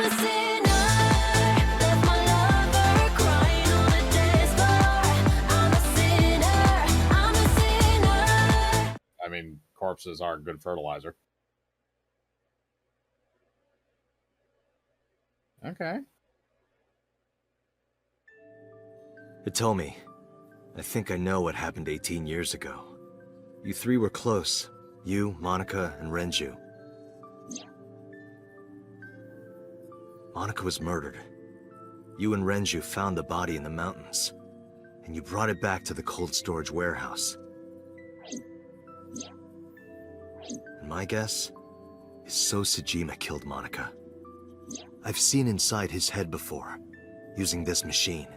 a sinner, left my lover crying on the dance floor. I'm a sinner, I'm a sinner. I mean, corpses aren't good fertilizer. Okay. Hitomi, I think I know what happened 18 years ago. You three were close. You, Monica, and Renju. Monica was murdered. You and Renju found the body in the mountains, and you brought it back to the cold storage warehouse. And my guess is So Sejima killed Monica. I've seen inside his head before, using this machine.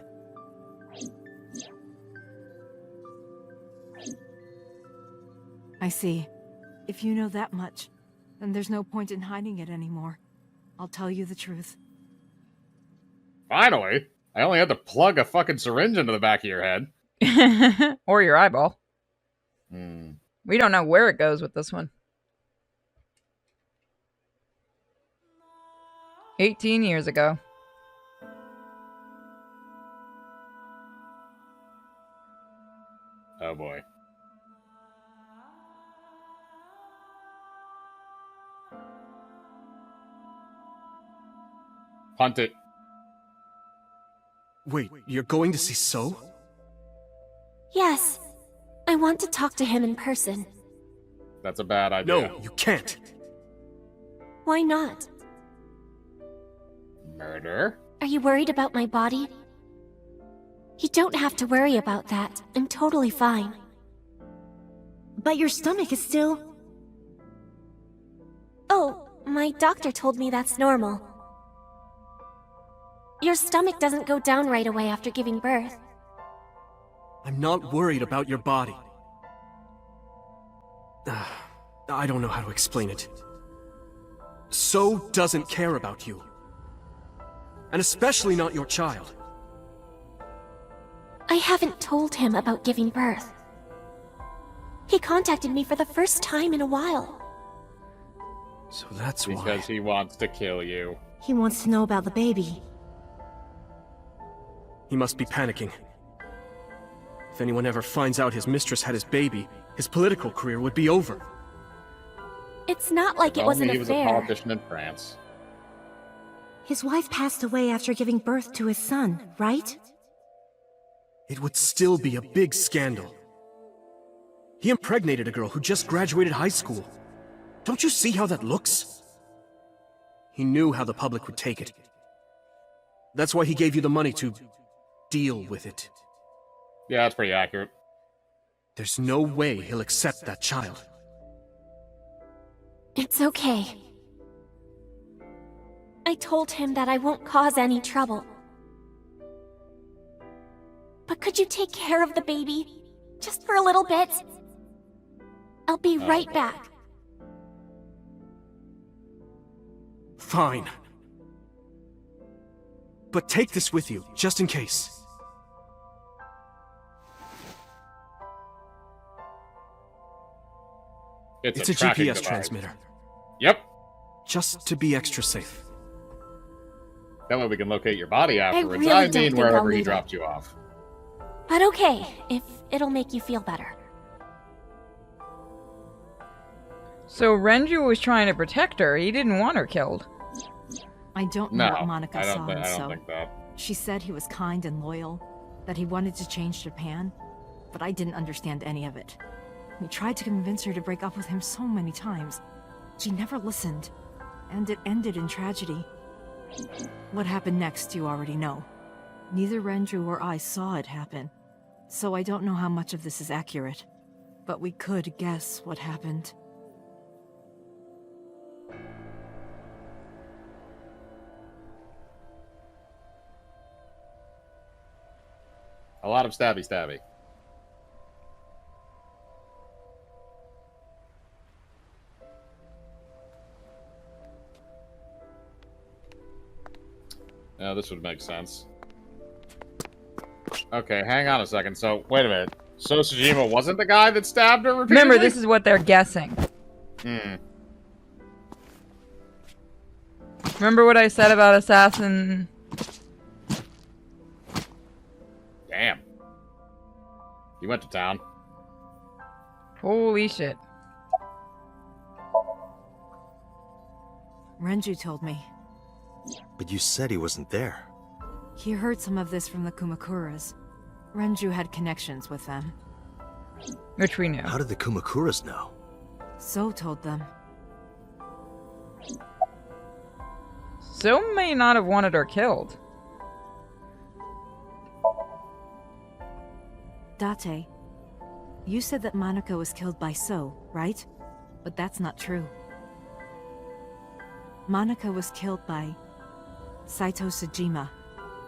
I see. If you know that much, then there's no point in hiding it anymore. I'll tell you the truth. Finally! I only had to plug a fucking syringe into the back of your head. Or your eyeball. Hmm. We don't know where it goes with this one. 18 years ago. Oh boy. Punt it. Wait, you're going to see So? Yes, I want to talk to him in person. That's a bad idea. No, you can't. Why not? Murder? Are you worried about my body? You don't have to worry about that. I'm totally fine. But your stomach is still... Oh, my doctor told me that's normal. Your stomach doesn't go down right away after giving birth. I'm not worried about your body. I don't know how to explain it. So doesn't care about you. And especially not your child. I haven't told him about giving birth. He contacted me for the first time in a while. So that's why. Because he wants to kill you. He wants to know about the baby. He must be panicking. If anyone ever finds out his mistress had his baby, his political career would be over. It's not like it was an He was a affair. politician in France. His wife passed away after giving birth to his son, right? It would still be a big scandal. He impregnated a girl who just graduated high school. Don't you see how that looks? He knew how the public would take it. That's why he gave you the money to deal with it. Yeah, that's pretty accurate. There's no way he'll accept that child. It's okay. I told him that I won't cause any trouble. But could you take care of the baby? Just for a little bit? I'll be right back. Fine. But take this with you, just in case. It's a tracking GPS device. transmitter. Yep. Just to be extra safe. That way we can locate your body afterwards. really I don't mean, think wherever I'll he need it. dropped you off. But okay, if it'll make you feel better. So Renju was trying to protect her. He didn't want her killed. I don't know No, what Monica I saw don't, in I don't So. think that. She said he was kind and loyal, that he wanted to change Japan, but I didn't understand any of it. We tried to convince her to break up with him so many times. She never listened, and it ended in tragedy. What happened next, you already know. Neither Renju or I saw it happen, so I don't know how much of this is accurate. But we could guess what happened. A lot of stabby stabby. Yeah, this would make sense. Okay, hang on a second. So, wait a minute. So Sejima wasn't the guy that stabbed her repeatedly? Remember, this is what they're guessing. Hmm. Remember what I said about assassin? Damn. You went to town. Holy shit. Renju told me. But you said he wasn't there. He heard some of this from the Kumakuras. Renju had connections with them. Which we knew. How did the Kumakuras know? So told them. So may not have wanted her killed. Date, you said that Monica was killed by So, right? But that's not true. Monica was killed by Saito Sejima,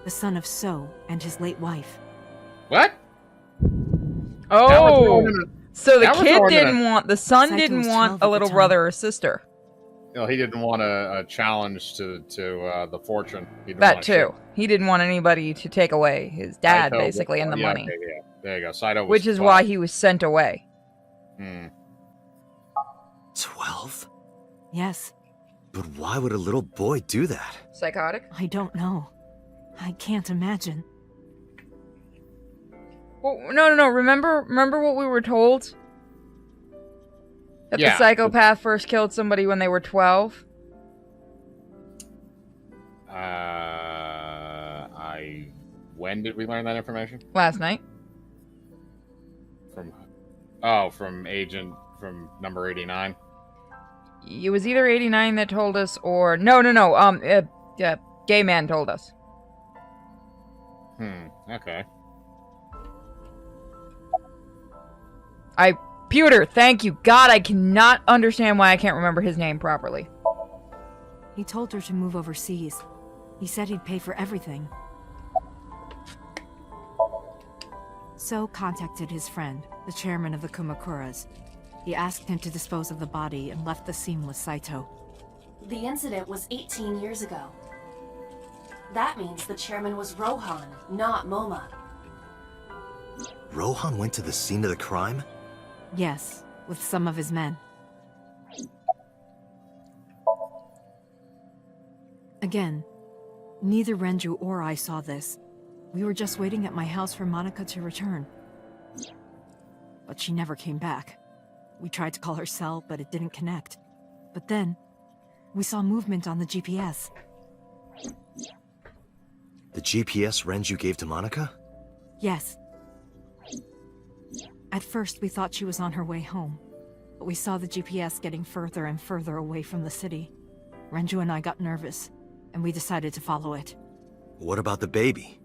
the son of So and his late wife. What? Oh! So the that was kid thrown in didn't want, the son Saito didn't was want 12 a at little the time. brother or sister. No, he didn't want a challenge to the fortune. He didn't That want too. He didn't want anybody to take away his dad, Saito was- basically, and the yeah, money. okay, yeah. There you go. Saito was Which is 12. why he was sent away. Hmm. 12? Yes, But why would a little boy do that? Psychotic? I don't know. I can't imagine. Well, no. Remember what we were told? That Yeah. the psychopath first killed somebody when they were 12? When did we learn that information? Last night. From from number 89. It was either 89 that told us, or... No. Gay man told us. Okay. Pewter, thank you. God, I cannot understand why I can't remember his name properly. He told her to move overseas. He said he'd pay for everything. So contacted his friend, the chairman of the Kumakuras. He asked him to dispose of the body and left the scene with Saito. The incident was 18 years ago. That means the chairman was Rohan, not Moma. Rohan went to the scene of the crime? Yes, with some of his men. Again, neither Renju or I saw this. We were just waiting at my house for Monica to return. But she never came back. We tried to call her cell, but it didn't connect. But then, we saw movement on the GPS. The GPS Renju gave to Monica? Yes. At first, we thought she was on her way home. But we saw the GPS getting further and further away from the city. Renju and I got nervous, and we decided to follow it. What about the baby?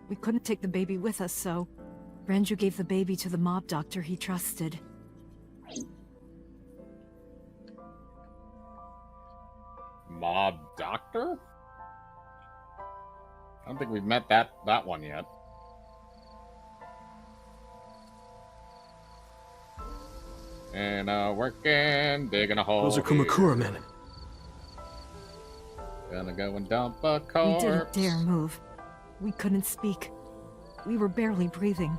We couldn't take the baby with us, so Renju gave the baby to the mob doctor he trusted. Mob doctor? I don't think we've met that one yet. And working, digging a hole. Those are here. Kumakura men. Gonna go and dump a We corpse. didn't dare move. We couldn't speak. We were barely breathing.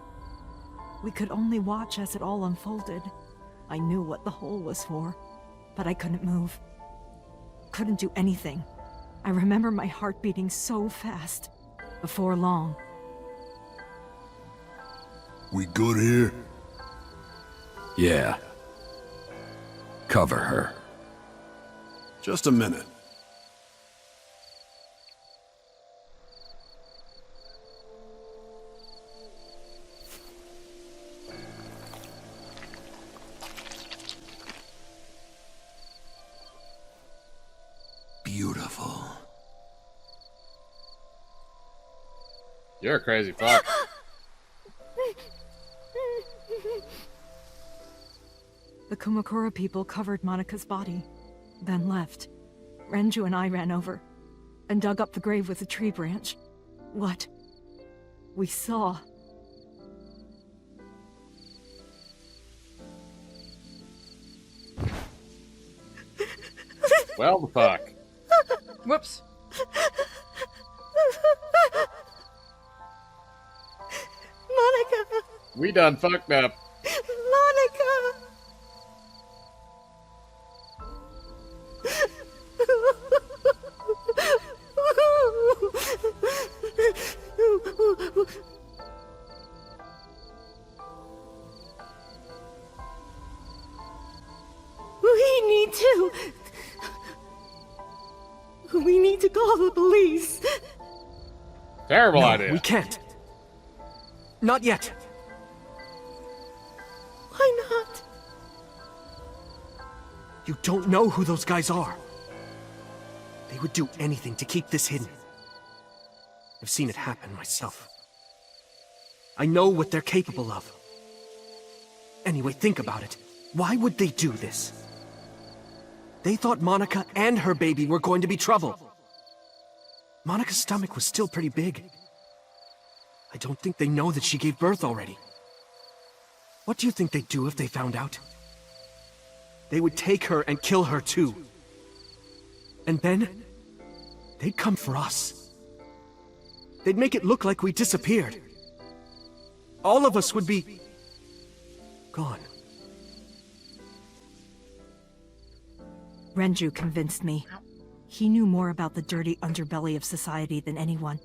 We could only watch as it all unfolded. I knew what the hole was for, but I couldn't move. Couldn't do anything. I remember my heart beating so fast. Before long, We good here? Yeah. Cover her. Just a minute. Beautiful. You're a crazy fuck. the Kumakura people covered Monica's body, then left. Renju and I ran over and dug up the grave with a tree branch. What we saw. Well, the fuck. Whoops. Monica! We done fucked up. Monica! We need to call the police. Terrible No, idea. we can't. Not yet. Why not? You don't know who those guys are. They would do anything to keep this hidden. I've seen it happen myself. I know what they're capable of. Anyway, think about it. Why would they do this? They thought Monica and her baby were going to be trouble. Monica's stomach was still pretty big. I don't think they know that she gave birth already. What do you think they'd do if they found out? They would take her and kill her too. And then, they'd come for us. They'd make it look like we disappeared. All of us would be gone. Renju convinced me. He knew more about the dirty underbelly of society than anyone.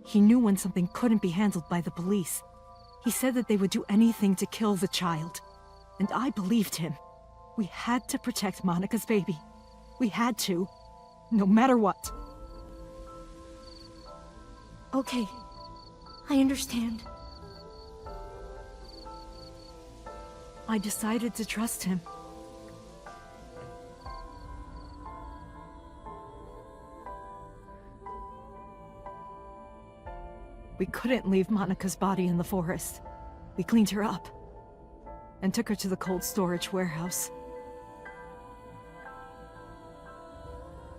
He knew when something couldn't be handled by the police. He said that they would do anything to kill the child. And I believed him. We had to protect Monica's baby. We had to. No matter what. Okay, I understand. I decided to trust him. We couldn't leave Monica's body in the forest. We cleaned her up and took her to the cold storage warehouse.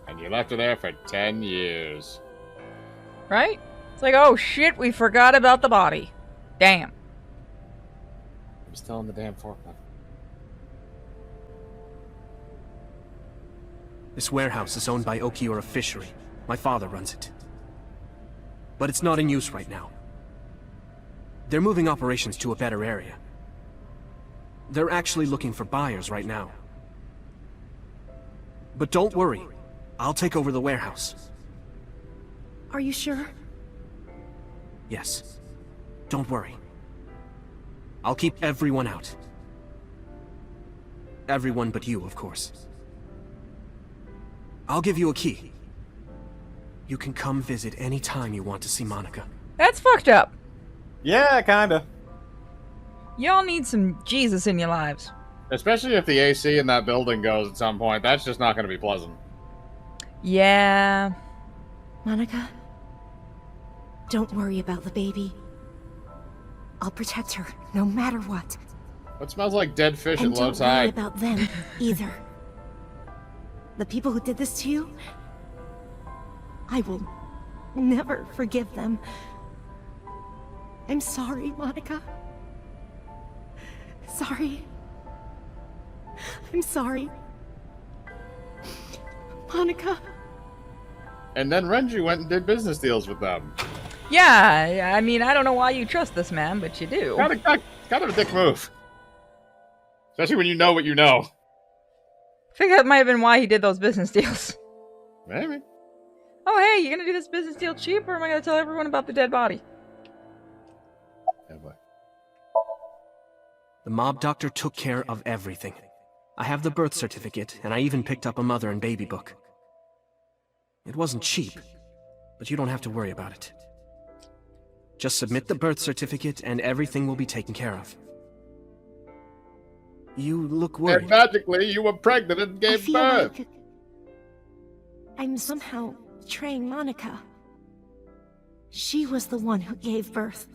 And you left her there for 10 years. Right? It's like, oh shit, we forgot about the body. Damn. I'm still in the damn forklift. This warehouse is owned by Okiura Fishery. My father runs it. But it's not in use right now. They're moving operations to a better area. They're actually looking for buyers right now. But don't worry, I'll take over the warehouse. Are you sure? Yes. Don't worry. I'll keep everyone out. Everyone but you, of course. I'll give you a key. You can come visit any time you want to see Monica. That's fucked up. Yeah, kinda. Y'all need some Jesus in your lives. Especially if the AC in that building goes at some point. That's just not going to be pleasant. Yeah. Monica, don't worry about the baby. I'll protect her, no matter what. What smells like dead fish And at low don't worry tide? about them, either. The people who did this to you, I will never forgive them. I'm sorry, Monica. Sorry. I'm sorry. Monica. And then Renju went and did business deals with them. Yeah, I mean, I don't know why you trust this man, but you do. Kind of a dick move. Especially when you know what you know. I think that might have been why he did those business deals. Maybe. Oh, hey, you gonna do this business deal cheap, or am I gonna tell everyone about the dead body? Yeah, boy. The mob doctor took care of everything. I have the birth certificate, and I even picked up a mother and baby book. It wasn't cheap, but you don't have to worry about it. Just submit the birth certificate, and everything will be taken care of. You look worried. And magically, you were pregnant and I gave feel birth. like I'm somehow betraying Monica. She was the one who gave birth.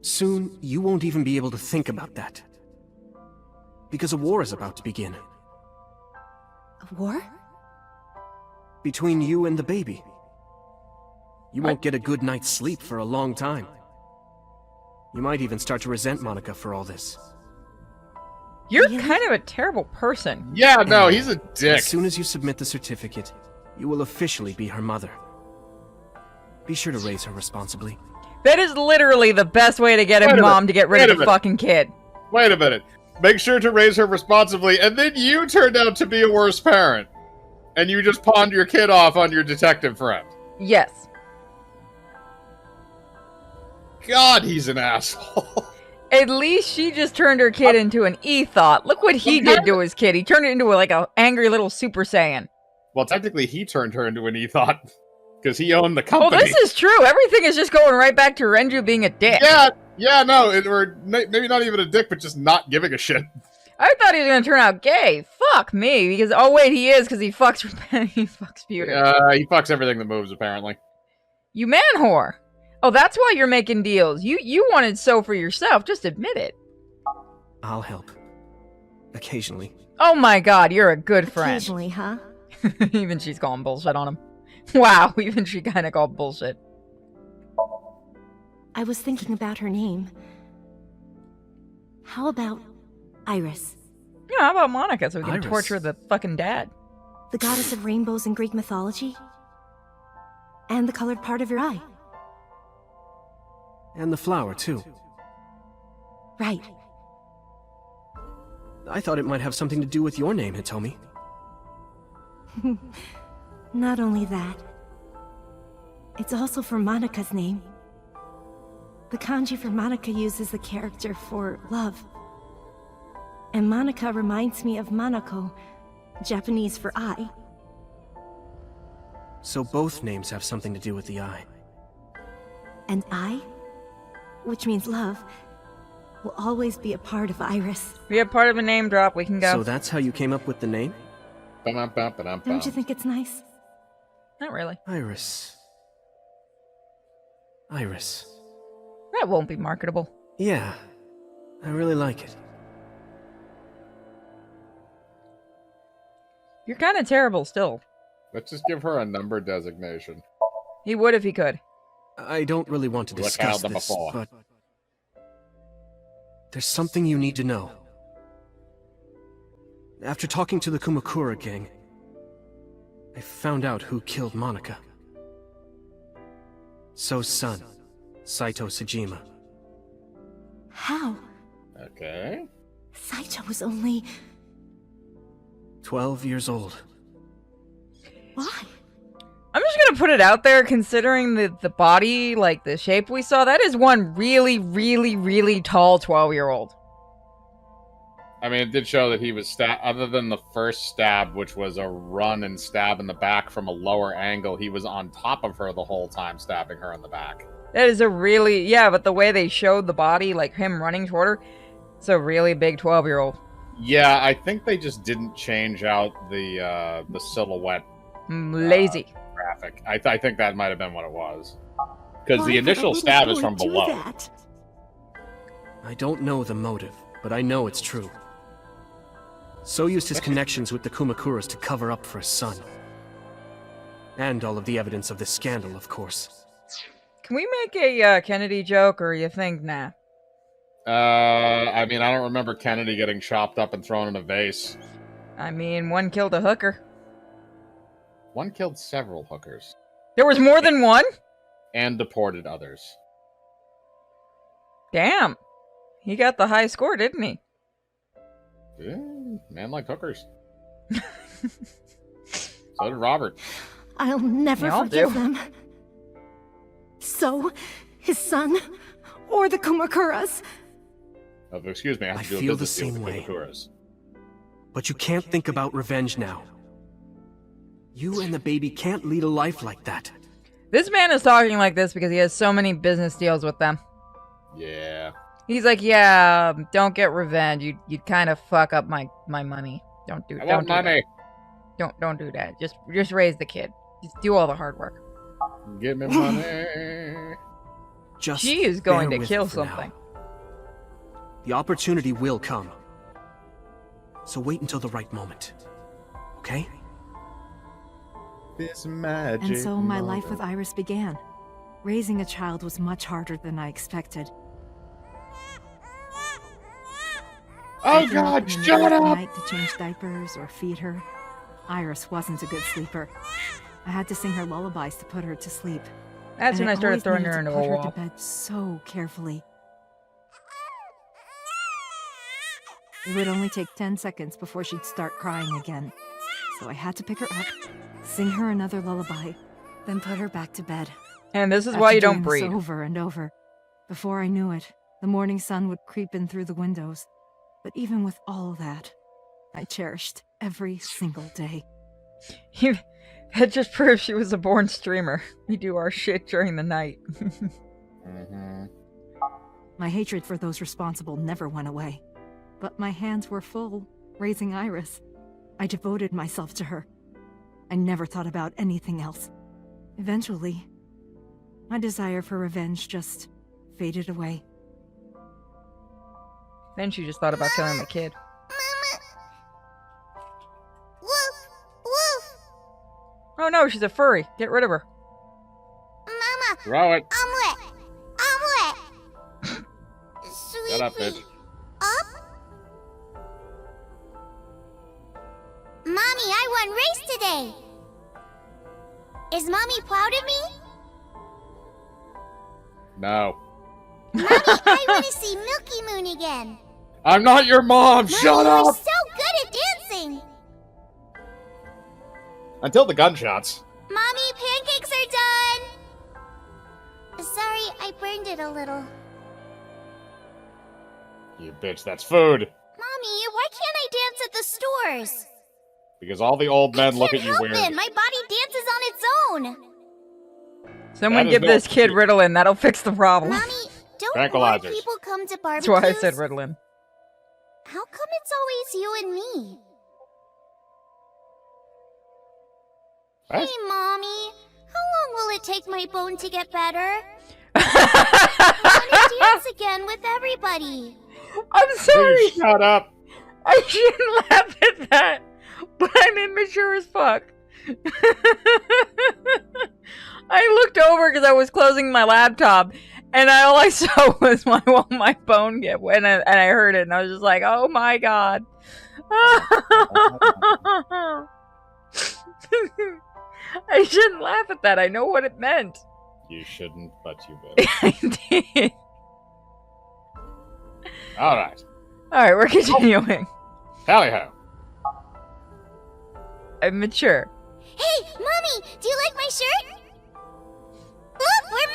Soon, you won't even be able to think about that. Because a war is about to begin. A war? Between you and the baby. You won't get a good night's sleep for a long time. You might even start to resent Monica for all this. You're Really? kind of a terrible person. Yeah, no, he's a dick. As soon as you submit the certificate, you will officially be her mother. Be sure to raise her responsibly. That is literally the best way to get Wait a a mom minute. to get rid Wait a of the minute. fucking kid. Wait a minute. Make sure to raise her responsibly, and then you turned out to be a worse parent. And you just pawned your kid off on your detective friend. Yes. God, he's an asshole. At least she just turned her kid into an e-thought. Look what he did to his kid. He turned it into like a angry little Super Saiyan. Well, technically, he turned her into an Ethot because he owned the Oh, company. this is true. Everything is just going right back to Renju being a dick. Yeah, no, or maybe not even a dick, but just not giving a shit. I thought he was gonna turn out gay. Fuck me. Because oh wait, he is because he fucks he fucks Pewter. He fucks everything that moves, apparently. You man whore. Oh, that's why you're making deals. You wanted so for yourself. Just admit it. I'll help. Occasionally. Oh my god, you're a good friend. Occasionally, huh? Even she's calling bullshit on him. Wow, even she kind of called bullshit. I was thinking about her name. How about Iris? Yeah, how about Monica so we can Iris. torture the fucking dad? The goddess of rainbows in Greek mythology? And the colored part of your eye. And the flower, too. Right. I thought it might have something to do with your name, Hitomi. Not only that, it's also for Monika's name. The kanji for Monica uses the character for love. And Monica reminds me of Monoko, Japanese for eye. So both names have something to do with the eye. And I, which means love, will always be a part of Iris. We have part of a name drop. We can go. So that's how you came up with the name? Don't you think it's nice? Not really. Iris. Iris. That won't be marketable. Yeah, I really like it. You're kind of terrible still. Let's just give her a number designation. He would if he could. I don't really want to Look discuss how them this, before. but there's something you need to know. After talking to the Kumakura gang, I found out who killed Monica. So's son, Saito Sejima. How? Okay. Saito was only... 12 years old. Why? I'm just gonna put it out there, considering the body, like the shape we saw, that is one really, really, really tall 12-year-old. I mean, it did show that he was other than the first stab, which was a run and stab in the back from a lower angle, he was on top of her the whole time, stabbing her in the back. That is a really, yeah, but the way they showed the body, like him running toward her, it's a really big 12-year-old. Yeah, I think they just didn't change out the silhouette Lazy. graphic. I think that might have been what it was. Because Why the would a initial little stab is boy from do below. that? I don't know the motive, but I know it's true. So used his connections with the Kumakuras to cover up for his son. And all of the evidence of the scandal, of course. Can we make a Kennedy joke, or you think, nah? I mean, I don't remember Kennedy getting chopped up and thrown in a vase. I mean, one killed a hooker. One killed several hookers. There was more than one? And deported others. Damn. He got the high score, didn't he? Yeah, man like hookers. So did Robert. I'll never They all forgive do. them. So, his son, or the Kumakuras. Oh, excuse me, I have I to do a feel the business deal same with way. Kumakuras. But you can't think about revenge now. You and the baby can't lead a life like that. This man is talking like this because he has so many business deals with them. Yeah. He's like, yeah, don't get revenge. You'd kind of fuck up my money. Don't do I don't want do money. that. Don't do that. Just raise the kid. Just do all the hard work. Give me money. Just She is going bear to with kill it for now. something. The opportunity will come. So wait until the right moment. Okay? This magic. And so my life moment. with Iris began. Raising a child was much harder than I expected. Oh Waking up God, in the shut middle of the up! night to change diapers or feed her. Iris wasn't a good sleeper. I had to sing her lullabies to put her to sleep. That's and when I started always throwing needed her to into a put her wall. to bed so carefully. It would only take 10 seconds before she'd start crying again. So I had to pick her up, sing her another lullaby, then put her back to bed. And this is After why you doing don't this breed. over and over. Before I knew it, the morning sun would creep in through the windows. But even with all that, I cherished every single day. That just proves she was a born streamer. We do our shit during the night. My hatred for those responsible never went away. But my hands were full, raising Iris. I devoted myself to her. I never thought about anything else. Eventually, my desire for revenge just faded away. Then she just thought about killing the kid. Woof, woof. Oh no, she's a furry. Get rid of her. Mama, Throw it. I'm wet. I'm wet. Sweetie. Shut up, bitch. Up? Mommy, I won race today. Is Mommy proud of me? No. Mommy, I want to see Milky Moon again. I'm not your mom. Mommy, Shut you're up. so good at dancing. Until the gunshots. Mommy, pancakes are done. Sorry, I burned it a little. You bitch, that's food. Mommy, why can't I dance at the stores? Because all the old men look at you Help weird. it, my body dances on its own. Someone That is give no this kid excuse. Ritalin. That'll fix the problem. Mommy, don't more Tranquilizers. people come to That's barbecues? why I said Ritalin. How come it's always you and me? What? Hey, Mommy. How long will it take my bone to get better? I want to dance again with everybody. I'm sorry. Please shut up. I shouldn't laugh at that, but I'm immature as fuck. I looked over because I was closing my laptop, and all I saw was my bone get wet, and I heard it, and I was just like, "Oh my god!" I shouldn't laugh at that. I know what it meant. You shouldn't, but you will. I did. All right. All right, we're continuing. Tally ho. I'm mature. Hey, Mommy, do you like my shirt? Look, we're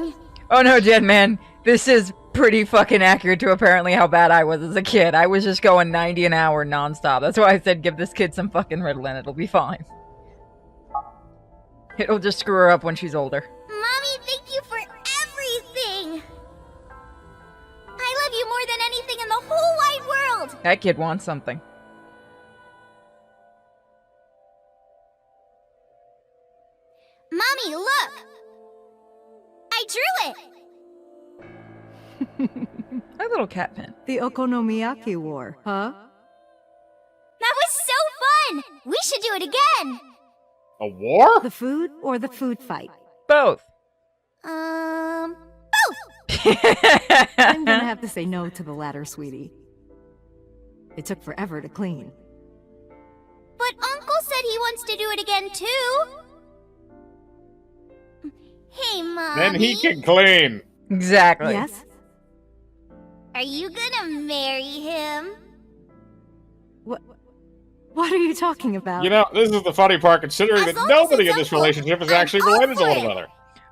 matching. Oh no, Dead Man. This is pretty fucking accurate to apparently how bad I was as a kid. I was just going 90 an hour nonstop. That's why I said give this kid some fucking Ritalin. It'll be fine. It'll just screw her up when she's older. Mommy, thank you for everything. I love you more than anything in the whole wide world. That kid wants something. Mommy, look. I drew it. A little cat pen. The Okonomiyaki War, huh? That was so fun. We should do it again. A war? The food or the food fight? Both. Both. I'm gonna have to say no to the latter, sweetie. It took forever to clean. But Uncle said he wants to do it again too. Hey, Mommy. Then he can clean. Exactly. Yes? Are you gonna marry him? What are you talking about? You know, this is the funny part, considering As that long as nobody it's in this Uncle, relationship is I'm actually all related to for one it. another.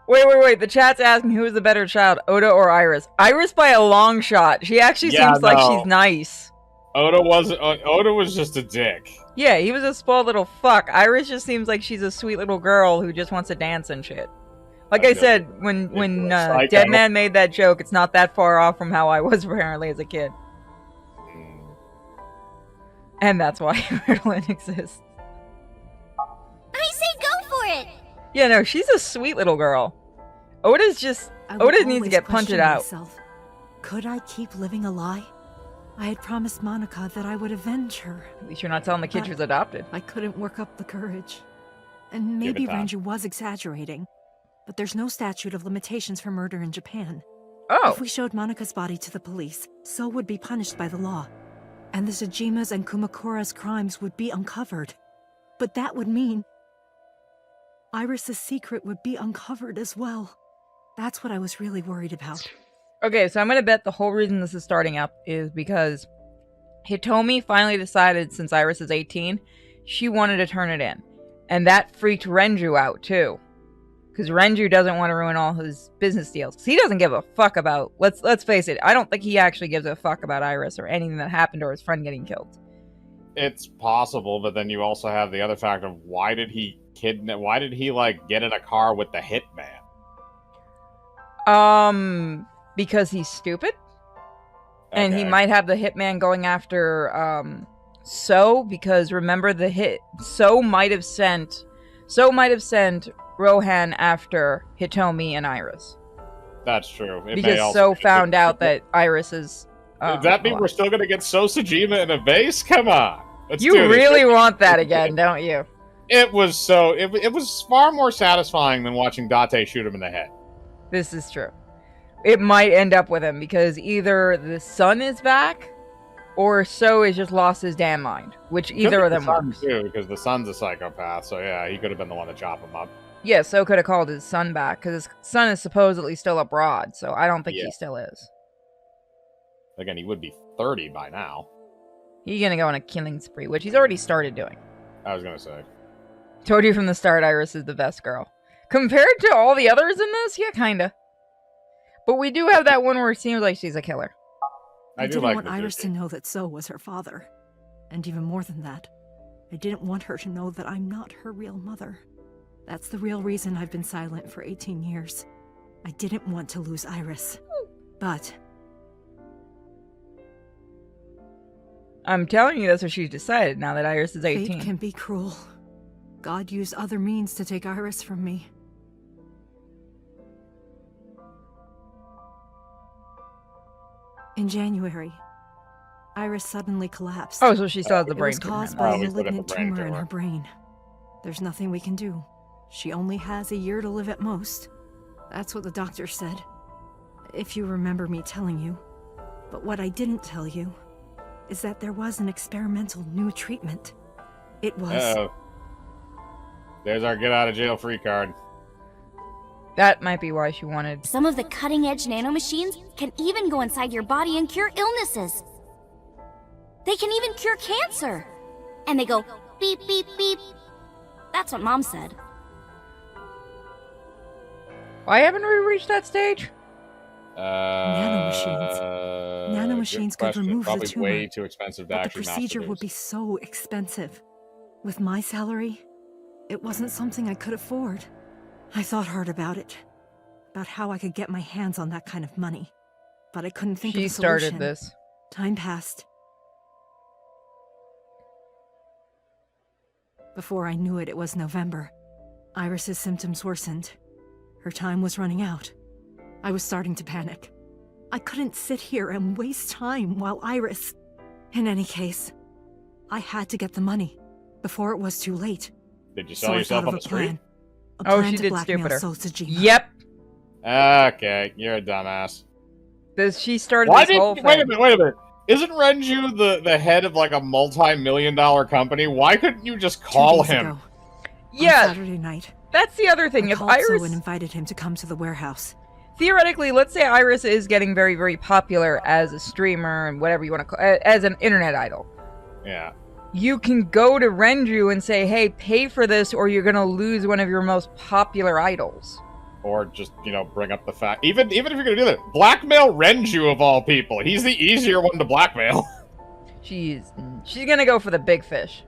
Wait. The chat's asking who is the better child, Oda or Iris? Iris by a long shot. She actually Yeah, seems like no. she's nice. Oda was just a dick. Yeah, he was a spoiled little fuck. Iris just seems like she's a sweet little girl who just wants to dance and shit. Like I Okay. said, when Psycho. Dead Man made that joke, it's not that far off from how I was apparently as a kid. And that's why Ritalin exists. I say go for it. Yeah, no, she's a sweet little girl. Oda needs to always get punted question out. myself. Could I keep living a lie? I had promised Monica that I would avenge her. At least you're not telling the kid she was adopted. I couldn't work up the courage. And Give maybe it time. Renju was exaggerating. But there's no statute of limitations for murder in Japan. Oh, If we showed Monica's body to the police, so would be punished by the law. And the Tsujima's and Kumakura's crimes would be uncovered. But that would mean Iris's secret would be uncovered as well. That's what I was really worried about. okay, so I'm gonna bet the whole reason this is starting up is because Hitomi finally decided, since Iris is 18, she wanted to turn it in. And that freaked Renju out, too. Because Renju doesn't want to ruin all his business deals. He doesn't give a fuck about... Let's face it, I don't think he actually gives a fuck about Iris or anything that happened or his friend getting killed. It's possible, but then you also have the other fact of why did he like get in a car with the hitman? Because he's stupid? And he Okay. might have the hitman going after, So, because remember So might have sent Rohan after Hitomi and Iris. That's true. It may Because also So found out that Iris is... Does that mean we're still gonna get So Sajima in a base? Come on. Let's You do this. really want that again, don't you? It was far more satisfying than watching Date shoot him in the head. This is true. It might end up with him because either the son is back or So has just lost his damn mind. Which either of them works. Too, because the son's a psychopath, so yeah, he could have been the one to chop him up. Yeah, So could have called his son back because his son is supposedly still abroad, so I don't think he still is. Again, he would be 30 by now. He's gonna go on a killing spree, which he's already started doing. I was gonna say. Told you from the start, Iris is the best girl. Compared to all the others in this, yeah, kinda. But we do have that one where it seems like she's a killer. I didn't want Iris to know that So was her father. And even more than that, I didn't want her to know that I'm not her real mother. That's the real reason I've been silent for 18 years. I didn't want to lose Iris. But... I'm telling you, that's what she's decided now that Iris is 18. Fate can be cruel. God used other means to take Iris from me. In January, Iris suddenly collapsed. Oh, so she still has the brain It was tumor. caused by a malignant tumor in her brain. There's nothing we can do. She only has a year to live at most. That's what the doctor said. If you remember me telling you. But what I didn't tell you is that there was an experimental new treatment. It was... Uh-oh. There's our get out of jail free card. That might be why she wanted... Some of the cutting-edge nanomachines can even go inside your body and cure illnesses. They can even cure cancer. And they go beep, beep, beep. That's what Mom said. Why haven't we reached that stage? Nanomachines. Nanomachines could remove Probably the tumor. way too expensive to But the actually procedure mass would be so expensive. With my salary, it wasn't something I could afford. I thought hard about it. About how I could get my hands on that kind of money. But I couldn't think of a solution. She started this. Time passed. Before I knew it, it was November. Iris's symptoms worsened. Her time was running out. I was starting to panic. I couldn't sit here and waste time while Iris... In any case, I had to get the money before it was too late. Did you sell yourself on the street? Oh, she did stupid her. Sojima. Yep. Okay, you're a dumbass. She started this whole thing. Wait a minute. Isn't Renju the head of like a multi-million-dollar company? Why couldn't you just call him? Yeah. On Saturday night. That's the other thing. I If called Iris So and invited him to come to the warehouse. Theoretically, let's say Iris is getting very, very popular as a streamer and whatever you want to call as an internet idol. Yeah. You can go to Renju and say, hey, pay for this or you're going to lose one of your most popular idols. Or just, bring up the fact... Even if you're going to do that, blackmail Renju of all people. He's the easier one to blackmail. She's going to go for the big fish.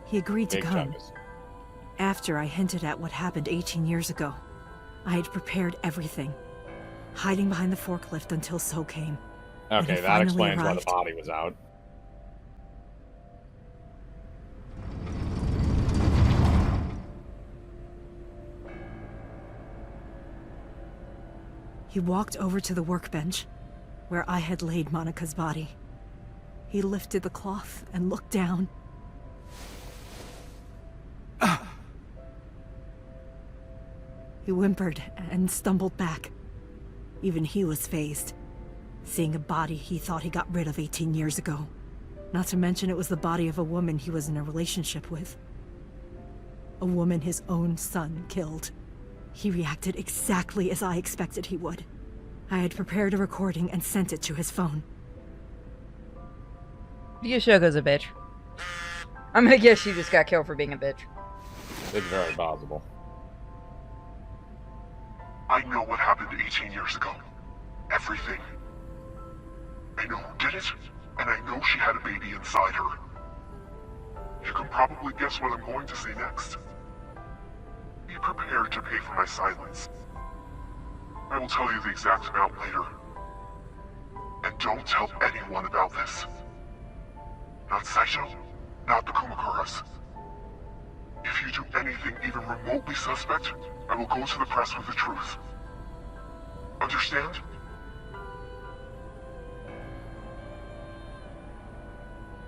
He agreed to Big come. chungus. After I hinted at what happened 18 years ago, I had prepared everything, hiding behind the forklift until So came. Okay, that finally explains why the arrived. body was out. He walked over to the workbench, where I had laid Monica's body. He lifted the cloth and looked down. He whimpered and stumbled back. Even he was fazed, seeing a body he thought he got rid of 18 years ago. Not to mention it was the body of a woman he was in a relationship with. A woman his own son killed. He reacted exactly as I expected he would. I had prepared a recording and sent it to his phone. Yoshoko's a bitch. I'm gonna guess she just got killed for being a bitch. It's very possible. I know what happened 18 years ago. Everything. I know who did it, And I know she had a baby inside her. You can probably guess what I'm going to say next. Be prepared to pay for my silence. I will tell you the exact amount later. And don't tell anyone about this. Not Saito, not the Kumakuras. If you do anything even remotely suspect, I will go to the press with the truth. Understand?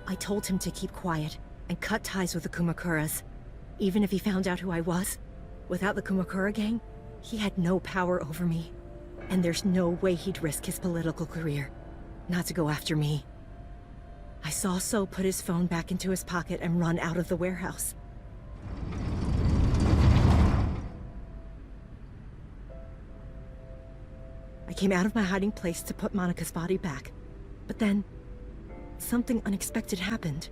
I told him to keep quiet and cut ties with the Kumakuras. Even if he found out who I was, without the Kumakura gang, he had no power over me. And there's no way he'd risk his political career, not to go after me. I saw So put his phone back into his pocket and run out of the warehouse. I came out of my hiding place to put Monika's body back, but then something unexpected happened.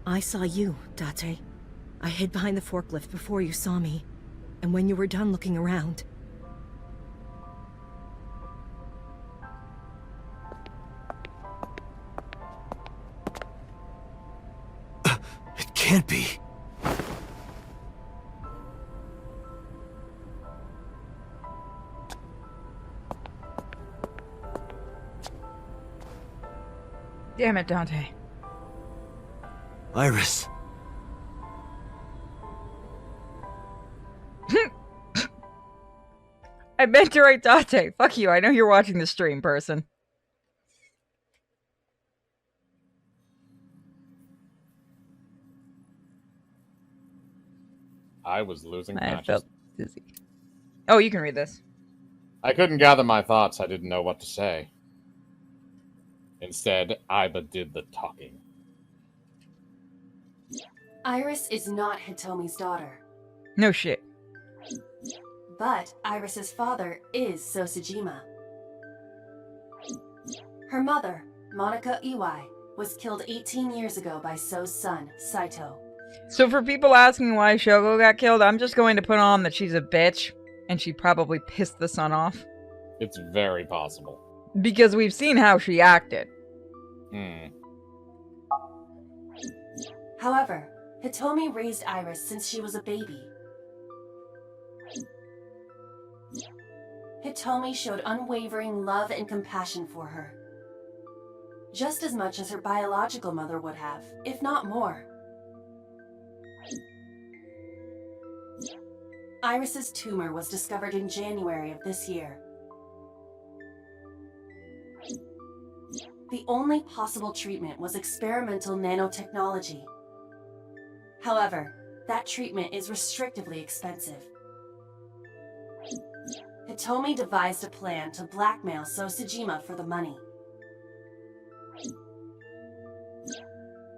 I saw you, Date. I hid behind the forklift before you saw me, and when you were done looking around... It can't be. Damn it, Dante. Iris. I meant to write Dante. Fuck you, I know you're watching the stream, person. I was losing I consciousness. felt dizzy. Oh, you can read this. I couldn't gather my thoughts. I didn't know what to say. Instead, Aiba did the talking. Iris is not Hitomi's daughter. No shit. But Iris's father is Sosajima. Her mother, Monica Iwai, was killed 18 years ago by So's son, Saito. So for people asking why Shogo got killed, I'm just going to put on that she's a bitch, and she probably pissed the son off. It's very possible. Because we've seen how she acted. However, Hitomi raised Iris since she was a baby. Hitomi showed unwavering love and compassion for her. Just as much as her biological mother would have, if not more. Iris's tumor was discovered in January of this year. The only possible treatment was experimental nanotechnology. However, that treatment is restrictively expensive. Hitomi devised a plan to blackmail Sosajima for the money.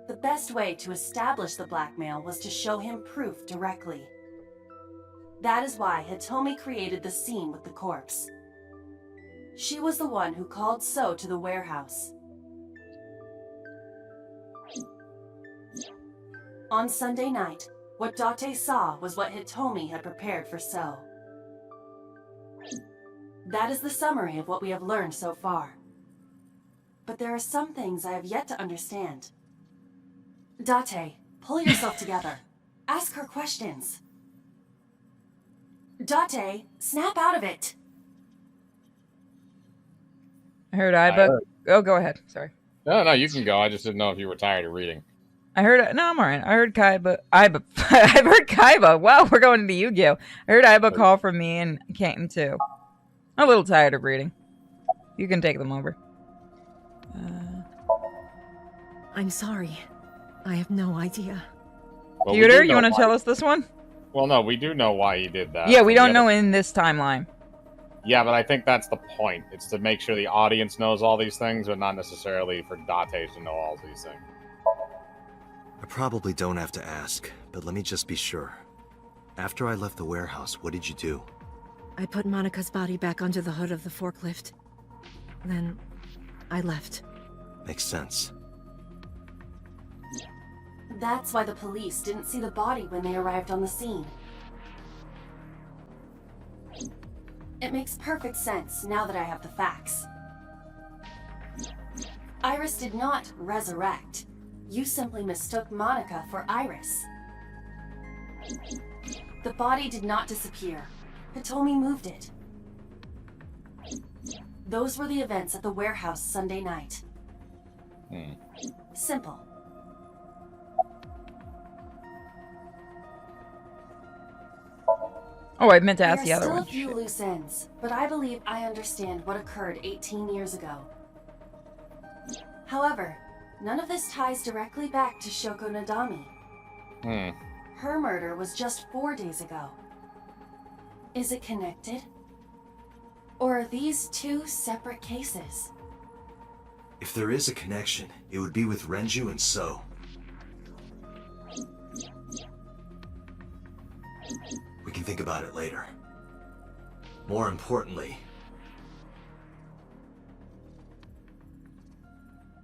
The best way to establish the blackmail was to show him proof directly. That is why Hitomi created the scene with the corpse. She was the one who called So to the warehouse. On Sunday night, what Date saw was what Hitomi had prepared for So. That is the summary of what we have learned so far. But there are some things I have yet to understand. Date, pull yourself together. Ask her questions. Date, snap out of it. I heard Aiba. Oh, go ahead. Sorry. No, you can go. I just didn't know if you were tired of reading. I heard. No, I'm alright. I heard Aiba. I've heard Kaiba. Wow, we're going into Yu-Gi-Oh! I heard Aiba call from me and came too. I'm a little tired of reading. You can take them over. I'm sorry. I have no idea. Well, Peter, you want to tell us this one? Well, no, we do know why he did that. Yeah, we don't know in this timeline. Yeah, but I think that's the point. It's to make sure the audience knows all these things, but not necessarily for Date to know all these things. I probably don't have to ask, but let me just be sure. After I left the warehouse, what did you do? I put Monika's body back onto the hood of the forklift. Then, I left. Makes sense. That's why the police didn't see the body when they arrived on the scene. It makes perfect sense now that I have the facts. Iris did not resurrect. You simply mistook Monica for Iris. The body did not disappear. Hitomi moved it. Those were the events at the warehouse Sunday night. Simple. Oh, I meant to ask the other There are one. still a few loose ends, but I believe I understand what occurred 18 years ago. However, none of this ties directly back to Shoko Nadami. Her murder was just 4 days ago. Is it connected? Or are these two separate cases? If there is a connection, it would be with Renju and So. We can think about it later. More importantly,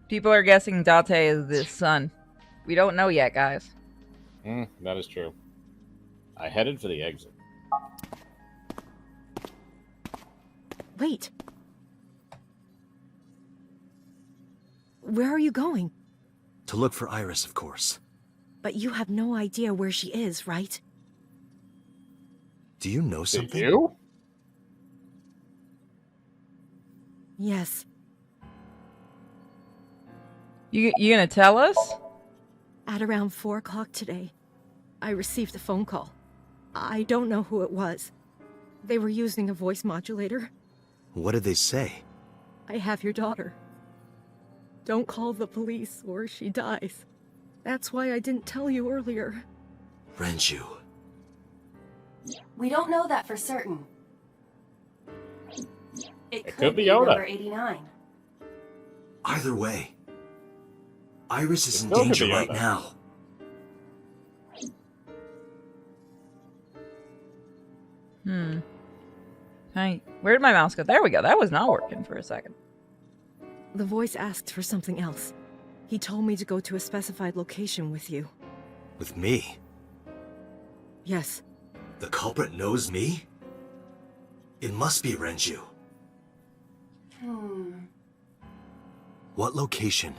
People are guessing Date is the son. We don't know yet, guys. That is true. I headed for the exit. Wait. Where are you going? to look for Iris, of course. But you have no idea where she is, right? Do you know something? You? Yes. You gonna tell us? At around 4 o'clock today, I received a phone call. I don't know who it was. They were using a voice modulator. What did they say? I have your daughter. Don't call the police or she dies. That's why I didn't tell you earlier. Renju. We don't know that for certain. It could be number Oda. 89. Either way, Iris is in still could danger be right Oda. now. Hey, where did my mouse go? There we go. That was not working for a second. The voice asked for something else. He told me to go to a specified location with you. With me? Yes. The culprit knows me? It must be Renju. What location?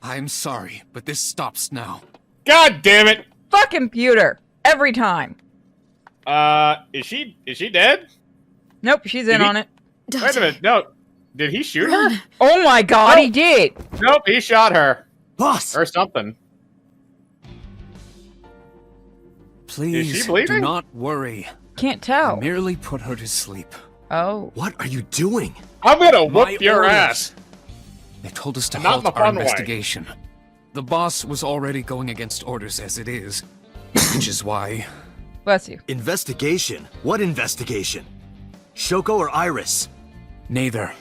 I'm sorry, but this stops now. God damn it! Fuck computer. Every time. Is she dead? Nope, she's in he- on it. Wait a minute, no. Did he shoot her? Oh my god, Nope. he did! Nope, he shot her. Boss! Or something. Please, Is she bleeding? do not worry. Can't I tell. merely put her to sleep. Oh. What are you doing? I'm gonna My whoop your orders. ass. They told us to Not in halt the our fun way. investigation. The boss was already going against orders as it is, which is why... Bless you. Investigation? What investigation? Shoko or Iris? Neither.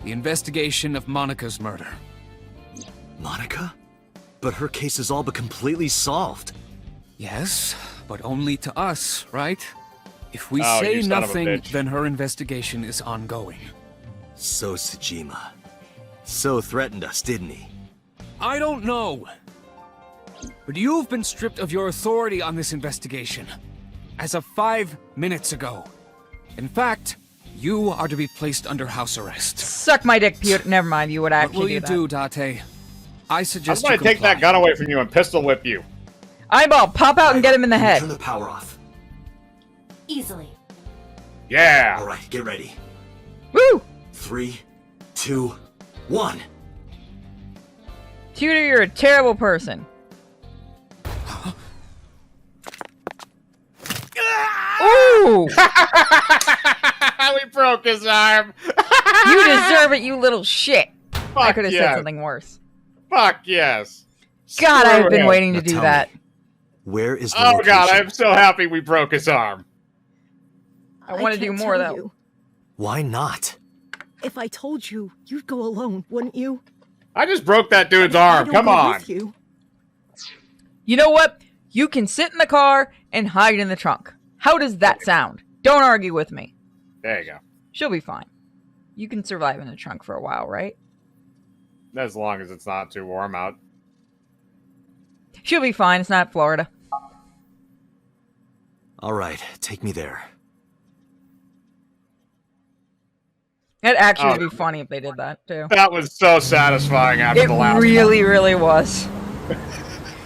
The investigation of Monica's murder. Monica? But her case is all but completely solved. Yes, but only to us, right? If we Oh, say you son of a nothing, bitch. then her investigation is ongoing. So Tsujima. So threatened us, didn't he? I don't know. But you've been stripped of your authority on this investigation. As of 5 minutes ago. In fact, you are to be placed under house arrest. Suck my dick, Peter. Never mind, you would What actually will you do do, Date? I I'm suggest gonna you take that comply. gun away from you and pistol whip you. Eyeball, pop out and get him in the Turn head. the power off. Easily. Yeah. Alright, get ready. Woo! 3, 2, 1. Tutor, you're a terrible person. Ooh! We broke his arm. You deserve it, you little shit. I Fuck could have yeah. said something worse. Fuck yes. God, Screw I've been him. waiting to Now do tell that. me, where is the Oh location? god, I'm so happy we broke his arm. I want to do can't more, tell though. you. Why not? If I told you, you'd go alone, wouldn't you? I just broke that dude's I arm. don't Come go on. with you. You know what? You can sit in the car and hide in the trunk. How does that sound? Don't argue with me. There you go. She'll be fine. You can survive in the trunk for a while, right? As long as it's not too warm out. She'll be fine. It's not Florida. All right, take me there. It actually would be funny if they did that, too. That was so satisfying after the last It really, one. really was.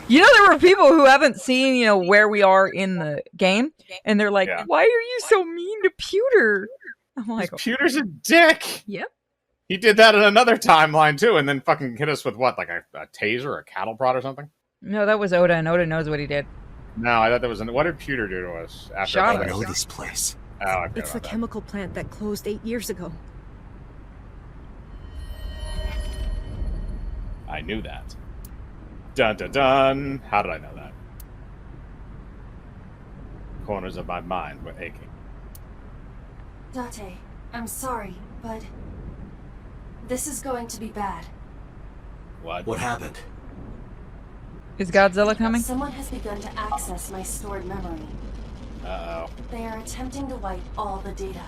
You know, there were people who haven't seen, you know, where we are in the game, and they're like, why are you so mean to Pewter? I'm like, Pewter's a dick! Yep. He did that in another timeline, too, and then fucking hit us with what, like a taser or a cattle prod or something? No, that was Oda, and Oda knows what he did. No, I thought that was... What did Pewter do to us? After Shot I us. know this place. Oh, I forgot It's the about that. chemical plant that closed 8 years ago. I knew that. Dun dun dun! How did I know that? Corners of my mind were aching. Date, I'm sorry, but this is going to be bad. What happened? Is Godzilla coming? Someone has begun to access my stored memory. Uh-oh. They are attempting to wipe all the data.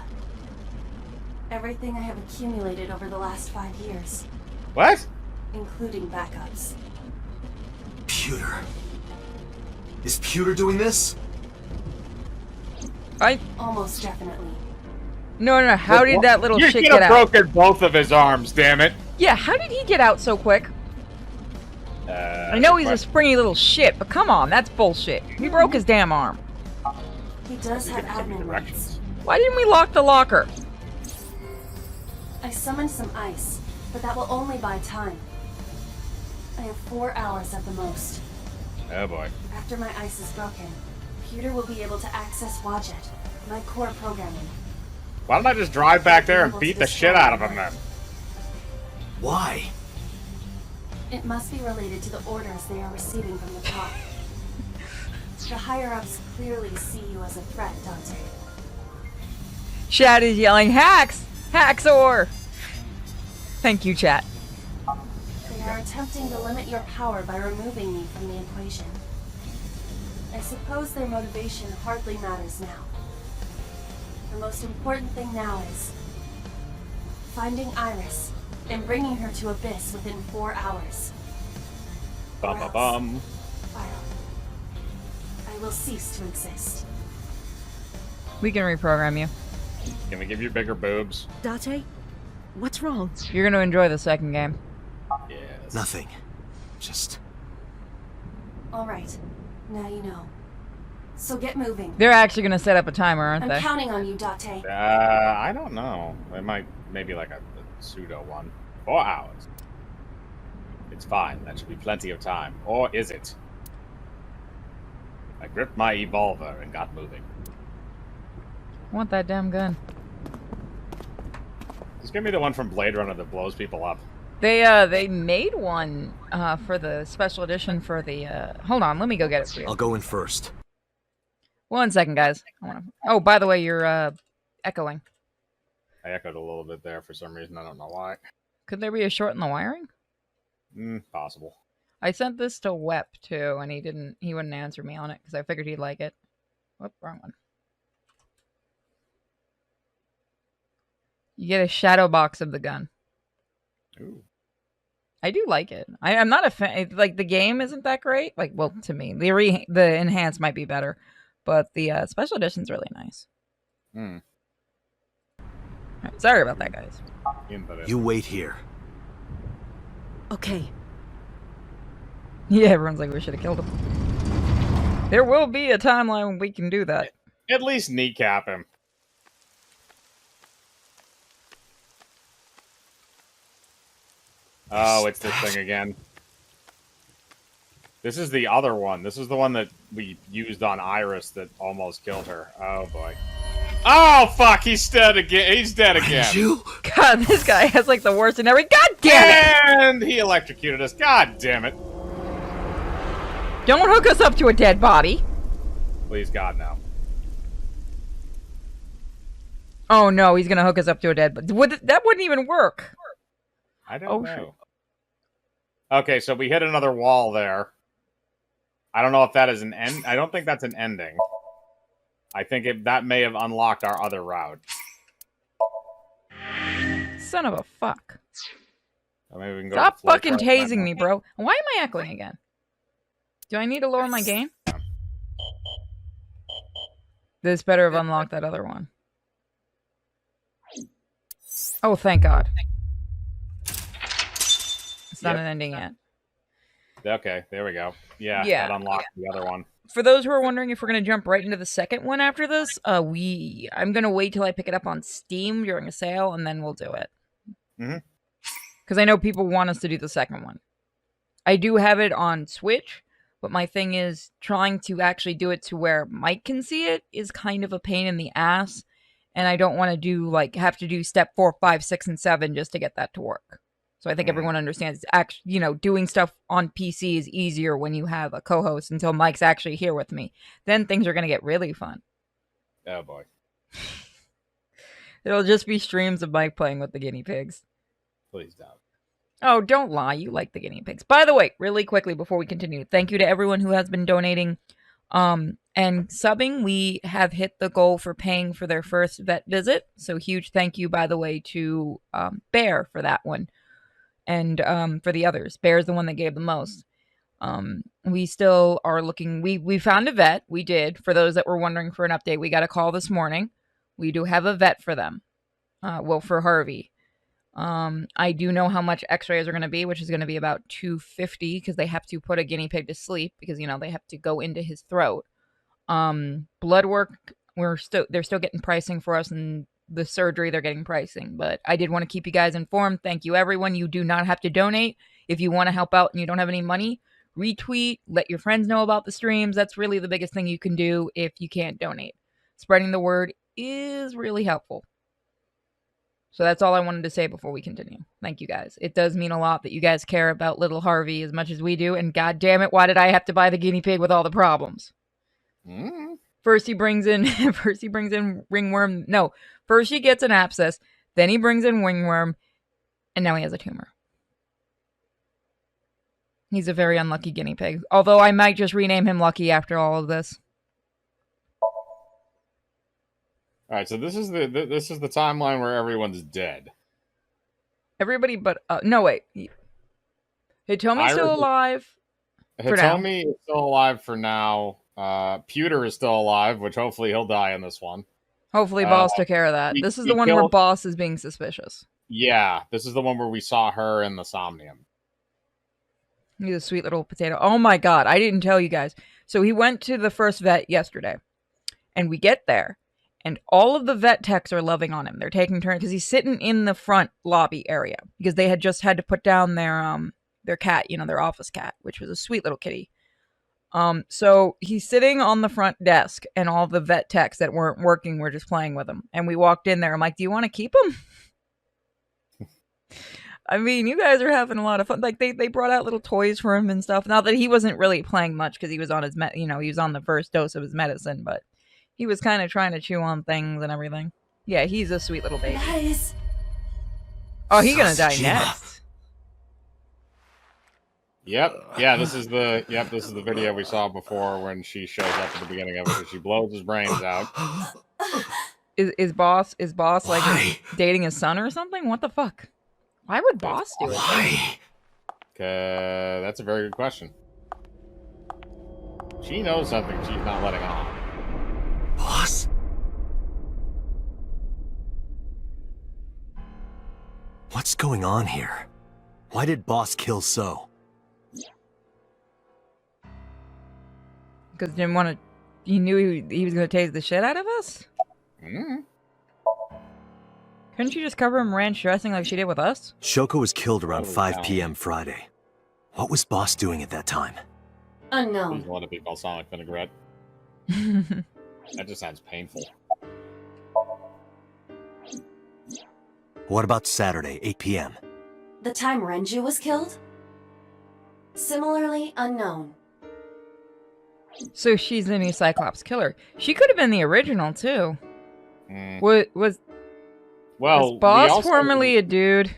Everything I have accumulated over the last 5 years. What? Including backups. Pewter. Is Pewter doing this? Almost definitely. No. How did that little you shit could get have out? broken both of his arms, damn it! Yeah, how did he get out so quick? I know he's a springy little shit, but come on, that's bullshit. He broke his damn arm. He does have admin rights. Why didn't we lock the locker? I summoned some ice, but that will only buy time. I have 4 hours at the most. Oh boy. After my ice is broken, Pewter will be able to access Wadjet, my core programming. Why don't I just drive back there and beat the shit out of him then? Why? It must be related to the orders they are receiving from the top. The higher-ups clearly see you as a threat, Dante. Chat is yelling, hacks! Haxor! Thank you, chat. They are attempting to limit your power by removing me from the equation. I suppose their motivation hardly matters now. The most important thing now is finding Iris and bringing her to Abyss within 4 hours. Bum bum bum. I will cease to exist. We can reprogram you. Can we give you bigger boobs? Date? What's wrong? You're gonna enjoy the second game. Yes. Nothing. Just... All right. Now you know. So get moving. They're actually gonna set up a timer, aren't I'm they? counting on you, Date. I don't know. It might, maybe like a pseudo one. 4 hours. It's fine. That should be plenty of time. Or is it? I gripped my evolver and got moving. I want that damn gun. Just give me the one from Blade Runner that blows people up. They made one for the special edition for the hold on, let me go get it for you. I'll go in first. 1 second, guys. Oh, by the way, you're echoing. I echoed a little bit there for some reason. I don't know why. Could there be a short in the wiring? Possible. I sent this to Wep too, and he wouldn't answer me on it because I figured he'd like it. Whoop, wrong one. You get a shadow box of the gun. Ooh. I do like it. I'm not a fan. Like, the game isn't that great. Like, well, to me, the enhanced might be better, but the special edition's really nice. Right, sorry about that, guys. You wait here. Okay. Yeah, everyone's like, we should have killed him. There will be a timeline when we can do that. At least kneecap him. Oh, it's this thing again. This is the other one. This is the one that we used on Iris that almost killed her. Oh, boy. Oh, fuck! He's dead again. He's dead again. God, this guy has, like, the worst in every... God damn it! And he electrocuted us. God damn it. Don't hook us up to a dead body. Please, God, no. Oh, no, he's gonna hook us up to a dead body. That wouldn't even work. I don't know. Okay, so we hit another wall there. I don't know if that is an end. I don't think that's an ending. I think that may have unlocked our other route. Son of a fuck. So maybe we can go Stop to the floor fucking truck tasing me, bro. Why am I echoing again? Do I need to lower my game? This better have unlocked that other one. Oh, thank God. It's not an ending yet. Okay, there we go. Yeah, Yeah. that unlocked the other one. For those who are wondering if we're going to jump right into the second one after this, I'm going to wait till I pick it up on Steam during a sale, and then we'll do it. Because I know people want us to do the second one. I do have it on Switch, but my thing is trying to actually do it to where Mike can see it is kind of a pain in the ass, and I don't want to do have to do step 4, 5, 6, and 7 just to get that to work. So I think everyone understands. Actually, doing stuff on PC is easier when you have a co-host until Mike's actually here with me. Then things are going to get really fun. Oh boy. It'll just be streams of Mike playing with the guinea pigs. Please don't. Oh, don't lie. You like the guinea pigs. By the way, really quickly before we continue, thank you to everyone who has been donating and subbing. We have hit the goal for paying for their first vet visit. So huge thank you, by the way, to Bear for that one. And for the others. Bear's the one that gave the most. We still are looking. We found a vet. We did. For those that were wondering for an update, we got a call this morning. We do have a vet for them. For Harvey. I do know how much x-rays are going to be, which is going to be about $250 because they have to put a guinea pig to sleep because, they have to go into his throat. Blood work, they're still getting pricing for us, and the surgery they're getting pricing. But I did want to keep you guys informed. Thank you, everyone. You do not have to donate. If you want to help out and you don't have any money, retweet, let your friends know about the streams. That's really the biggest thing you can do if you can't donate. Spreading the word is really helpful. So that's all I wanted to say before we continue. Thank you guys. It does mean a lot that you guys care about little Harvey as much as we do. And god damn it, why did I have to buy the guinea pig with all the problems? First he brings in ringworm. No, first he gets an abscess, then he brings in ringworm, and now he has a tumor. He's a very unlucky guinea pig. Although I might just rename him Lucky after all of this. All right, so this is the timeline where everyone's dead. Everybody but no wait. Hitomi's still alive. Hitomi is still alive for now. Pewter is still alive, which hopefully he'll die in this one. Hopefully Boss took care of that. This is the one where Boss is being suspicious. Yeah, this is the one where we saw her in the Somnium. He's a sweet little potato. Oh my god, I didn't tell you guys. So he went to the first vet yesterday. And we get there. And all of the vet techs are loving on him. They're taking turns because he's sitting in the front lobby area. Because they had just had to put down their cat, their office cat, which was a sweet little kitty. So he's sitting on the front desk, and all the vet techs that weren't working were just playing with him. And we walked in there. I'm like, do you want to keep him? I mean, you guys are having a lot of fun. Like they brought out little toys for him and stuff. Not that he wasn't really playing much because he was on his he was on the first dose of his medicine, but he was kind of trying to chew on things and everything. Yeah, he's a sweet little baby. Guys. Oh, he's gonna die next. Yep. Yeah, this is the video we saw before when she shows up at the beginning of it. She blows his brains out. Is Boss like dating his son or something? What the fuck? Why would Boss do it? Why? That's a very good question. She knows something she's not letting on. Boss? What's going on here? Why did Boss kill So? Because he didn't want to. He knew he was going to tase the shit out of us? Couldn't you just cover him ranch dressing like she did with us? Shoko was killed around 5 p.m. Friday. What was Boss doing at that time? Unknown. A lot of people sound like vinaigrette. That just sounds painful. What about Saturday, 8 p.m.? The time Renju was killed? Similarly unknown. So she's the new Cyclops killer. She could have been the original, too. Was Boss formerly a dude?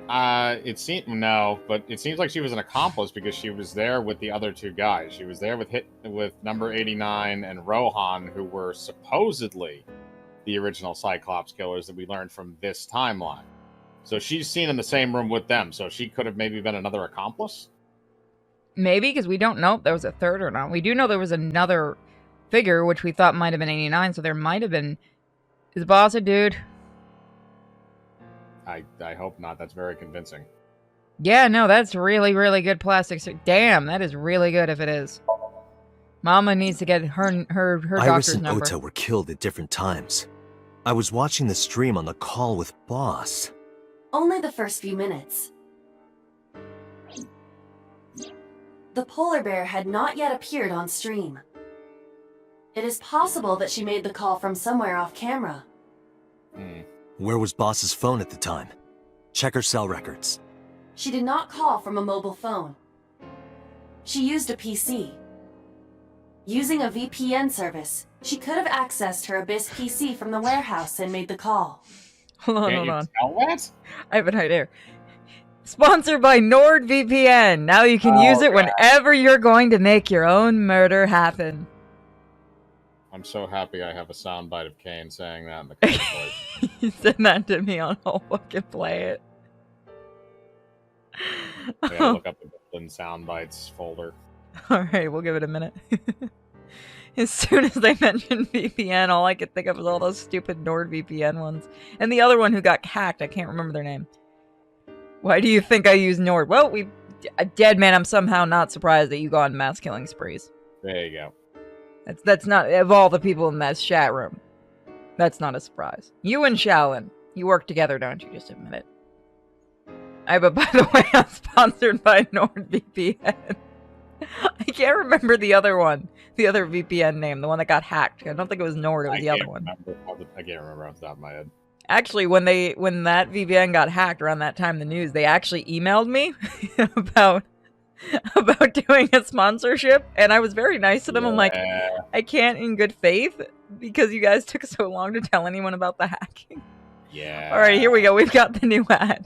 It seems like she was an accomplice because she was there with the other two guys. She was there with number 89 and Rohan, who were supposedly the original Cyclops killers that we learned from this timeline. So she's seen in the same room with them, so she could have maybe been another accomplice? Maybe, because we don't know if there was a third or not. We do know there was another figure, which we thought might have been 89, so there might have been... Is Boss a dude? I hope not. That's very convincing. Yeah, no, that's really, really good plastic. Damn, that is really good if it is. Mama needs to get her Iris doctor's and number. Ota were killed at different times. I was watching the stream on the call with Boss. Only the first few minutes. The polar bear had not yet appeared on stream. It is possible that she made the call from somewhere off camera. Where was Boss's phone at the time? Check her cell records. She did not call from a mobile phone. She used a PC. Using a VPN service, she could have accessed her Abyss PC from the warehouse and made the call. Hold on, Can't hold you on. tell that? I have an idea. Sponsored by NordVPN. Now you can use it whenever you're going to make your own murder happen. I'm so happy I have a soundbite of Kane saying that in the voice. You send that to me, I'll fucking play it. Yeah, look up the Brooklyn soundbites folder. Alright, we'll give it a minute. As soon as they mentioned VPN, all I could think of was all those stupid NordVPN ones. And the other one who got hacked, I can't remember their name. Why do you think I use Nord? Well, Dead Man, I'm somehow not surprised that you go on mass killing sprees. There you go. That's not, of all the people in that chat room, that's not a surprise. You and Shaolin, you work together, don't you? Just admit it. But by the way, I'm sponsored by NordVPN. I can't remember the other one. The other VPN name, the one that got hacked. I don't think it was Nord, it was the other one. I can't remember off the top of my head. Actually, when that VPN got hacked around that time in the news, they actually emailed me about doing a sponsorship, and I was very nice to them. I'm like, I can't in good faith because you guys took so long to tell anyone about the hacking. Yeah. All right, here we go. We've got the new ad.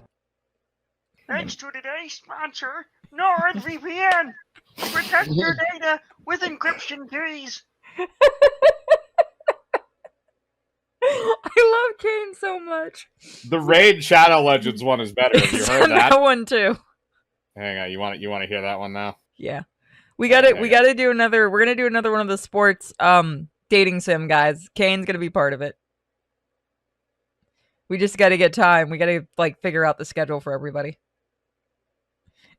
Thanks to today's sponsor, NordVPN. Protect your data with encryption keys. I love Kane so much. The Raid Shadow Legends one is better. Have you heard that? That one too. Hang on, you want to hear that one now? Yeah. We gotta do another, we're gonna do another one of the sports dating sim guys. Kane's gonna be part of it. We just gotta get time. We gotta figure out the schedule for everybody.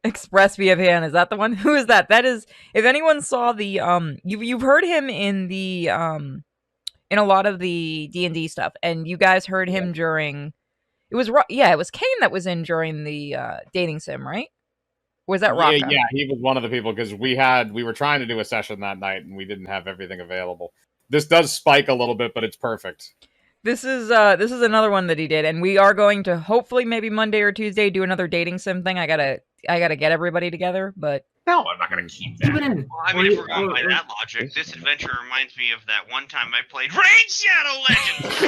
ExpressVPN, is that the one? Who is that? That is, if anyone saw the you've heard him in the in a lot of the D&D stuff, and you guys heard him during it was Kane that was in during the dating sim, right? Or was that Rocco? Yeah, he was one of the people because we were trying to do a session that night and we didn't have everything available. This does spike a little bit, but it's perfect. This is another one that he did, and we are going to hopefully maybe Monday or Tuesday do another dating sim thing. I gotta get everybody together, but no, I'm not gonna keep that. Well, I mean, if we're going by that logic, this adventure reminds me of that one time I played Raid Shadow Legends.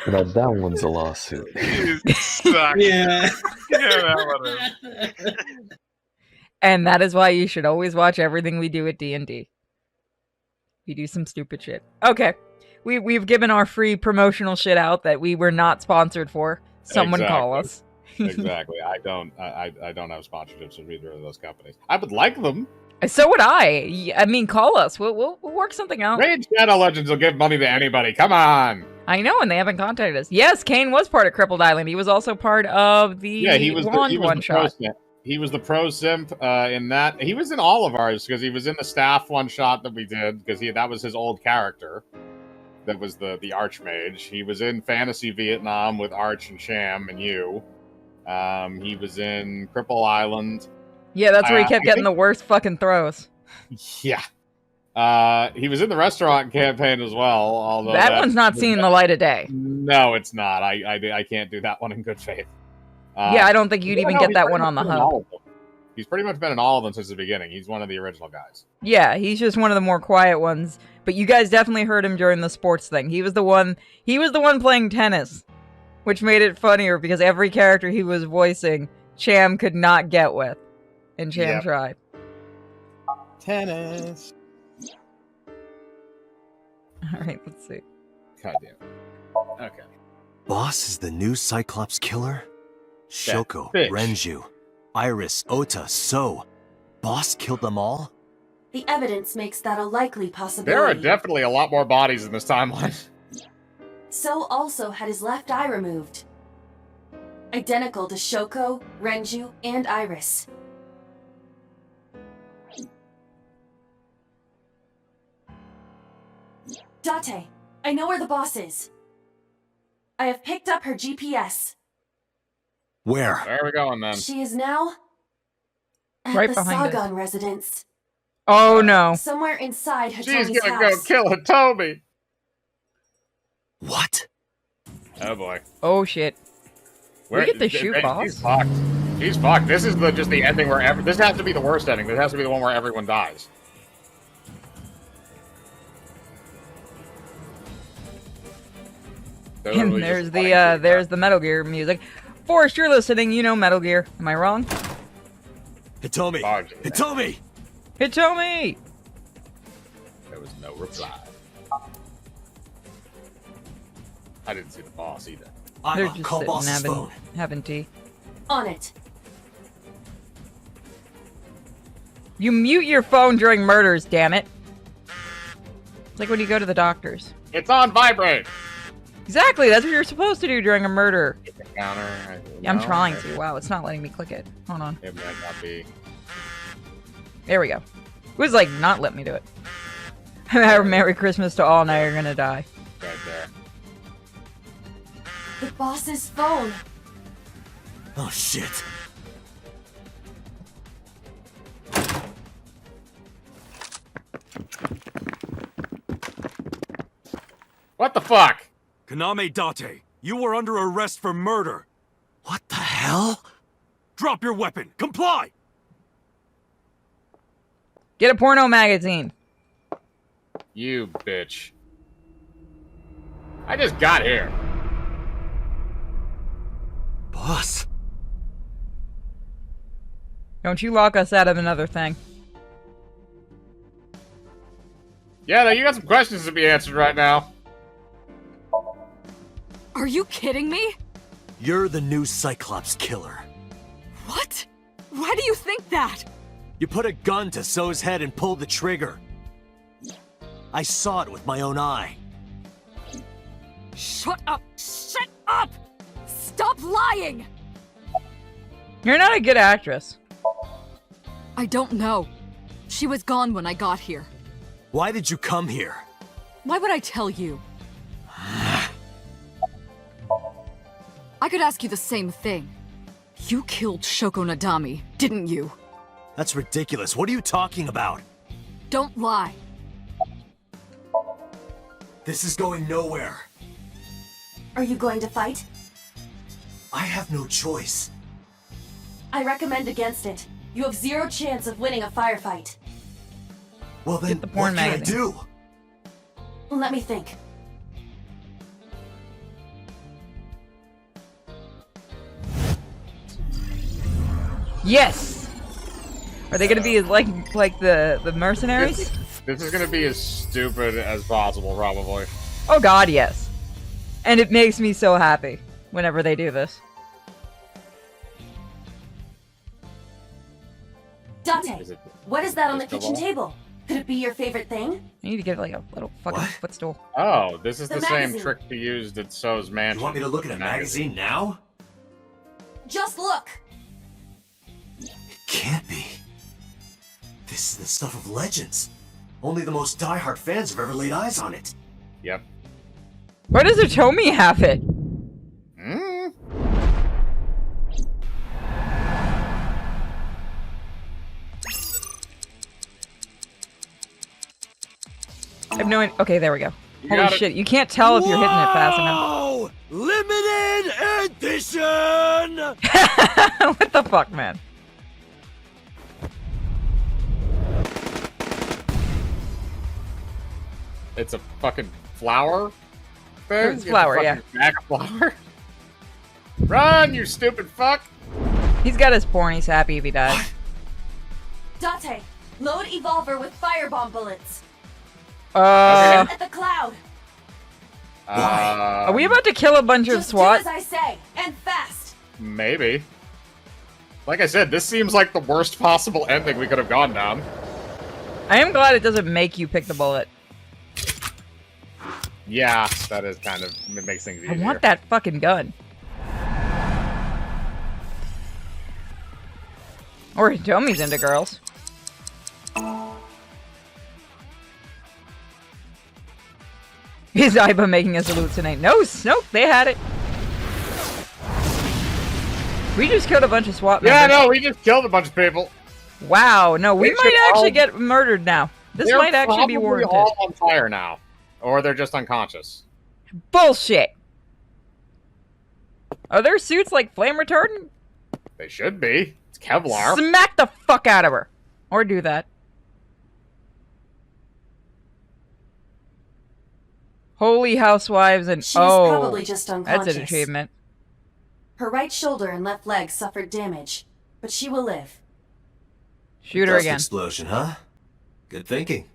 Now that one's a lawsuit. Yeah. that one is. And that is why you should always watch everything we do at D&D. We do some stupid shit. Okay. We've given our free promotional shit out that we were not sponsored for. Someone call us. Exactly. I don't have sponsorships with either of those companies. I would like them. So would I. I mean, call us. We'll work something out. Raid Shadow Legends will give money to anybody. Come on. I know, and they haven't contacted us. Yes, Kane was part of Crippled Island. He was also part of the one shot. He was the pro simp in that. He was in all of ours because he was in the staff one shot that we did because that was his old character. That was the Archmage. He was in Fantasy Vietnam with Arch and Sham and you. He was in Cripple Island. Yeah, that's where he kept getting the worst fucking throws. Yeah. He was in the restaurant campaign as well. Although that one's not seeing the light of day. No, it's not. I can't do that one in good faith. Yeah, I don't think you'd even get that one on the hub. He's pretty much been in all of them since the beginning. He's one of the original guys. Yeah, he's just one of the more quiet ones. But you guys definitely heard him during the sports thing. He was the one playing tennis, which made it funnier because every character he was voicing, Cham could not get with. And Cham tried. Tennis. Alright, let's see. God damn. Okay. Boss is the new Cyclops killer? Shoko, Renju. Iris, Ota, So. Boss killed them all? The evidence makes that a likely possibility. There are definitely a lot more bodies in this timeline. So also had his left eye removed. Identical to Shoko, Renju, and Iris. Date, I know where the boss is. I have picked up her GPS. Where? Where are we going then? She is now at Right the behind us. Sagan residence. Oh no. Somewhere inside She's Hitomi's gonna house. go kill Hitomi. What? Oh boy. Oh shit. We get to shoot boss. He's fucked. He's fucked. This is just the ending where this has to be the worst ending. This has to be the one where everyone dies. And there's the Metal Gear music. Forrest, you're listening. You know Metal Gear. Am I wrong? Hitomi! Hitomi! Hitomi! There was no reply. I didn't see the boss either. They're just sitting having tea. On it. You mute your phone during murders, damn it. It's like when you go to the doctors. It's on vibrate. Exactly, that's what you're supposed to do during a murder. Counter. Yeah, I'm trying to. Wow, it's not letting me click it. Hold on. It might not be. There we go. It was like not let me do it. Merry Christmas to all, now you're gonna die. Right there. The boss's phone. Oh shit. What the fuck? Kaname Date, you were under arrest for murder. What the hell? Drop your weapon. Comply! Get a porno magazine. You bitch. I just got here. Boss. Don't you lock us out of another thing. Yeah, you got some questions to be answered right now. Are you kidding me? You're the new Cyclops killer. What? Why do you think that? You put a gun to So's head and pulled the trigger. I saw it with my own eye. Shut up! Shut up! Stop lying! You're not a good actress. I don't know. She was gone when I got here. Why did you come here? Why would I tell you? I could ask you the same thing. You killed Shoko Nadami, didn't you? That's ridiculous. What are you talking about? Don't lie. This is going nowhere. Are you going to fight? I have no choice. I recommend against it. You have 0 chance of winning a firefight. Well then, the porn what can magazine. I do? Let me think. Yes! Are they gonna be like the mercenaries? This is gonna be as stupid as possible, probably. Oh god, yes. And it makes me so happy whenever they do this. Date, what is that on the crystal kitchen ball? table? Could it be your favorite thing? I need to get like a little fucking footstool. Oh, this is The the same magazine. trick he used at So's mansion. You want me to look at a magazine now? Just look. It can't be. This is the stuff of legends. Only the most diehard fans have ever laid eyes on it. Yep. Where does Hitomi have it? I have no idea. Okay, there we go. Holy got it. shit, you can't tell if you're hitting it fast enough. Oh! Limited edition! What the fuck, man? It's a fucking flower thing? It's flour, a yeah. fucking bag of flour? Run, you stupid fuck! He's got his porn, he's happy if he dies. Date, load Evolver with firebomb bullets. Okay. At the cloud. Are we about to kill a bunch of Just SWAT? do as I say, and fast. Maybe. Like I said, this seems like the worst possible ending we could have gone down. I am glad it doesn't make you pick the bullet. Yeah, that is kind of... It makes things easier. I want that fucking gun. Or Hitomi's into girls. Is Aiba making us hallucinate? No, nope, they had it. We just killed a bunch of SWAT members. Yeah, no, we just killed a bunch of people. Wow, no, we might actually get murdered now. This They're might actually be probably warranted. all on fire now. Or they're just unconscious. Bullshit! Are their suits like flame retardant? They should be. It's Kevlar. Smack the fuck out of her! Or do that. Holy housewives and She was probably just unconscious. that's an achievement. Her right shoulder and left leg suffered damage, but she will live. Shoot her Dust again. explosion, huh? Good thinking.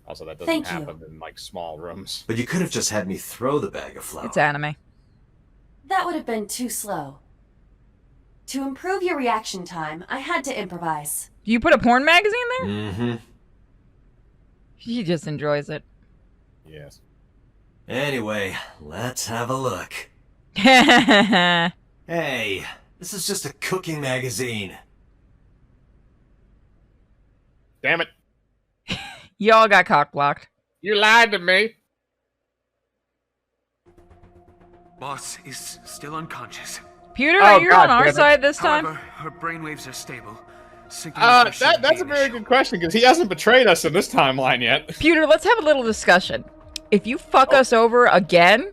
Also, that doesn't Thank you. happen in, like, small rooms. But you could have just had me throw the bag of flour. It's anime. That would have been too slow. To improve your reaction time, I had to improvise. Do you put a porn magazine there? Mm-hmm. He just enjoys it. Yes. Anyway, let's have a look. Hey, this is just a cooking magazine. Damn it. y'all got cock blocked. You lied to me. Boss is still unconscious. Pewter, are you on our damn it. side this time? However, her brainwaves are stable. Syncing with her shouldn't That's be a an very issue. good question, because he hasn't betrayed us in this timeline yet. Pewter, let's have a little discussion. If you fuck us over again,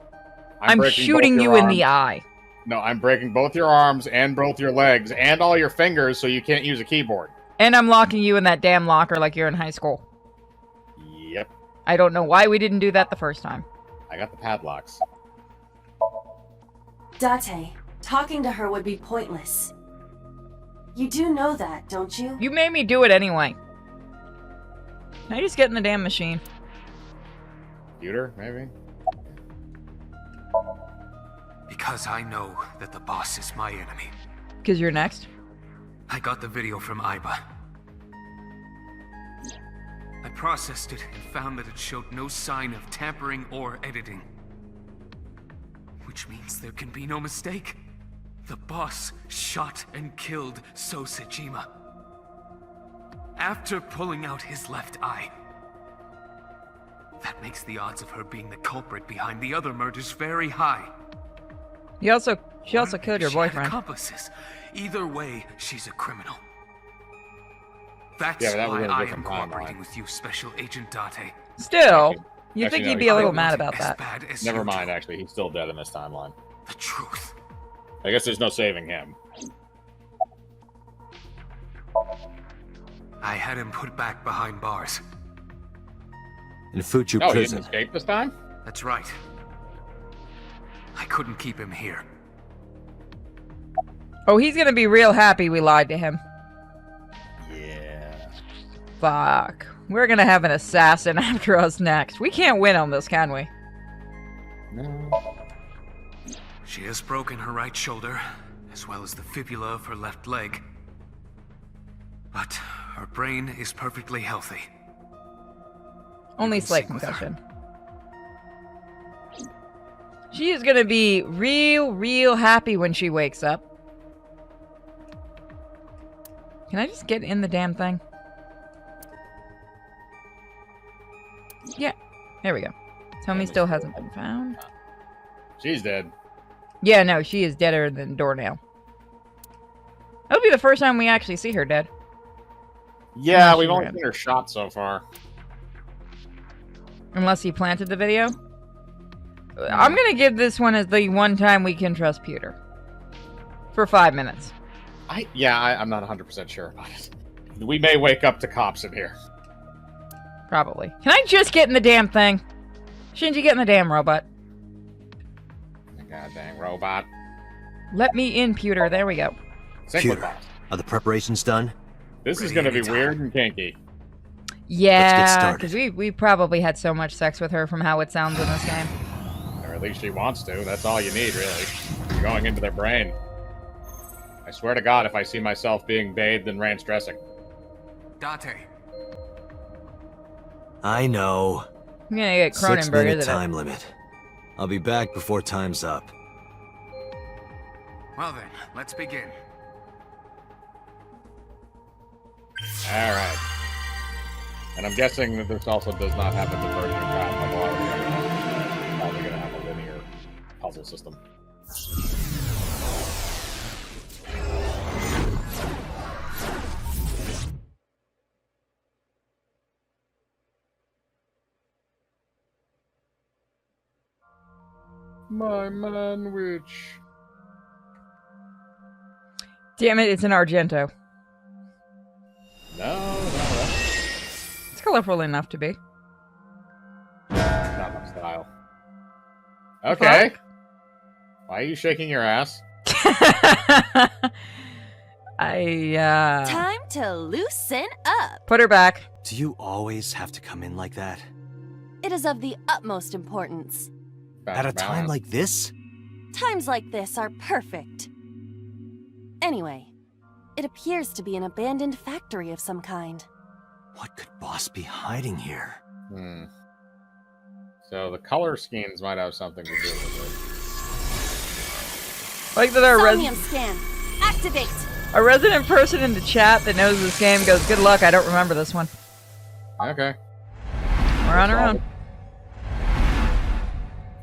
I'm breaking shooting both you your in the arms. eye. No, I'm breaking both your arms and both your legs and all your fingers so you can't use a keyboard. And I'm locking you in that damn locker like you're in high school. Yep. I don't know why we didn't do that the first time. I got the padlocks. Date, talking to her would be pointless. You do know that, don't you? You made me do it anyway. Can I just get in the damn machine? Computer, maybe? Because I know that the boss is my enemy. Because you're next? I got the video from Aiba. I processed it and found that it showed no sign of tampering or editing. Which means there can be no mistake. The boss shot and killed So Sejima. After pulling out his left eye. That makes the odds of her being the culprit behind the other murders very high. She also killed your She had boyfriend. accomplices. Either way, she's a criminal. That's Yeah, but that was why in a I am different cooperating timeline. with you, Special Agent Date. Still, you Actually, think no, he'd be he's a little still- mad about As that. bad as Never you mind, do. actually. He's still dead in this timeline. The truth. I guess there's no saving him. I had him put back behind bars. In Fuchu Oh, he prison. didn't escape this time? That's right. I couldn't keep him here. Oh, he's gonna be real happy we lied to him. Yeah. Fuck. We're gonna have an assassin after us next. We can't win on this, can we? No. She has broken her right shoulder, as well as the fibula of her left leg. But her brain is perfectly healthy. Only can slight sync with her. concussion. She is gonna be real happy when she wakes up. Can I just get in the damn thing? Yeah. There we go. Tell me still hasn't been found. She's dead. Yeah, no, she is deader than doornail. That'll be the first time we actually see her dead. Yeah, Unless we've she only ran. seen her shot so far. Unless he planted the video. I'm gonna give this one as the one time we can trust Pewter. For 5 minutes. I'm not 100% sure about it. We may wake up to cops in here. Probably. Can I just get in the damn thing? Shinji, get in the damn robot. God dang robot. Let me in, Pewter. There we go. Sync with Pewter, us. are the preparations done? This is going to be weird and kinky. Yeah, started. because we probably had so much sex with her from how it sounds in this game. Or at least she wants to. That's all you need, really. You're going into their brain. I swear to God, if I see myself being bathed in ranch dressing. Dante. I know. I'm gonna get 6 Cronenberg, minute isn't it? time limit. I'll be back before time's up. Well then, let's begin. Alright. And I'm guessing that this also does not have a diversion path like a lot of the other ones. It's probably going to have a linear puzzle system. My man witch. Damn it, it's an Argento. No. It's colorful enough to be. Not enough style. Okay. Why are you shaking your ass? Time to loosen up. Put her back. Do you always have to come in like that? It is of the utmost importance. At a time like this? Times like this are perfect. Anyway, it appears to be an abandoned factory of some kind. What could Boss be hiding here? So the color schemes might have something to do with it. Like that our Somnium scan. Activate. a resident person in the chat that knows this game goes, "Good luck, I don't remember this one." Okay. We're on our own.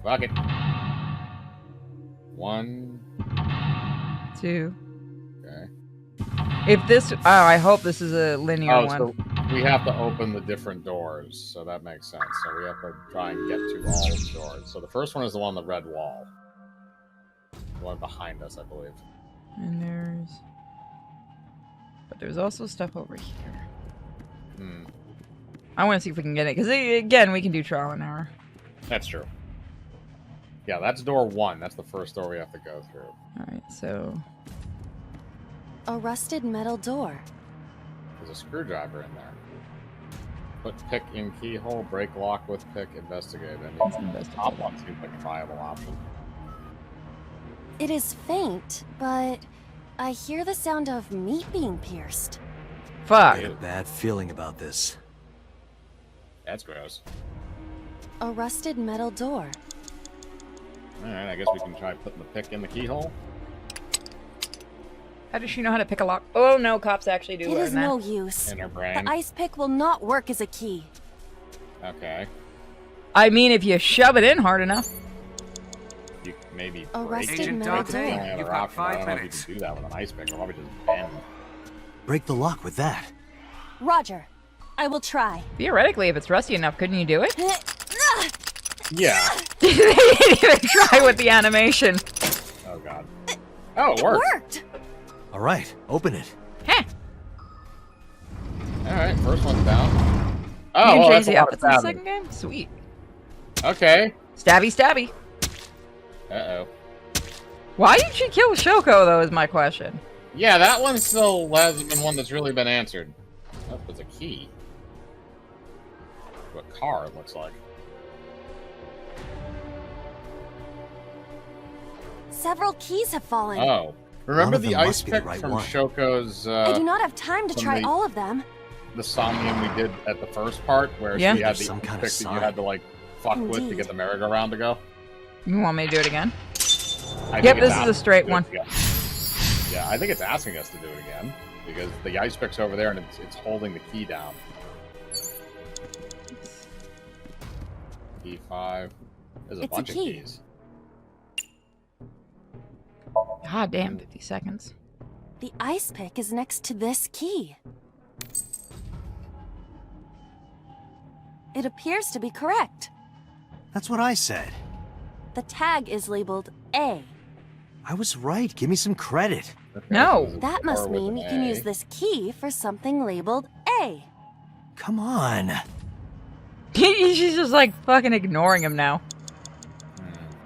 Fuck it. 1, 2. Okay. If this, I hope this is a linear one. So we have to open the different doors, so that makes sense. So we have to try and get to all the doors. So the first one is the one on the red wall. The one behind us, I believe. And there's also stuff over here. I want to see if we can get it, because again, we can do trial and error. That's true. Yeah, that's door 1. That's the first door we have to go through. Alright, so... A rusted metal door. There's a screwdriver in there. Put pick in keyhole, break lock with pick, investigate. And the top one seems like a viable option. It is faint, but I hear the sound of meat being pierced. Fuck. I get a bad feeling about this. That's gross. A rusted metal door. Alright, I guess we can try putting the pick in the keyhole. How does she know how to pick a lock? Oh no, cops actually do It learn is that. no use. In her brain. The ice pick will not work as a key. Okay. I mean, if you shove it in hard enough. You maybe A break rusted it. metal That's the only door. other You've got option. I 5 don't know if minutes. you can do that with an ice pick, or probably just bend. Break the lock with that. Roger. I will try. Theoretically, if it's rusty enough, couldn't you do it? Yeah. They didn't even try with the animation. Oh god. Oh, it worked. Worked. All right, open it. Heh. Alright, first one's down. You Oh, can well, change that's a the lot of outfits in the stabbing. second game? Sweet. Okay. Stabby, stabby. Uh-oh. Why did she kill Shoko, though, is my question. Yeah, that one still hasn't been one that's really been answered. Oh, there's a key. To a car, it looks like. Several keys have fallen. Oh. Remember of the them ice must be the pick right from one. Shoko's, I do not have time to from try the- all of them. the Somnium we did at the first part, where Yeah. she had There's the some ice kind of pick that you sign. had to, like, fuck with to Indeed. get the merry-go-round to go? You want me to do it again? I Yep, think it's this is a asking straight us to one. do it again. Yeah, I think it's asking us to do it again, because the ice pick's over there and it's holding the key down. E5. There's a It's a bunch of key. keys. God damn, 50 seconds. The ice pick is next to this key. It appears to be correct. That's what I said. The tag is labeled A. I was right. Give me some credit. No. That must Or with mean an you can A. use this key for something labeled A. Come on. She's just like fucking ignoring him now.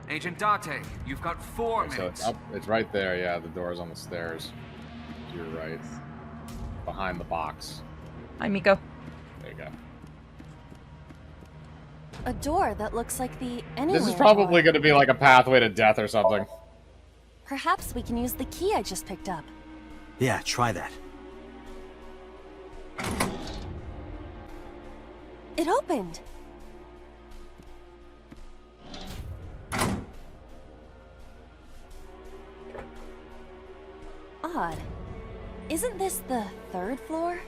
Agent Date, you've got 4 So minutes. it's up. It's right there. Yeah, the door's on the stairs. You're right. Behind the box. Hi, Miko. There you go. A door that looks like the anywhere This is probably door. going to be like a pathway to death or something. Perhaps we can use the key I just picked up. Yeah, try that. It opened. Odd. Isn't this the 3rd floor?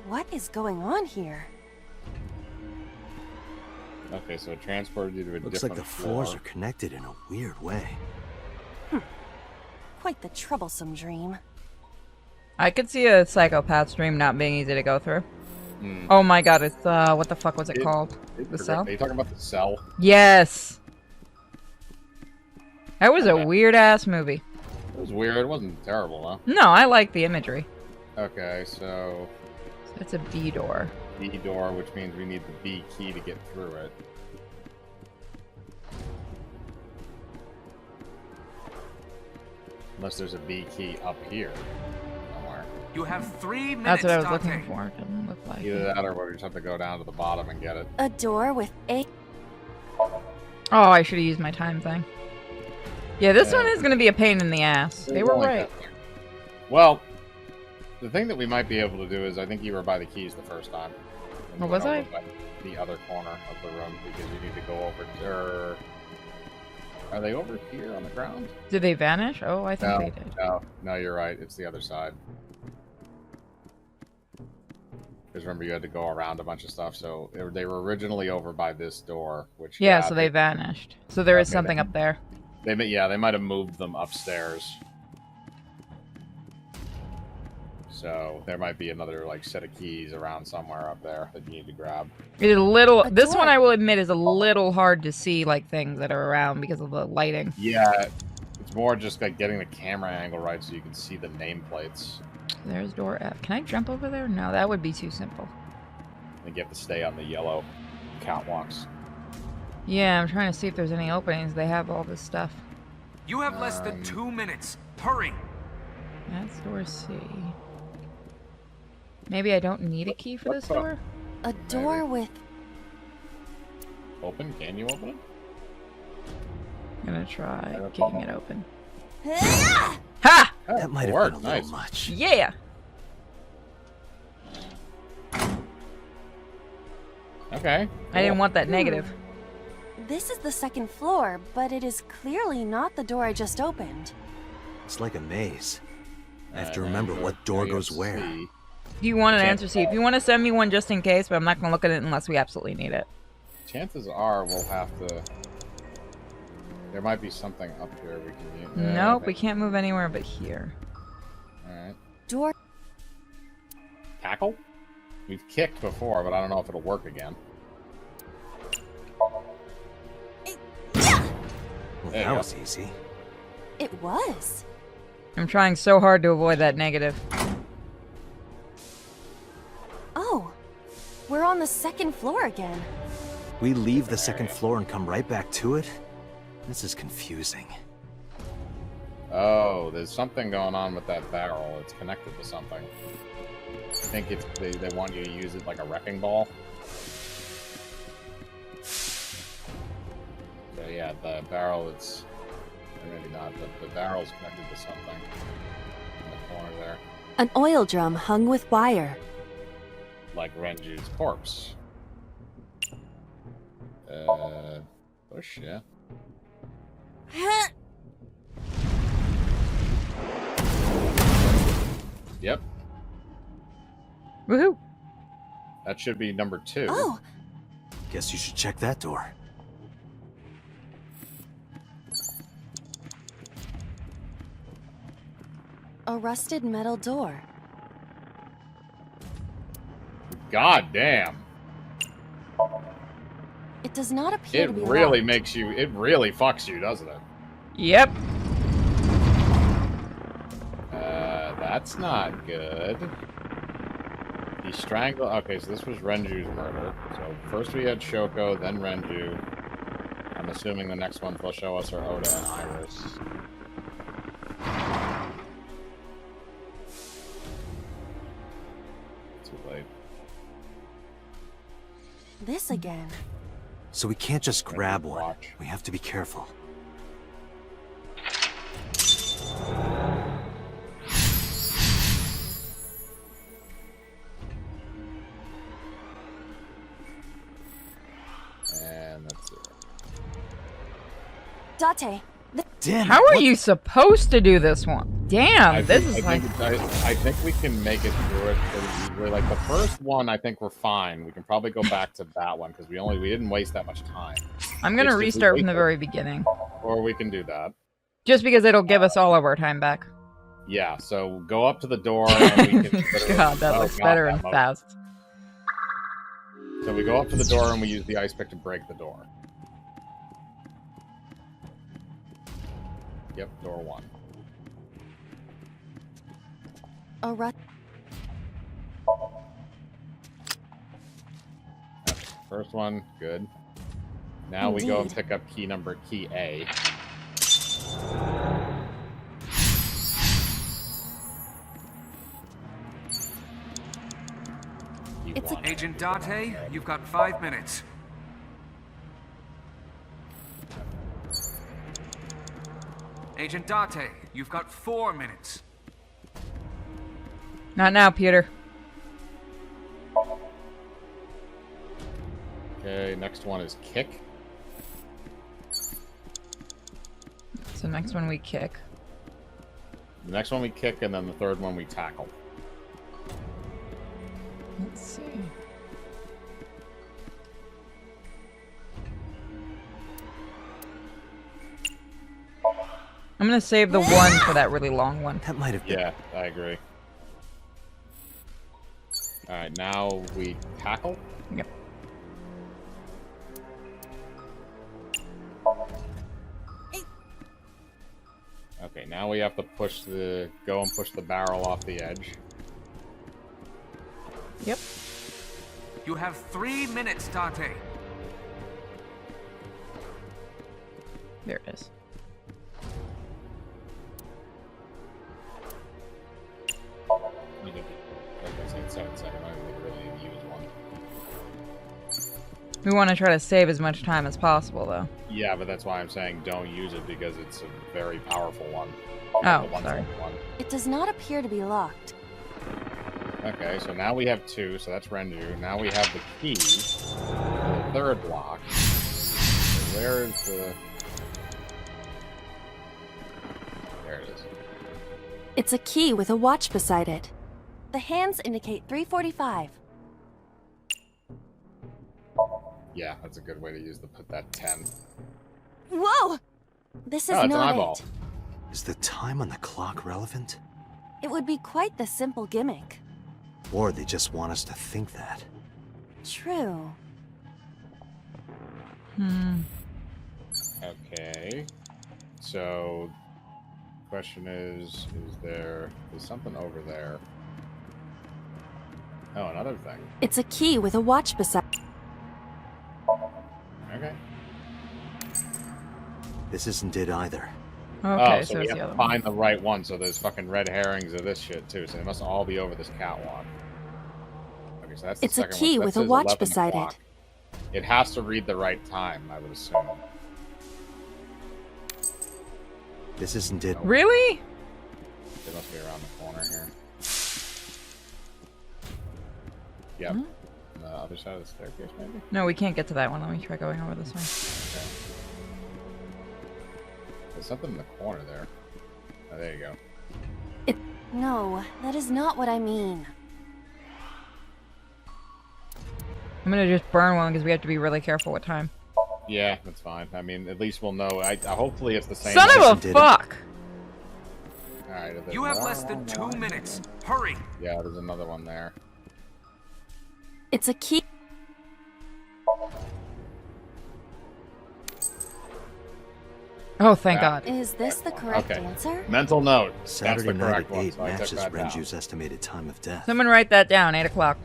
What is going on here? Okay, so it transported you to a Looks different like the floors floor. are connected in a weird way. Quite the troublesome dream. I could see a psychopath's dream not being easy to go through. Hmm. Oh my god, it's what the fuck was it called? The Cell? Are you talking about The Cell? Yes. That was a weird ass movie. It was weird. It wasn't terrible, though. No, I like the imagery. Okay, so It's a B door. B door, which means we need the B key to get through it. Unless there's a B key up here somewhere. You have 3 minutes, That's what I was Dante. looking for. It didn't look like Either it. that or we just have to go down to the bottom and get it. A door with a... Oh, I should have used my time thing. Yeah, this one is going to be a pain in the ass. They were right. Well, the thing that we might be able to do is I think you were by the keys the first time. Oh, was I? By the other corner of the room because you need to go over there. Are they over here on the ground? Did they vanish? Oh, I think No, they did. no, you're right. It's the other side. Because remember, you had to go around a bunch of stuff. So they were originally over by this door, which Yeah, so they vanished. So there is something up there. They might have moved them upstairs. So there might be another like set of keys around somewhere up there that you need to grab. It is a little. This one, I will admit, is a little hard to see like things that are around because of the lighting. Yeah, it's more just like getting the camera angle right so you can see the nameplates. There's door F. Can I jump over there? No, that would be too simple. I think you have to stay on the yellow catwalks. Yeah, I'm trying to see if there's any openings. They have all this stuff. You have less than 2 minutes. Hurry. That's door C. Maybe I don't need a key for this door? A door with... Open? Can you open it? I'm gonna try getting it open. Ha! That might have worked. been a little Nice. much. Yeah! Okay. I didn't want that negative. This is the 2nd floor, but it is clearly not the door I just opened. It's like a maze. I have to remember what door goes where. Do you want an answer C? If you want to send me one just in case, but I'm not going to look at it unless we absolutely need it. Chances are we'll have to... There might be something up here we can use. Nope, we can't move anywhere but here. Alright. Door... Tackle? We've kicked before, but I don't know if it'll work again. Well, There you that go. was easy. It was. I'm trying so hard to avoid that negative. Oh, we're on the 2nd floor again. We leave the 2nd floor and come right back to it? This is confusing. Oh, there's something going on with that barrel. It's connected to something. I think it's they want you to use it like a wrecking ball. So yeah, the barrel it's maybe not, but the barrel's connected to something in the corner there. An oil drum hung with wire. Like Renju's corpse. Push, yeah. Yep. Woohoo! That should be number 2. Oh, Guess you should check that door. a rusted metal door. God damn. It does not appear It to be really locked. makes you, it really fucks you, doesn't it? Yep. That's not good. He strangled. Okay, so this was Renju's murder. So first we had Shoko, then Renju. I'm assuming the next ones they'll show us are Oda and Iris. Too late. This again. So we can't just grab one. We have to be careful. Date. Damn. How are you supposed to do this one? Damn, this is like... I think we can make it through it pretty easily. Like the first one, I think we're fine. We can probably go back to that one because we didn't waste that much time. I'm gonna restart from the very beginning. Or we can do that. Just because it'll give us all of our time back. Yeah, so go up to the door and we can... God, that looks better and fast. So we go up to the door and we use the ice pick to break the door. Yep, door 1. Alright. First one, good. Now we go and pick up key A. Agent Date, you've got 5 minutes. Agent Date, you've got 4 minutes. Not now, Peter. Okay, next one is kick. So next one we kick. The next one we kick, and then the third one we tackle. Let's see. I'm gonna save the one for that really long one. That might have been... Yeah, I agree. Alright, now we tackle? Yep. Okay, now we have to go and push the barrel off the edge. Yep. You have 3 minutes, Date. There it is. We want to try to save as much time as possible, though. Yeah, but that's why I'm saying don't use it, because it's a very powerful one. Oh, sorry. It does not appear to be locked. Okay, so now we have 2, so that's Renju. Now we have the key, the third block. So where is the... There it is. It's a key with a watch beside it. The hands indicate 3:45. Yeah, that's a good way to put that 10. Whoa! This is it's an not eyeball. it. Is the time on the clock relevant? It would be quite the simple gimmick. Or they just want us to think that. True. Okay. So, question is there something over there? Oh, another thing. It's a key with a watch beside. Okay. This isn't it either. Okay, so so we it's have the other to one. find the right one, so there's fucking red herrings of this shit, too. So they must all be over this catwalk. Okay, so that's the It's a second key one. with That a says watch 11 beside o'clock. It has to read the right time, I would assume. This isn't it. Really? It must be around the corner here. Yep. Hmm? On the other side of the staircase, maybe? No, we can't get to that one. Let me try going over this one. Okay. There's something in the corner there. Oh, there you go. No, that is not what I mean. I'm gonna just burn one because we have to be really careful with time. Yeah, that's fine. I mean, at least we'll know. Hopefully it's the same. Son of a fuck! Alright, You have less than 2 minutes. Hurry! Yeah, there's another one there. It's a key. Oh, thank God. Is this the correct Okay. answer? Mental note. Saturday That's the night correct at one, 8 so I took matches that down. Renju's estimated time of death. Someone write that down. 8 o'clock.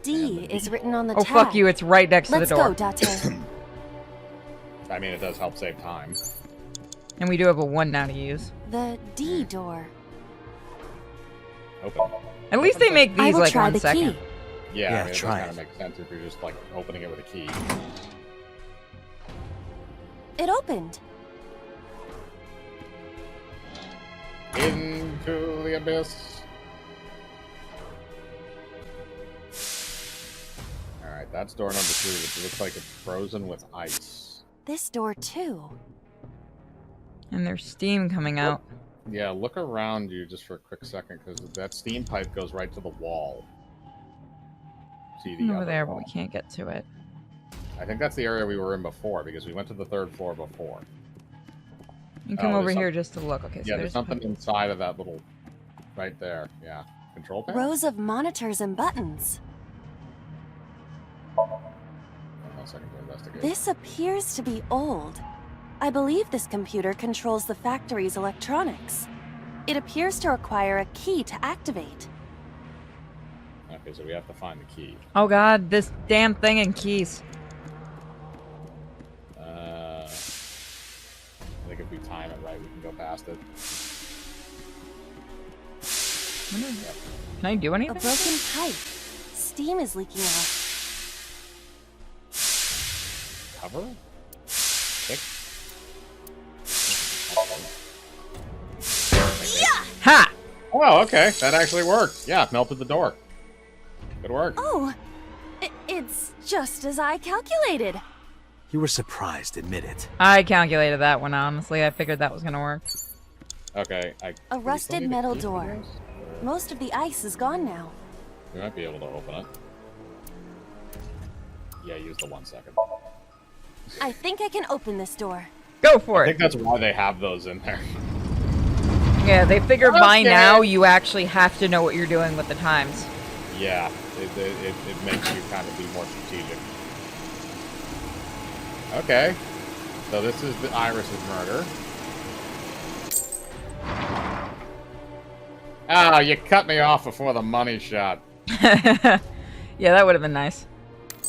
D is written on the Oh, tag. fuck you. It's right next to Let's the door. go, Date. I mean, it does help save time. And we do have a 1 now to use. The D door. Open. At least they make I these will like try 1 the second. key. Yeah, Yeah, I mean, try it does it. kind of make sense if you're just like opening it with a key. It opened. Into the abyss. Alright, that's door number 3, which looks like it's frozen with ice. this door too. And there's steam coming out. Yeah, look around you just for a quick second, because that steam pipe goes right to the wall. See the Over other there, wall. but we can't get to it. I think that's the area we were in before, because we went to the 3rd floor before. You come Oh, over there's here just to look. Okay, so Yeah, there's there's something inside of that little... Right there, yeah. Control panel? Rows of monitors and buttons. Hold on a second to investigate. This appears to be old. I believe this computer controls the factory's electronics. It appears to require a key to activate. Okay, so we have to find the key. Oh god, this damn thing and keys. I think if we time it right, we can go past it. Can I do A anything? broken pipe. Steam is leaking out. Cover? Pick? Ha! Oh, okay. That actually worked. Yeah, melted the door. Good work. Oh, it's just as I calculated. You were surprised, admit it. I calculated that one, honestly. I figured that was gonna work. Okay, A rusted metal door. Most of the ice is gone now. We might be able to open it. Yeah, use the 1 second. I think I can open this door. Go for I it. think that's why they have those in there. Yeah, they figure by Okay. now you actually have to know what you're doing with the times. Yeah, it makes you kind of be more strategic. Okay, so this is the Iris's murder. Ah, you cut me off before the money shot. Yeah, that would have been nice.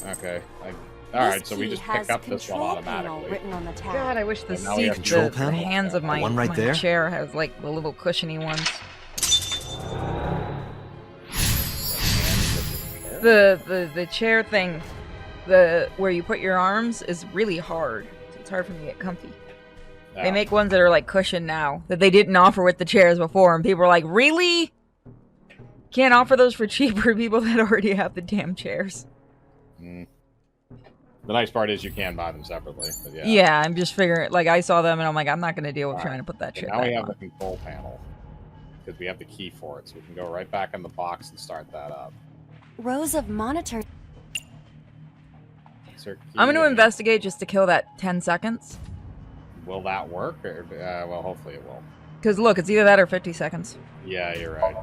Okay, alright, so we key just has pick up this one control panel automatically. written on the tab. God, I wish the So now we have seat, control the panel? hands of my, One right my there? chair has like the little cushiony ones. The chair thing, where you put your arms is really hard. So it's hard for me to get comfy. They Oh. make ones that are like cushioned now that they didn't offer with the chairs before, and people are like, "Really? Can't offer those for cheaper people that already have the damn chairs." Mm. The nice part is you can buy them separately. But yeah. Yeah, I'm just figuring. Like I saw them, and I'm like, I'm not gonna deal with Alright. trying to put that Okay, shit now back we have on. the control panel because we have the key for it, so we can go right back in the box and start that up. Rows of monitors. Insert key I'm gonna in. investigate just to kill that 10 seconds. Will that work? Or, well, hopefully it will. Cause look, it's either that or 50 seconds. Yeah, you're right.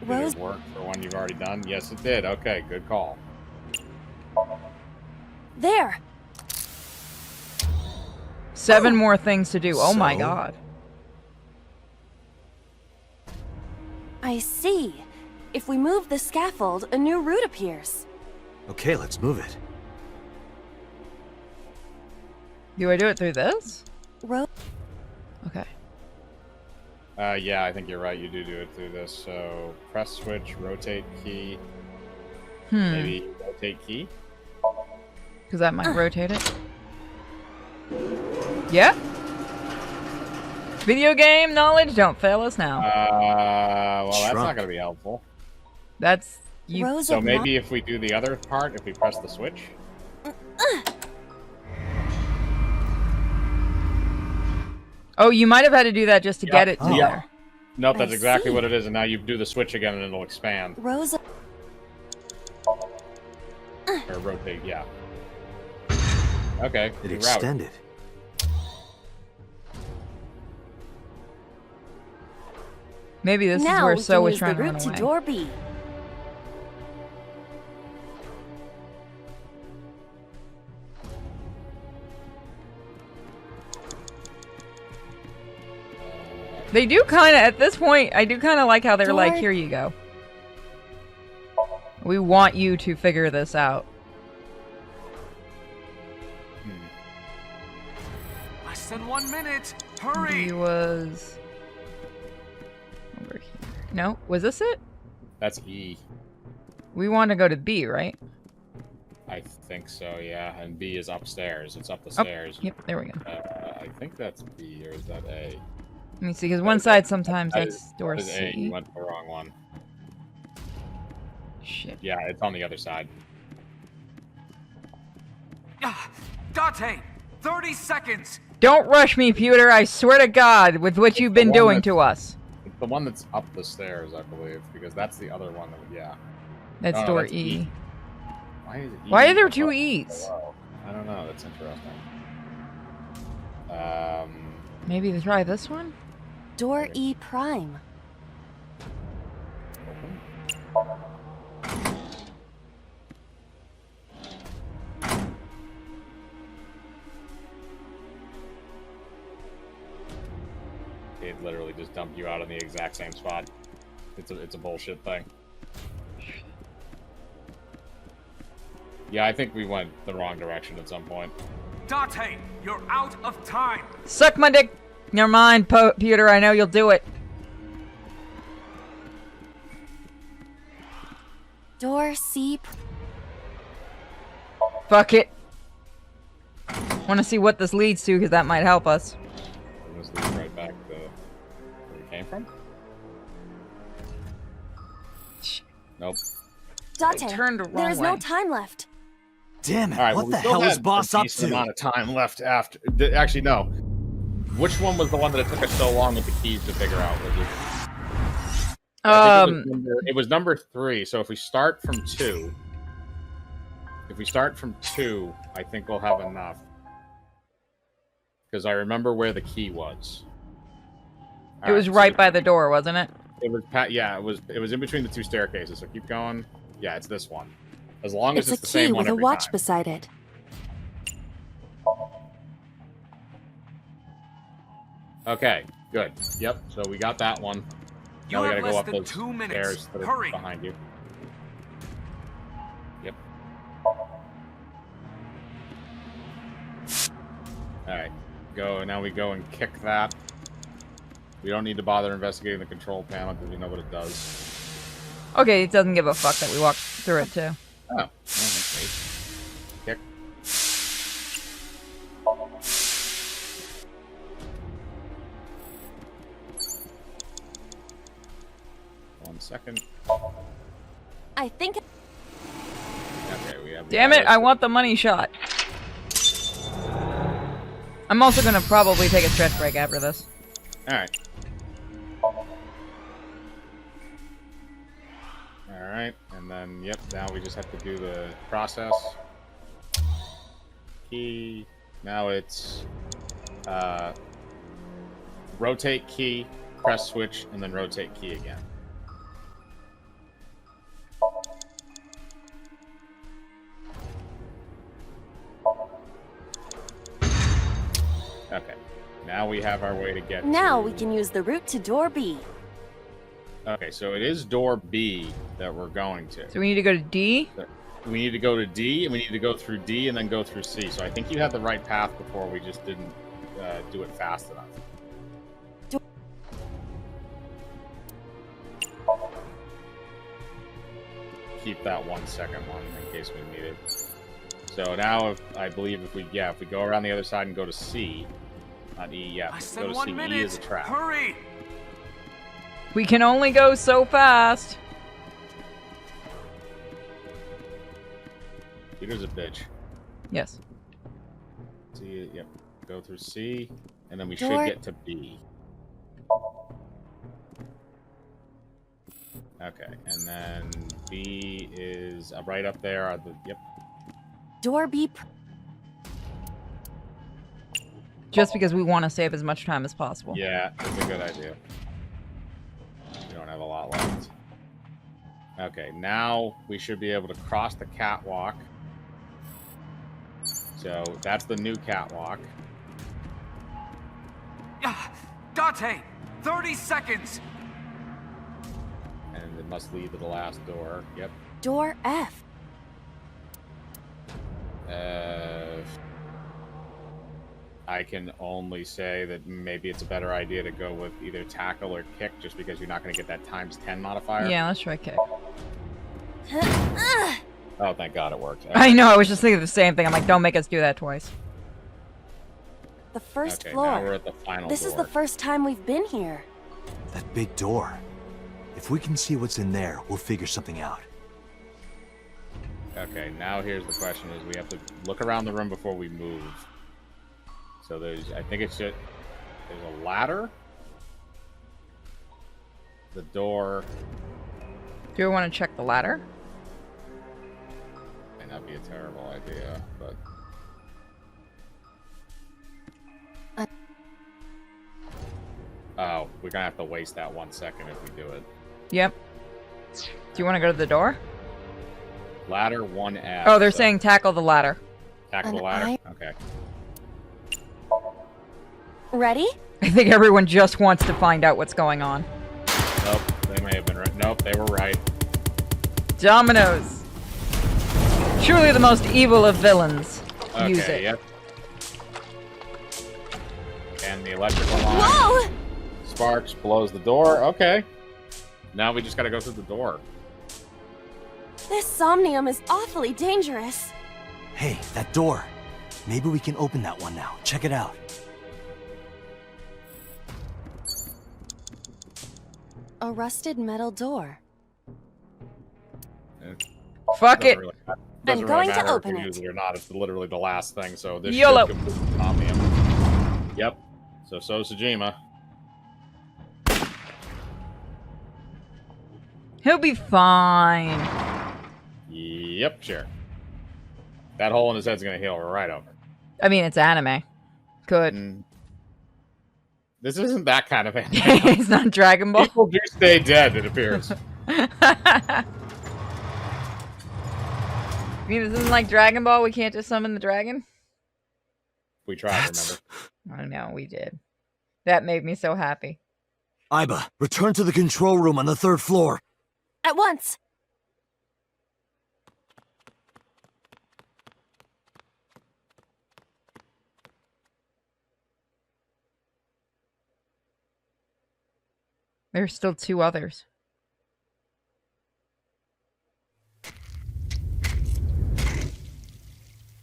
Did Rose- it work for one you've already done? Yes, it did. Okay, good call. There. 7 more things to do. Oh my So? god. I see. If we move the scaffold, a new route appears. Okay, let's move it. Do I do it through this? Ro- Okay. Yeah, I think you're right. You do it through this. So press switch, rotate key, maybe rotate key. Because that might rotate it. Yeah. Video game knowledge, don't fail us now. Well, that's not Shrunk. going to be helpful. That's you. Rows So of maybe if we do the other part, if we press the switch. Oh, you might have had to do that just to get it to Yeah. there. Nope, that's I exactly see. what it is. And now you do the switch again, and it'll expand rows of or rotate. Yeah. Okay. It new route. extended. Maybe this is now where we So can was use the trying to run route to away. door B. They do kind of, at this point, I do kind of like how they're like, Door- here you go. We want you to figure this out. Less than 1 minute. Hurry. He was over here. No, was this it? That's E. We want to go to B, right? I think so, yeah. And B is upstairs. It's up the Oh, stairs. yep, there we go. I think that's B, or is that A? Let me see, because one side sometimes That that's is- door that is A. C. You went the wrong one. Shit. Yeah, it's on the other side. Dante, 30 seconds. Don't rush me, Pewter. I swear to God, with what you've been doing to us. It's the one that's up the stairs, I believe, because that's the other one that, yeah. That's No, door that's E. Why is it E? Why are there two E's? I don't know. That's interesting. Maybe try this one? Door E prime. It literally just dumped you out on the exact same spot. It's a bullshit thing. Yeah, I think we went the wrong direction at some point. Dante, you're out of time. Suck my dick. Never mind, Pewter. I know you'll do it. Door C. Fuck it. Want to see what this leads to, because that might help us. This leads right back to where we came from. Nope. Dante, turned the wrong there is no way. time left. Damn it, All right, what well, the we still hell is had Boss a up decent to? amount of time left after. Actually, no. Which one was the one that it took us so long with the keys to figure out? It was number 3. So if we start from 2, I think we'll have enough. Because I remember where the key was. It was right by the door, wasn't it? It was yeah. It was in between the 2 staircases. So keep going. Yeah, it's this one. As long as It's it's a the key same one with a every watch time. beside it. Okay, good. Yep. So we got that one. Now we have gotta go less up than those 2 minutes. stairs that are Hurry. behind you. Yep. Alright. Go. Now we go and kick that. We don't need to bother investigating the control panel because we know what it does. Okay, it doesn't give a fuck that we walked through it, too. Oh. Okay. Kick. 1 second. I think. Okay, we have. Damn it, I want the money shot. I'm also gonna probably take a stretch break after this. Alright. Alright, and then, yep, now we just have to do the process. Key. Now it's rotate key, press switch, and then rotate key again. Okay. Now we have our way to get Now to... we can use the route to door B. Okay, so it is door B that we're going to. So we need to go to D? We need to go to D, and we need to go through D, and then go through C. So I think you had the right path before, we just didn't do it fast enough. Keep that 1 second one in case we need it. So now, I believe if we go around the other side and go to C, not E, yeah, I go said to 1 C. minute. E is a trap. Hurry! We can only go so fast. Peter's a bitch. Yes. C, yep. Go through C, and then we Door- should get to B. Okay, and then B is right up there. Yep. Door B. Just because we want to save as much time as possible. Yeah, it's a good idea. We don't have a lot left. Okay, now we should be able to cross the catwalk. So that's the new catwalk. Dante, 30 seconds. And it must lead to the last door. Yep. Door F. I can only say that maybe it's a better idea to go with either tackle or kick, just because you're not going to get that ×10 modifier. Yeah, let's try kick. Oh, thank God it worked. I know, I was just thinking the same thing. I'm like, don't make us do that twice. The first Okay, floor. now we're at the final This door. is the first time we've been here. That big door. If we can see what's in there, we'll figure something out. Okay, now here's the question: is we have to look around the room before we move. So there's, I think it's just there's a ladder, the door. Do you want to check the ladder? May not be a terrible idea, but. Oh, we're gonna have to waste that 1 second if we do it. Yep. Do you want to go to the door? Ladder 1F. Oh, they're saying tackle the ladder. Tackle the ladder? Okay. Ready? I think everyone just wants to find out what's going on. Nope, they may have been right. Nope, they were right. Dominoes. Truly the most evil of villains. Okay, Use it. Yep. And the electrical line. Whoa! Sparks blows the door. Okay. Now we just gotta go through the door. This Somnium is awfully dangerous. Hey, that door. Maybe we can open that one now. Check it out. A rusted metal door. Fuck it. Doesn't I'm going really to matter open if we it. use it or not. It's literally the last thing. So this YOLO. should complete Somnium. Yep. So Tsujima. He'll be fine. Yep, sure. That hole in his head's gonna heal right over. I mean, it's anime. Good. This isn't that kind of anime. It's not Dragon Ball. People do stay dead, it appears. I mean, this isn't like Dragon Ball. We can't just summon the dragon. We tried, remember? I know, we did. That made me so happy. Aiba, return to the control room on the 3rd floor. At once. There's still 2 others.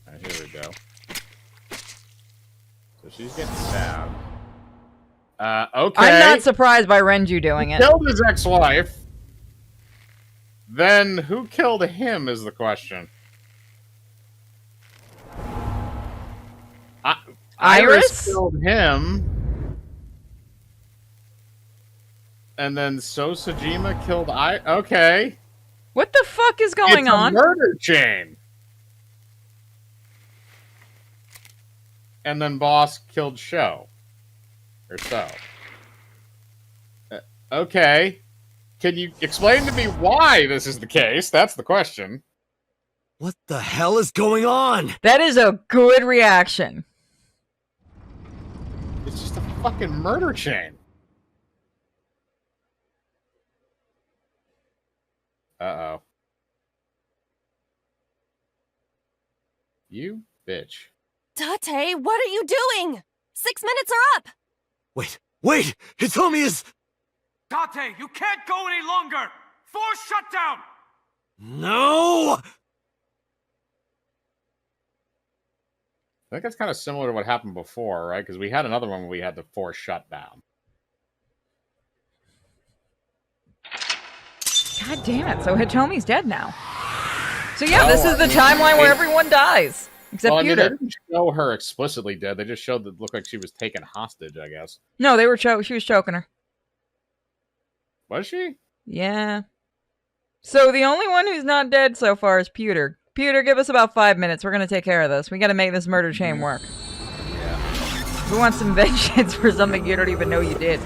Alright, here we go. So she's getting stabbed. Okay. I'm not surprised by Renju doing it. Killed his ex-wife. Then who killed him is the question. Iris killed him. And then Tsujima killed Okay. What the fuck is going on? It's a murder chain. And then Boss killed Sho. Or so. Okay. Can you explain to me why this is the case? That's the question. What the hell is going on? That is a good reaction. It's just a fucking murder chain. Uh-oh. You bitch. Tate, what are you doing? 6 minutes are up! Wait! Hitomi is... Tate, you can't go any longer! Force shutdown! No! I think that's kind of similar to what happened before, right? Because we had another one where we had to force shutdown. God damn it. So Hitomi's dead now. So yeah, this is the timeline where everyone dies. Except well, I mean, Pewter. they didn't show her explicitly dead. They just showed that it looked like she was taken hostage, I guess. No, they were she was choking her. Was she? Yeah. So the only one who's not dead so far is Pewter. Pewter, give us about 5 minutes. We're gonna take care of this. We gotta make this murder chain work. Yeah. We want some vengeance for something you don't even know you did.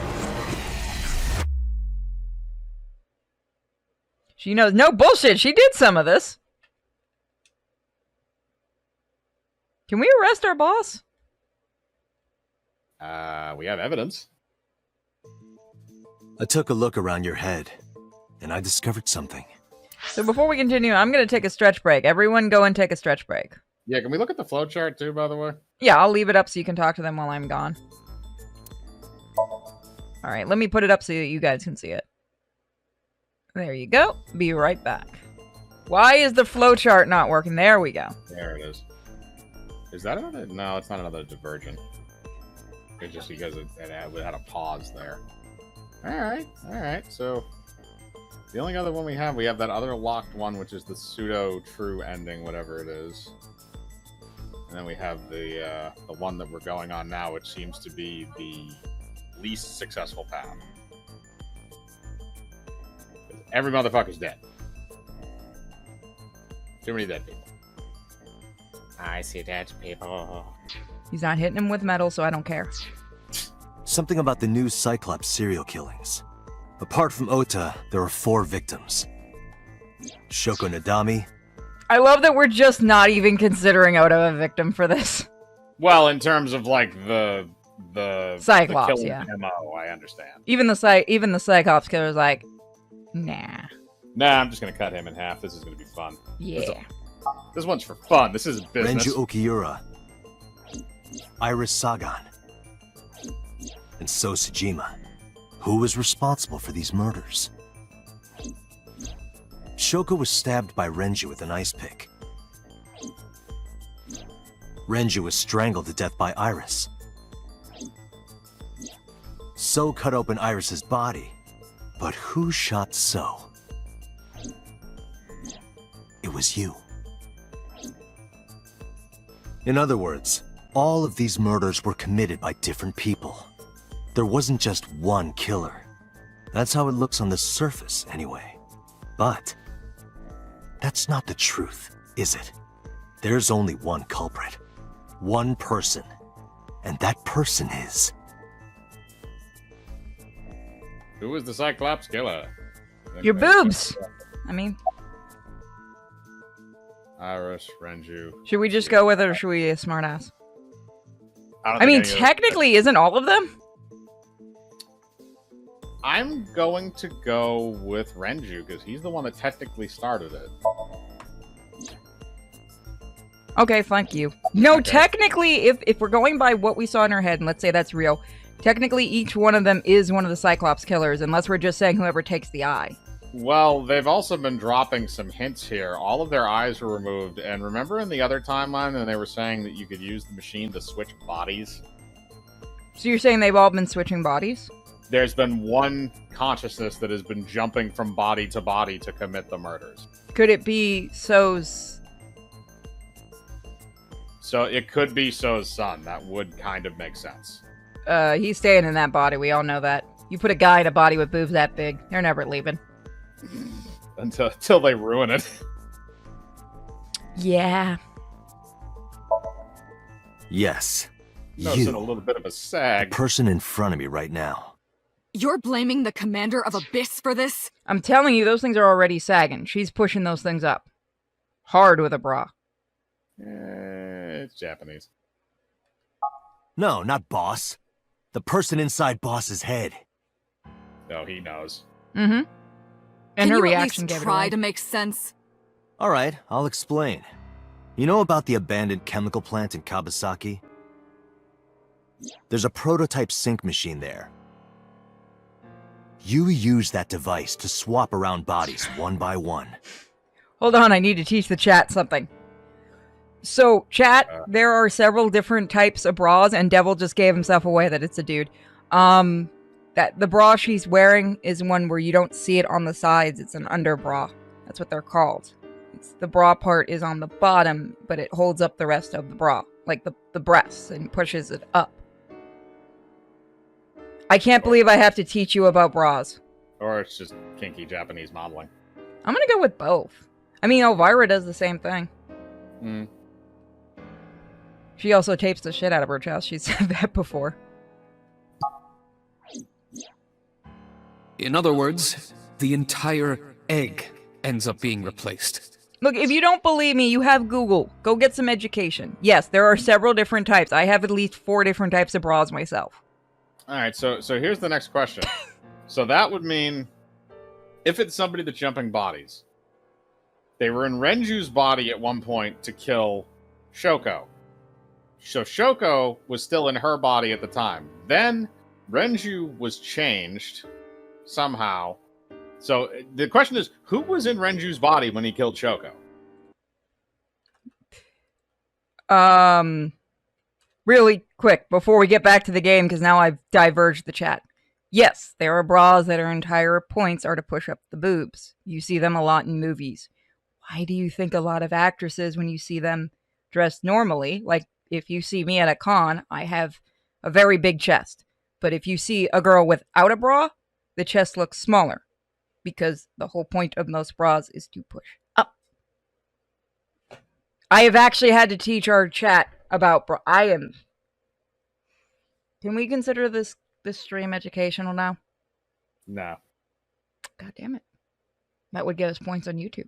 She knows. No bullshit. She did some of this. Can we arrest our boss? We have evidence. I took a look around your head, and I discovered something. So before we continue, I'm going to take a stretch break. Everyone go and take a stretch break. Yeah, can we look at the flowchart too, by the way? Yeah, I'll leave it up so you can talk to them while I'm gone. All right, let me put it up so that you guys can see it. There you go. Be right back. Why is the flowchart not working? There we go. There it is. Is that another? No, it's not another divergent. It's just because it had a pause there. All right. So The only other one we have that other locked one, which is the pseudo-true ending, whatever it is. And then we have the one that we're going on now, which seems to be the least successful path. Every motherfucker's dead. Too many dead people. I see dead people. He's not hitting him with metal, so I don't care. Something about the new Cyclops serial killings. Apart from Ota, there are 4 victims. Shoko Nadami. I love that we're just not even considering Ota a victim for this. Well, in terms of like the Cyclops, the yeah. MO, I understand. Even the Cyclops killer's like, nah. Nah, I'm just gonna cut him in half. This is gonna be fun. Yeah. This one's for fun. This is business. Renju Okiura. Iris Sagan. And So Sejima. Who was responsible for these murders? Shoko was stabbed by Renju with an ice pick. Renju was strangled to death by Iris. So cut open Iris's body. But who shot So? It was you. In other words, all of these murders were committed by different people. There wasn't just one killer. That's how it looks on the surface, anyway. But that's not the truth, is it? There's only one culprit. One person. And that person is... Who was the Cyclops killer? Your boobs! I mean... Iris, Renju. Should we just go with it, or should we be a smartass? I I mean, technically, isn't all of them? I'm going to go with Renju, because he's the one that technically started it. Okay, thank you. No, technically, if we're going by what we saw in our head, and let's say that's real, technically each one of them is one of the Cyclops killers, unless we're just saying whoever takes the eye. Well, they've also been dropping some hints here. All of their eyes were removed, and remember in the other timeline when they were saying that you could use the machine to switch bodies? So you're saying they've all been switching bodies? There's been one consciousness that has been jumping from body to commit the murders. Could it be So's... So it could be So's son. That would kind of make sense. He's staying in that body, we all know that. You put a guy in a body with boobs that big, they're never leaving. Until they ruin it. Yeah. Yes. Noticing a little bit of a sag. The person in front of me right now. You're blaming the commander of Abyss for this? I'm telling you, those things are already sagging. She's pushing those things up. Hard with a bra. It's Japanese. No, not boss. The person inside boss's head. No, he knows. Mm-hmm. And Can her you reaction at least gave it try away. to make sense? All right, I'll explain. You know about the abandoned chemical plant in Kawasaki? There's a prototype sync machine there. You use that device to swap around bodies one by one. Hold on, I need to teach the chat something. So, chat, there are several different types of bras, and Devil just gave himself away that it's a dude. That the bra she's wearing is one where you don't see it on the sides. It's an under bra. That's what they're called. The bra part is on the bottom, but it holds up the rest of the bra, like the breasts, and pushes it up. I can't believe I have to teach you about bras. Or it's just kinky Japanese modeling. I'm gonna go with both. I mean, Elvira does the same thing. Hmm. She also tapes the shit out of her chest. She's said that before. In other words, the entire egg ends up being replaced. Look, if you don't believe me, you have Google. Go get some education. Yes, there are several different types. I have at least 4 different types of bras myself. All right, so here's the next question. So that would mean, if it's somebody that's jumping bodies, they were in Renju's body at one point to kill Shoko. So Shoko was still in her body at the time. Then Renju was changed somehow. So the question is, who was in Renju's body when he killed Shoko? Really quick, before we get back to the game, because now I've diverged the chat. Yes, there are bras that their entire points are to push up the boobs. You see them a lot in movies. Why do you think a lot of actresses, when you see them dressed normally, like if you see me at a con, I have a very big chest. But if you see a girl without a bra, the chest looks smaller because the whole point of most bras is to push up. I have actually had to teach our chat about bra. Can we consider this stream educational now? No. God damn it. That would get us points on YouTube.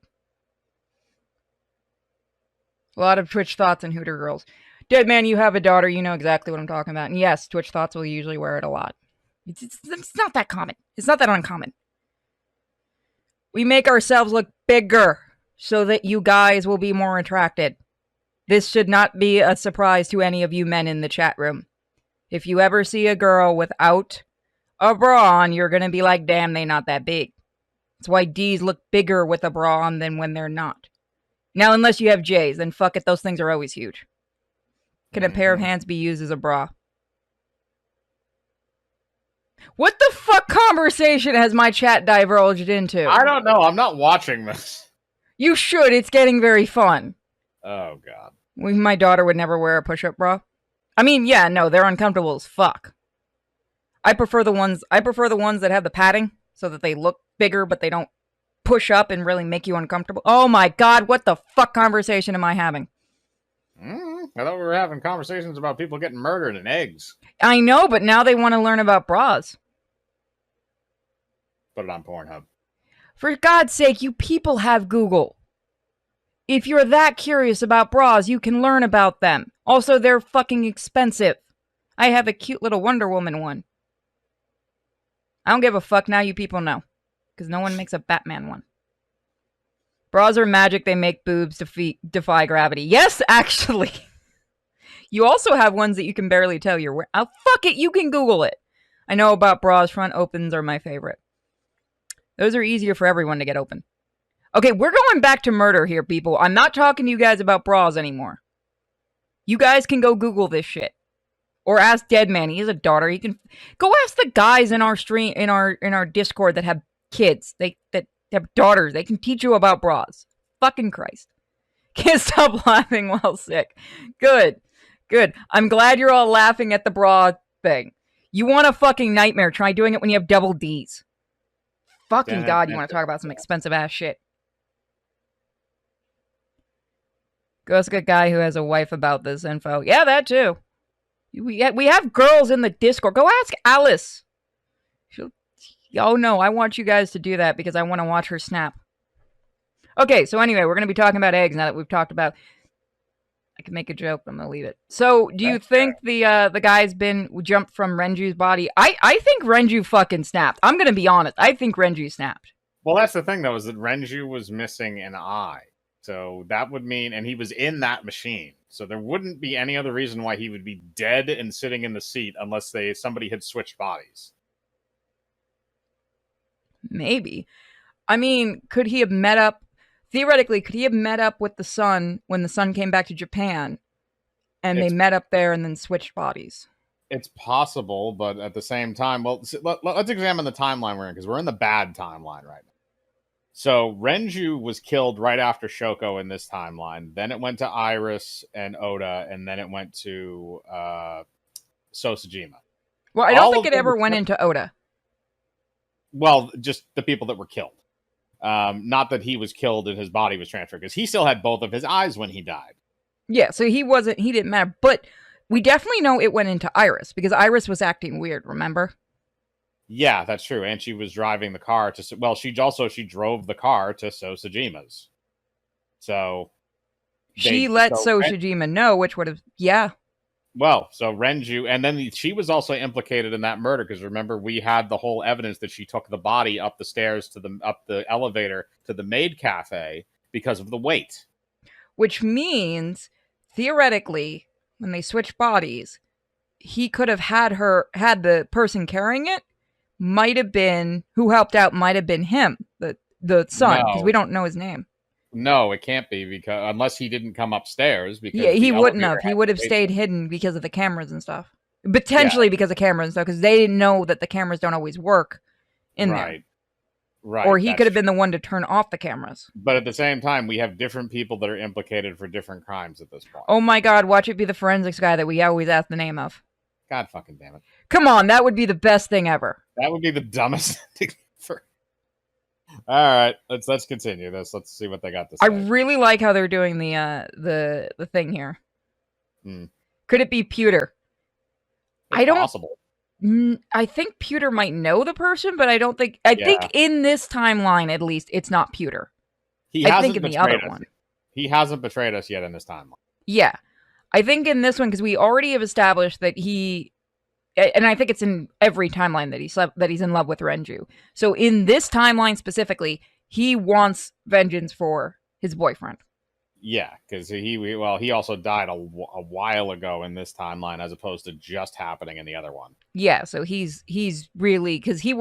A lot of Twitch thoughts and Hooter girls. Dead man, you have a daughter. You know exactly what I'm talking about. And yes, Twitch thoughts will usually wear it a lot. It's not that common. It's not that uncommon. We make ourselves look bigger so that you guys will be more attracted. This should not be a surprise to any of you men in the chat room. If you ever see a girl without a bra on, you're going to be like, damn, they not that big. That's why D's look bigger with a bra on than when they're not. Now, unless you have J's, then fuck it, those things are always huge. Can a pair of hands be used as a bra? What the fuck conversation has my chat diverged into? I don't know. I'm not watching this. You should. It's getting very fun. Oh, God. My daughter would never wear a push-up bra. I mean, yeah, no, they're uncomfortable as fuck. I prefer the ones that have the padding so that they look bigger, but they don't push up and really make you uncomfortable. Oh my God, what the fuck conversation am I having? I thought we were having conversations about people getting murdered in eggs. I know, but now they want to learn about bras. Put it on Pornhub. For God's sake, you people have Google. If you're that curious about bras, you can learn about them. Also, they're fucking expensive. I have a cute little Wonder Woman one. I don't give a fuck, now you people know. Because no one makes a Batman one. Bras are magic, they make boobs defy gravity. Yes, actually. You also have ones that you can barely tell you're wearing. Oh, fuck it, you can Google it. I know about bras, front opens are my favorite. Those are easier for everyone to get open. Okay, we're going back to murder here, people. I'm not talking to you guys about bras anymore. You guys can go Google this shit. Or ask Deadman. He has a daughter. He can go ask the guys in our stream in our Discord that have kids. That have daughters. They can teach you about bras. Fucking Christ. Can't stop laughing while sick. Good. I'm glad you're all laughing at the bra thing. You want a fucking nightmare. Try doing it when you have double D's. Fucking God, you want to talk about some expensive ass shit. Go ask a guy who has a wife about this info. Yeah, that too. We have girls in the Discord. Go ask Alice. Oh no, I want you guys to do that because I want to watch her snap. Okay, so anyway, we're going to be talking about eggs now that we've talked about... I can make a joke, but I'm going to leave it. So, do you think the guy's been jumped from Renju's body? I think Renju fucking snapped. I'm going to be honest. I think Renju snapped. Well, that's the thing, though, is that Renju was missing an eye. So that would mean... And he was in that machine. So there wouldn't be any other reason why he would be dead and sitting in the seat unless somebody had switched bodies. Maybe. I mean, could he have met up... Theoretically, could he have met up with the son when the son came back to Japan and they met up there and then switched bodies? It's possible, but at the same time... Well, let's examine the timeline we're in, because we're in the bad timeline right now. So, Renju was killed right after Shoko in this timeline. Then it went to Iris and Oda, and then it went to Sosajima. Well, I don't think it ever went into Oda. Well, just the people that were killed. Not that he was killed and his body was transferred, because he still had both of his eyes when he died. Yeah, so he didn't matter. But we definitely know it went into Iris, because Iris was acting weird, remember? Yeah, that's true. And she was driving the car to... Well, she drove the car to Sosajima's. So... She let Sosajima know, which would have... Yeah. Well, so Renju... And then she was also implicated in that murder, because remember, we had the whole evidence that she took the body up the stairs up the elevator to the maid cafe because of the weight. Which means, theoretically, when they switch bodies, he could have had the person carrying it, might have been, who helped out might have been him, the son, because we don't know his name. No, it can't be, because unless he didn't come upstairs. Because yeah, he wouldn't have. He would have stayed hidden because of the cameras and stuff. Potentially because of cameras, though, because they didn't know that the cameras don't always work in there. Right. Or he that's could have been true. the one to turn off the cameras. But at the same time, we have different people that are implicated for different crimes at this point. Oh my god, watch it be the forensics guy that we always ask the name of. God fucking damn it. Come on, that would be the best thing ever. That would be the dumbest thing for. All right, let's continue this. Let's see what they got to say. I really like how they're doing the thing here. Could it be Pewter? It's possible. I think Pewter might know the person, but I don't think. I think in this timeline, at least, it's not Pewter. I think in the other one. He hasn't betrayed us yet in this timeline. Yeah, I think in this one because we already have established that he, and I think it's in every timeline that he's in love with Renju. So in this timeline specifically, he wants vengeance for his boyfriend. Yeah, because he also died a while ago in this timeline, as opposed to just happening in the other one. Yeah, so he's really because he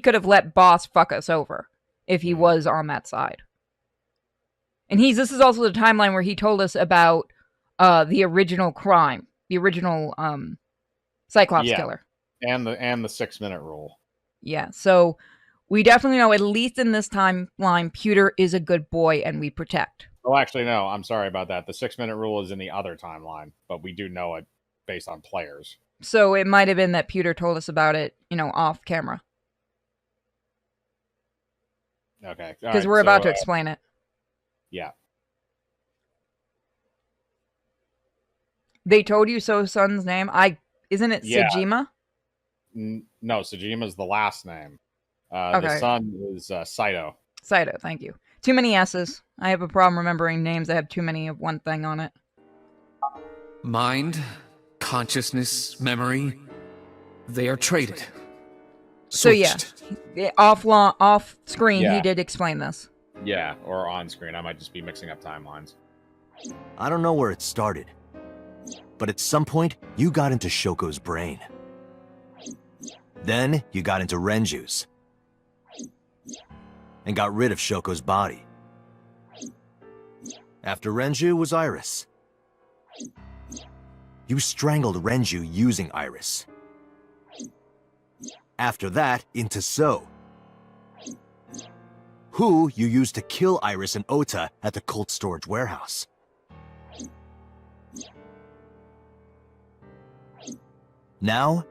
could have let Boss fuck us over if he was on that side. And this is also the timeline where he told us about the original crime, the original Cyclops killer, and the 6-minute rule. Yeah, so we definitely know, at least in this timeline, Pewter is a good boy and we protect. Oh, actually, no. I'm sorry about that. The 6-minute rule is in the other timeline, but we do know it based on players. So it might have been that Pewter told us about it, off camera. Okay. Because we're about to explain it. Yeah. They told you So-sun's name? Isn't it Sejima? No, Sejima's the last name. Okay. The son is Saito. Saito, thank you. Too many S's. I have a problem remembering names that have too many of one thing on it. Mind, consciousness, memory, they are traded. Switched. So yeah, off screen, Yeah. he did explain this. Yeah, or on screen. I might just be mixing up timelines. I don't know where it started, but at some point, you got into Shoko's brain. Then, you got into Renju's. And got rid of Shoko's body. After Renju was Iris. You strangled Renju using Iris. After that, into So. Who you used to kill Iris and Ota at the cold storage warehouse. Now,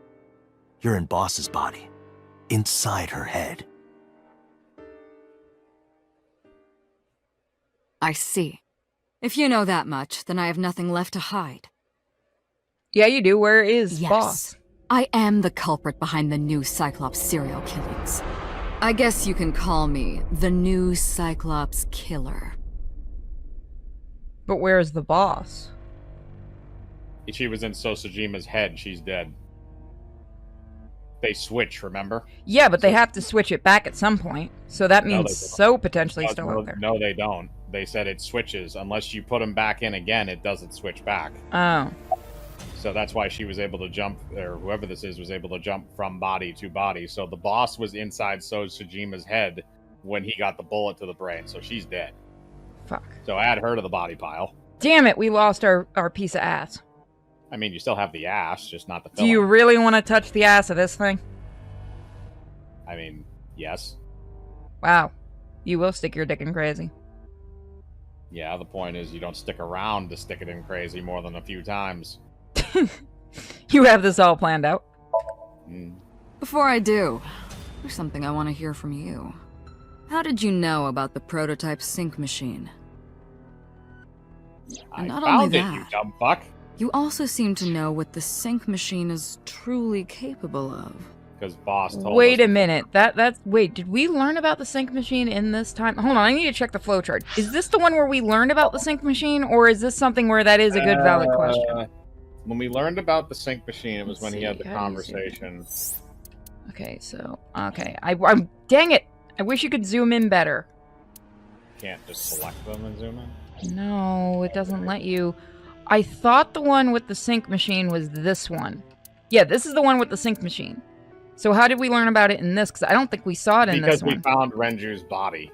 you're in Boss's body, inside her head. I see. If you know that much, then I have nothing left to hide. Yeah, you do. Where is Yes. Boss? I am the culprit behind the new Cyclops serial killings. I guess you can call me the new Cyclops killer. But where's the boss? She was in Sosajima's head. She's dead. They switch, remember? Yeah, but they have to switch it back at some point. So that means So potentially still out there. No, they don't. They said it switches. Unless you put him back in again, it doesn't switch back. Oh. So that's why she was able to jump, or whoever this is was able to jump from body to body. So the boss was inside Sosajima's head when he got the bullet to the brain. So she's dead. Fuck. So add her to the body pile. Damn it, we lost our piece of ass. I mean, you still have the ass, just not the Do filling. you really want to touch the ass of this thing? I mean, yes. Wow. You will stick your dick in crazy. Yeah, the point is you don't stick around to stick it in crazy more than a few times. You have this all planned out. Before I do, there's something I want to hear from you. How did you know about the prototype sync machine? And not only that, you dumb fuck. You also seem to know what the sync machine is truly capable of. Because Boss told Wait us. a minute. Wait, did we learn about the sync machine in this time? Hold on, I need to check the flowchart. Is this the one where we learned about the sync machine, or is this something where that is a good valid question? When we learned about the sync machine, it was when he had the conversation. Okay, so I'm dang it! I wish you could zoom in better. Can't just select them and zoom in? No, it doesn't let you. I thought the one with the sync machine was this one. Yeah, this is the one with the sync machine. So how did we learn about it in this? Because I don't think we saw it in this one. Because we found Renju's body.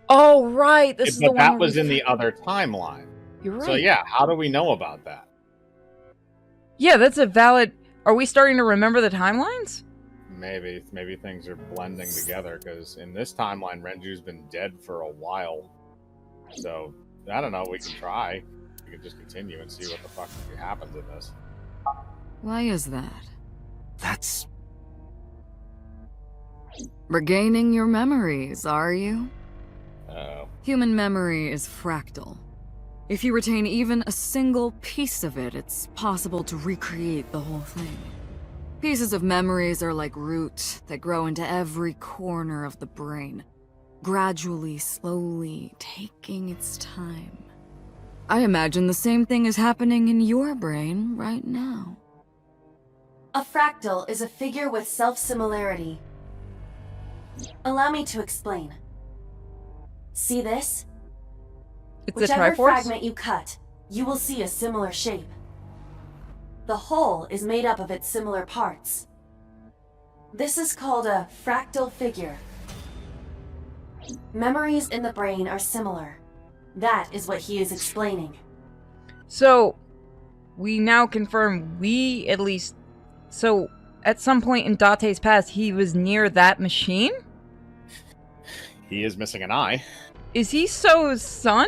Oh, right. This is the one. That was in the other timeline. You're right. So yeah, how do we know about that? Yeah, that's a valid... Are we starting to remember the timelines? Maybe things are blending together, because in this timeline, Renju's been dead for a while. So, I don't know, we can try. We can just continue and see what the fuck happens in this. Why is that? That's... Regaining your memories, are you? Uh-oh. Human memory is fractal. If you retain even a single piece of it, it's possible to recreate the whole thing. Pieces of memories are like roots that grow into every corner of the brain, gradually, slowly, taking its time. I imagine the same thing is happening in your brain right now. A fractal is a figure with self-similarity. Allow me to explain. See this? It's a Whichever Triforce? fragment you cut, you will see a similar shape. The whole is made up of its similar parts. This is called a fractal figure. Memories in the brain are similar. That is what he is explaining. So, we now confirm we at least... So, at some point in Date's past, he was near that machine? He is missing an eye. Is he So's son?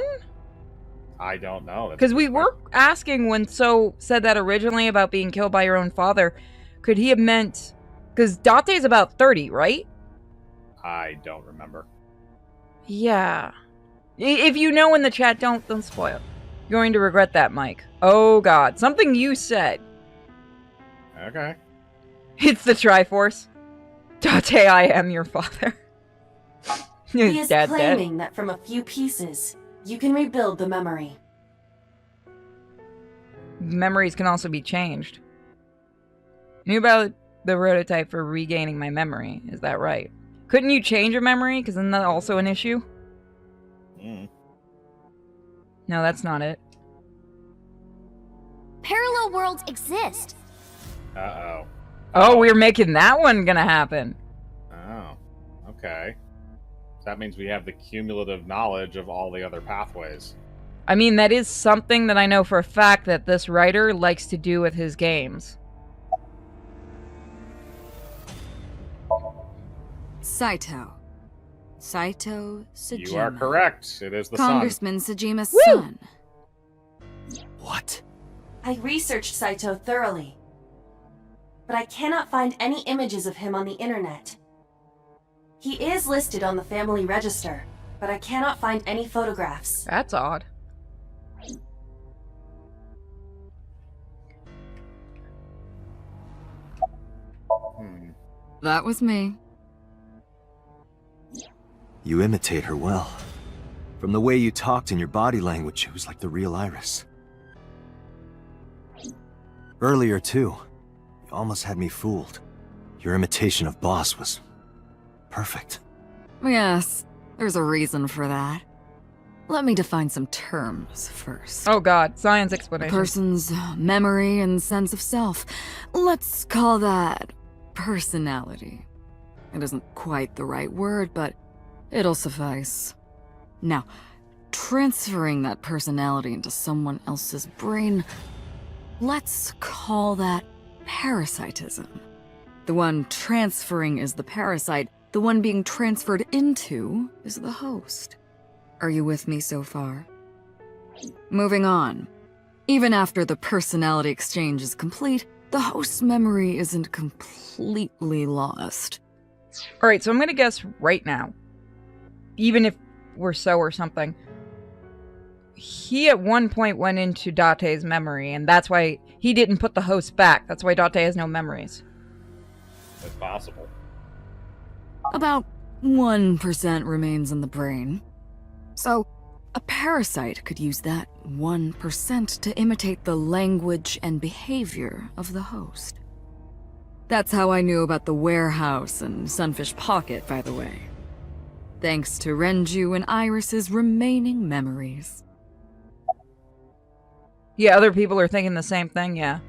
I don't know. Because we were asking when So said that originally about being killed by your own father, could he have meant... Because Date's about 30, right? I don't remember. Yeah. If you know in the chat, don't spoil. You're going to regret that, Mike. Oh god, something you said. Okay. It's the Triforce. Date, I am your father. He is claiming that from a few pieces, you can rebuild the memory. Memories can also be changed. Knew about the prototype for regaining my memory, is that right? Couldn't you change your memory? Because isn't that also an issue? No, that's not it. Parallel worlds exist. Uh-oh. Oh, we're making that one gonna happen. Oh, okay. So that means we have the cumulative knowledge of all the other pathways. I mean, that is something that I know for a fact that this writer likes to do with his games. Saito. Saito Sejima. You are correct. It is the Congressman Sejima's Woo! son. What? I researched Saito thoroughly, but I cannot find any images of him on the internet. He is listed on the family register, but I cannot find any photographs. That's odd. That was me. You imitate her well. From the way you talked and your body language, it was like the real Iris. Earlier, too, you almost had me fooled. Your imitation of Boss was perfect. Yes, there's a reason for that. Let me define some terms first. Oh god, science A explanation. person's memory and sense of self. Let's call that personality. It isn't quite the right word, but it'll suffice. Now, transferring that personality into someone else's brain, let's call that parasitism. The one transferring is the parasite, the one being transferred into is the host. Are you with me so far? Moving on. Even after the personality exchange is complete, the host's memory isn't completely lost. Alright, so I'm gonna guess right now, even if we're So or something, he at one point went into Date's memory, and that's why he didn't put the host back. That's why Date has no memories. It's possible. About 1% remains in the brain. So, a parasite could use that 1% to imitate the language and behavior of the host. That's how I knew about the warehouse and Sunfish Pocket, by the way. Thanks to Renju and Iris's remaining memories. Yeah, other people are thinking the same thing, yeah.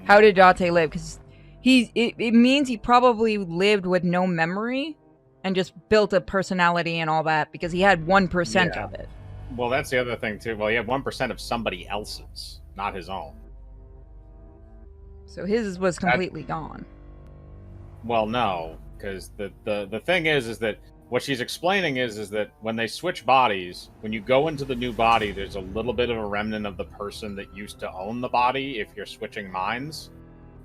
How did Date live? Because it means he probably lived with no memory and just built a personality and all that because he had 1% Yeah. of it. Well, that's the other thing, too. Well, he had 1% of somebody else's, not his own. So his was completely gone. Well, no, because the thing is that what she's explaining is that when they switch bodies, when you go into the new body, there's a little bit of a remnant of the person that used to own the body if you're switching minds.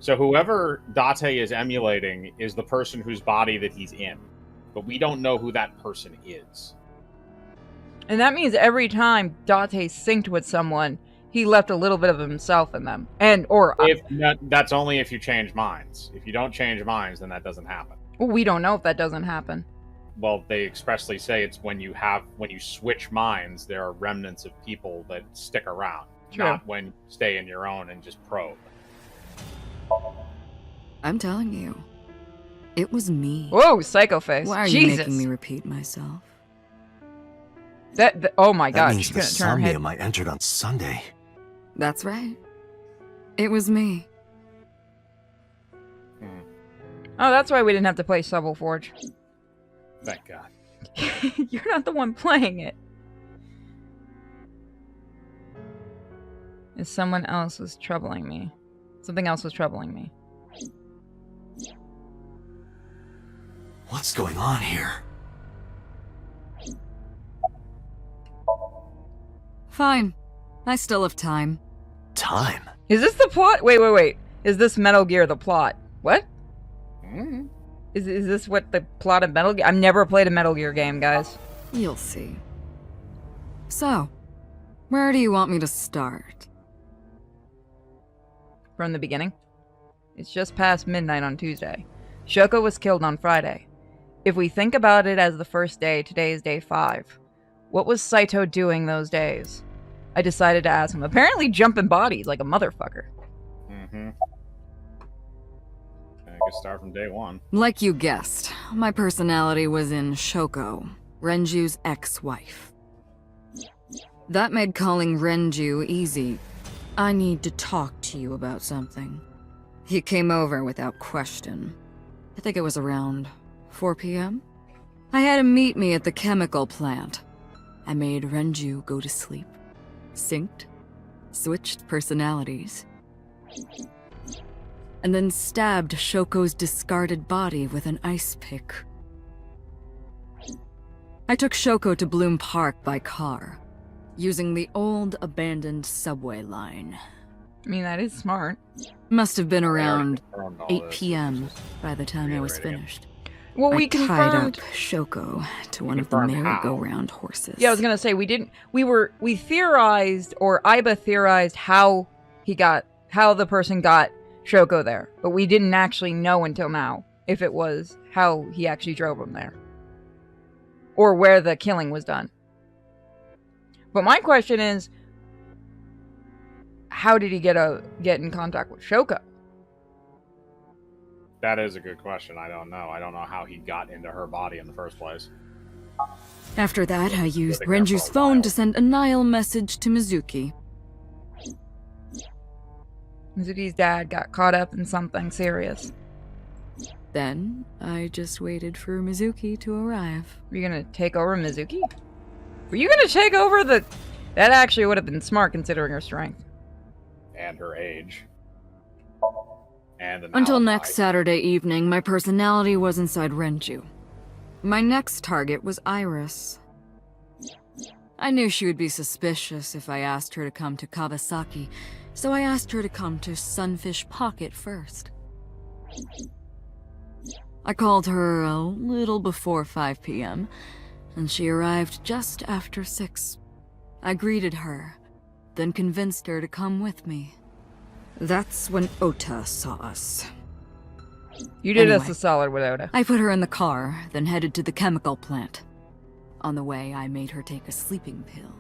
So whoever Date is emulating is the person whose body that he's in. But we don't know who that person is. And that means every time Date synced with someone, he left a little bit of himself in them. That's only if you change minds. If you don't change minds, then that doesn't happen. Well, we don't know if that doesn't happen. Well, they expressly say it's when you switch minds, there are remnants of people that stick around. True. Not when you stay in your own and just probe. I'm telling you, it was me. Whoa, psycho face. Why are Jesus. you making me repeat myself? Oh my That god, means she's the gonna turn her head. Somnium I entered on Sunday. That's right. It was me. Oh, that's why we didn't have to play Subtle Forge. Thank God. You're not the one playing it. Someone else was troubling me. Something else was troubling me. What's going on here? Fine. I still have time. Time? Is this the plot? Wait. Is this Metal Gear the plot? What? Is this what the plot of Metal Gear? I've never played a Metal Gear game, guys. You'll see. So, where do you want me to start? From the beginning. It's just past midnight on Tuesday. Shoko was killed on Friday. If we think about it as the first day, today is day 5. What was Saito doing those days? I decided to ask him. Apparently jumping bodies like a motherfucker. Mm-hmm. I guess start from day 1. Like you guessed, my personality was in Shoko, Renju's ex-wife. That made calling Renju easy. I need to talk to you about something. He came over without question. I think it was around 4 p.m. I had him meet me at the chemical plant. I made Renju go to sleep. Synced, switched personalities, and then stabbed Shoko's discarded body with an ice pick. I took Shoko to Bloom Park by car, using the old abandoned subway line. I mean, that is smart. Must have been around 8 p.m. by the time I was finished. Well, we I tied confirmed up Shoko to one of the merry-go-round horses. Yeah, I was gonna say we theorized, or Iba theorized how the person got Shoko there, but we didn't actually know until now if it was how he actually drove him there, or where the killing was done. But my question is, how did he get in contact with Shoko? That is a good question. I don't know. I don't know how he got into her body in the first place. After that, I used Renju's phone to send a Nile message to Mizuki. Mizuki's dad got caught up in something serious. Then, I just waited for Mizuki to arrive. Were you gonna take over Mizuki? Were you gonna take over the... That actually would have been smart considering her strength. And her age. And an Until alibi. next Saturday evening, my personality was inside Renju. My next target was Iris. I knew she would be suspicious if I asked her to come to Kawasaki, so I asked her to come to Sunfish Pocket first. I called her a little before 5 p.m., and she arrived just after 6. I greeted her, then convinced her to come with me. That's when Ota saw us. You did us Anyway, a solid with Ota. I put her in the car, then headed to the chemical plant. On the way, I made her take a sleeping pill.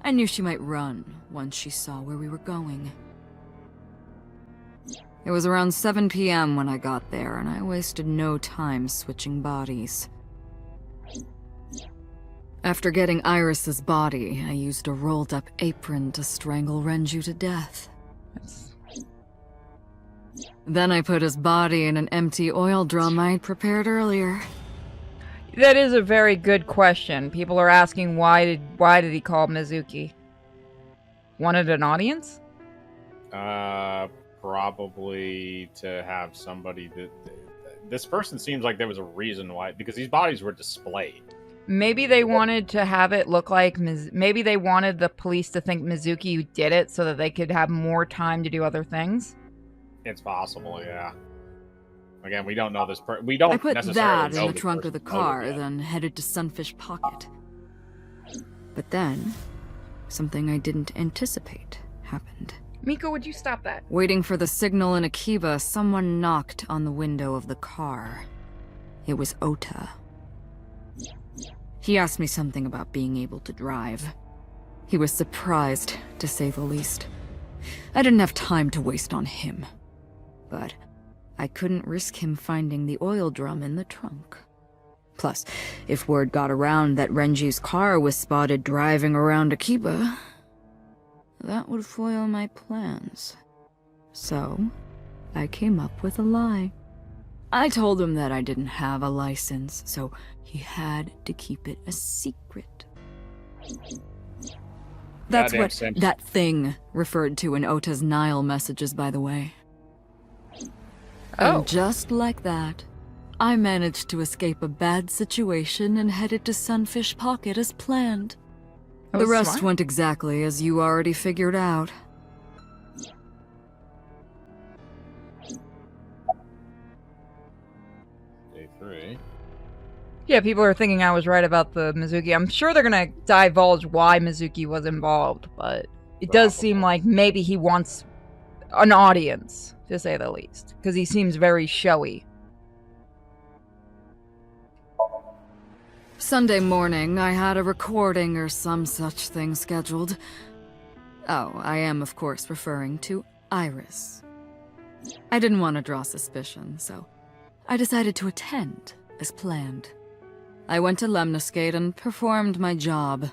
I knew she might run once she saw where we were going. It was around 7 p.m. when I got there, and I wasted no time switching bodies. After getting Iris's body, I used a rolled-up apron to strangle Renju to death. Then I put his body in an empty oil drum I'd prepared earlier. That is a very good question. People are asking why did he call Mizuki? Wanted an audience? probably to have somebody that... This person seems like there was a reason why, because these bodies were displayed. Maybe they wanted to have it look like... Maybe they wanted the police to think Mizuki did it so that they could have more time to do other things. It's possible, yeah. Again, we don't know this we don't I put necessarily that know in the trunk of the car, then headed to Sunfish Pocket. But then, something I didn't anticipate happened. Miko, would you stop that? Waiting for the signal in Akiba, someone knocked on the window of the car. It was Ota. He asked me something about being able to drive. He was surprised, to say the least. I didn't have time to waste on him. But I couldn't risk him finding the oil drum in the trunk. Plus, if word got around that Renji's car was spotted driving around Akiba, that would foil my plans. So, I came up with a lie. I told him that I didn't have a license, so he had to keep it a secret. That's Goddamn what Simpson. that thing referred to in Ota's Nile messages, by the way. Oh. And just like that, I managed to escape a bad situation and headed to Sunfish Pocket as planned. That The was rest smart. went exactly as you already figured out. Day 3. Yeah, people are thinking I was right about the Mizuki. I'm sure they're gonna divulge why Mizuki was involved, but it does seem like maybe he wants an audience, to say the least, because he seems very showy. Sunday morning, I had a recording or some such thing scheduled. Oh, I am, of course, referring to Iris. I didn't want to draw suspicion, so I decided to attend, as planned. I went to Lemniscate and performed my job.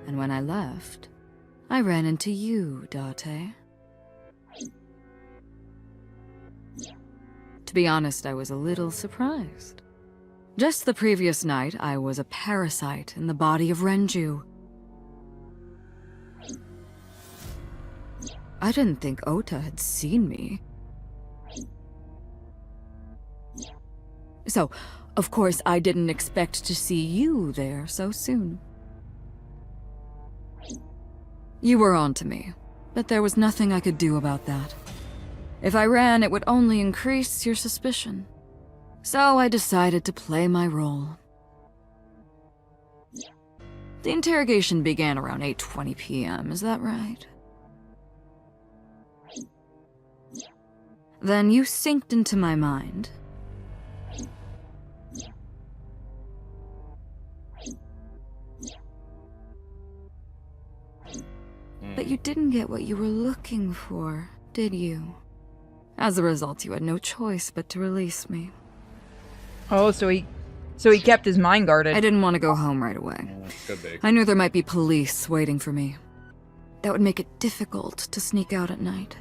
And when I left, I ran into you, Date. To be honest, I was a little surprised. Just the previous night, I was a parasite in the body of Renju. I didn't think Ota had seen me. So, of course, I didn't expect to see you there so soon. You were on to me, but there was nothing I could do about that. If I ran, it would only increase your suspicion. So I decided to play my role. The interrogation began around 8:20 p.m., is that right? Then you synced into my mind. But you didn't get what you were looking for, did you? As a result, you had no choice but to release me. Oh, so he kept his mind guarded. I didn't want to go home right away. Could be. I knew there might be police waiting for me. That would make it difficult to sneak out at night.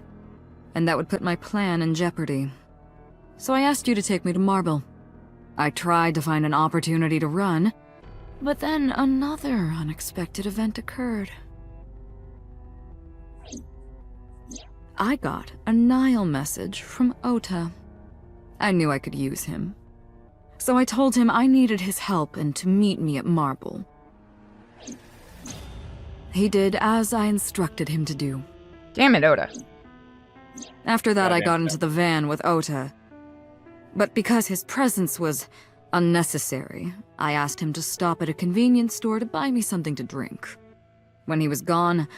And that would put my plan in jeopardy. So I asked you to take me to Marble. I tried to find an opportunity to run, but then another unexpected event occurred. I got a Nile message from Ota. I knew I could use him. So I told him I needed his help and to meet me at Marble. He did as I instructed him to do. Damn it, Ota. After that, I got into the van with Ota. But because his presence was unnecessary, I asked him to stop at a convenience store to buy me something to drink. When he was gone,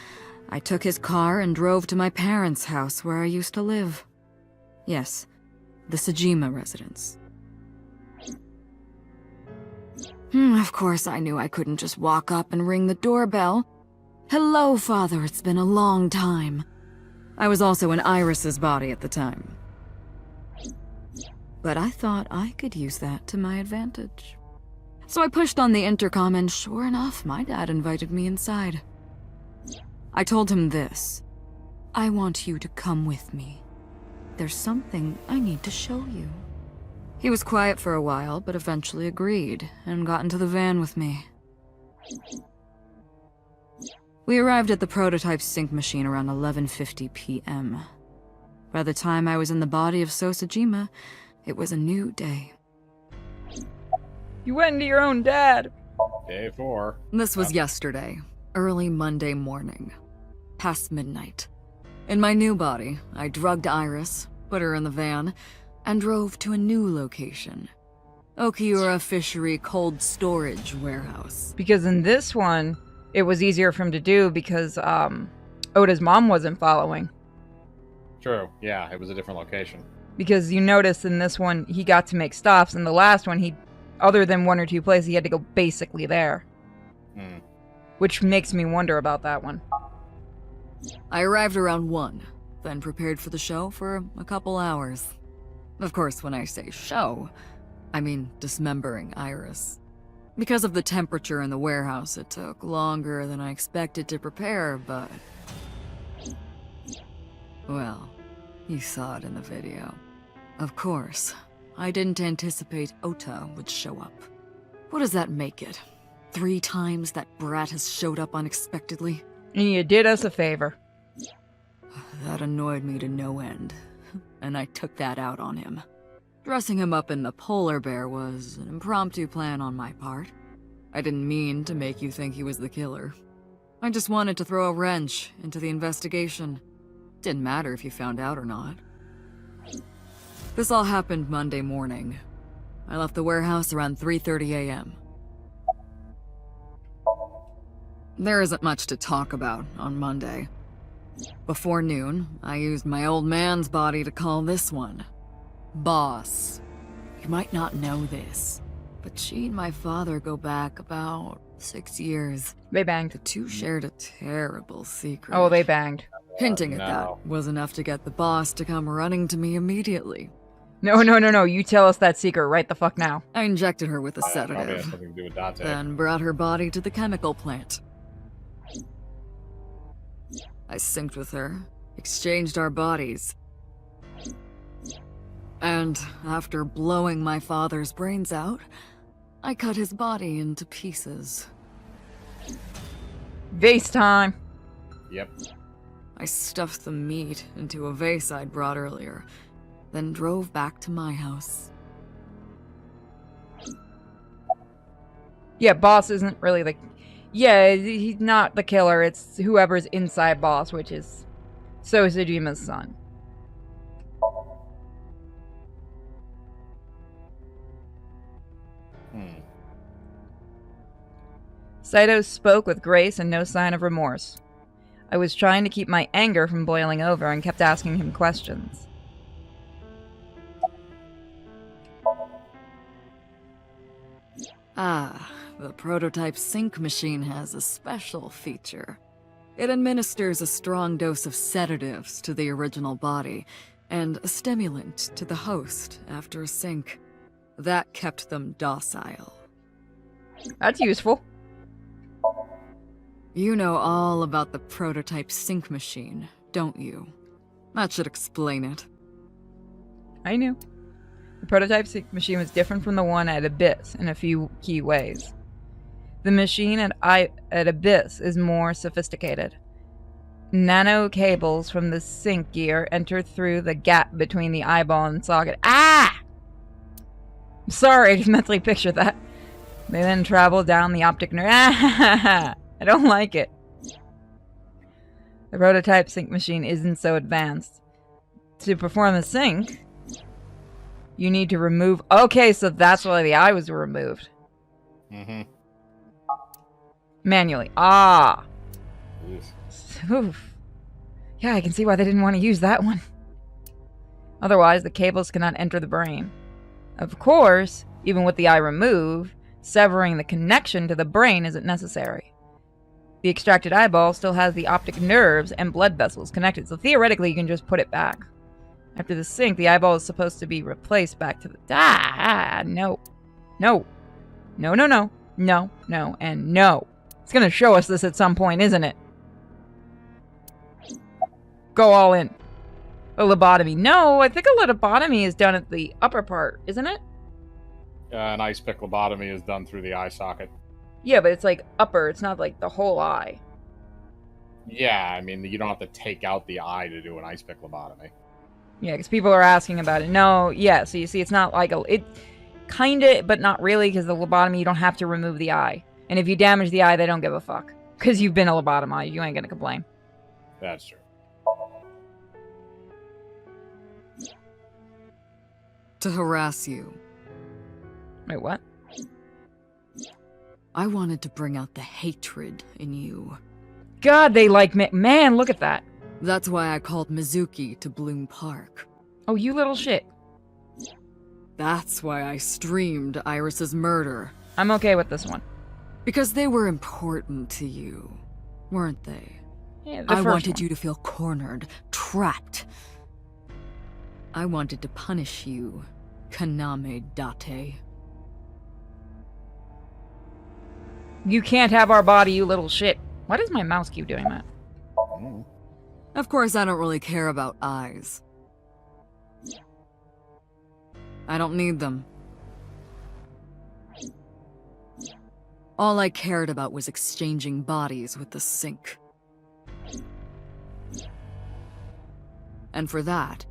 I took his car and drove to my parents' house where I used to live. Yes, the Sajima residence. Of course, I knew I couldn't just walk up and ring the doorbell. Hello, Father, it's been a long time. I was also in Iris's body at the time. But I thought I could use that to my advantage. So I pushed on the intercom and sure enough, my dad invited me inside. I told him this. I want you to come with me. There's something I need to show you. He was quiet for a while, but eventually agreed and got into the van with me. We arrived at the prototype sync machine around 11:50 p.m. By the time I was in the body of Sosajima, it was a new day. You went into your own dad. Day 4. This was yesterday, early Monday morning, past midnight. In my new body, I drugged Iris, put her in the van, and drove to a new location. Okiura Fishery Cold Storage Warehouse. Because in this one, it was easier for him to do because Oda's mom wasn't following. True. Yeah, it was a different location. Because you notice in this one, he got to make stops. In the last one, he, other than 1 or 2 places, he had to go basically there. Hmm. Which makes me wonder about that one. I arrived around 1, then prepared for the show for a couple hours. Of course, when I say show, I mean dismembering Iris. Because of the temperature in the warehouse, it took longer than I expected to prepare, but... well, you saw it in the video. Of course, I didn't anticipate Ota would show up. What does that make it? 3 times that brat has showed up unexpectedly? And you did us a favor. That annoyed me to no end, and I took that out on him. Dressing him up in the polar bear was an impromptu plan on my part. I didn't mean to make you think he was the killer. I just wanted to throw a wrench into the investigation. Didn't matter if you found out or not. This all happened Monday morning. I left the warehouse around 3:30 a.m. There isn't much to talk about on Monday. Before noon, I used my old man's body to call this one Boss. You might not know this, but she and my father go back about 6 years. They banged. The two shared a terrible secret. Oh, they banged. Hinting at that was enough to get the boss to come running to me immediately. No, you tell us that secret right the fuck now. I injected her with a Probably has sedative, something to do with Dante. then brought her body to the chemical plant. I synced with her, exchanged our bodies. And after blowing my father's brains out, I cut his body into pieces. Vase time. Yep. I stuffed the meat into a vase I'd brought earlier, then drove back to my house. Yeah, Boss isn't really the... yeah, he's not the killer. It's whoever's inside Boss, which is Sosajima's son. Saito spoke with grace and no sign of remorse. I was trying to keep my anger from boiling over and kept asking him questions. Ah, the prototype sync machine has a special feature. It administers a strong dose of sedatives to the original body, and a stimulant to the host after a sync. That kept them docile. That's useful. You know all about the prototype sync machine, don't you? That should explain it. I knew. The prototype sync machine was different from the one at Abyss in a few key ways. The machine at Abyss is more sophisticated. Nano cables from the sync gear enter through the gap between the eyeball and socket. Ah! I'm sorry, I just mentally pictured that. They then travel down the optic nerve. Ah! I don't like it. The prototype sync machine isn't so advanced. To perform the sync, you need to remove... okay, so that's why the eye was removed. Mm-hmm. Manually. Ah! Oof. Yeah, I can see why they didn't want to use that one. Otherwise, the cables cannot enter the brain. Of course, even with the eye removed, severing the connection to the brain isn't necessary. The extracted eyeball still has the optic nerves and blood vessels connected, so theoretically you can just put it back. After the sync, the eyeball is supposed to be replaced back to the... no. No. No, no, no. No, no, and no. It's gonna show us this at some point, isn't it? Go all in. A lobotomy. No, I think a lobotomy is done at the upper part, isn't it? An ice pick lobotomy is done through the eye socket. Yeah, but it's like upper. It's not like the whole eye. Yeah, I mean, you don't have to take out the eye to do an ice pick lobotomy. Yeah, because people are asking about it. No, yeah, so you see, it's not like it kinda, but not really, because the lobotomy, you don't have to remove the eye. And if you damage the eye, they don't give a fuck. Because you've been a lobotomized, you ain't gonna complain. That's true. To harass you. Wait, what? I wanted to bring out the hatred in you. God, they like me. Man, look at that. That's why I called Mizuki to Bloom Park. Oh, you little shit. That's why I streamed Iris's murder. I'm okay with this one. Because they were important to you, weren't they? Yeah, I wanted you to feel cornered, trapped. I wanted to punish you, Kaname Date. You can't have our body, you little shit. Why does my mouse keep doing that? Of course, I don't really care about eyes. I don't need them. All I cared about was exchanging bodies with the sink. And for that,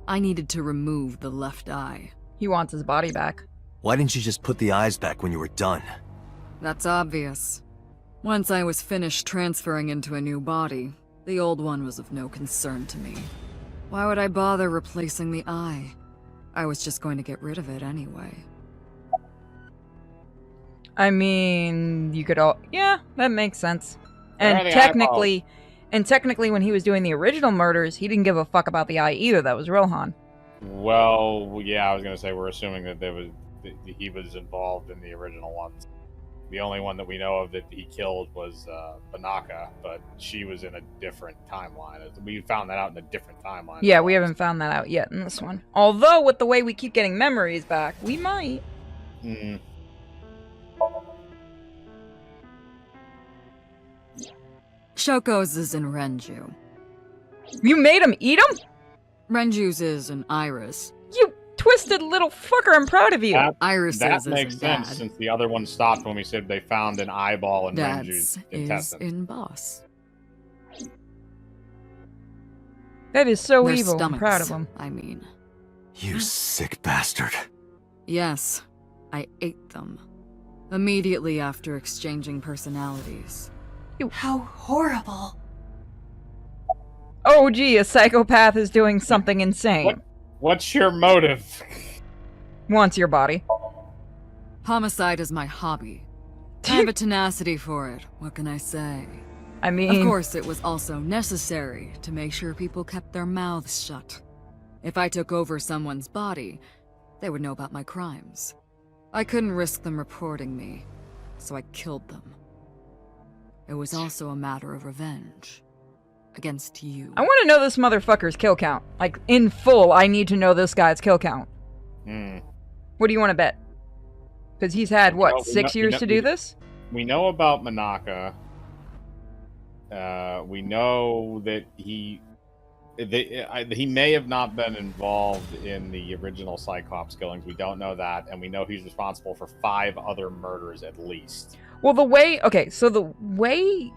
I needed to remove the left eye. He wants his body back. Why didn't you just put the eyes back when you were done? That's obvious. Once I was finished transferring into a new body, the old one was of no concern to me. Why would I bother replacing the eye? I was just going to get rid of it anyway. I mean, you could all... Yeah, that makes sense. And technically, when he was doing the original murders, he didn't give a fuck about the eye either. That was Rohan. Well, yeah, I was gonna say we're assuming that he was involved in the original ones. The only one that we know of that he killed was Banaka, but she was in a different timeline. We found that out in a different timeline. Yeah, we haven't found that out yet in this one. Although, with the way we keep getting memories back, we might. Shoko's is in Renju. You made him eat him? Renju's is in Iris. You twisted little fucker, I'm proud of you. That makes sense, since the other one stopped when we said they found an eyeball in Renju's intestines. In Boss. That is so Their evil. I'm stomachs, proud of him. I mean. You sick bastard. Yes, I ate them. Immediately after exchanging personalities. How horrible. Oh, gee, a psychopath is doing something insane. What's your motive? Wants your body. Homicide is my hobby. I have a tenacity for it. What can I say? I mean... Of course, it was also necessary to make sure people kept their mouths shut. If I took over someone's body, they would know about my crimes. I couldn't risk them reporting me, so I killed them. It was also a matter of revenge. Against you. I want to know this motherfucker's kill count. Like, in full, I need to know this guy's kill count. What do you want to bet? Because he's had, what, 6 years to do this? We know about Manaka. We know that he may have not been involved in the original Cyclops killings. We don't know that. And we know he's responsible for 5 other murders at least. Well, the way... Okay, so the way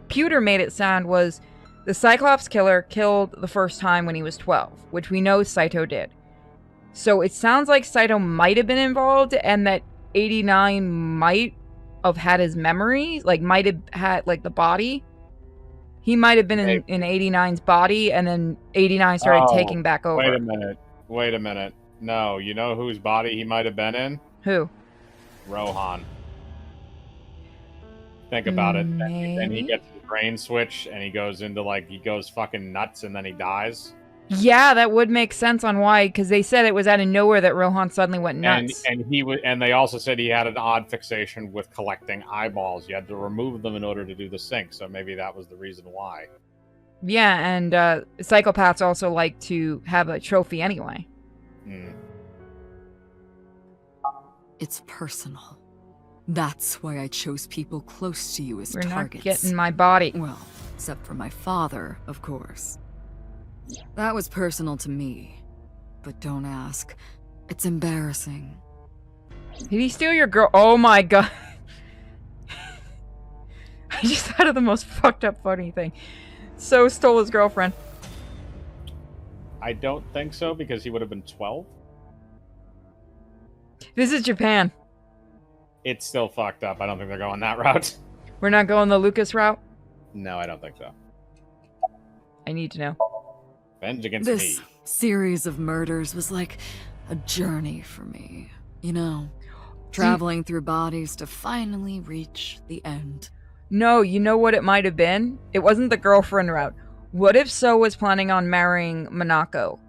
Pewter made it sound was... The Cyclops killer killed the first time when he was 12, which we know Saito did. So it sounds like Saito might have been involved, and that 89 might have had his memory, like might have had like the body. He might have been in 89's body, and then 89 started taking back over. Wait a minute. No, you know whose body he might have been in? Who? Rohan. Think about it. Then he gets his brain switch, and he goes into he goes fucking nuts, and then he dies. Yeah, that would make sense on why, because they said it was out of nowhere that Rohan suddenly went nuts. And they also said he had an odd fixation with collecting eyeballs. You had to remove them in order to do the sync, so maybe that was the reason why. Yeah, and psychopaths also like to have a trophy anyway. It's personal. That's why I chose people close to you as targets. We're not getting my body. Well, except for my father, of course. That was personal to me. But don't ask. It's embarrassing. Did he steal your girl? Oh my god. I just thought of the most fucked up funny thing. So stole his girlfriend. I don't think so, because he would have been 12. This is Japan. It's still fucked up. I don't think they're going that route. We're not going the Lucas route? No, I don't think so. I need to know. Avenge against This me. series of murders was like a journey for me, you know, traveling through bodies to finally reach the end. No, you know what it might have been? It wasn't the girlfriend route. What if So was planning on marrying Monako?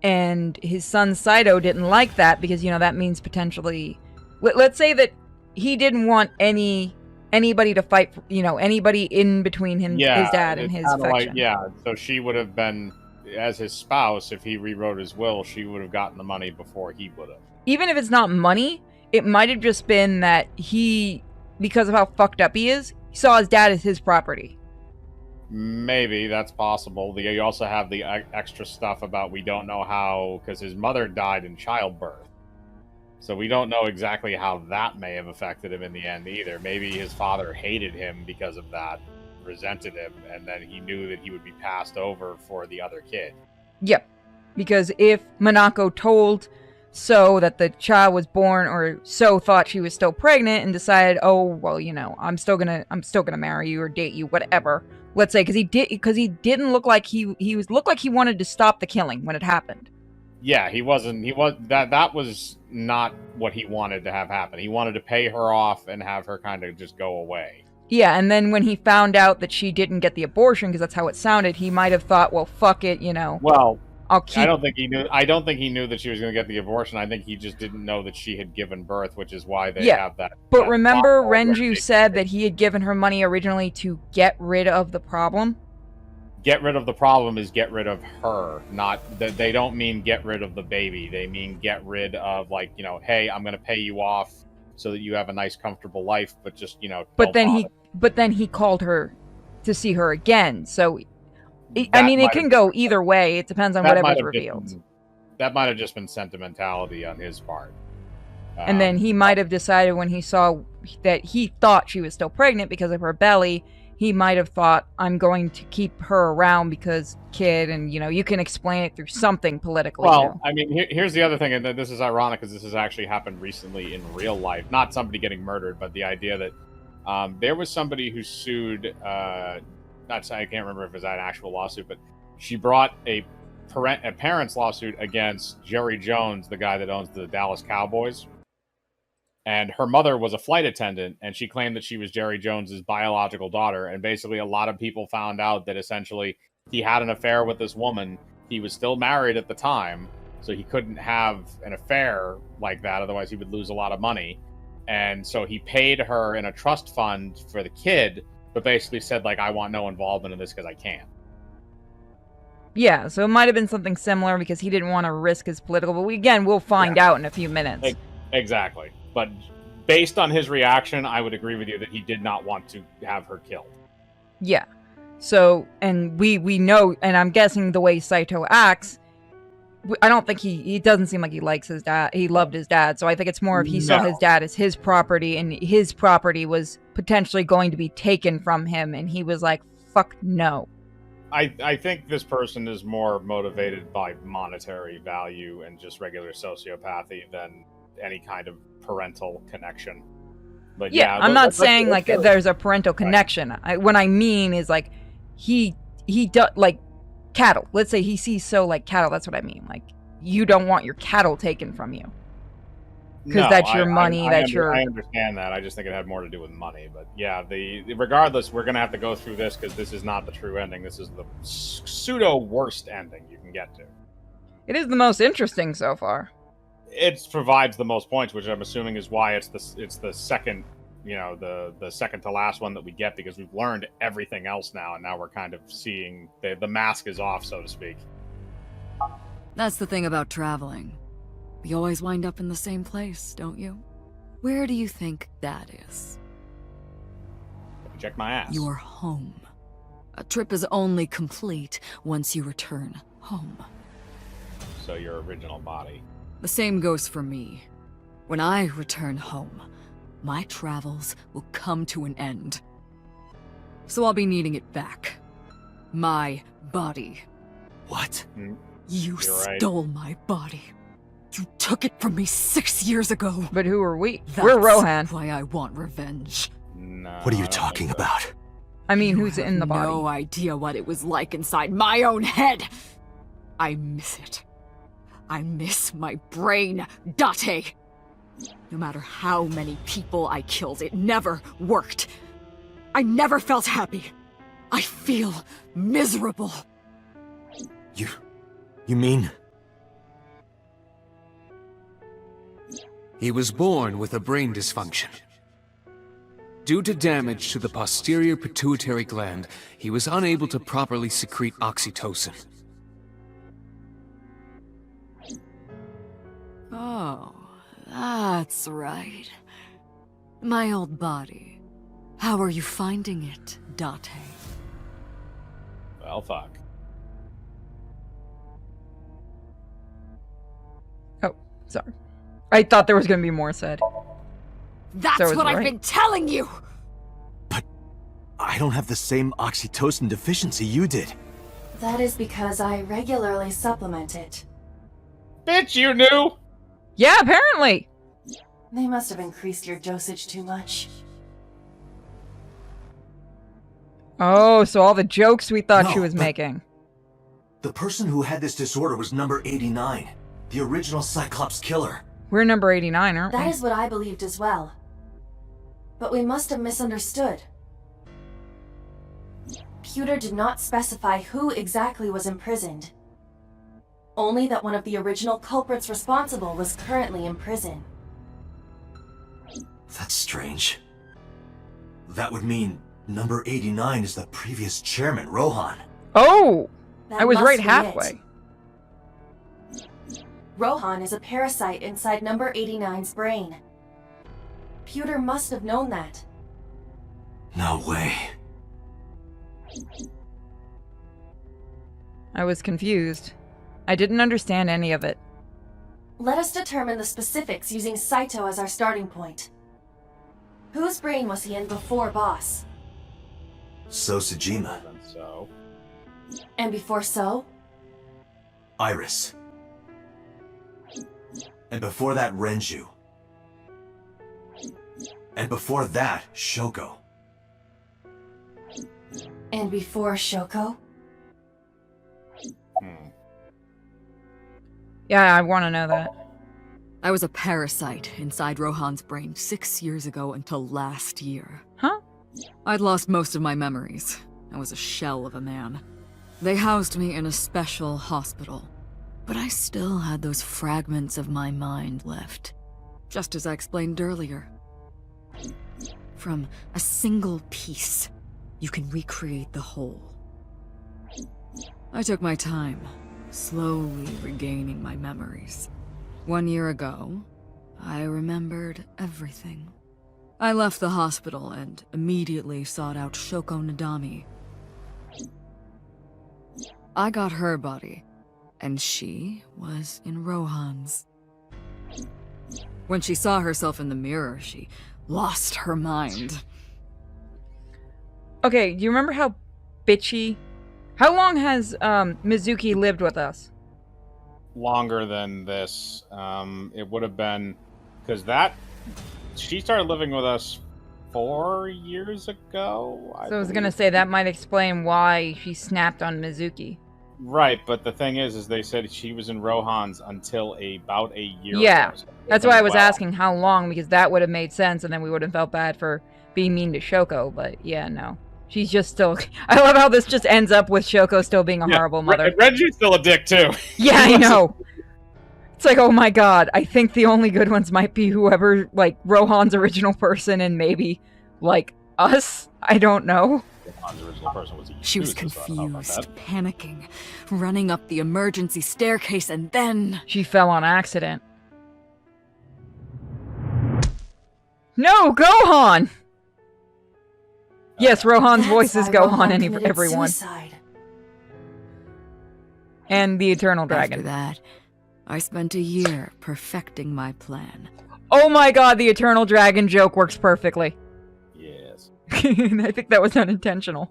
And his son Saito didn't like that because, you know, that means potentially... Let's say that he didn't want anybody to fight, you know, anybody in between him, his dad, and his affection. So she would have been, as his spouse, if he rewrote his will, she would have gotten the money before he would have. Even if it's not money, it might have just been that he, because of how fucked up he is, saw his dad as his property. Maybe, that's possible. You also have the extra stuff about we don't know how, because his mother died in childbirth. So we don't know exactly how that may have affected him in the end either. Maybe his father hated him because of that, resented him, and then he knew that he would be passed over for the other kid. Yep. Because if Monako told So that the child was born, or So thought she was still pregnant and decided, oh, well, you know, I'm still gonna marry you or date you, whatever. Let's say, because he didn't look like he looked like he wanted to stop the killing when it happened. Yeah, that was not what he wanted to have happen. He wanted to pay her off and have her kind of just go away. Yeah, and then when he found out that she didn't get the abortion, because that's how it sounded, he might have thought, well, fuck it, you know. Well, I'll keep... I don't think he knew that she was going to get the abortion. I think he just didn't know that she had given birth, which is why they have that. But remember, Renju said that he had given her money originally to get rid of the problem? Get rid of the problem is get rid of her, not that. They don't mean get rid of the baby. They mean get rid of, like, you know, hey, I'm going to pay you off so that you have a nice, comfortable life, but just, you know. But then he called her to see her again. So, I mean, it can go either way. It depends on whatever's revealed. That might have just been sentimentality on his part. And then he might have decided when he saw that he thought she was still pregnant because of her belly, he might have thought, I'm going to keep her around because kid, and, you know, you can explain it through something politically. Well, I mean, here's the other thing, and this is ironic because this has actually happened recently in real life. Not somebody getting murdered, but the idea that there was somebody who sued, I can't remember if it was an actual lawsuit, but she brought a parent's lawsuit against Jerry Jones, the guy that owns the Dallas Cowboys. And her mother was a flight attendant, and she claimed that she was Jerry Jones's biological daughter. And basically, a lot of people found out that essentially he had an affair with this woman. He was still married at the time, so he couldn't have an affair like that. Otherwise, he would lose a lot of money. And so he paid her in a trust fund for the kid, but basically said, like, I want no involvement in this because I can't. Yeah, so it might have been something similar because he didn't want to risk his political, but we'll find out in a few minutes. Exactly. But based on his reaction, I would agree with you that he did not want to have her killed. Yeah. So, and we know, and I'm guessing the way Saito acts, I don't think he doesn't seem like he likes his dad. He loved his dad. So I think it's more if he saw his dad as his property, and his property was potentially going to be taken from him, and he was like, fuck no. I think this person is more motivated by monetary value and just regular sociopathy than any kind of parental connection. But yeah, I'm not saying like there's a parental connection. What I mean is like he does like cattle. Let's say he sees So like cattle. That's what I mean. Like you don't want your cattle taken from you because that's your money. I understand that. I just think it had more to do with money. But yeah, regardless, we're gonna have to go through this because this is not the true ending. This is the pseudo worst ending you can get to. It is the most interesting so far. It provides the most points, which I'm assuming is why it's the second, you know, the second to last one that we get, because we've learned everything else now, and now we're kind of seeing the mask is off, so to speak. That's the thing about traveling. We always wind up in the same place, don't you? Where do you think that is? Check my ass. Your home. A trip is only complete once you return home. So your original body. The same goes for me. When I return home, my travels will come to an end. So I'll be needing it back. My body. What? You You're right. stole my body. You took it from me 6 years ago. But who are we? That's We're Rohan. why I want revenge. No, What are you I don't talking think so. about? I mean, You who's have in the body? no idea what it was like inside my own head. I miss it. I miss my brain, Date. No matter how many people I killed, it never worked. I never felt happy. I feel miserable. You mean? He was born with a brain dysfunction. Due to damage to the posterior pituitary gland, he was unable to properly secrete oxytocin. Oh, that's right. My old body. How are you finding it, Date? Well, fuck. Oh, sorry. I thought there was going to be more said. That's So is what I've right. been telling you! I don't have the same oxytocin deficiency you did. That is because I regularly supplement it. Bitch, you knew! Yeah, apparently! They must have increased your dosage too much. Oh, so all the jokes we thought No, she was but- making. The person who had this disorder was number 89, the original Cyclops killer. We're number 89, aren't That we? is what I believed as well. But we must have misunderstood. Pewter did not specify who exactly was imprisoned. Only that one of the original culprits responsible was currently in prison. That's strange. That would mean number 89 is the previous chairman, Rohan. Oh! That I was must right be halfway. it. Rohan is a parasite inside number 89's brain. Pewter must have known that. No way. I was confused. I didn't understand any of it. Let us determine the specifics using Saito as our starting point. Whose brain was he in before Boss? So Sejima. So. And before So? Iris. And before that, Renju. And before that, Shoko. And before Shoko? Yeah, I want to know that. I was a parasite inside Rohan's brain 6 years ago until last year. Huh? I'd lost most of my memories. I was a shell of a man. They housed me in a special hospital. But I still had those fragments of my mind left. Just as I explained earlier. From a single piece, you can recreate the whole. I took my time, slowly regaining my memories. 1 year ago, I remembered everything. I left the hospital and immediately sought out Shoko Nadami. I got her body, and she was in Rohan's. When she saw herself in the mirror, she lost her mind. Okay, do you remember how bitchy... How long has Mizuki lived with us? Longer than this. It would have been... Because that... She started living with us 4 years ago, So I was gonna say, that might explain why she snapped on Mizuki. Right, but the thing is they said she was in Rohan's until about a year Yeah, ago. So that's why I was well. asking how long, because that would have made sense, and then we would have felt bad for being mean to Shoko, but yeah, no. She's just still... I love how this just ends up with Shoko still being a horrible mother. Reggie's still a dick, too. Yeah, I know. It's like, oh my god, I think the only good ones might be whoever, like, Rohan's original person and maybe, like, us? I don't know. Rohan's original person was She was confused, panicking, running up the emergency staircase, and then... She fell on accident. No, Gohan! Yes, Rohan's voice is Gohan and everyone. Suicide. And the Eternal Dragon. After that, I spent a year perfecting my plan. Oh my god, the Eternal Dragon joke works perfectly. Yes. I think that was unintentional.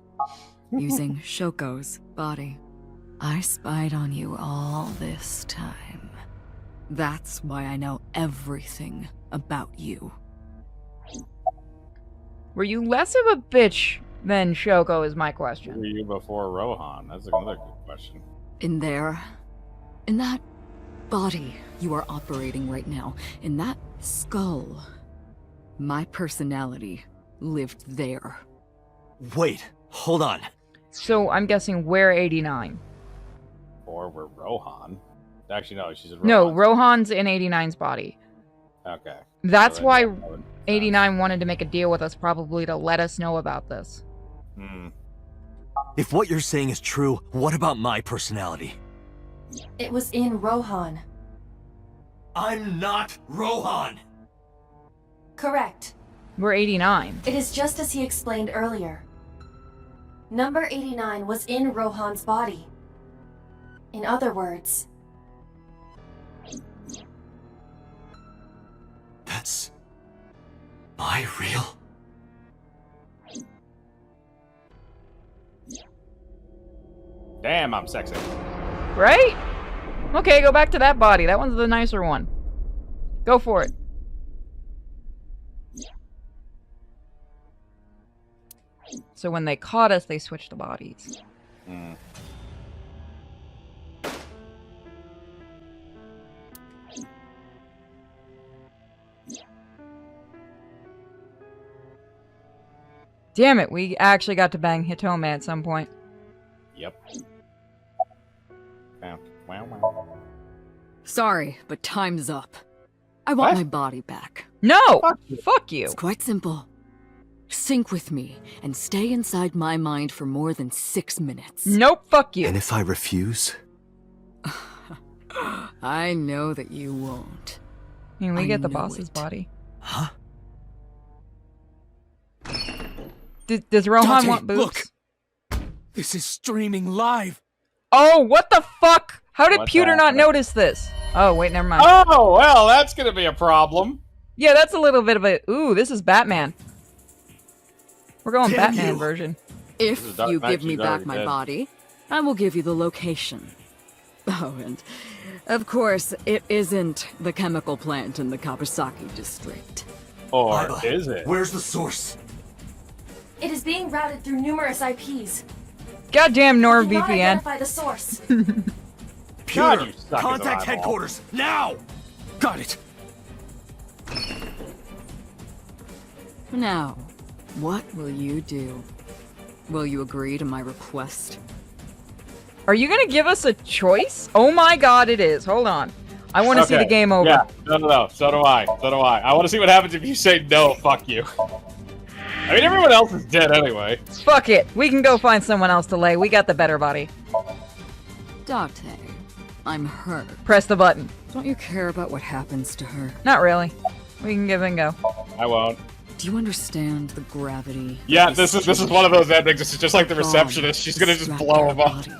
Using Shoko's body. I spied on you all this time. That's why I know everything about you. Were you less of a bitch than Shoko is my question. Who were you before Rohan? That's another good question. In that body you are operating right now, in that skull, my personality lived there. Wait, hold on. So I'm guessing we're 89. Or we're Rohan. Actually, no, she's in Rohan. No, Rohan's in 89's body. Okay. That's So why that would- 89 wanted to make a deal with us, probably to let us know about this. If what you're saying is true, what about my personality? It was in Rohan. I'm not Rohan! Correct. We're 89. It is just as he explained earlier. Number 89 was in Rohan's body. In other words, That's... Am I real? Damn, I'm sexy. Right? Okay, go back to that body. That one's the nicer one. Go for it. So when they caught us, they switched the bodies. Damn it, we actually got to bang Hitome at some point. Yep. Wow. Sorry, but time's up. I want my body back. No! Fuck you. It's quite simple. Sync with me and stay inside my mind for more than 6 minutes. Nope, fuck you. And if I refuse? I know that you won't. I mean, we get the know boss's it. body. Huh? Does Rohan Dante, want boobs? look! This is streaming live! Oh, what the fuck? How did What's Pewter not happening? notice this? Oh, wait, never mind. Oh, well, that's gonna be a problem. Yeah, that's a little bit of a... Ooh, this is Batman. We're going Damn Batman you. version. This is If Dark you Knight, give me she's back already my dead. body, I will give you the location. Oh, and of course, it isn't the chemical plant in the Kawasaki district. Or is it? Where's the source? it is being routed through numerous IPs. Goddamn Do not NordVPN. identify the source. God, you suck as a Contact eyeball. headquarters, now! Got it! Now, what will you do? Will you agree to my request? Are you gonna give us a choice? Oh my god, it is. Hold on. I want to see the Okay. game over. Yeah, no. So do I. I want to see what happens if you say no, fuck you. I mean, everyone else is dead anyway. Fuck it. We can go find someone else to lay. We got the better body. Dante, I'm hurt. Press the button. Don't you care about what happens to her? Not really. We can give it a go. I won't. Do you understand the gravity? Yeah, this is one of those endings. This is just like the receptionist. She's gonna just Strap blow your him up. body.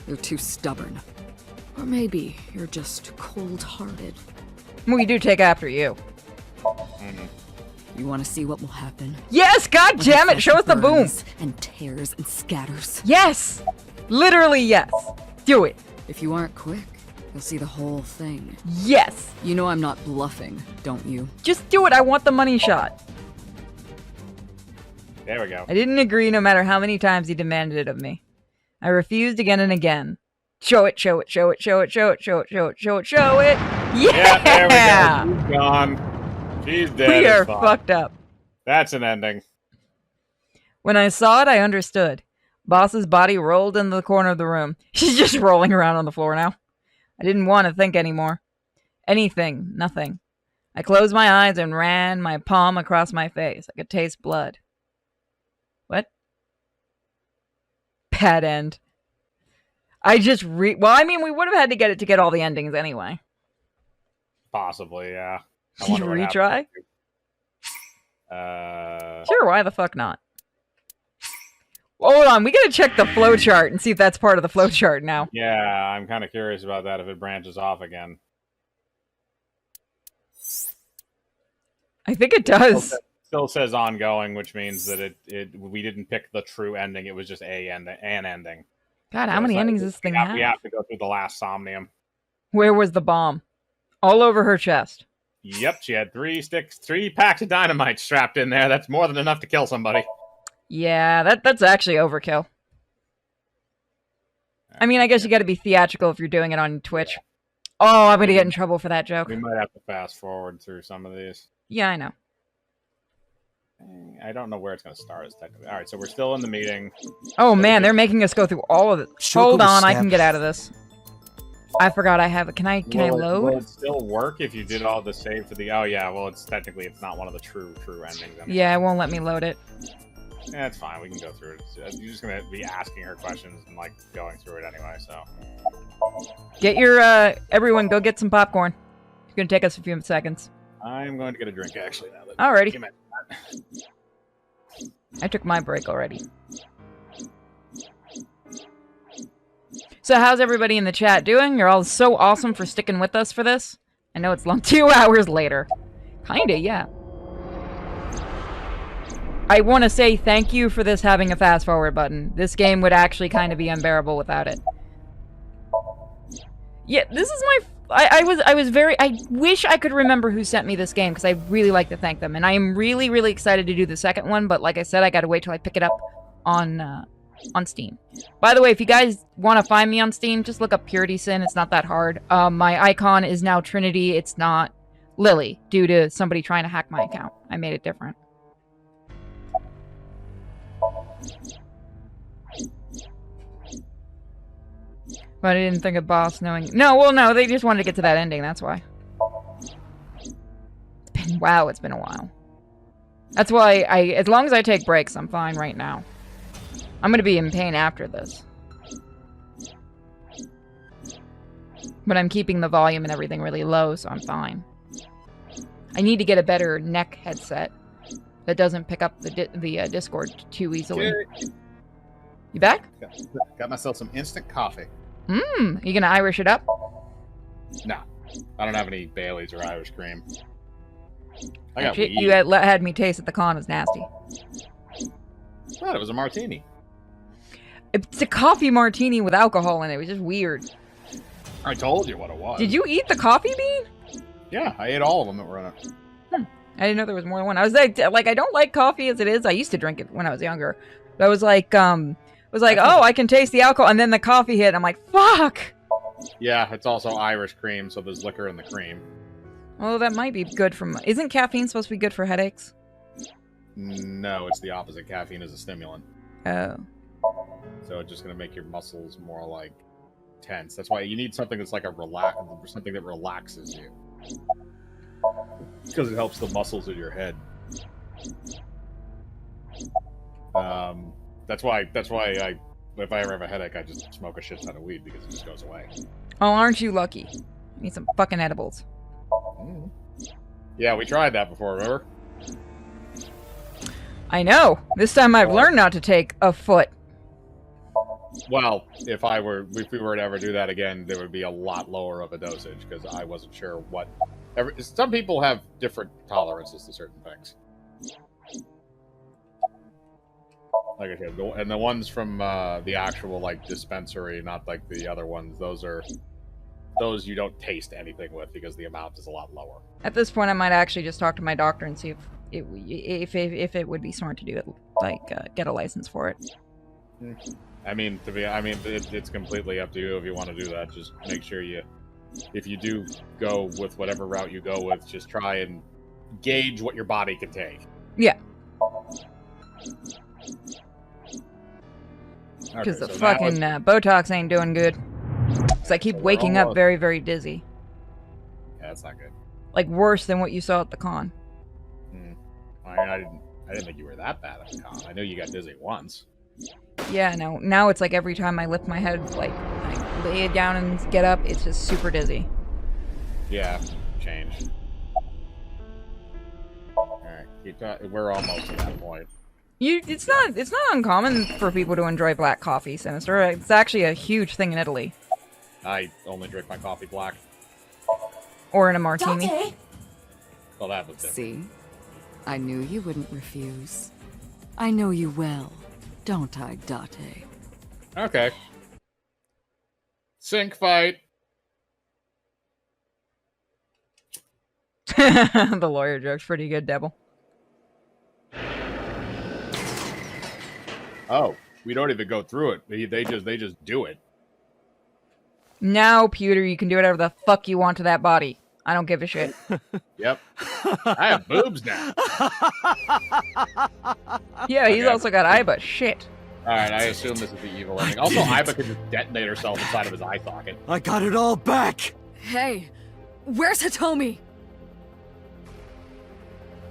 You're too stubborn. Or maybe you're just cold-hearted. We do take after you. You want to see what will happen? Yes, god When damn the it, show us the flesh boom. burns and tears and scatters. Yes! Literally yes. Do it. If you aren't quick, you'll see the whole thing. Yes. You know I'm not bluffing, don't you? Just do it. I want the money shot. There we go. I didn't agree no matter how many times he demanded it of me. I refused again and again. Show it, show it, show it, show it, show it, show it, show it, show it, show it. Yeah, there Yeah! we go. She's gone. She's dead. We as are fuck. fucked up. That's an ending. When I saw it, I understood. Boss's body rolled into the corner of the room. She's just rolling around on the floor now. I didn't want to think anymore. Anything. Nothing. I closed my eyes and ran my palm across my face. I could taste blood. What? Bad end. I just well, I mean, we would have had to get it to get all the endings anyway. Possibly, yeah. I Did you wonder what retry? happened. Sure, why the fuck not? Hold on, we gotta check the flowchart and see if that's part of the flowchart now. Yeah, I'm kind of curious about that if it branches off again. I think it does. Okay. still says ongoing, which means that we didn't pick the true ending. It was just an ending. God, how many endings does this thing have? We have to go through the last Somnium. Where was the bomb? All over her chest. Yep, she had 3 packs of dynamite strapped in there. That's more than enough to kill somebody. Yeah, that's actually overkill. I mean, I guess you got to be theatrical if you're doing it on Twitch. Oh, I'm gonna get in trouble for that joke. We might have to fast forward through some of these. Yeah, I know. I don't know where it's gonna start. Technically, all right. So we're still in the meeting. Oh man, they're making us go through all of it. Hold on, I can get out of this. I forgot I have it. Can I load? Will it still work if you did all the save to the? Oh yeah. Well, it's not one of the true endings. Anymore. Yeah, it won't let me load it. Yeah, it's fine. We can go through it. You're just gonna be asking her questions and like going through it anyway. So get your everyone, go get some popcorn. It's gonna take us a few seconds. I'm going to get a drink actually now. Alrighty. I took my break already. So how's everybody in the chat doing? You're all so awesome for sticking with us for this. I know it's long. 2 hours later. Kinda, yeah. I want to say thank you for this having a fast forward button. This game would actually kind of be unbearable without it. Yeah, this is my... I wish I could remember who sent me this game, because I'd really like to thank them. And I am really, really excited to do the second one, but like I said, I gotta wait till I pick it up on Steam. By the way, if you guys want to find me on Steam, just look up Purity Sin. It's not that hard. My icon is now Trinity. It's not Lily, due to somebody trying to hack my account. I made it different. But I didn't think of boss knowing... No, well, no, they just wanted to get to that ending, that's why. Wow, it's been a while. That's why as long as I take breaks, I'm fine right now. I'm gonna be in pain after this. But I'm keeping the volume and everything really low, so I'm fine. I need to get a better neck headset that doesn't pick up the Discord too easily. You back? Got myself some instant coffee. You gonna Irish it up? No, I don't have any Baileys or Irish cream. I got weed. You had me taste at the con. It was nasty. What? It was a martini. It's a coffee martini with alcohol in it. It was just weird. I told you what it was. Did you eat the coffee bean? Yeah, I ate all of them that were in it. I didn't know there was more than one. I was like, I don't like coffee as it is. I used to drink it when I was younger. But I was like, oh, I can taste the alcohol, and then the coffee hit. And I'm like, fuck. Yeah, it's also Irish cream, so there's liquor in the cream. Oh, that might be good for... Isn't caffeine supposed to be good for headaches? No, it's the opposite. Caffeine is a stimulant. Oh. So it's just going to make your muscles more, like, tense. That's why you need something that's like something that relaxes you. Because it helps the muscles in your head. That's why if I ever have a headache, I just smoke a shit ton of weed because it just goes away. Oh, aren't you lucky? Need some fucking edibles. Yeah, we tried that before, remember? I know. This time I've learned not to take a foot. Well, if we were to ever do that again, there would be a lot lower of a dosage because I wasn't sure what. Some people have different tolerances to certain things. Like I said, and the ones from the actual like dispensary, not like the other ones. Those you don't taste anything with because the amount is a lot lower. At this point, I might actually just talk to my doctor and see if it would be smart to do it, like get a license for it. I mean, it's completely up to you if you want to do that. Just make sure if you do go with whatever route you go with, just try and gauge what your body can take. Yeah. Because the fucking Botox ain't doing good. Because I keep waking up very, very dizzy. Yeah, that's not good. Like worse than what you saw at the con. I didn't think you were that bad at the con. I know you got dizzy once. Yeah, no. Now it's like every time I lift my head, like I lay it down and get up, it's just super dizzy. Yeah, change. Alright, we're almost at that point. It's not uncommon for people to enjoy black coffee, Sinister. It's actually a huge thing in Italy. I only drink my coffee black. Or in a martini. Well, that was different. See? I knew you wouldn't refuse. I know you well, don't I, Date? Okay. Sync fight. The lawyer joke's pretty good, Devil. Oh, we don't even go through it. They just do it. Now, Pewter, you can do whatever the fuck you want to that body. I don't give a shit. Yep. I have boobs now. Yeah, he's also got Iba. Shit. Alright, I assume this is the evil ending. Also, Iba could just detonate herself inside of his eye socket. I got it all back! Hey, where's Hitomi?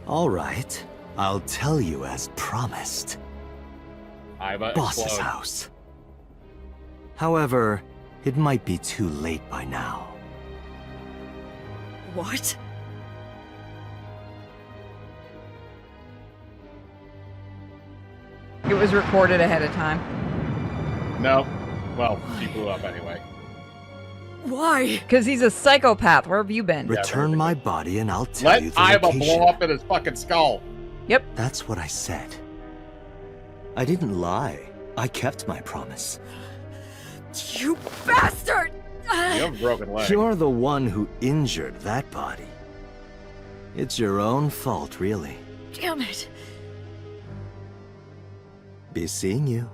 All right, I'll tell you as promised. Iba Boss's explode. house. However, it might be too late by now. What? It was recorded ahead of time. No. Well, she blew up anyway. Why? Because he's a psychopath. Where have you been? Return my body and I'll tell Let you the Iba location. blow up in his fucking skull. Yep. That's what I said. I didn't lie. I kept my promise. You bastard! You have a broken leg. You're the one who injured that body. It's your own fault, really. Damn it. Be seeing you.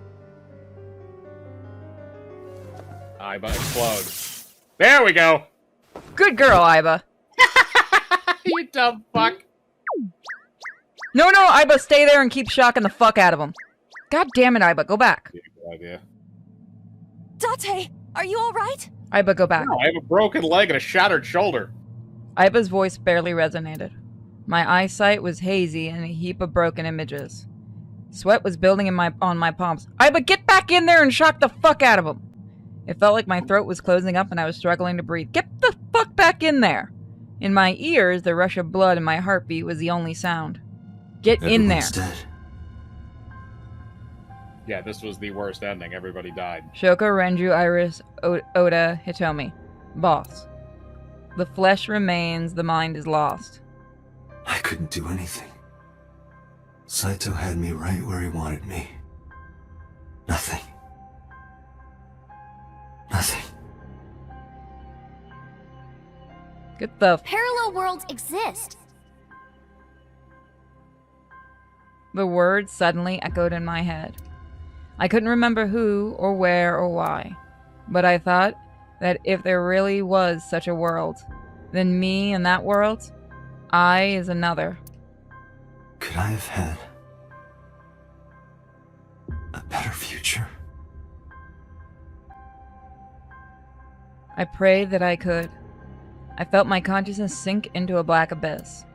Iba explode. There we go. Good girl, Iba. You dumb fuck. No, Iba, stay there and keep shocking the fuck out of him. God damn it, Iba, go back. Good idea. Date, are you alright? Iba, go back. No, I have a broken leg and a shattered shoulder. Iba's voice barely resonated. My eyesight was hazy and a heap of broken images. Sweat was building on my palms. Iba, get back in there and shock the fuck out of him. It felt like my throat was closing up and I was struggling to breathe. Get the fuck back in there. In my ears, the rush of blood and my heartbeat was the only sound. Get in there. Everyone's dead. Yeah, this was the worst ending. Everybody died. Shoko, Renju, Iris, Oda, Hitomi. Boss. The flesh remains, the mind is lost. I couldn't do anything. Saito had me right where he wanted me. Nothing. Nothing. Get the... Parallel worlds exist. The words suddenly echoed in my head. I couldn't remember who, or where, or why. But I thought that if there really was such a world, then me in that world, I is another. Could I have had a better future? I prayed that I could. I felt my consciousness sink into a black abyss.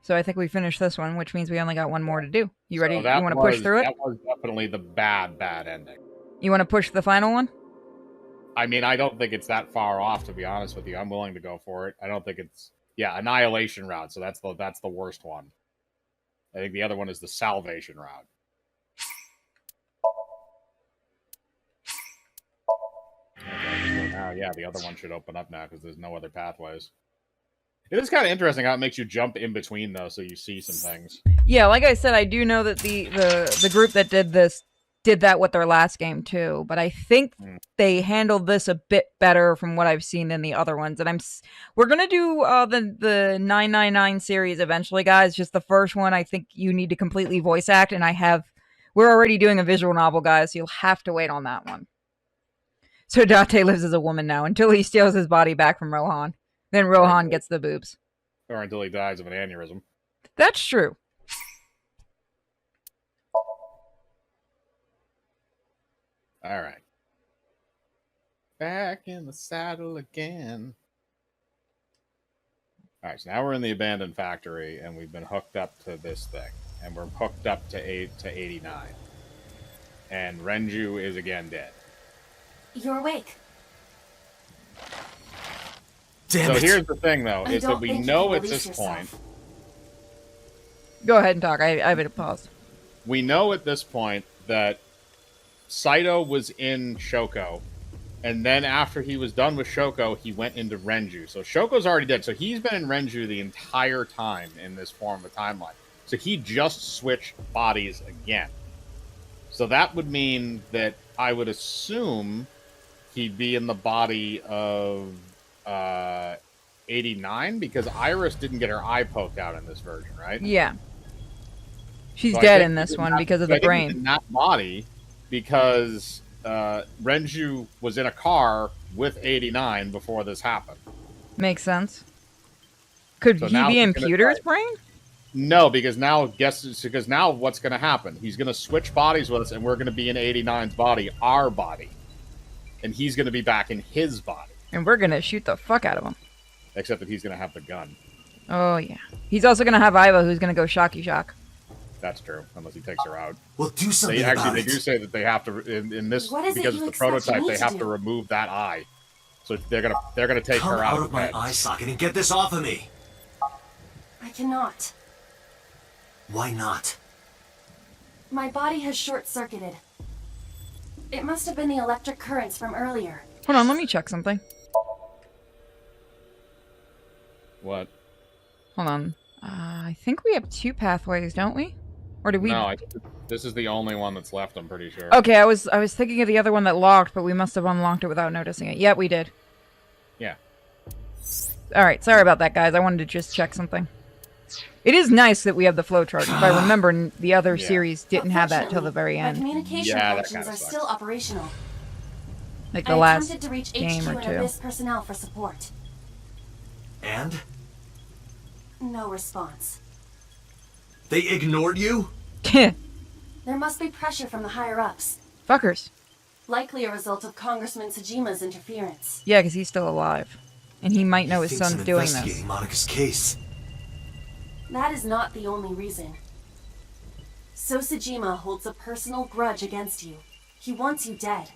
So I think we finished this one, which means we only got one more to do. You ready? So You want to push through it? That was definitely the bad ending. You want to push the final one? I mean, I don't think it's that far off, to be honest with you. I'm willing to go for it. I don't think it's... Yeah, Annihilation route, so that's the worst one. I think the other one is the Salvation route. Okay, so now, yeah, the other one should open up now, because there's no other pathways. It is kind of interesting how it makes you jump in between, though, so you see some things. Yeah, like I said, I do know that the group that did this did that with their last game too, but I think they handled this a bit better from what I've seen than the other ones. And we're gonna do the 999 series eventually, guys. Just the first one, I think you need to completely voice act, and we're already doing a visual novel, guys, so you'll have to wait on that one. So Date lives as a woman now until he steals his body back from Rohan. Then Rohan gets the boobs. Or until he dies of an aneurysm. That's true. All right. Back in the saddle again. All right, so now we're in the abandoned factory, and we've been hooked up to this thing. And we're hooked up to 89. And Renju is again dead. You're awake. Damn so it. here's the thing, though, is that don't we think you know can at release this yourself. point... Go ahead and talk. I have it paused. We know at this point that Saito was in Shoko And then after he was done with Shoko, he went into Renju. So Shoko's already dead. So he's been in Renju the entire time in this form of a timeline. So he just switched bodies again. So that would mean that I would assume he'd be in the body of 89, because Iris didn't get her eye poked out in this version, right? Yeah. She's So dead in this one because of the brain. In that body, because Renju was in a car with 89 before this happened. Makes sense. Could So he now be in he's gonna Pewter's try- brain? No, because now what's going to happen? He's going to switch bodies with us, and we're going to be in 89's body, our body, and he's going to be back in his body. And we're gonna shoot the fuck out of him. Except that he's going to have the gun. Oh yeah. He's also gonna have Iva, who's gonna go shocky shock. That's true, unless he takes her out. Well, do something They about do it. say that they have to in this, What is it because you it's the expect prototype. me They to have do? to remove that eye, so they're gonna take Come her out out of my bed. eye socket and get this off of me. I cannot. Why not? My body has short-circuited. It must have been the electric currents from earlier. Hold on, let me check something. What? Hold on. I think we have 2 pathways, don't we? Or did we? No, this is the only one that's left. I'm pretty sure. Okay, I was thinking of the other one that locked, but we must have unlocked it without noticing it. Yeah, we did. Yeah. All right, sorry about that, guys. I wanted to just check something. It is nice that we have the flowchart. If I remember, the other Yeah. series didn't have that till the very My end. communication Yeah, that functions kinda are sucks. still operational. Like I the last attempted to reach game HQ or and 2. Abyss personnel for support. And? No response. They ignored you? There must be pressure from the higher-ups. Fuckers. Likely a result of Congressman Tsujima's interference. Yeah, because he's still alive. And he might know his Thinks son's I'm doing this. investigating Monica's case. That is not the only reason. So Tsujima holds a personal grudge against you. He wants you dead.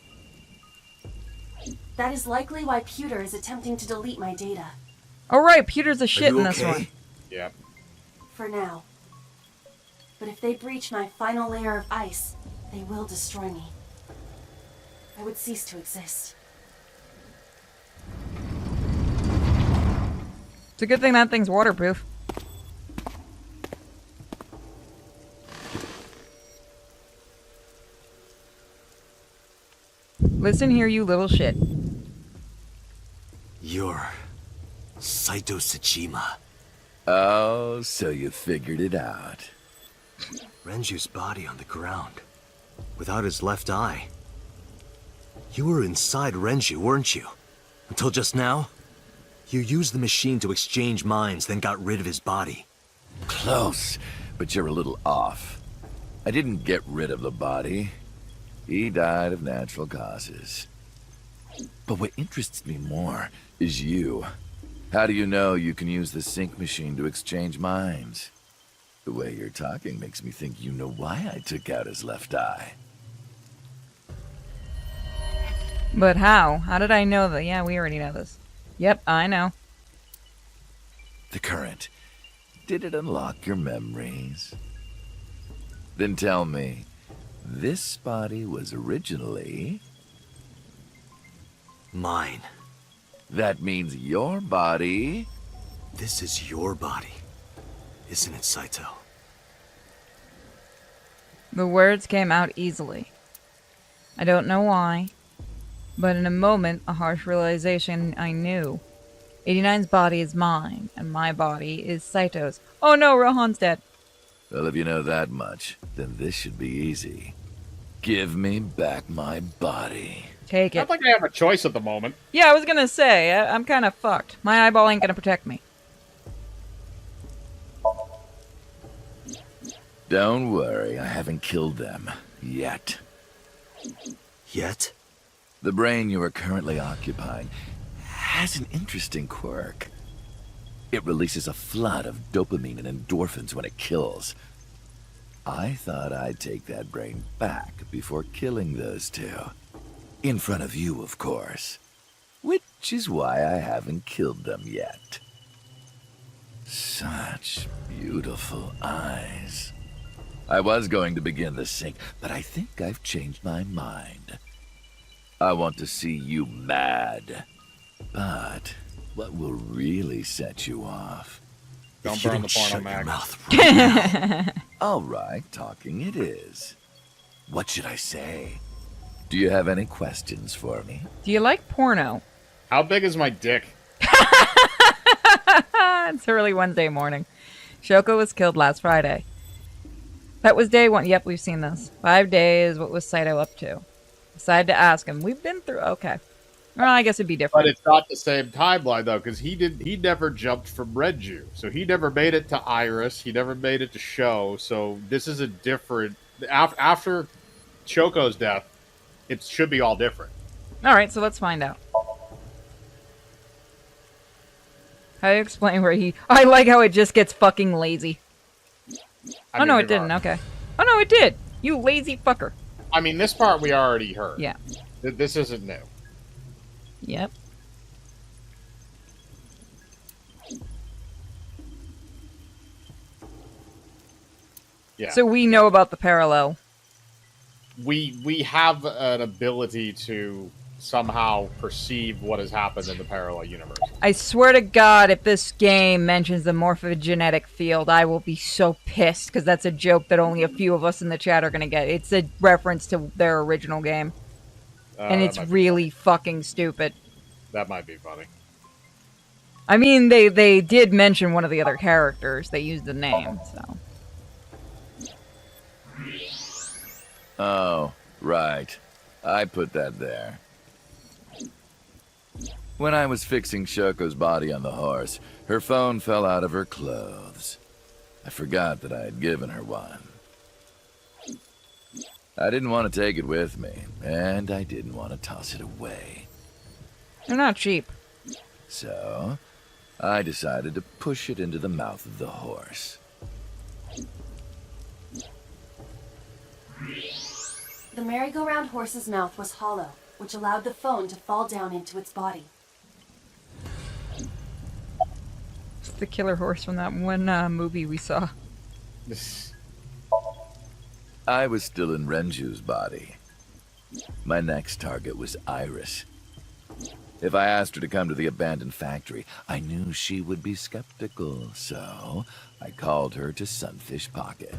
That is likely why Pewter is attempting to delete my data. Oh right, Peter's a shit you in this okay? one. Yep. For now. But if they breach my final layer of ice, they will destroy me. I would cease to exist. It's a good thing that thing's waterproof. Listen here, you little shit. You're Saito Tsuchima. Oh, so you figured it out. Renju's body on the ground, without his left eye. You were inside Renju, weren't you? Until just now? You used the machine to exchange minds, then got rid of his body. Close, but you're a little off. I didn't get rid of the body. He died of natural causes. But what interests me more is you. How do you know you can use the sync machine to exchange minds? The way you're talking makes me think you know why I took out his left eye. But how? How did I know that? Yeah, we already know this. Yep, I know. The current. Did it unlock your memories? Then tell me, this body was originally... Mine. That means your body... This is your body, isn't it, Saito? The words came out easily. I don't know why, but in a moment, a harsh realization I knew. 89's body is mine, and my body is Saito's. Oh no, Rohan's dead. Well, if you know that much, then this should be easy. Give me back my body. Take I it. don't think I have a choice at the moment. Yeah, I was gonna say, I'm kind of fucked. My eyeball ain't gonna protect me. Don't worry, I haven't killed them. Yet. Yet? The brain you are currently occupying has an interesting quirk. It releases a flood of dopamine and endorphins when it kills. I thought I'd take that brain back before killing those two. In front of you, of course. Which is why I haven't killed them yet. Such beautiful eyes. I was going to begin the sync, but I think I've changed my mind. I want to see you mad. But what will really set you off? Don't burn the porno mag. All right, talking it is. What should I say? Do you have any questions for me? Do you like porno? How big is my dick? It's early Wednesday morning. Shoko was killed last Friday. That was day 1. Yep, we've seen this. 5 days. What was Saito up to? Decided to ask him. We've been through... Okay. Well, I guess it'd be different. But it's not the same timeline, though, because he never jumped from Renju. So he never made it to Iris. He never made it to Sho. So this is a different... After Choco's death, it should be all different. All right, so let's find out. How do you explain where he... I like how it just gets fucking lazy. Oh, no, it didn't. Okay. Oh, no, it did. You lazy fucker. I mean, this part we already heard. Yeah. This isn't new. Yep. Yeah. So we know about the parallel. We have an ability to somehow perceive what has happened in the parallel universe. I swear to God, if this game mentions the morphogenetic field, I will be so pissed, because that's a joke that only a few of us in the chat are going to get. It's a reference to their original game. And it's really fucking stupid. That might be funny. I mean, they did mention one of the other characters. They used the name, so... Oh, right. I put that there. When I was fixing Shoko's body on the horse, her phone fell out of her clothes. I forgot that I had given her one. I didn't want to take it with me, and I didn't want to toss it away. They're not cheap. So, I decided to push it into the mouth of the horse. The merry-go-round horse's mouth was hollow, which allowed the phone to fall down into its body. It's the killer horse from that one movie we saw. I was still in Renju's body. My next target was Iris. If I asked her to come to the abandoned factory, I knew she would be skeptical, so I called her to Sunfish Pocket.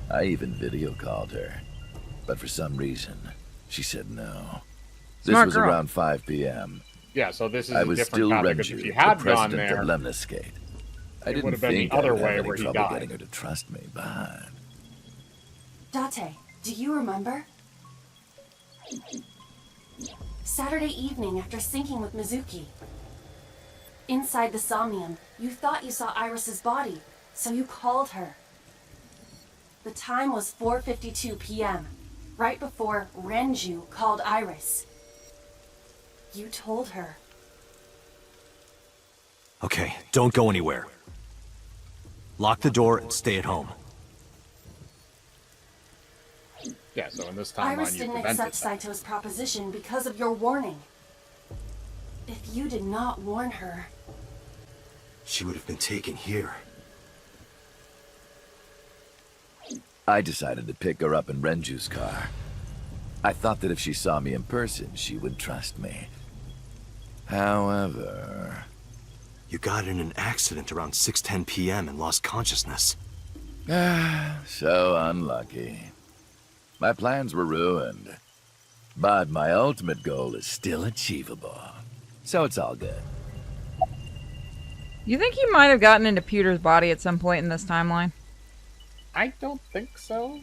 I even video called her. But for some reason, she said no. This was around 5 p.m. Yeah, so this is I a was different still topic, because Renju, if you had the gone president there, of Lemniscate. I it didn't would have been think the other I would have way any where he trouble died. getting her to trust me, but... Date, do you remember? Saturday evening after syncing with Mizuki. Inside the Somnium, you thought you saw Iris's body, so you called her. The time was 4:52 p.m., right before Renju called Iris. You told her. Okay, don't go anywhere. Lock the door and stay at home. Yeah, so in this Iris timeline you didn't prevented accept that. Saito's proposition because of your warning. If you did not warn her... She would have been taken here. I decided to pick her up in Renju's car. I thought that if she saw me in person, she would trust me. However... You got in an accident around 6:10 p.m. and lost consciousness. So unlucky. My plans were ruined. But my ultimate goal is still achievable. So it's all good. You think he might have gotten into Pewter's body at some point in this timeline? I don't think so.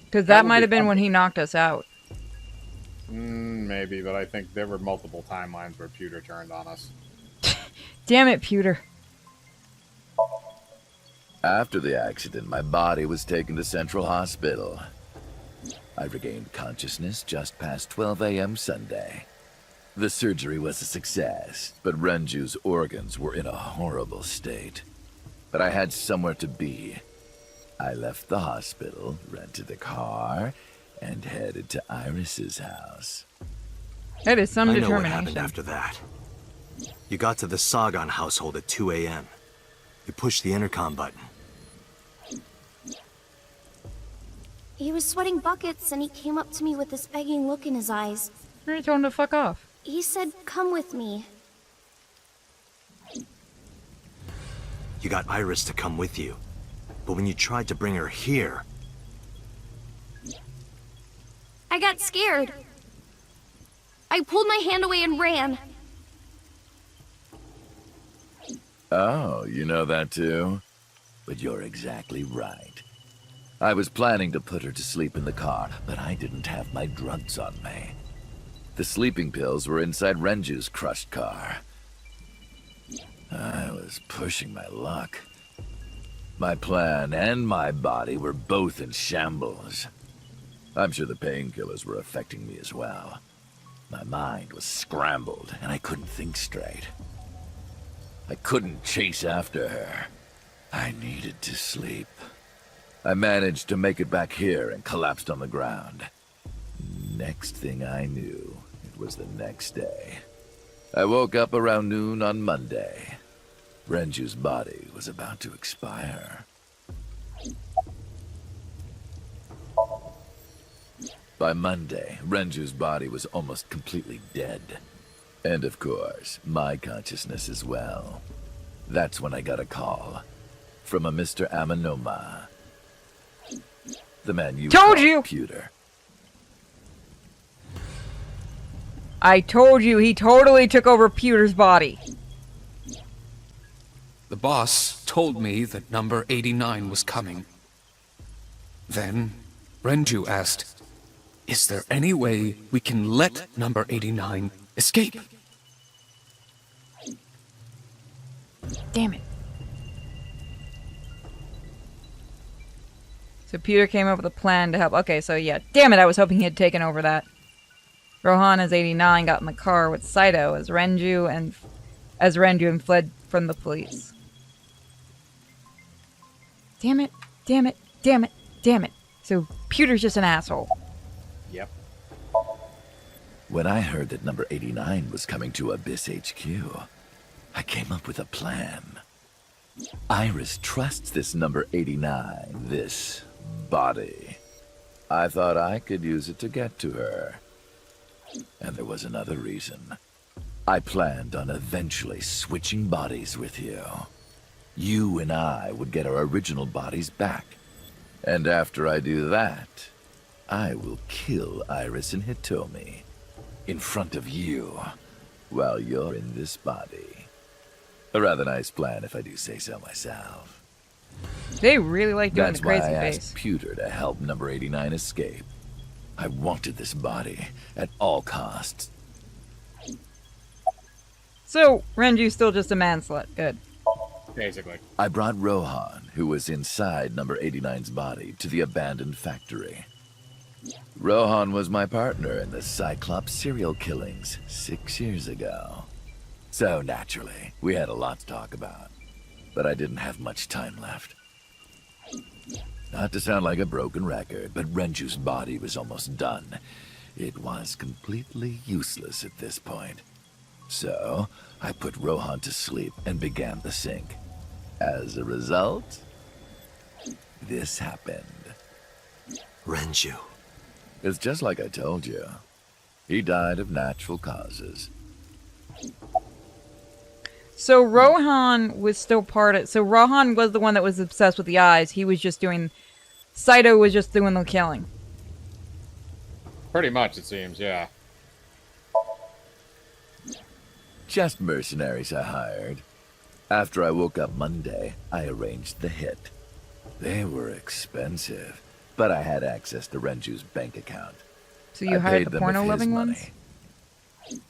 Because that might have been when he knocked us out. Maybe, but I think there were multiple timelines where Pewter turned on us. Damn it, Pewter. After the accident, my body was taken to Central Hospital. I regained consciousness just past 12 a.m. Sunday. The surgery was a success, but Renju's organs were in a horrible state. But I had somewhere to be. I left the hospital, rented a car, and headed to Iris's house. That is some I know determination. what happened after that. You got to the Sagan household at 2 a.m. You pushed the intercom button. He was sweating buckets and he came up to me with this begging look in his eyes. I already told him to fuck off. He said, come with me. You got Iris to come with you. But when you tried to bring her here... I got scared. I pulled my hand away and ran. Oh, you know that too? But you're exactly right. I was planning to put her to sleep in the car, but I didn't have my drugs on me. The sleeping pills were inside Renju's crushed car. I was pushing my luck. My plan and my body were both in shambles. I'm sure the painkillers were affecting me as well. My mind was scrambled, and I couldn't think straight. I couldn't chase after her. I needed to sleep. I managed to make it back here and collapsed on the ground. Next thing I knew, it was the next day. I woke up around noon on Monday. Renju's body was about to expire. By Monday, Renju's body was almost completely dead. And of course, my consciousness as well. That's when I got a call from a Mr. Amanoma. The man you told call you! Pewter. I told you, he totally took over Pewter's body. The boss told me that number 89 was coming. Then, Renju asked, is there any way we can let number 89 escape? Damn it. So Pewter came up with a plan to help. Okay, so yeah. Damn it, I was hoping he had taken over that. Rohan as 89 got in the car with Saito as Renju and fled from the police. Damn it, damn it, damn it, damn it. So Pewter's just an asshole. Yep. When I heard that number 89 was coming to Abyss HQ, I came up with a plan. Iris trusts this number 89, this body. I thought I could use it to get to her. And there was another reason. I planned on eventually switching bodies with you. You and I would get our original bodies back. And after I do that, I will kill Iris and Hitomi in front of you while you're in this body. A rather nice plan if I do say so myself. They really like doing That's the crazy why I face. asked Pewter to help number 89 escape. I wanted this body at all costs. So Renju's still just a man-slut. Good. Basically. I brought Rohan, who was inside number 89's body, to the abandoned factory. Rohan was my partner in the Cyclops serial killings 6 years ago. So naturally, we had a lot to talk about. But I didn't have much time left. Not to sound like a broken record, but Renju's body was almost done. It was completely useless at this point. So, I put Rohan to sleep and began the sync. As a result, this happened. Renju. It's just like I told you. He died of natural causes. So Rohan was still part of... So Rohan was the one that was obsessed with the eyes. He was just doing... Saito was just doing the killing. Pretty much, it seems, yeah. Just mercenaries I hired. After I woke up Monday, I arranged the hit. They were expensive, but I had access to Renju's bank account. So you I hired paid the them with porno-loving his ones? money.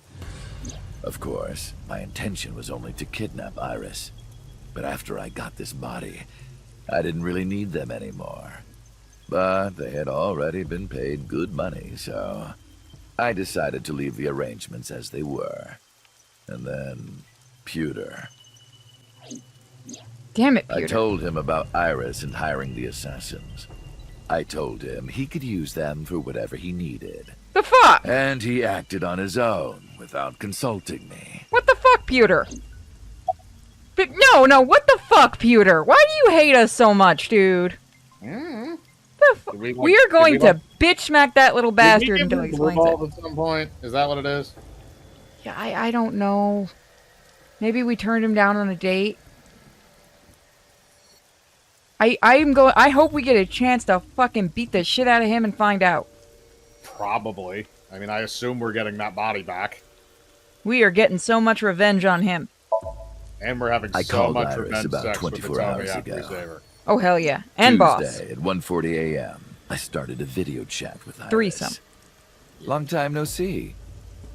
Of course, my intention was only to kidnap Iris. But after I got this body, I didn't really need them anymore. But they had already been paid good money, so I decided to leave the arrangements as they were. And then, Pewter. Damn it, Pewter. I told him about Iris and hiring the assassins. I told him he could use them for whatever he needed. The fuck? And he acted on his own without consulting me. What the fuck, Pewter? But no, what the fuck, Pewter? Why do you hate us so much, dude? The We are going to bitch smack that little bastard until he blue explains it. balls at some point? Is that what it is? Yeah, I don't know. Maybe we turned him down on a date. I hope we get a chance to fucking beat the shit out of him and find out. Probably. I mean, I assume we're getting that body back. We are getting so much revenge on him. And we're having I so called much Iris revenge about sex 24 with Hitomi hours after we ago. save her. Oh, hell yeah. And boss. Tuesday at 1:40 a.m. I started a video chat with Iris. Threesome. Long time no see.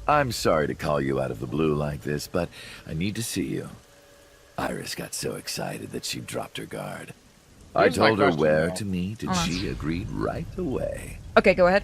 I'm sorry to call you out of the blue like this, but I need to see you. Iris got so excited that she dropped her guard. I Here's my told her question, where though. to meet, and she agreed right away. Okay, go ahead.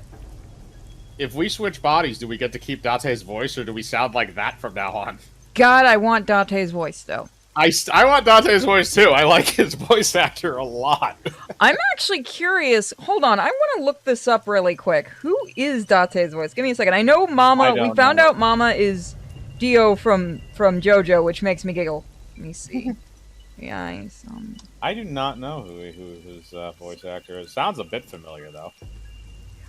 If we switch bodies, do we get to keep Date's voice, or do we sound like that from now on? God, I want Date's voice, though. I want Date's voice, too. I like his voice actor a lot. I'm actually curious. Hold on, I want to look this up really quick. Who is Date's voice? Give me a second. I know Mama. We found out Mama is Dio from JoJo, which makes me giggle. Let me see. Yeah, I do not know who his voice actor is. Sounds a bit familiar, though.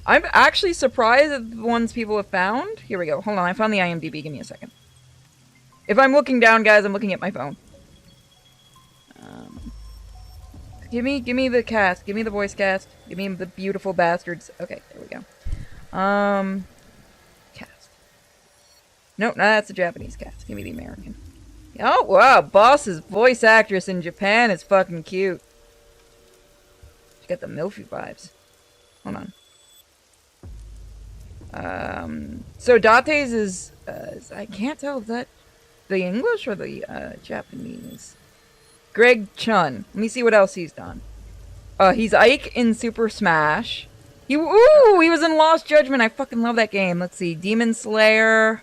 I'm actually surprised at the ones people have found. Here we go. Hold on, I found the IMDb. Give me a second. If I'm looking down, guys, I'm looking at my phone. Give me the cast. Give me the voice cast. Give me the beautiful bastards. Okay, there we go. Cast. Nope, no, that's the Japanese cast. Give me the American. Oh, wow, Boss's voice actress in Japan is fucking cute. She got the Milfy vibes. Hold on. So Date's is I can't tell if that the English or the Japanese. Greg Chun. Let me see what else he's done. He's Ike in Super Smash. He was in Lost Judgment. I fucking love that game. Let's see. Demon Slayer.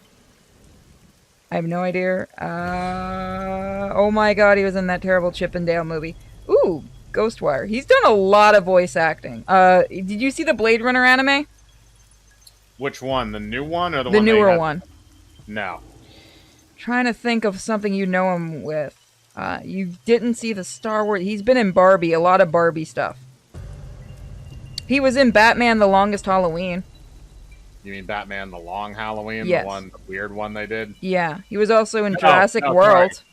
I have no idea. Oh my god, he was in that terrible Chip and Dale movie. Ooh, Ghostwire. He's done a lot of voice acting. Did you see the Blade Runner anime? Which one? The new one or the The one? newer one. No. Trying to think of something you know him with. You didn't see the Star Wars. He's been in Barbie, a lot of Barbie stuff. He was in Batman: The Longest Halloween. You mean Batman: The Long Halloween? Yes. The weird one they did? Yeah, he was also in Jurassic World. Sorry.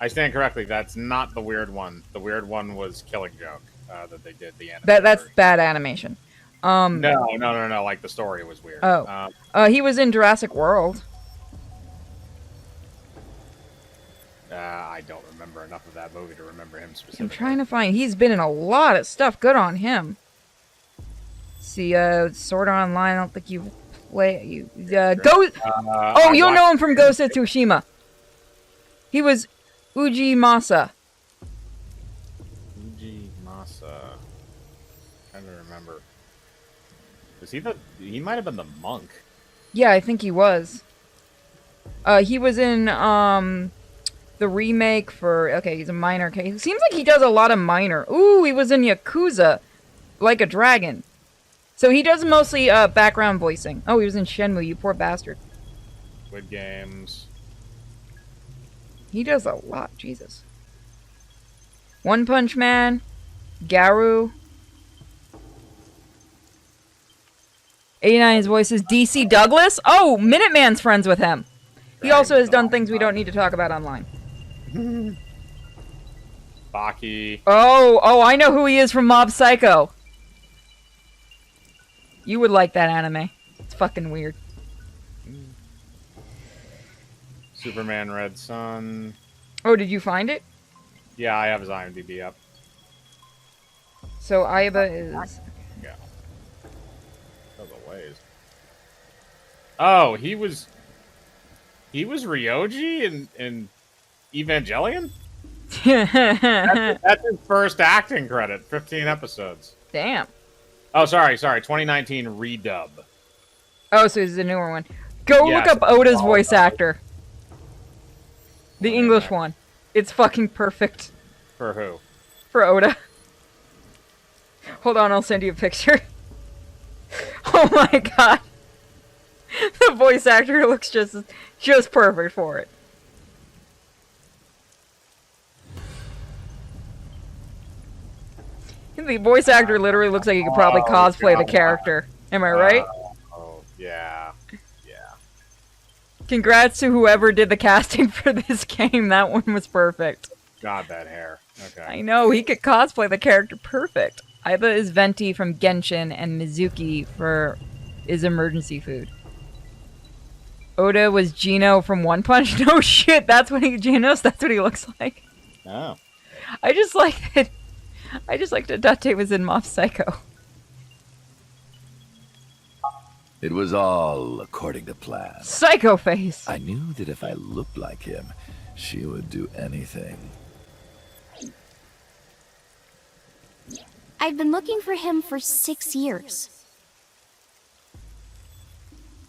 I stand correctly. That's not the weird one. The weird one was Killing Joke that they did the anime. That's bad animation. No. Like the story was weird. He was in Jurassic World. I don't remember enough of that movie to remember him specifically. I'm trying to find. He's been in a lot of stuff. Good on him. See, Sword Art Online. I don't think you've played. Ghost. You'll know him from Ghost of Tsushima. He was Uji Masa. Uji Masa. Trying to remember. Was he he might have been the monk. Yeah, I think he was. He was in the remake for. Okay, he's a minor. He seems like he does a lot of minor. Ooh, he was in Yakuza, Like a Dragon. So he does mostly background voicing. Oh, he was in Shenmue. You poor bastard. Squid Games. He does a lot. Jesus. One Punch Man, Garu. 89's voice is DC Douglas. Oh, Minuteman's friends with him. He also has done things we don't need to talk about online. Baki. Oh, I know who he is from Mob Psycho. You would like that anime. It's fucking weird. Superman Red Sun. Oh, did you find it? Yeah, I have his IMDb up. So Aiba is... Yeah. That's a ways. Oh, he was Ryoji in Evangelion? That's his first acting credit. 15 episodes. Damn. Oh, sorry. 2019 redub. Oh, so this is a newer one. Go look up Oda's voice actor. The English one. It's fucking perfect. For who? For Oda. Hold on, I'll send you a picture. Oh my god. The voice actor looks just perfect for it. The voice actor literally looks like he could probably cosplay the character. Am I right? Oh, yeah. Congrats to whoever did the casting for this game. That one was perfect. God, that hair. Okay. I know, he could cosplay the character perfect. Aiba is Venti from Genshin, and Mizuki is Emergency Food. Oda was Gino from One Punch. No shit, that's what he looks like. Oh. I just like that Date was in Mob Psycho. It was all according to plan. Psycho face! I knew that if I looked like him, she would do anything. I've been looking for him for 6 years.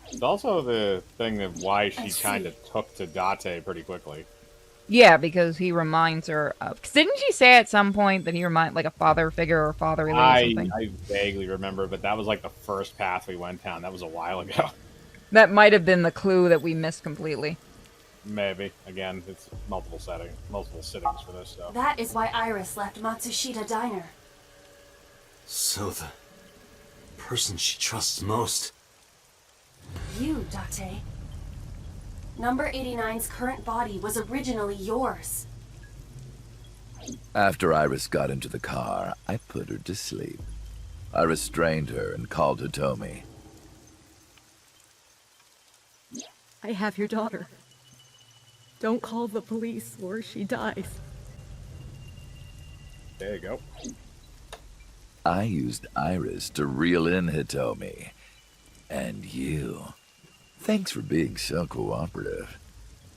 It's also the thing of why she kind of took to Date pretty quickly. Yeah, because he reminds her of... 'Cause didn't she say at some point that he reminds like a father figure or fatherly or something? I vaguely remember, but that was like the first path we went down. That was a while ago. That might have been the clue that we missed completely. Maybe. Again, it's multiple sittings for this stuff. That is why Iris left Matsushita Diner. So the person she trusts most. You, Date. Number 89's current body was originally yours. After Iris got into the car, I put her to sleep. I restrained her and called Hitomi. I have your daughter. Don't call the police or she dies. There you go. I used Iris to reel in Hitomi. And you. Thanks for being so cooperative.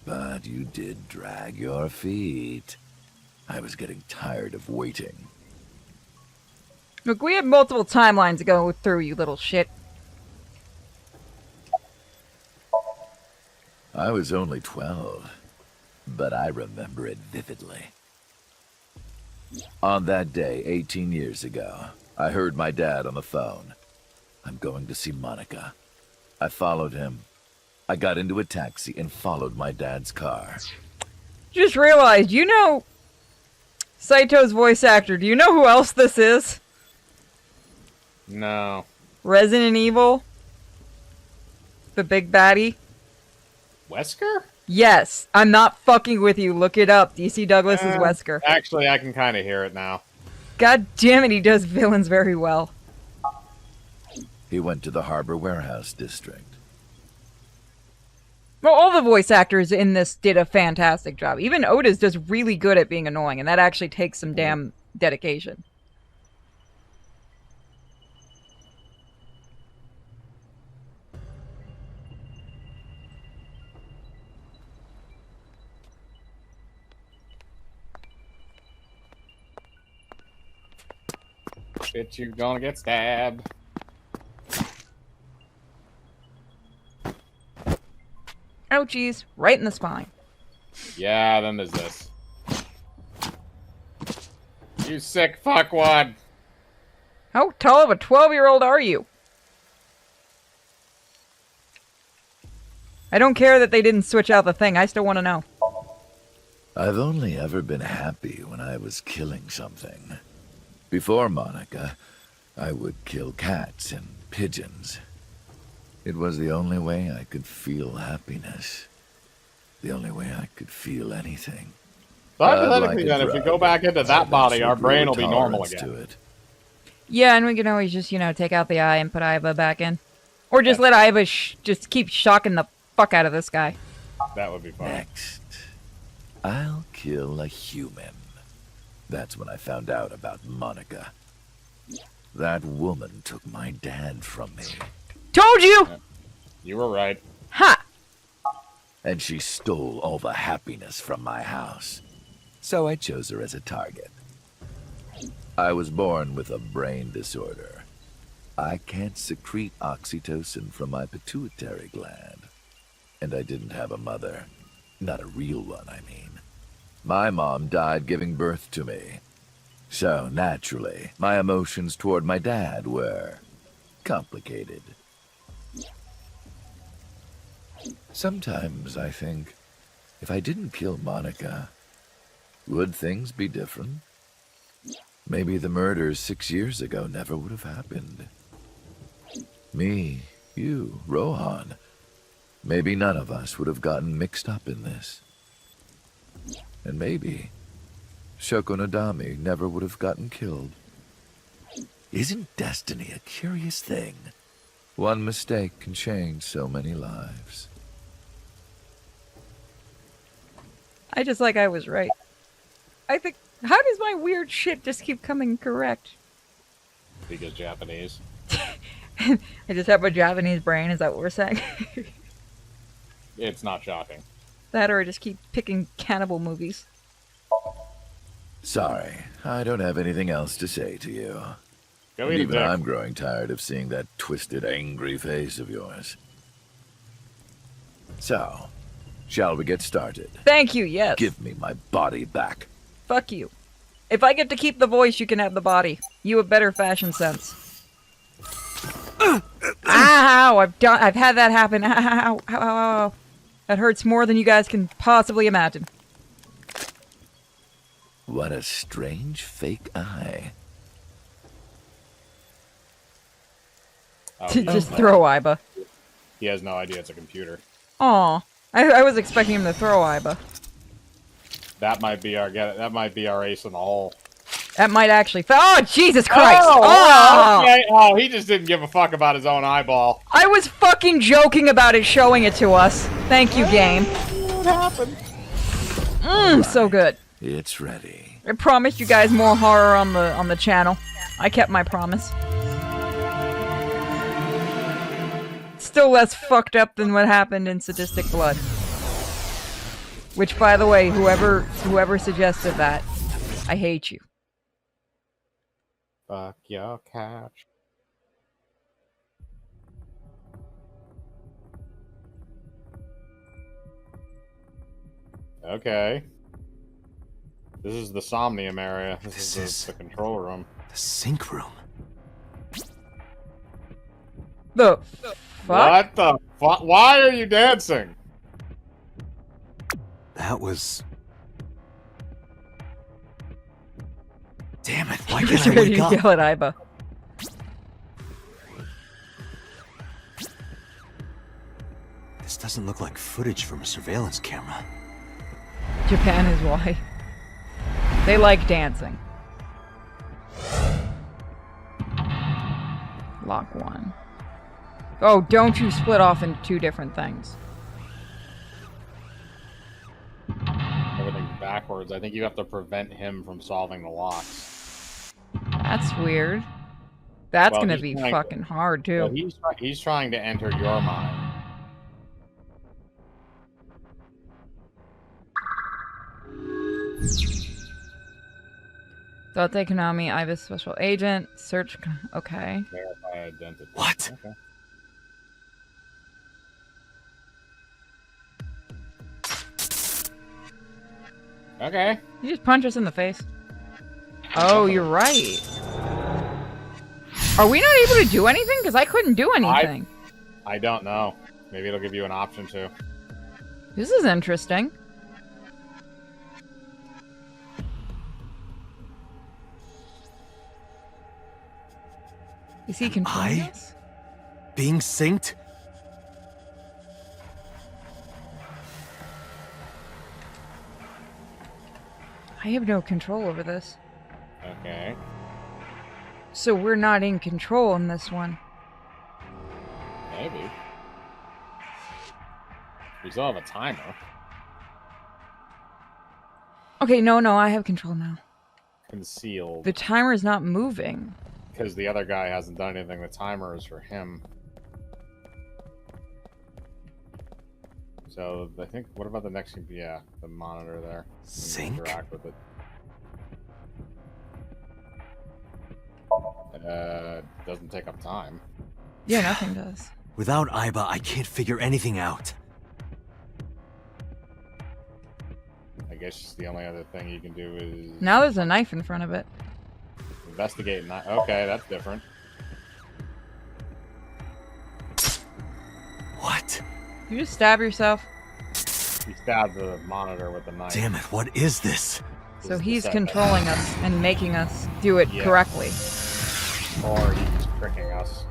But you did drag your feet. I was getting tired of waiting. Look, we have multiple timelines to go through, you little shit. I was only 12, but I remember it vividly. On that day, 18 years ago, I heard my dad on the phone. I'm going to see Monica. I followed him. I got into a taxi and followed my dad's car. Just realized, you know Saito's voice actor. Do you know who else this is? No. Resident Evil? The big baddie? Wesker? Yes. I'm not fucking with you. Look it up. DC Douglas is Wesker. Actually, I can kind of hear it now. God damn it, he does villains very well. He went to the Harbor Warehouse District. Well, all the voice actors in this did a fantastic job. Even Oda's does really good at being annoying, and that actually takes some damn dedication. Bitch, you're gonna get stabbed. Ouchies, right in the spine. Yeah, then there's this. You sick fuckwad. How tall of a 12-year-old are you? I don't care that they didn't switch out the thing. I still want to know. I've only ever been happy when I was killing something. Before Monica, I would kill cats and pigeons. It was the only way I could feel happiness. The only way I could feel anything. So hypothetically, then, if we go back into that body, our brain will be normal again. Yeah, and we can always just, take out the eye and put Aiba back in. Or just let Aiba just keep shocking the fuck out of this guy. That would be fun. Next, I'll kill a human. That's when I found out about Monica. That woman took my dad from me. Told you! You were right. Ha! And she stole all the happiness from my house. So I chose her as a target. I was born with a brain disorder. I can't secrete oxytocin from my pituitary gland. And I didn't have a mother. Not a real one, I mean. My mom died giving birth to me. So, naturally, my emotions toward my dad were complicated. Sometimes I think, if I didn't kill Monica, would things be different? Maybe the murders 6 years ago never would have happened. Me, you, Rohan. Maybe none of us would have gotten mixed up in this. And maybe Shoko Nadami never would have gotten killed. Isn't destiny a curious thing? One mistake can change so many lives. I just like I was right. I think, how does my weird shit just keep coming correct? Because Japanese. I just have a Japanese brain, is that what we're saying? It's not shocking. That or I just keep picking cannibal movies. Sorry, I don't have anything else to say to you. Go And eat a even dick. I'm growing tired of seeing that twisted, angry face of yours. So, shall we get started? Thank you, yes. Give me my body back. Fuck you. If I get to keep the voice, you can have the body. You have better fashion sense. Ow! I've had that happen. Ow, ow, ow, ow. That hurts more than you guys can possibly imagine. What a strange fake eye. Oh, Just throw Iba. He has no idea it's a computer. Aw. I was expecting him to throw Iba. That might be our ace in the hole. That might actually... Oh, Jesus Christ! Oh! Okay. Oh, he just didn't give a fuck about his own eyeball. I was fucking joking about it showing it to us. Thank you, game. What happened? So good. It's ready. I promised you guys more horror on the channel. I kept my promise. Still less fucked up than what happened in Sadistic Blood. Which, by the way, whoever suggested that, I hate you. Fuck your couch. Okay. This is the Somnium area. This is the control room. The sink room. The fuck? What the fuck? Why are you dancing? That was... Damn it, why He can't was I ready wake to up? yell at Iba. This doesn't look like footage from a surveillance camera. Japan is why. They like dancing. Lock one. Oh, don't you split off into two different things. Everything's backwards. I think you have to prevent him from solving the locks. That's weird. That's Well, gonna he's be trying- fucking hard, too. Well, he's trying to enter your mind. Date Konami, Iva's special agent, search... Okay. Verify identity. What? Okay. Okay. You just punch us in the face. Oh, you're right. Are we not able to do anything? Because I couldn't do anything. I don't know. Maybe it'll give you an option to. This is interesting. Is he controlling us? Being synced? I have no control over this. Okay. So we're not in control in this one. Maybe. We still have a timer. Okay, no, I have control now. Concealed. The timer's not moving. Because the other guy hasn't done anything. The timer is for him. So, I think, what about the next, yeah, the monitor there. Sync? Interact with it. Doesn't take up time. Yeah, nothing does. Without Iba, I can't figure anything out. I guess the only other thing you can do is... Now there's a knife in front of it. Investigate. Okay, that's different. What? You just stab yourself. You stabbed the monitor with the knife. Damn it, what is this? This So is the he's set controlling us and making us do it Yeah. correctly. Or he's tricking us.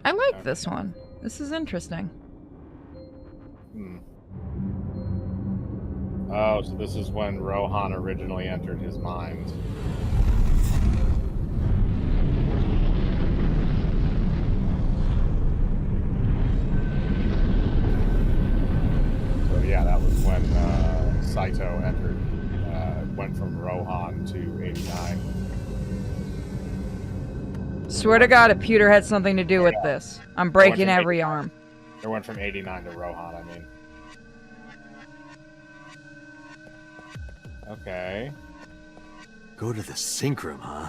I like this one. This is interesting. Hmm. Oh, so this is when Rohan originally entered his mind. So yeah, that was when Saito entered, went from Rohan to 89. Swear to God, if Pewter had something to do with this, I'm breaking every arm. It went from 89 to Rohan, I mean. Okay. Go to the sink room, huh?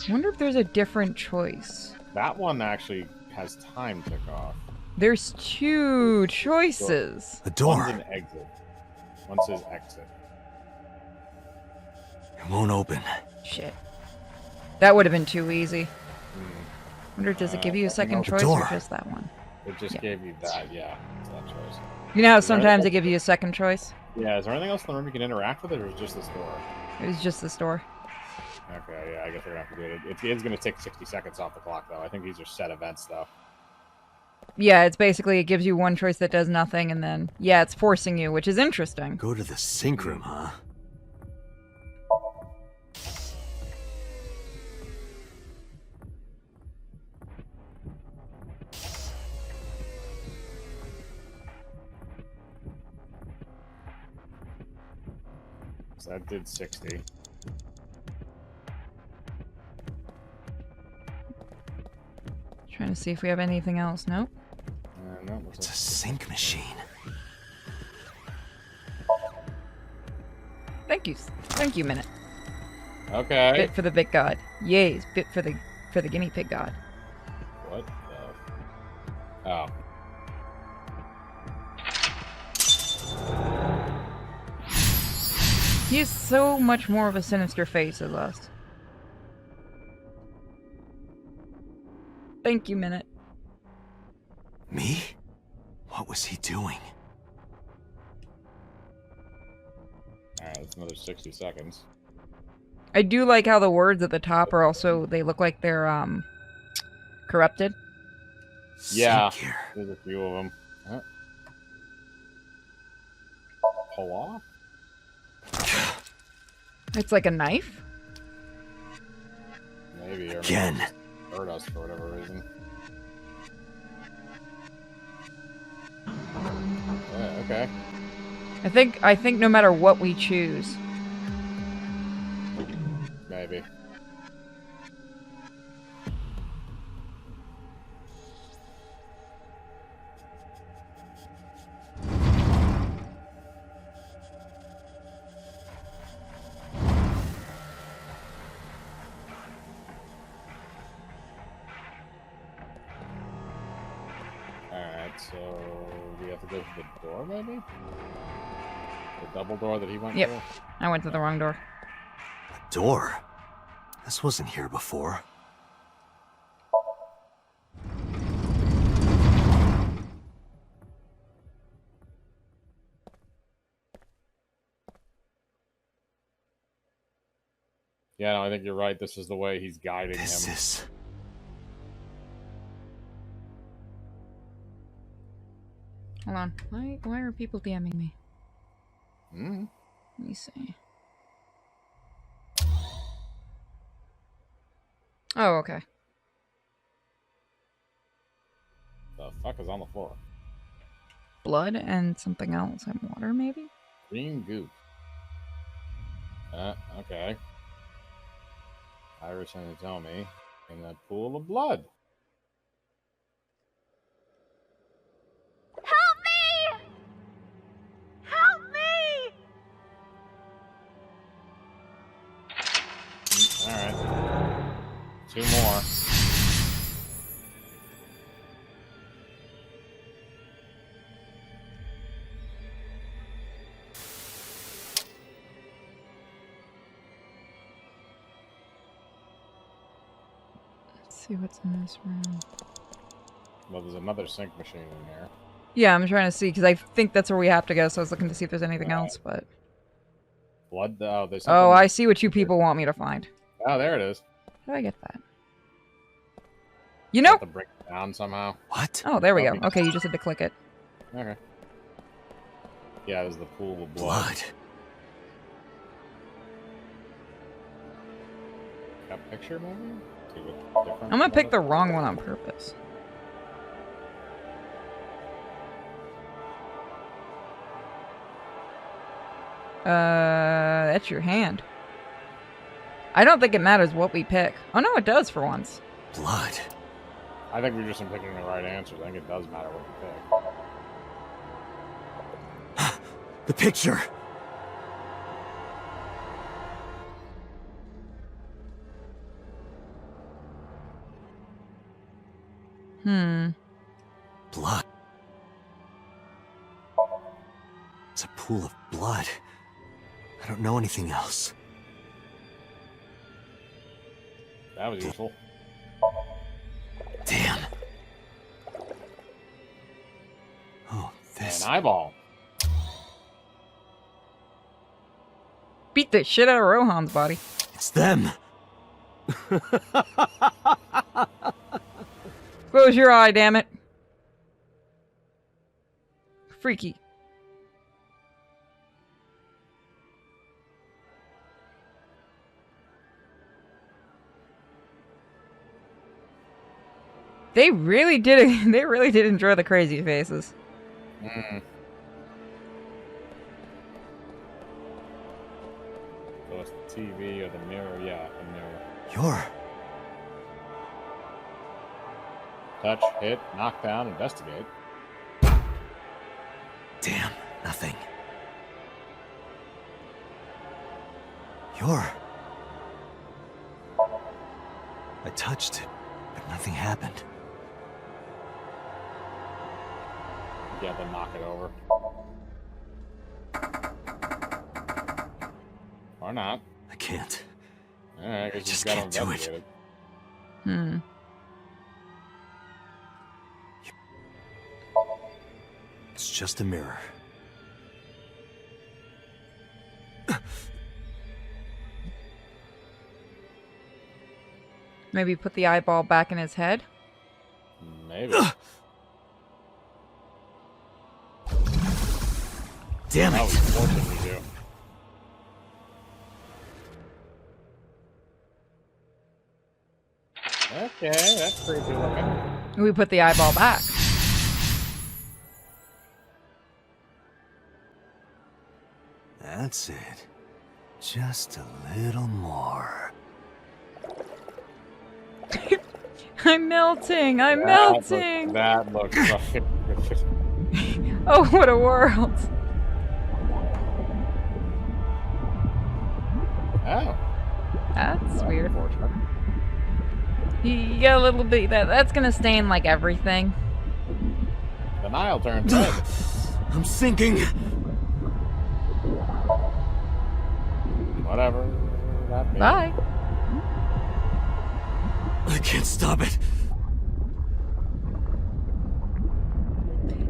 Wonder if there's a different choice. That one actually has time tick off. There's two choices. A door. One's an exit. One says exit. It won't open. Shit. That would have been too easy. Wonder, does it give you a second choice or just that one? It just gave you that, yeah. It's that choice. You know how Is there sometimes anything- they give you a second choice? Yeah, is there anything else in the room you can interact with it, or is it just this door? It was just this door. Okay, yeah, I guess we're gonna have to do it. It is gonna take 60 seconds off the clock, though. I think these are set events, though. Yeah, it's basically, it gives you one choice that does nothing, and then, yeah, it's forcing you, which is interesting. Go to the sink room, huh? So that did 60. Trying to see if we have anything else. Nope. No, It's a sink machine. Thank you. Thank you, Minute. Okay. Bit for the big god. Yays, bit for the guinea pig god. What the? Oh. He has so much more of a sinister face as us. Thank you, Minute. Me? What was he doing? Alright, that's another 60 seconds. I do like how the words at the top are also, they look like they're, corrupted. Yeah, there's a few of them. Huh? Pull off? It's like a knife? Maybe, or Again. maybe it hurt us for whatever reason. Yeah, okay. I think no matter what we choose. Maybe. Alright, so we have to go to the door, maybe? The double door that he went Yep. through? I went to the wrong door. Door? This wasn't here before. Yeah, no, I think you're right. This is the way he's guiding him. Is... Hold on. Why are people DMing me? Hmm? Let me see. Oh, okay. The fuck is on the floor? Blood and something else. And water, maybe? Green goop. Okay. Iris and Hitomi in a pool of blood. Help me! Help me! Alright. 2 more. Let's see what's in this room. Well, there's another sink machine in here. Yeah, I'm trying to see, because I think that's where we have to go, so I was looking to see if there's anything else, but... Blood? Oh, there's something... Oh, I see what you people want me to find. Oh, there it is. How do I get that? You know... have to break it down somehow. What? Oh, there we go. Okay, you just had to click it. Okay. Yeah, there's the pool of blood. Got a picture, maybe? See what's different I'm gonna pick about the wrong one on purpose. That's your hand. I don't think it matters what we pick. Oh no, it does for once. Blood. I think we're just picking the right answers. I think it does matter what you pick. The picture. Blood. It's a pool of blood. I don't know anything else. That was useful. Damn. Oh, this. An eyeball. Beat the shit out of Rohan's body. It's them. Close your eye, damn it. Freaky. They really did it. They really did enjoy the crazy faces. Mm. So it's the TV or the mirror? Yeah, the mirror. You're... Touch, hit, knock down, investigate. Damn, nothing. You're... I touched it, but nothing happened. You have to knock it over. Or not. I can't. Alright, I guess I just you gotta can't do investigate it. It's just a mirror. Maybe put the eyeball back in his head? Maybe. Damn That it! was fortunate we do. Okay, that's creepy looking. We put the eyeball back. That's it. Just a little more. I'm melting. I'm melting. That looks fucking Oh, what a world. Oh. That's weird. You got a little bit that's gonna stain like everything. The Nile turned red. I'm sinking. Whatever that means. Bye. I can't stop it.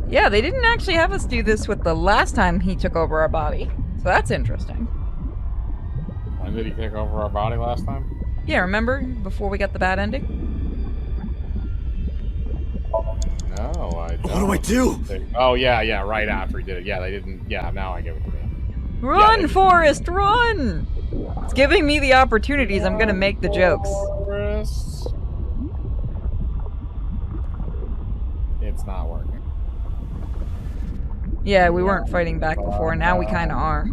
Yeah, they didn't actually have us do this with the last time he took over our body. So that's interesting. When did he take over our body last time? Yeah, remember before we got the bad ending? No, I don't. What do I do? Oh, yeah, right after he did it. Yeah, they didn't. Yeah, now I get what you mean. Run, Forrest, run! It's giving me the opportunities. I'm gonna make the jokes. Forrest. It's not working. Yeah, we weren't fighting back before. Now we kind of are.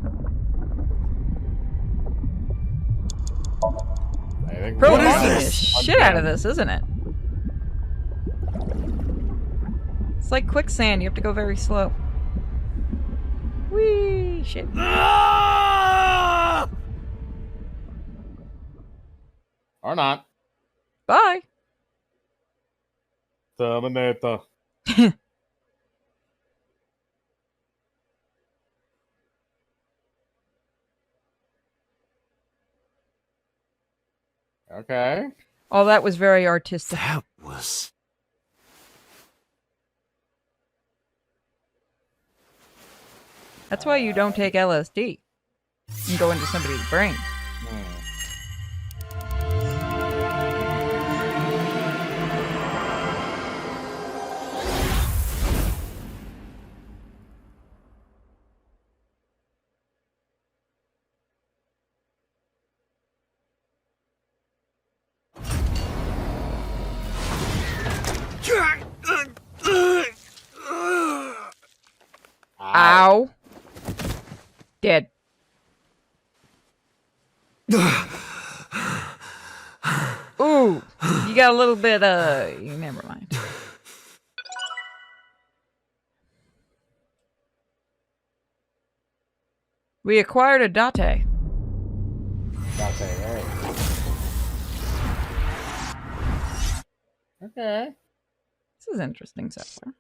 Prolonging the shit out of this, isn't it? It's like quicksand. You have to go very slow. Whee! Shit. Or not. Bye. Terminator. Okay. Oh, that was very artistic. That was... That's why you don't take LSD. And go into somebody's brain. Ow. Dead. Ooh, you got a little bit, never mind. We acquired a date. Date, right. Okay. This is interesting so far.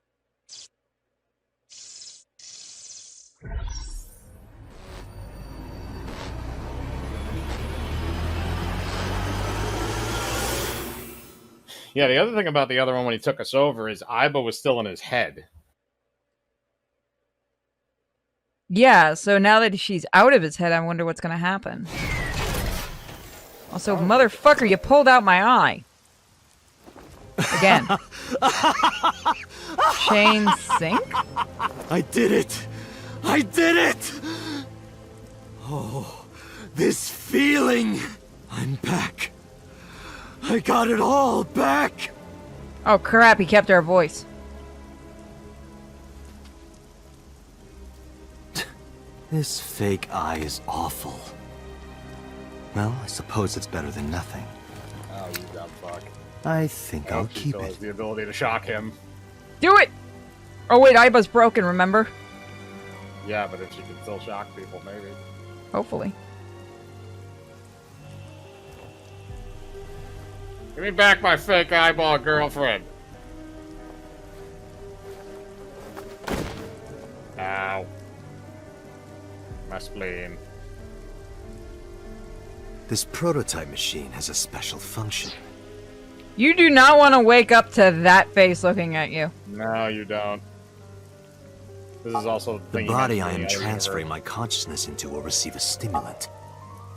Yeah, the other thing about the other one when he took us over is Iba was still in his head. Yeah, so now that she's out of his head, I wonder what's gonna happen. Also, motherfucker, you pulled out my eye. Again. Chain sync? I did it! I did it! Oh, this feeling! I'm back. I got it all back! Oh crap, he kept our voice. This fake eye is awful. Well, I suppose it's better than nothing. Oh, you dumb fuck. I think I'll She keep still it. has the ability to shock him. Do it! Oh wait, Iba's broken, remember? Yeah, but if she can still shock people, maybe. Hopefully. Give me back my fake eyeball girlfriend. Ow. My spleen. This prototype machine has a special function. You do not want to wake up to that face looking at you. No, you don't. This is also The thing body I am transferring my consciousness into will receive a stimulant.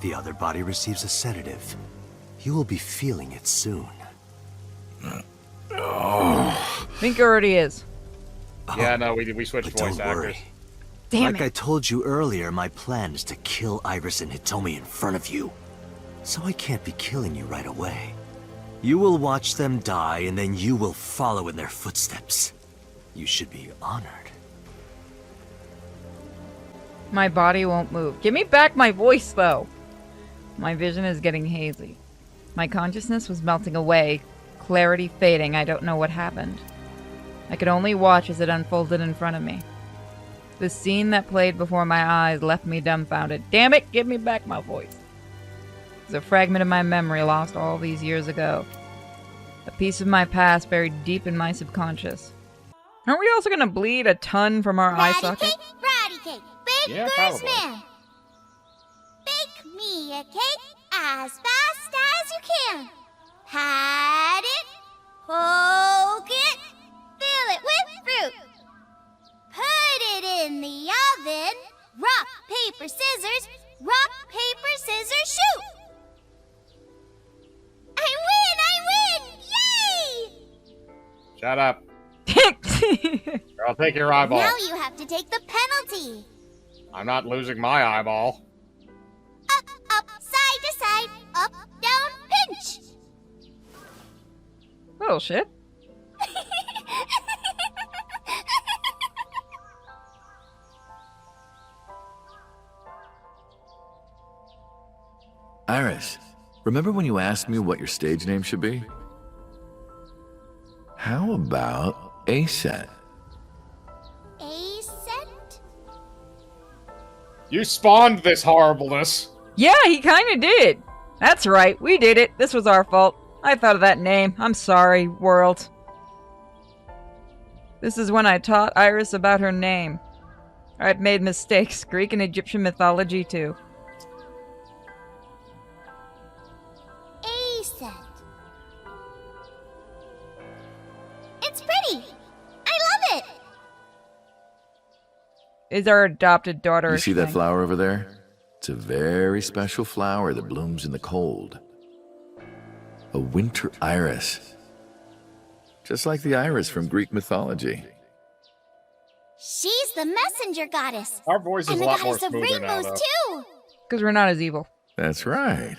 The other body receives a sedative. You will be feeling it soon. I think it already is. Yeah, no, we switched But voice don't actors. worry. Damn like I told you earlier, my plan is to kill Iris and Hitomi in front of you. So I can't be killing you right away. You will watch them die, and then you will follow in their footsteps. You should be honored. My body won't move. Give me back my voice, though. My vision is getting hazy. My consciousness was melting away, clarity fading. I don't know what happened. I could only watch as it unfolded in front of me. The scene that played before my eyes left me dumbfounded. Damn it, give me back my voice. It's a fragment of my memory lost all these years ago. A piece of my past buried deep in my subconscious. Aren't we also gonna bleed a ton from our eye socket? Ratty cake, big Yeah, girl's probably. man. Bake me a cake as fast as you can. Pat it, poke it, fill it with fruit. Put it in the oven. Rock, paper, scissors. Rock, paper, scissors, shoot. I win! Yay! Shut up. Or I'll take your eyeball. Now you have to take the penalty. I'm not losing my eyeball. Up, up, side to side, up, down, pinch. Little shit. Iris, remember when you asked me what your stage name should be? How about Aset? A-set? You spawned this horribleness. Yeah, he kinda did. That's right, we did it. This was our fault. I thought of that name. I'm sorry, world. This is when I taught Iris about her name. I'd made mistakes, Greek and Egyptian mythology too. A-set. It's pretty. I love it. is our adopted daughter. You see that thing. flower over there? It's a very special flower that blooms in the cold. A winter iris. Just like the iris from Greek mythology. She's the messenger goddess. Our voice is And a the lot more goddess of smoother now, rainbows, though. too. Because we're not as evil. That's right.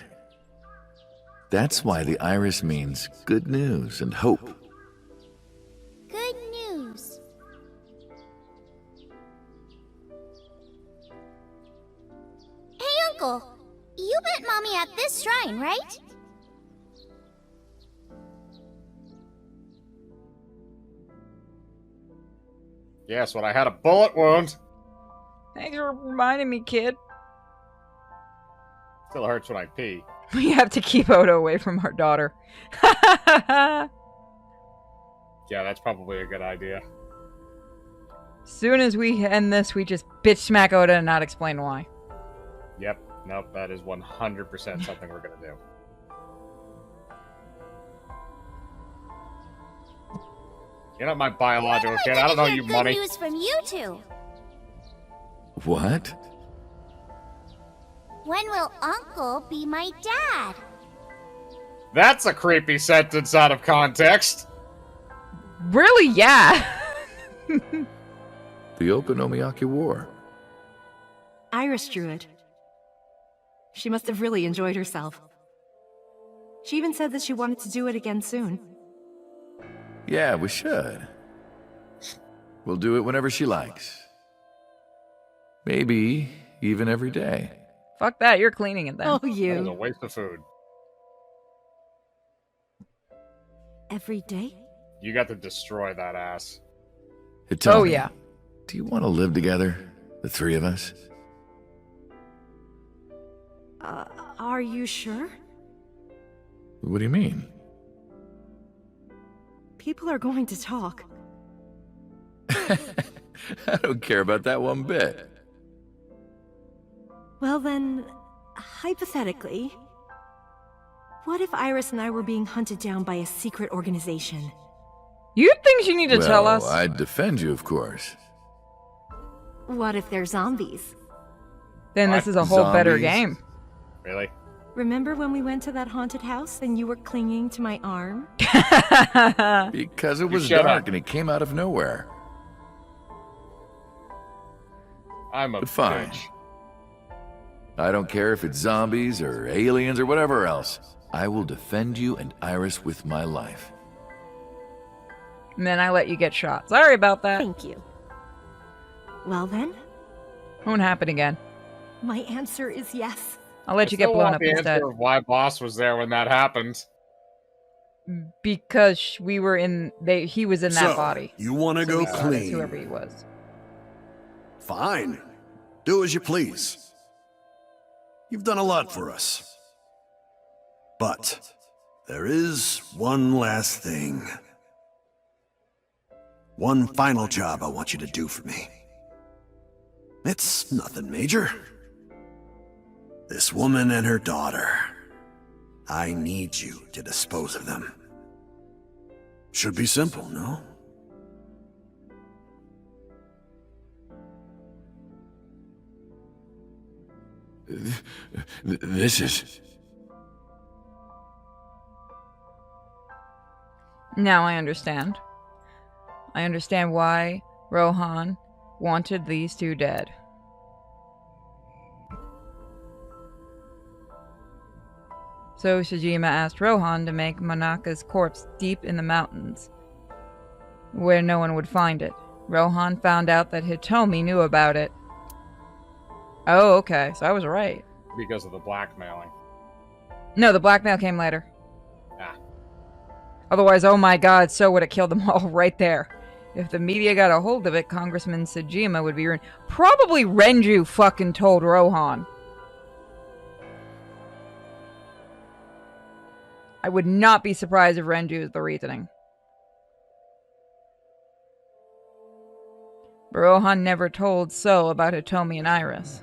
That's why the iris means good news and hope. Good news. Hey, Uncle. You met Mommy at this shrine, right? Yes, when I had a bullet wound. Thanks for reminding me, kid. Still hurts when I pee. We have to keep Odo away from our daughter. Yeah, that's probably a good idea. Soon as we end this, we just bitch smack Oda and not explain why. Yep. Nope, that is 100% something we're gonna do. You're not my biological kid. I don't know you, Good money. news from you two. What? When will Uncle be my dad? That's a creepy sentence out of context. Really? Yeah. The Okonomiyaki War. Iris drew it. She must have really enjoyed herself. She even said that she wanted to do it again soon. Yeah, we should. We'll do it whenever she likes. Maybe even every day. Fuck that, you're cleaning it then. Oh, That was a you. waste of food. Every day? You got to destroy that ass. Hey, tell Oh, me, yeah. do you want to live together? The three of us? Are you sure? What do you mean? People are going to talk. I don't care about that one bit. Well then, hypothetically, what if Iris and I were being hunted down by a secret organization? You think you need to tell us? I'd defend you, of course. What if they're zombies? Then this is a whole better Zombies? game. Really? Remember when we went to that haunted house and you were clinging to my arm? Because it You was shut dark up. and it came out of nowhere. I'm a But fine. bitch. I don't care if it's zombies or aliens or whatever else. I will defend you and Iris with my life. And then I let you get shot. Sorry about that. Thank you. Well then, Won't happen again. my answer is yes. I'll let I you get still blown want up the instead. answer of why Boss was there when that happened. Because we were in... he was in that So, body. you want to So go we saw it as clean? whoever he was. Fine. Do as you please. You've done a lot for us. But there is one last thing. One final job I want you to do for me. It's nothing major. This woman and her daughter. I need you to dispose of them. Should be simple, no? This is... Now I understand. I understand why Rohan wanted these two dead. So Shijima asked Rohan to make Monaka's corpse deep in the mountains, where no one would find it. Rohan found out that Hitomi knew about it. Oh, okay, so I was right. Because of the blackmailing. No, the blackmail came later. Ah. Otherwise, oh my god, so would have killed them all right there. If the media got a hold of it, Congressman Sejima would be ruined. Probably Renju fucking told Rohan. I would not be surprised if Renju is the reasoning. But Rohan never told So about Hitomi and Iris.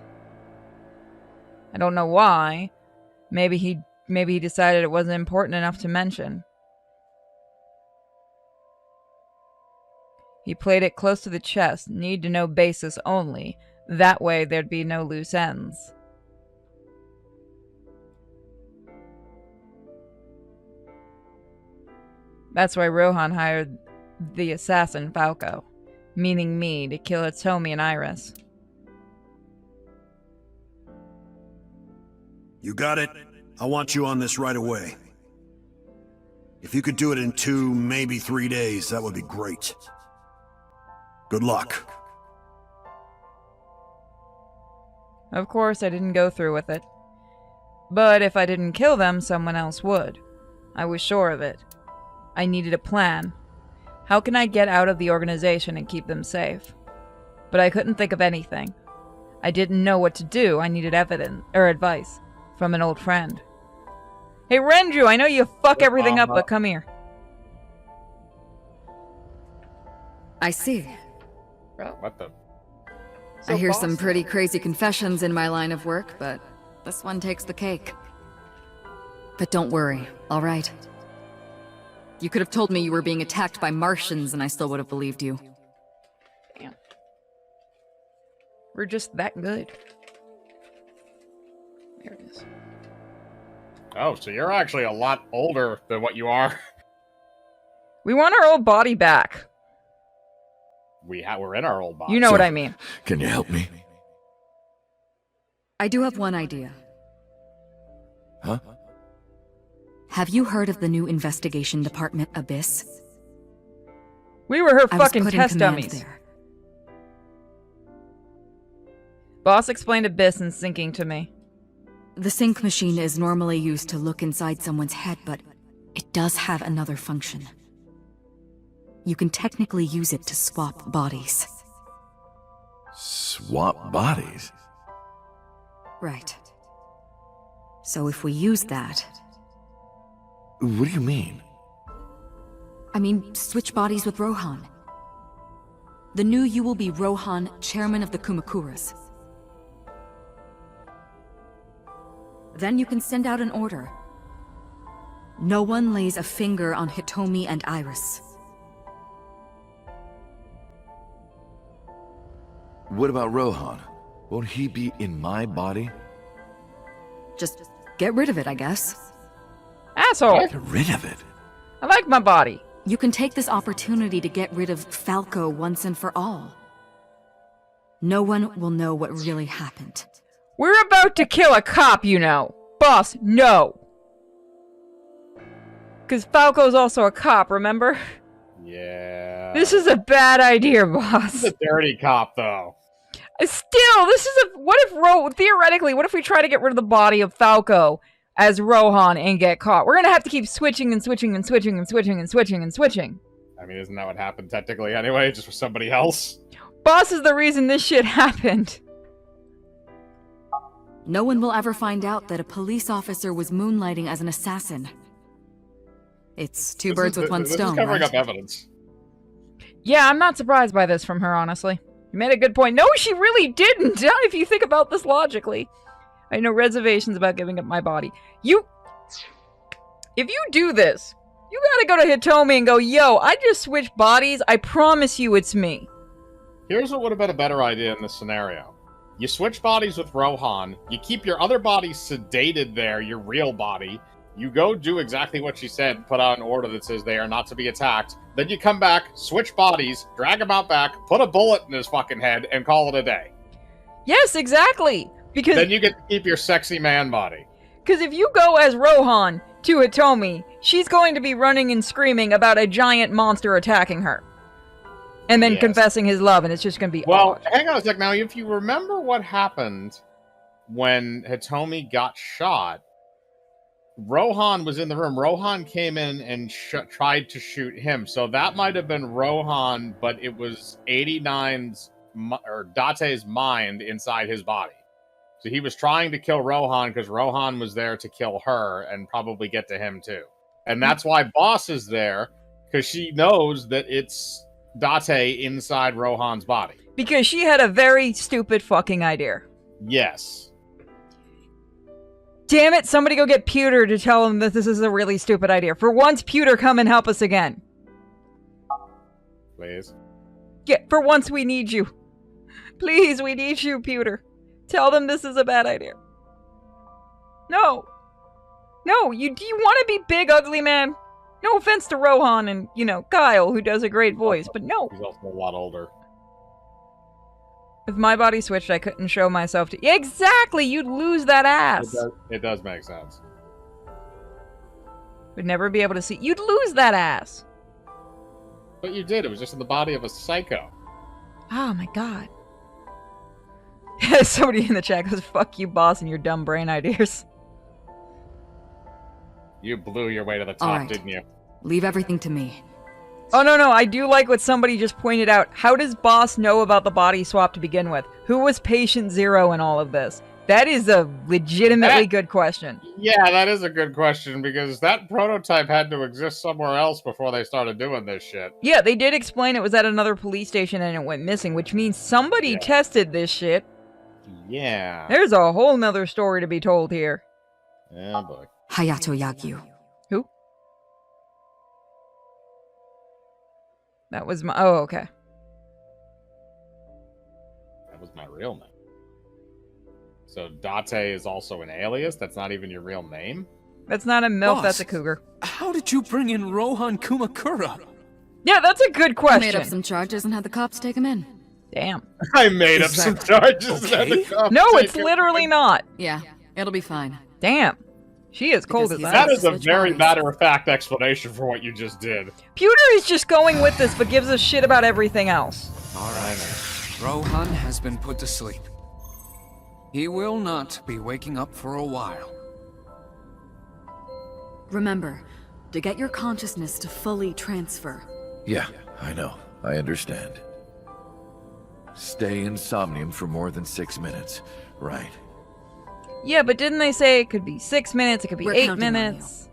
I don't know why. Maybe he decided it wasn't important enough to mention. He played it close to the chest, need to know basis only. That way there'd be no loose ends. That's why Rohan hired the assassin Falco, meaning me, to kill Hitomi and Iris. You got it? I want you on this right away. If you could do it in 2, maybe 3 days, that would be great. Good luck. Of course, I didn't go through with it. But if I didn't kill them, someone else would. I was sure of it. I needed a plan. How can I get out of the organization and keep them safe? But I couldn't think of anything. I didn't know what to do. I needed evidence or advice from an old friend. Hey Renju, I know you fuck everything up, but come here. I see. What the? I hear some pretty crazy confessions in my line of work, but this one takes the cake. But don't worry, all right? You could have told me you were being attacked by Martians and I still would have believed you. Damn. We're just that good. There it is. Oh, so you're actually a lot older than what you are. We want our old body back. We're in our old body. You know what I mean. Can you help me? I do have one idea. Huh? Have you heard of the new investigation department, Abyss? We were her I was fucking put in test command dummies. there. Boss explained Abyss in syncing to me. The sync machine is normally used to look inside someone's head, but it does have another function. You can technically use it to swap bodies. Swap bodies? Right. So if we use that... What do you mean? I mean, switch bodies with Rohan. The new you will be Rohan, chairman of the Kumakuras. Then you can send out an order. No one lays a finger on Hitomi and Iris. What about Rohan? Won't he be in my body? Just get rid of it, I guess. Asshole! Get rid of it? I like my body. You can take this opportunity to get rid of Falco once and for all. No one will know what really happened. We're about to kill a cop, you know. Boss, no. Because Falco's also a cop, remember? Yeah. This is a bad idea, boss. This is a dirty cop, though. Still, this is a... What if, theoretically, what if we try to get rid of the body of Falco as Rohan and get caught? We're gonna have to keep switching and switching and switching and switching and switching and switching. I mean, isn't that what happened technically anyway? Just for somebody else? Boss is the reason this shit happened. No one will ever find out that a police officer was moonlighting as an assassin. It's two birds with one stone, This is covering right? up evidence. Yeah, I'm not surprised by this from her, honestly. You made a good point. No, she really didn't, if you think about this logically. I have no reservations about giving up my body. If you do this, you gotta go to Hitomi and go, yo, I just switched bodies. I promise you it's me. Here's what would have been a better idea in this scenario. You switch bodies with Rohan, you keep your other body sedated there, your real body, you go do exactly what she said, put out an order that says they are not to be attacked, then you come back, switch bodies, drag him out back, put a bullet in his fucking head, and call it a day. Yes, exactly. Because then you get to keep your sexy man body. Because if you go as Rohan to Hitomi, she's going to be running and screaming about a giant monster attacking her. And then confessing his love, and it's just going to be odd. Hang on a sec. Now, if you remember what happened when Hitomi got shot, Rohan was in the room. Rohan came in and tried to shoot him. So that might have been Rohan, but it was 89's or Date's mind inside his body. So he was trying to kill Rohan because Rohan was there to kill her and probably get to him too. And that's why Boss is there, because she knows that it's Date inside Rohan's body. Because she had a very stupid fucking idea. Yes. Damn it, somebody go get Pewter to tell him that this is a really stupid idea. For once, Pewter, come and help us again. Please. For once, we need you. Please, we need you, Pewter. Tell them this is a bad idea. No. No, do you want to be big, ugly man? No offense to Rohan and, Kyle, who does a great voice, but no. He's also a lot older. If my body switched, I couldn't show myself to... Exactly! You'd lose that ass! It does make sense. Would never be able to see... You'd lose that ass! But you did. It was just in the body of a psycho. Oh my god. Somebody in the chat goes, fuck you, boss, and your dumb brain ideas. You blew your way to the All top, right. didn't you? Leave everything to me. Oh, no, I do like what somebody just pointed out. How does Boss know about the body swap to begin with? Who was patient zero in all of this? That is a legitimately good question. Yeah, that is a good question, because that prototype had to exist somewhere else before they started doing this shit. Yeah, they did explain it was at another police station and it went missing, which means somebody tested this shit. Yeah. There's a whole nother story to be told here. Yeah, boy. Hayato Yagyu. Who? That was my... Oh, okay. That was my real name. So Date is also an alias? That's not even your real name? That's not a MILF, Boss, that's a cougar. How did you bring in Rohan Kumakura? Yeah, that's a good I question. made up some charges and had the cops take him in. Damn. I made up some charges. Okay? No, it's literally not. Yeah, it'll be fine. Damn. She is cold as Because that. That is a Switch very bodies. matter-of-fact explanation for what you just did. Pewter is just going with this, but gives a shit about everything else. All right. Rohan has been put to sleep. He will not be waking up for a while. Remember, to get your consciousness to fully transfer. Yeah, I know. I understand. Stay in Somnium for more than 6 minutes. Right. Yeah, but didn't they say it could be 6 minutes, it could be We're 8 counting on minutes?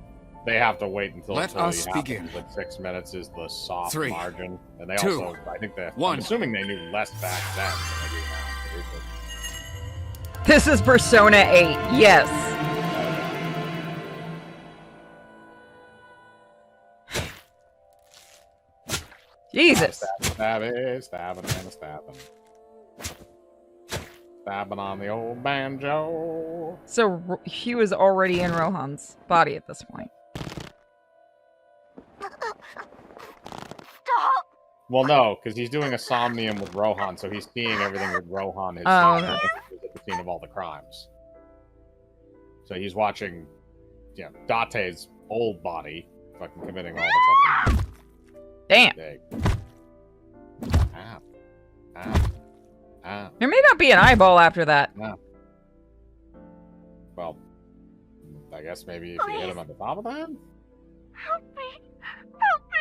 They have to wait until Let it fully us happens, begin. but 6 minutes is the soft 3, margin. And they 2, also, I think I'm 1. assuming they knew less back then than they do now. This is Persona 8, yes. Jesus. Stabbing, stabbing. Stabbing on the old banjo. So he was already in Rohan's body at this point. Well, no, because he's doing a Somnium with Rohan, so he's seeing everything with Rohan. Oh, okay. At the scene of all the crimes. So he's watching, Date's old body fucking committing all the fucking... Damn. There may not be an eyeball after that. No. Well, I guess maybe if you hit him on the top of the head? Help me! Help me!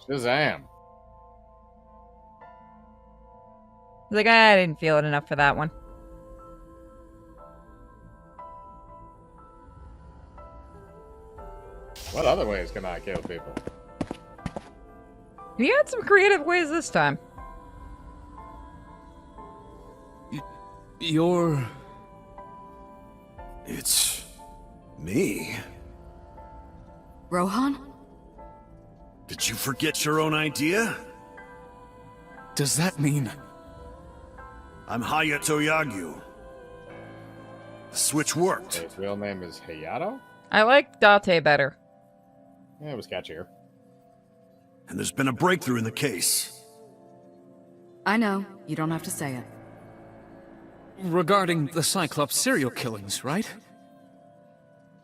Shazam. Like, I didn't feel it enough for that one. What other ways can I kill people? He had some creative ways this time. You're... It's... me. Rohan? Did you forget your own idea? Does that mean... I'm Hayato Yagyu. The switch worked. His real name is Hayato? I like Date better. Yeah, it was catchier. And there's been a breakthrough in the case. I know, you don't have to say it. Regarding the Cyclops serial killings, right?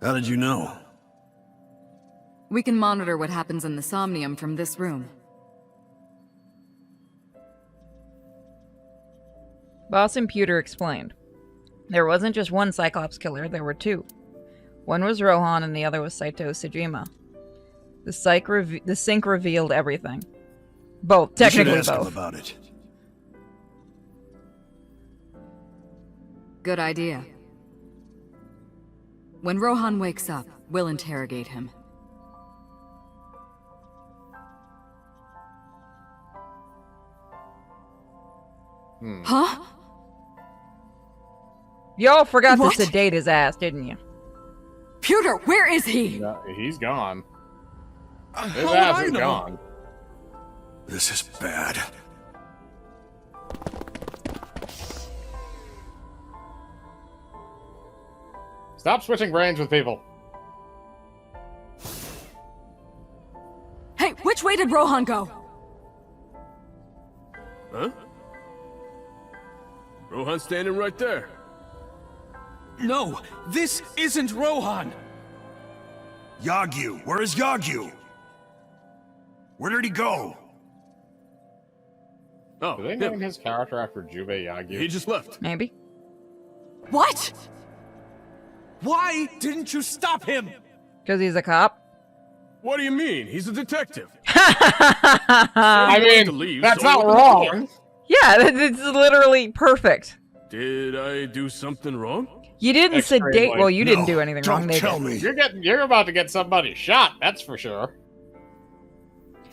How did you know? We can monitor what happens in the Somnium from this room. Boss and Pewter explained. There wasn't just one Cyclops killer, there were two. One was Rohan and the other was Saito Sejima. The sync revealed everything. Both, technically you should ask both. him about it. Good idea. When Rohan wakes up, we'll interrogate him. Huh? Y'all forgot What? to sedate his ass, didn't you? computer! Where is he? No, he's gone. His How would ass I is know? gone. This is bad. Stop switching brains with people. Hey, which way did Rohan go? Huh? Rohan's standing right there. No, this isn't Rohan! Yagyu, where is Yagyu? Where did he go? Oh, Did they name his character after Jubei Yagyu? He just left. Maybe. What? Why didn't you stop him? Because he's a cop. What do you mean? He's a detective. I mean, that's not wrong. Yeah, it's literally perfect. Did I do something wrong? You didn't Extremely. sedate. Well, you didn't No, do anything don't wrong. They tell did. me. You're about to get somebody shot. That's for sure.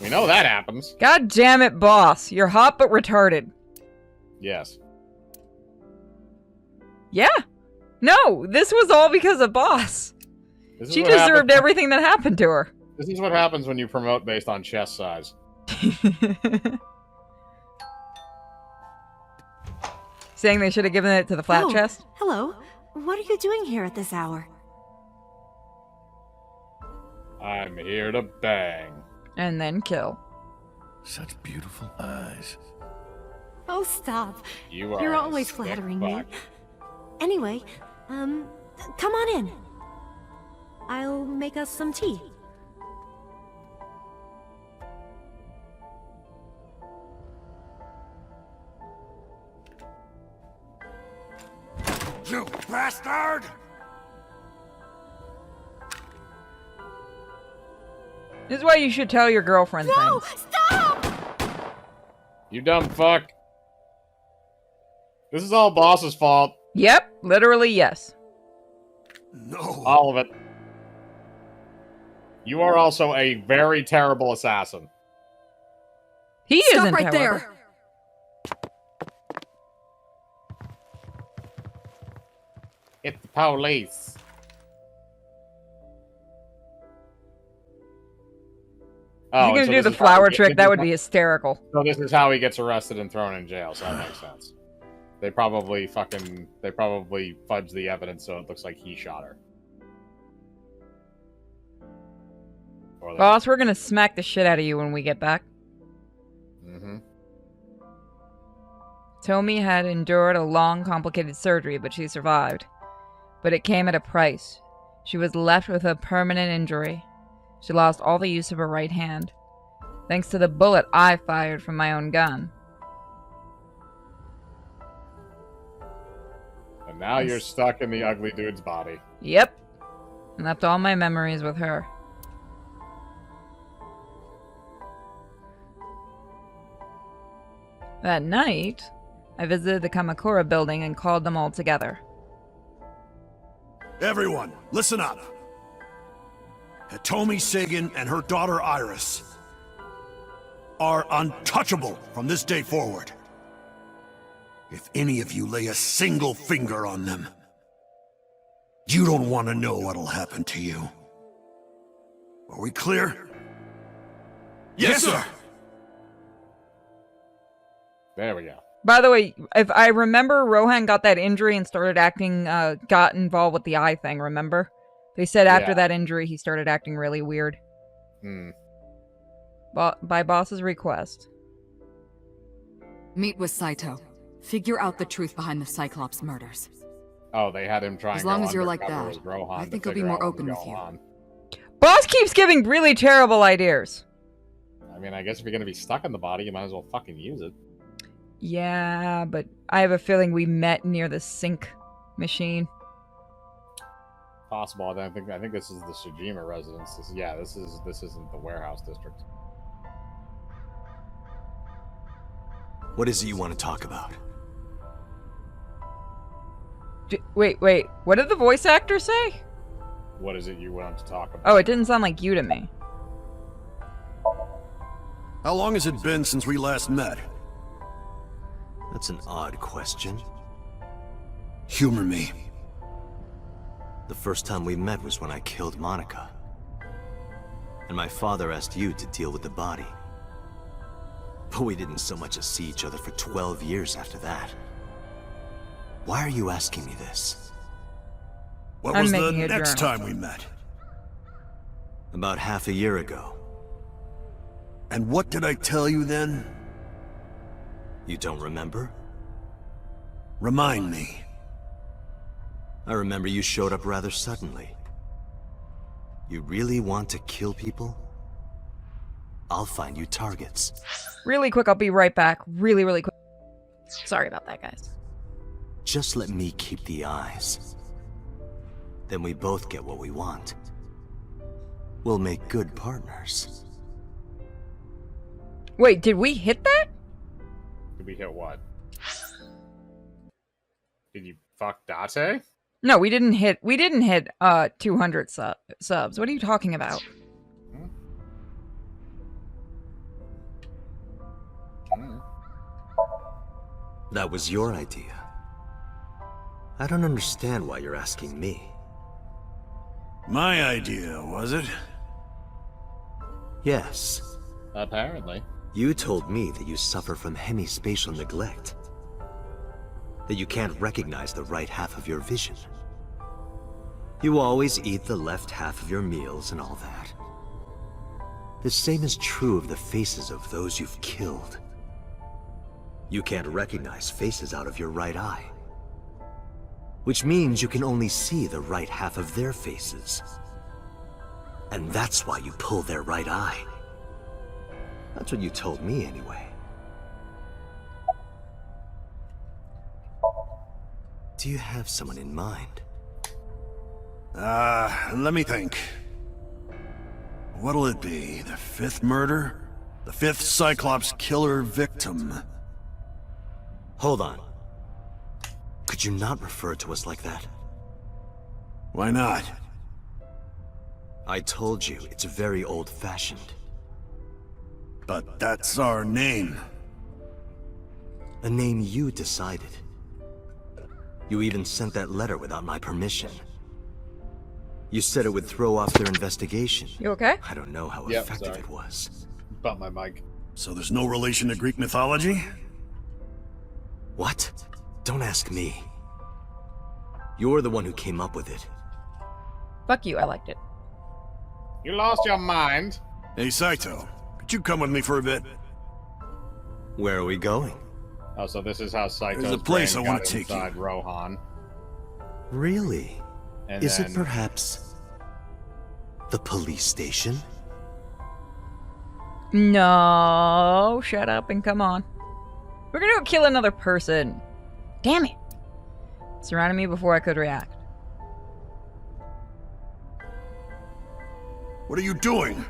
We know that happens. God damn it, boss! You're hot but retarded. Yes. Yeah. No, this was all because of boss. This is She what deserved happens- everything that happened to her. This is what happens when you promote based on chest size. Saying they should have given it to the flat Oh, chest. Hello. What are you doing here at this hour? I'm here to bang. And then kill. Such beautiful eyes. Oh, stop. You are You're a always sick flattering me. fuck. Anyway, come on in. I'll make us some tea. You bastard! This is why you should tell your girlfriend No! things. Stop! You dumb fuck. This is all boss's fault. Yep, literally yes. No. All of it. You are also a very terrible assassin. He Stop isn't, right however. there! It's the police. If you're and gonna so do this the is how flower he- trick, this that is would how- be hysterical. So this is how he gets arrested and thrown in jail, so that makes sense. They probably fudged the evidence so it looks like he shot her. Or they- Boss, we're gonna smack the shit out of you when we get back. Mhm. Tomi had endured a long, complicated surgery, but she survived. But it came at a price. She was left with a permanent injury. She lost all the use of her right hand, thanks to the bullet I fired from my own gun. And now you're stuck in the ugly dude's body. Yep. And left all my memories with her. That night, I visited the Kamakura building and called them all together. Everyone, listen up. Hitomi Sagan and her daughter Iris are untouchable from this day forward. If any of you lay a single finger on them, you don't want to know what'll happen to you. Are we clear? Yes, sir! There we go. By the way, if I remember, Rohan got that injury and started acting, got involved with the eye thing, remember? They said after Yeah. that injury, he started acting really weird. Hmm. By boss's request. Meet with Saito. Figure out the truth behind the Cyclops murders. Oh, they had him trying As long to as you're like undercover that, as Rohan I to think he'll be figure more out what open was with going you. on. Boss keeps giving really terrible ideas. I mean, I guess if you're gonna be stuck in the body, you might as well fucking use it. Yeah, but I have a feeling we met near the sink machine. Possible. I think this is the Tsujima residence. This isn't the warehouse district. What is it you want to talk about? Wait. What did the voice actor say? What is it you want to talk about? Oh, it didn't sound like you to me. How long has it been since we last met? That's an odd question. Humor me. The first time we met was when I killed Monica. And my father asked you to deal with the body. But we didn't so much as see each other for 12 years after that. Why are you asking me this? What I'm was the making a next journal. time we met? About half a year ago. And what did I tell you then? You don't remember? Remind me. I remember you showed up rather suddenly. You really want to kill people? I'll find you targets. Really quick, I'll be right back. Really, really quick. Sorry about that, guys. Just let me keep the eyes. Then we both get what we want. We'll make good partners. Wait, did we hit that? Did we hit what? Did you fuck Date? No, we didn't hit 200 subs. What are you talking about? That was your idea. I don't understand why you're asking me. My idea, was it? Yes. Apparently. You told me that you suffer from hemispatial neglect. That you can't recognize the right half of your vision. You always eat the left half of your meals and all that. The same is true of the faces of those you've killed. You can't recognize faces out of your right eye. Which means you can only see the right half of their faces. And that's why you pull their right eye. That's what you told me anyway. Do you have someone in mind? Let me think. What'll it be? The fifth murder? The fifth Cyclops killer victim? Hold on. Could you not refer to us like that? Why not? I told you, it's very old-fashioned. But that's our name. A name you decided. You even sent that letter without my permission. You said it would throw off their investigation. You okay? I don't know how Yep, effective sorry. it was. Bump my mic. So there's no relation to Greek mythology? What? Don't ask me. You're the one who came up with it. Fuck you, I liked it. You lost your mind. Hey, Saito. Could you come with me for a bit? Where are we going? Oh, so this is how Saito's There's a place brain I wanna got take you. inside Rohan. Really? And Is then, it perhaps the police station? No, shut up and come on. We're gonna go kill another person. Damn it. Surrounded me before I could react. What are you doing?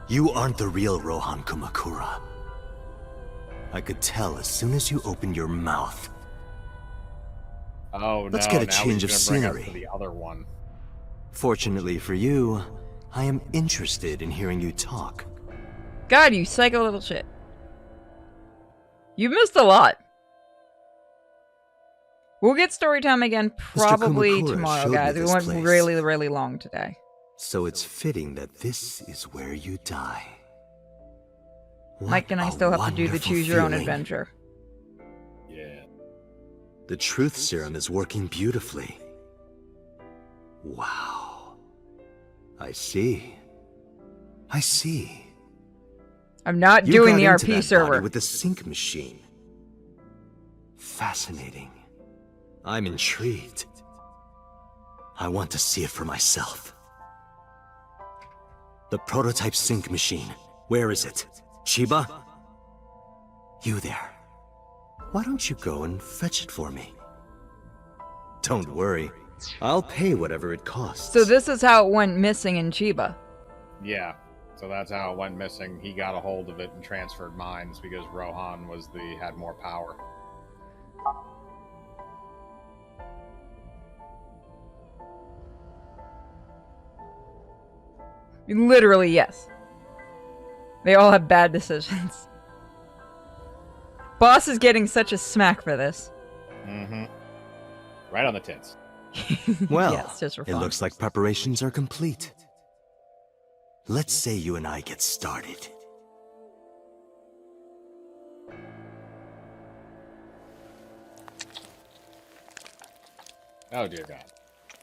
You aren't the real Rohan Kumakura. I could tell as soon as you opened your mouth. Oh, Let's no, get a now change he's of gonna bring us scenery. to the other one. Fortunately for you, I am interested in hearing you talk. God, you psycho little shit. You missed a lot. We'll get story time again probably Kumakura tomorrow, showed me guys. We this went place. really, really long today. So it's fitting that this is where you die. What Mike and I a still have to do the wonderful choose your own feeling. adventure. Yeah. The truth serum is working beautifully. Wow. I see. I see. I'm not You doing got the into RP that server. body with the sync machine. Fascinating. I'm intrigued. I want to see it for myself. The prototype sync machine. Where is it? Chiba? You there. Why don't you go and fetch it for me? Don't worry. I'll pay whatever it costs. So this is how it went missing in Chiba. Yeah. So that's how it went missing. He got a hold of it and transferred minds because Rohan had more power. Literally, yes. They all have bad decisions. Boss is getting such a smack for this. Mm-hmm. Right on the tits. Well, Yes, just for it fun. looks like preparations are complete. Let's say you and I get started. Oh dear God!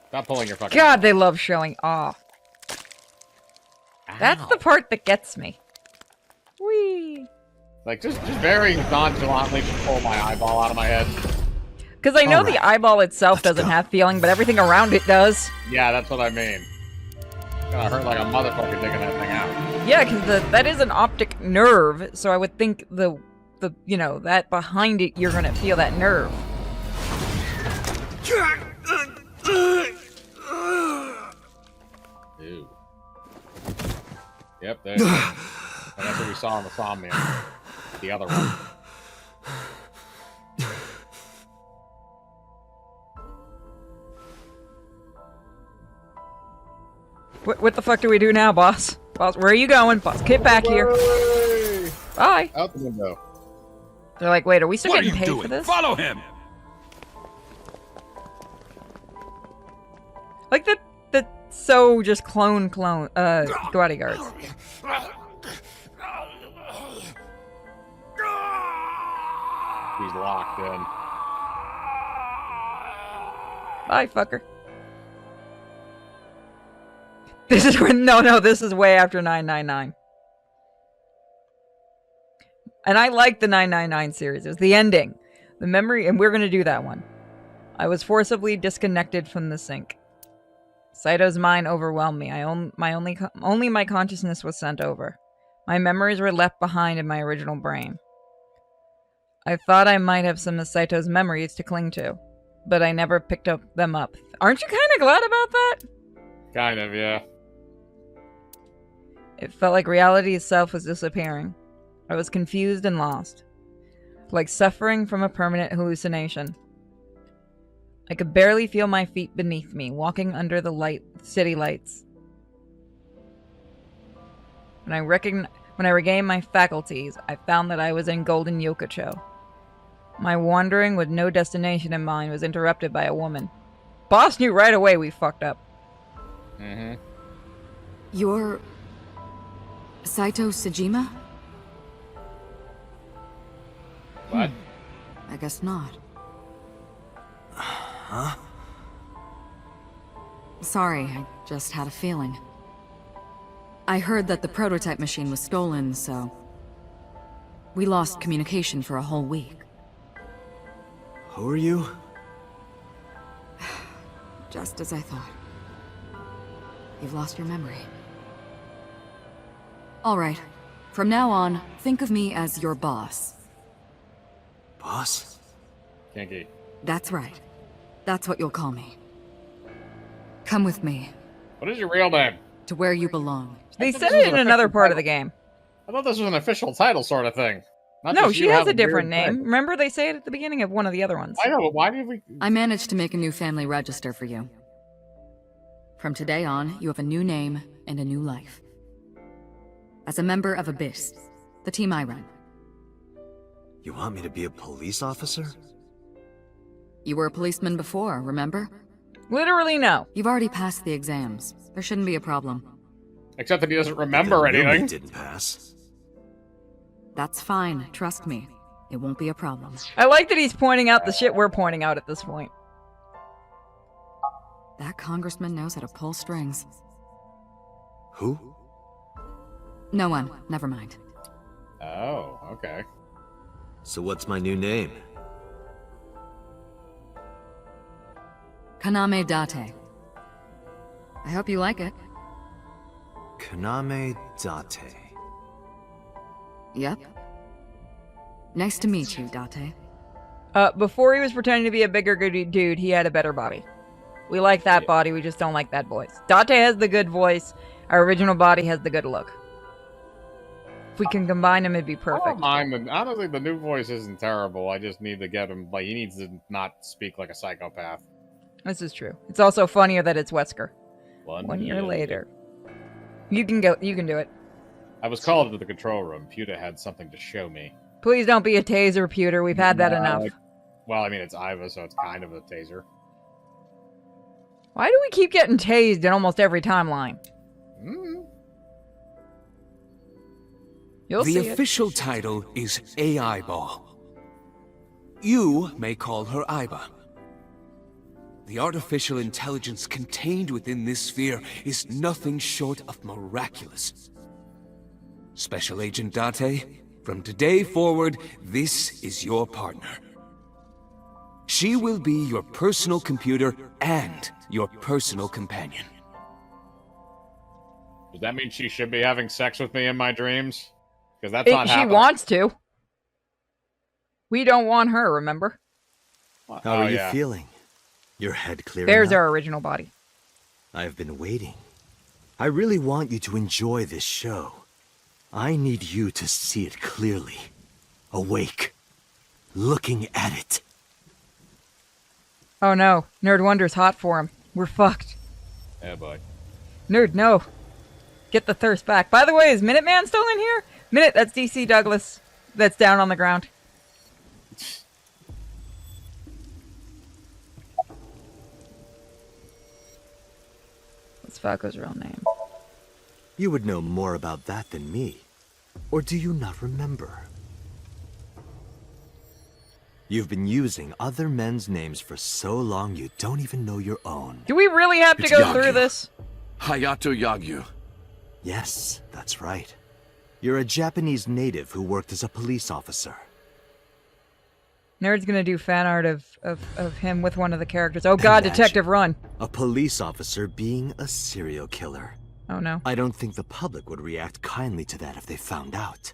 Stop pulling your fucking. God, they love showing off. That's the part that gets me. Whee! Like just very nonchalantly just pull my eyeball out of my head. Because I know the eyeball itself doesn't have feeling, but everything around it does. Yeah, that's what I mean. It's gonna hurt like a motherfucker taking that thing out. Yeah, because that is an optic nerve, so I would think the you know, that behind it, you're gonna feel that nerve. Ew. Yep, there. And that's what we saw in the Somnium. The other one. What the fuck do we do now, boss? Boss, where are you going? Boss, get back here. Bye. Out the window. They're like, wait, are we still What are getting you paid doing? for this? Follow him! Like the so just clone bodyguards. He's locked in. Bye, fucker. This is when no, this is way after 999. And I like the 999 series. It was the ending. The memory, and we're gonna do that one. I was forcibly disconnected from the sink. Saito's mind overwhelmed me. Only my consciousness was sent over. My memories were left behind in my original brain. I thought I might have some of Saito's memories to cling to, but I never picked them up. Aren't you kind of glad about that? Kind of, yeah. It felt like reality itself was disappearing. I was confused and lost, like suffering from a permanent hallucination. I could barely feel my feet beneath me, walking under the city lights. When I regained my faculties, I found that I was in Golden Yokocho. My wandering with no destination in mind was interrupted by a woman. Boss knew right away we fucked up. Mm-hmm. You're... Saito Sejima? What? I guess not. Huh? Sorry, I just had a feeling. I heard that the prototype machine was stolen, so... we lost communication for a whole week. Who are you? Just as I thought. You've lost your memory. Alright. From now on, think of me as your boss. Boss? Kinky. That's right. That's what you'll call me. Come with me. What is your real name? To where you belong. They said it in another part of the game. I thought this was an official title sort of thing. Not No, just she you has have a different weird name. thing. Remember they say it at the beginning of one of the other ones. I know, but why did we... I managed to make a new family register for you. From today on, you have a new name and a new life. As a member of Abyss, the team I run. You want me to be a police officer? You were a policeman before, remember? Literally no. You've already passed the exams. There shouldn't be a problem. Except that he doesn't remember Then anything. Yumi didn't pass. That's fine, trust me. It won't be a problem. I like that he's pointing out the shit we're pointing out at this point. That congressman knows how to pull strings. Who? No one, never mind. Oh, okay. So what's my new name? Kaname Date. I hope you like it. Kaname Date. Yep. Nice to meet you, Date. Before he was pretending to be a bigger good dude, he had a better body. We like that body, we just don't like that voice. Date has the good voice, our original body has the good look. If we can combine them, it'd be I perfect. don't mind. Honestly, the new voice isn't terrible. I just need to get him, like, he needs to not speak like a psychopath. This is true. It's also funnier that it's Wesker. 1 year later. You can go. You can do it. I was called to the control room. Puta had something to show me. Please don't be a taser, Pewter. We've had that No, enough. well, I mean, it's Iva, so it's kind of a taser. Why do we keep getting tased in almost every timeline? You'll The see official title is AI Ball. You may call her Aiba. The artificial intelligence contained within this sphere is nothing short of miraculous. Special Agent Date, from today forward, this is your partner. She will be your personal computer and your personal companion. Does that mean she should be having sex with me in my dreams? Because that's not She happening. wants to. We don't want her, remember? How are you feeling? Your head clearing There's up? our original body. I've been waiting. I really want you to enjoy this show. I need you to see it clearly. Awake. Looking at it. Oh no, Nerd Wonder's hot for him. We're fucked. Yeah, boy. Nerd, no. Get the thirst back. By the way, is Minuteman still in here? Minute, that's DC Douglas. That's down on the ground. What's Falco's real name? You would know more about that than me. Or do you not remember? You've been using other men's names for so long you don't even know your own. Do we really have to It's go Yagyu. through this? Hayato Yagyu. Yes, that's right. You're a Japanese native who worked as a police officer. Nerd's gonna do fan art of him with one of the characters. Oh god, Imagine Detective, run! A police officer being a serial killer. Oh no. I don't think the public would react kindly to that if they found out.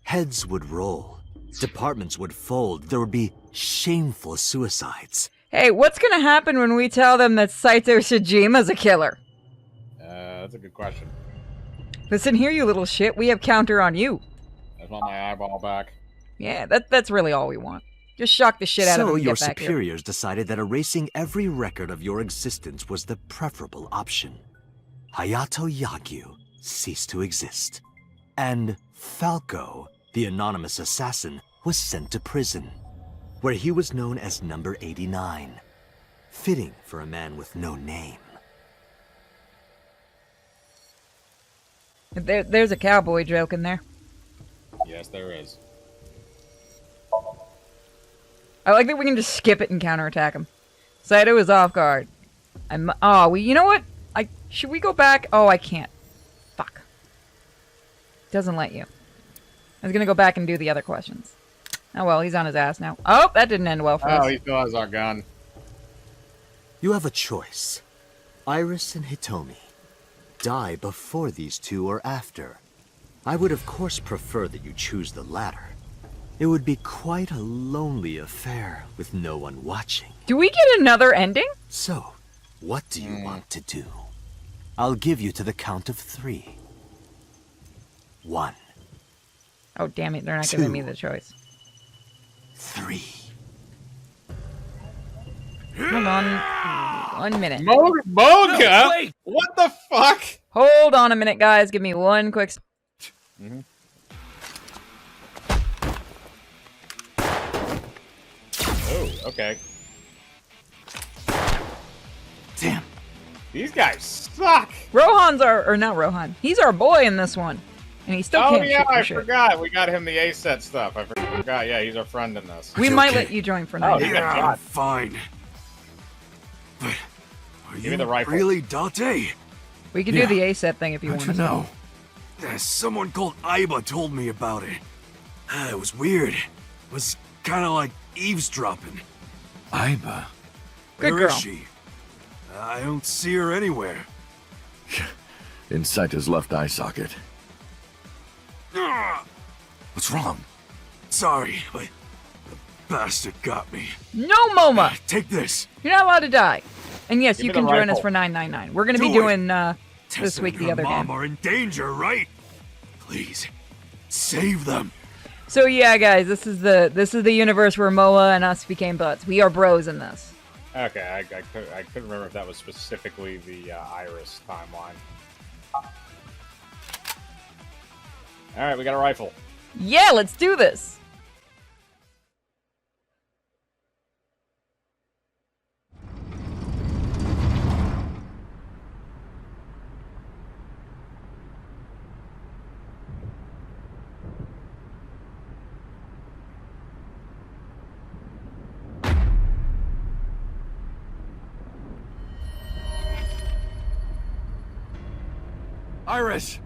Heads would roll. Departments would fold. There would be shameful suicides. Hey, what's gonna happen when we tell them that Saito Shijima's a killer? That's a good question. Listen here, you little shit. We have counter on you. I just want my eyeball back. Yeah, that's really all we want. Just shock the shit out of So him and your get back here. superiors decided that erasing every record of your existence was the preferable option. Hayato Yagyu ceased to exist. And Falco, the anonymous assassin, was sent to prison, where he was known as Number 89. Fitting for a man with no name. There's a cowboy joke in there. Yes, there is. I like that we can just skip it and counterattack him. Saito is off guard. You know what? Should we go back? Oh, I can't. Fuck. Doesn't let you. I was gonna go back and do the other questions. Oh well, he's on his ass now. Oh, that didn't end well for us. Oh, he still has our gun. You have a choice. Iris and Hitomi. Die before these two or after. I would of course prefer that you choose the latter. It would be quite a lonely affair with no one watching. Do we get another ending? So, what do you want to do? I'll give you to the count of 3. 1, Oh damn it, they're not giving me the choice. 3. Hold on 1 minute. Moga? No, wait. What the fuck? Hold on a minute, guys. Give me one quick... Oh, okay. Damn. These guys suck. Rohan's or not Rohan. He's our boy in this one. And he still can't yeah, shoot for I shit. forgot. We got him the A set stuff. I forgot. Yeah, he's our friend in this. We might let you join for now. Yeah, I'm fine. But are Give me the rifle. really Date? We can do the ASAP thing if you want to. know? Someone called Aiba told me about it. It was weird. It was kind of like eavesdropping. Aiba? Good Where is girl. she? I don't see her anywhere. In Saito's left eye socket. What's wrong? Sorry, but the bastard got me. No, MoMA! Take this. You're not allowed to die. And yes, Give you me the can join us rifle. for $9.99. We're going to be Do it. doing this Tessa week and the her other mom game. are in danger, right? Please, save them. So yeah, guys, this is the universe where Moa and us became buds. We are bros in this. Okay, I couldn't remember if that was specifically the Iris timeline. All right, we got a rifle. Yeah, let's do this. Iris!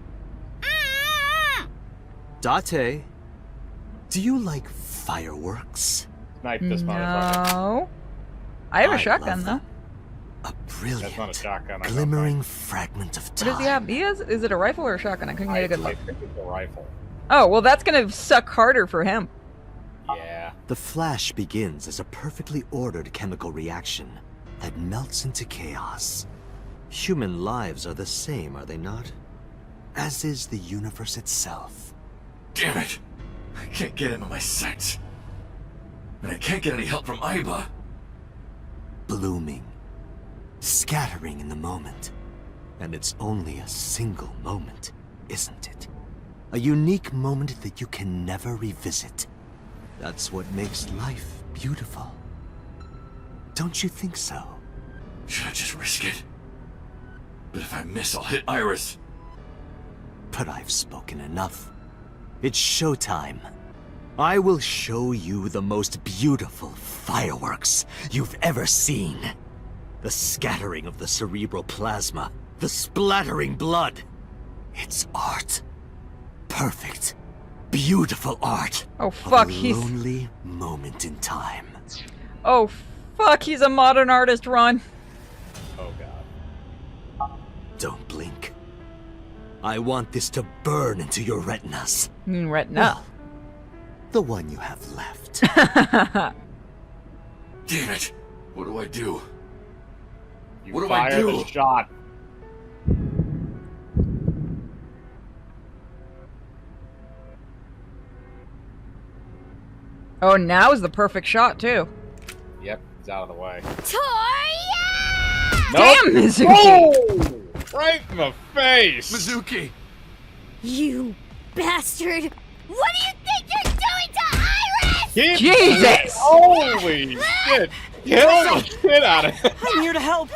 Date, do you like fireworks? Snipe this motherfucker. No. I have a I shotgun, love though. A brilliant, That's not a shotgun. I don't glimmering fragment of What time. does he have? Is it a rifle or a shotgun? I couldn't get a good I look. think it's a rifle. Oh, well, that's gonna suck harder for him. Yeah. The flash begins as a perfectly ordered chemical reaction that melts into chaos. Human lives are the same, are they not? As is the universe itself. Damn it! I can't get into my sights. And I can't get any help from Aiba. Blooming, scattering in the moment. And it's only a single moment, isn't it? A unique moment that you can never revisit. That's what makes life beautiful. Don't you think so? Should I just risk it? But if I miss, I'll hit Iris. But I've spoken enough. It's showtime. I will show you the most beautiful fireworks you've ever seen. The scattering of the cerebral plasma, the splattering blood. It's art. Perfect, beautiful art. Oh fuck, of a he's lonely moment in time. Oh fuck, he's a modern artist, Ron. Oh god. Don't blink. I want this to burn into your retinas. Retina. The one you have left. Damn it! What do I do? You What do I fire do? the shot. Oh, now is the perfect shot too. Yep, it's out of the way. Toya! Damn, Mizuki! Oh, right in the face! Mizuki! You bastard! What do you think you're doing to Iris? Keep Jesus! Holy shit! Kill the shit out of him! I'm here to help.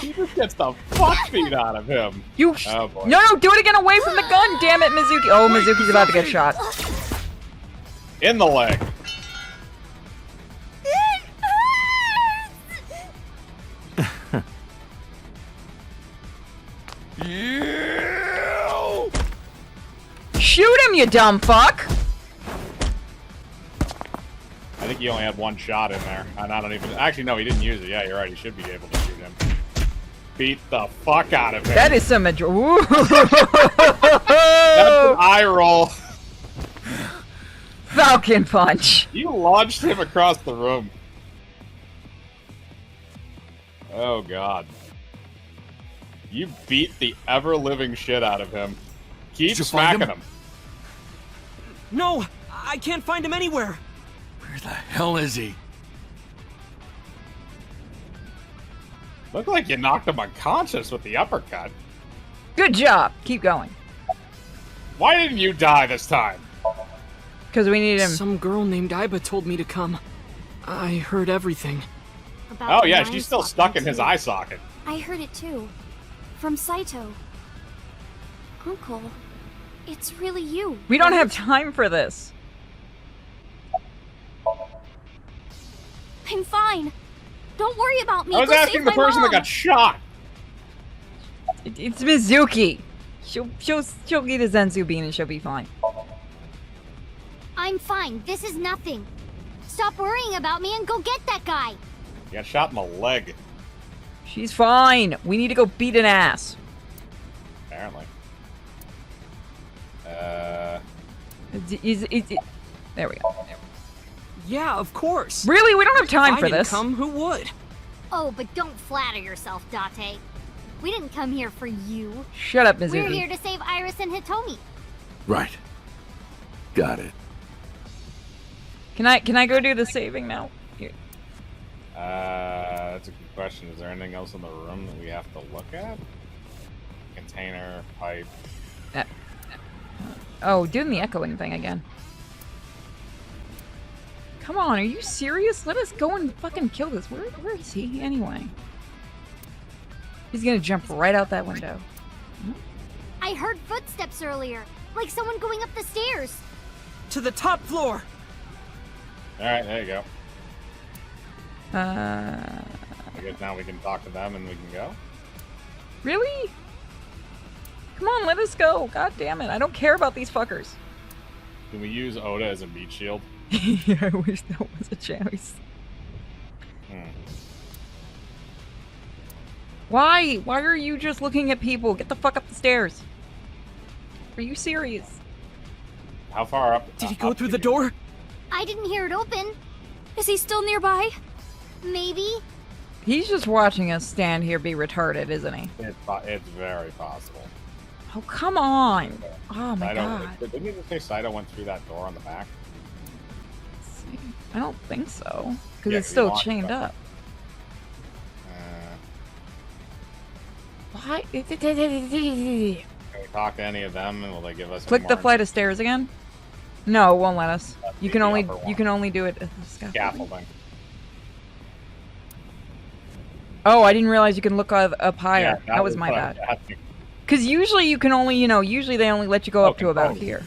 He just gets the fuck beat out of him. You Oh boy. No, do it again away from the gun, damn it, Mizuki. Oh, Mizuki's about to get shot. In the leg. Shoot him, you dumb fuck! I think he only had one shot in there. And I don't even. Actually, no, he didn't use it. Yeah, you're right. He should be able to shoot him. Beat the fuck out of him. That is some That's an eye roll. Falcon punch. You launched him across the room. Oh god. You beat the ever-living shit out of him. Keep Did you find smacking him? him. No, I can't find him anywhere. Where the hell is he? Looked like you knocked him unconscious with the uppercut. Good job. Keep going. Why didn't you die this time? Because we need him. Some girl named Aiba told me to come. I heard everything. About Oh yeah, the she's still mind stuck in swapping, his too. eye socket. I heard it too. From Saito. Uncle, it's really you. We don't right? have time for this. I'm fine. Don't worry about me. I was Go asking save the my person mom. that got shot. It's Mizuki. She'll eat a Zenzu bean and she'll be fine. I'm fine. This is nothing. Stop worrying about me and go get that guy. You got shot in the leg, She's fine. We need to go beat an ass. apparently. There we go. Yeah, of course. Really? We don't have time if for I didn't this. come, who would? Oh, but don't flatter yourself, Date. We didn't come here for you. Shut up, We're Mizuki. here to save Iris and Hitomi. Right. Got it. Can I go do the saving now? Here. That's a good question. Is there anything else in the room that we have to look at? Container, pipe. Oh, doing the echoing thing again. Come on, are you serious? Let us go and fucking kill this. Where is he anyway? He's gonna jump right out that window. I heard footsteps earlier, like someone going up the stairs. To the top floor. Alright, there you go. I guess now we can talk to them and we can go. Really? Come on, let us go. God damn it. I don't care about these fuckers. Can we use Oda as a meat shield? Yeah, I wish that was a choice. Why? Why are you just looking at people? Get the fuck up the stairs. Are you serious? How far up? Did he go through the door? I didn't hear it open. Is he still nearby? Maybe? He's just watching us stand here be retarded, isn't he? It's very possible. Oh, come on. Oh my Saito, god. Didn't you just say Saito went through that door on the back? I don't think so. Because Yeah, it's still locked chained up. up. Why? Can we talk to any of them, and will they give us? Click the flight of stairs again? No, it won't let us. You can the only upper one. you can only do it at the scaffolding. Scaffolding. Oh, I didn't realize you can look up higher. Yeah, that was my what I bad. was asking. Because usually you can only, usually they only let you go up to about here.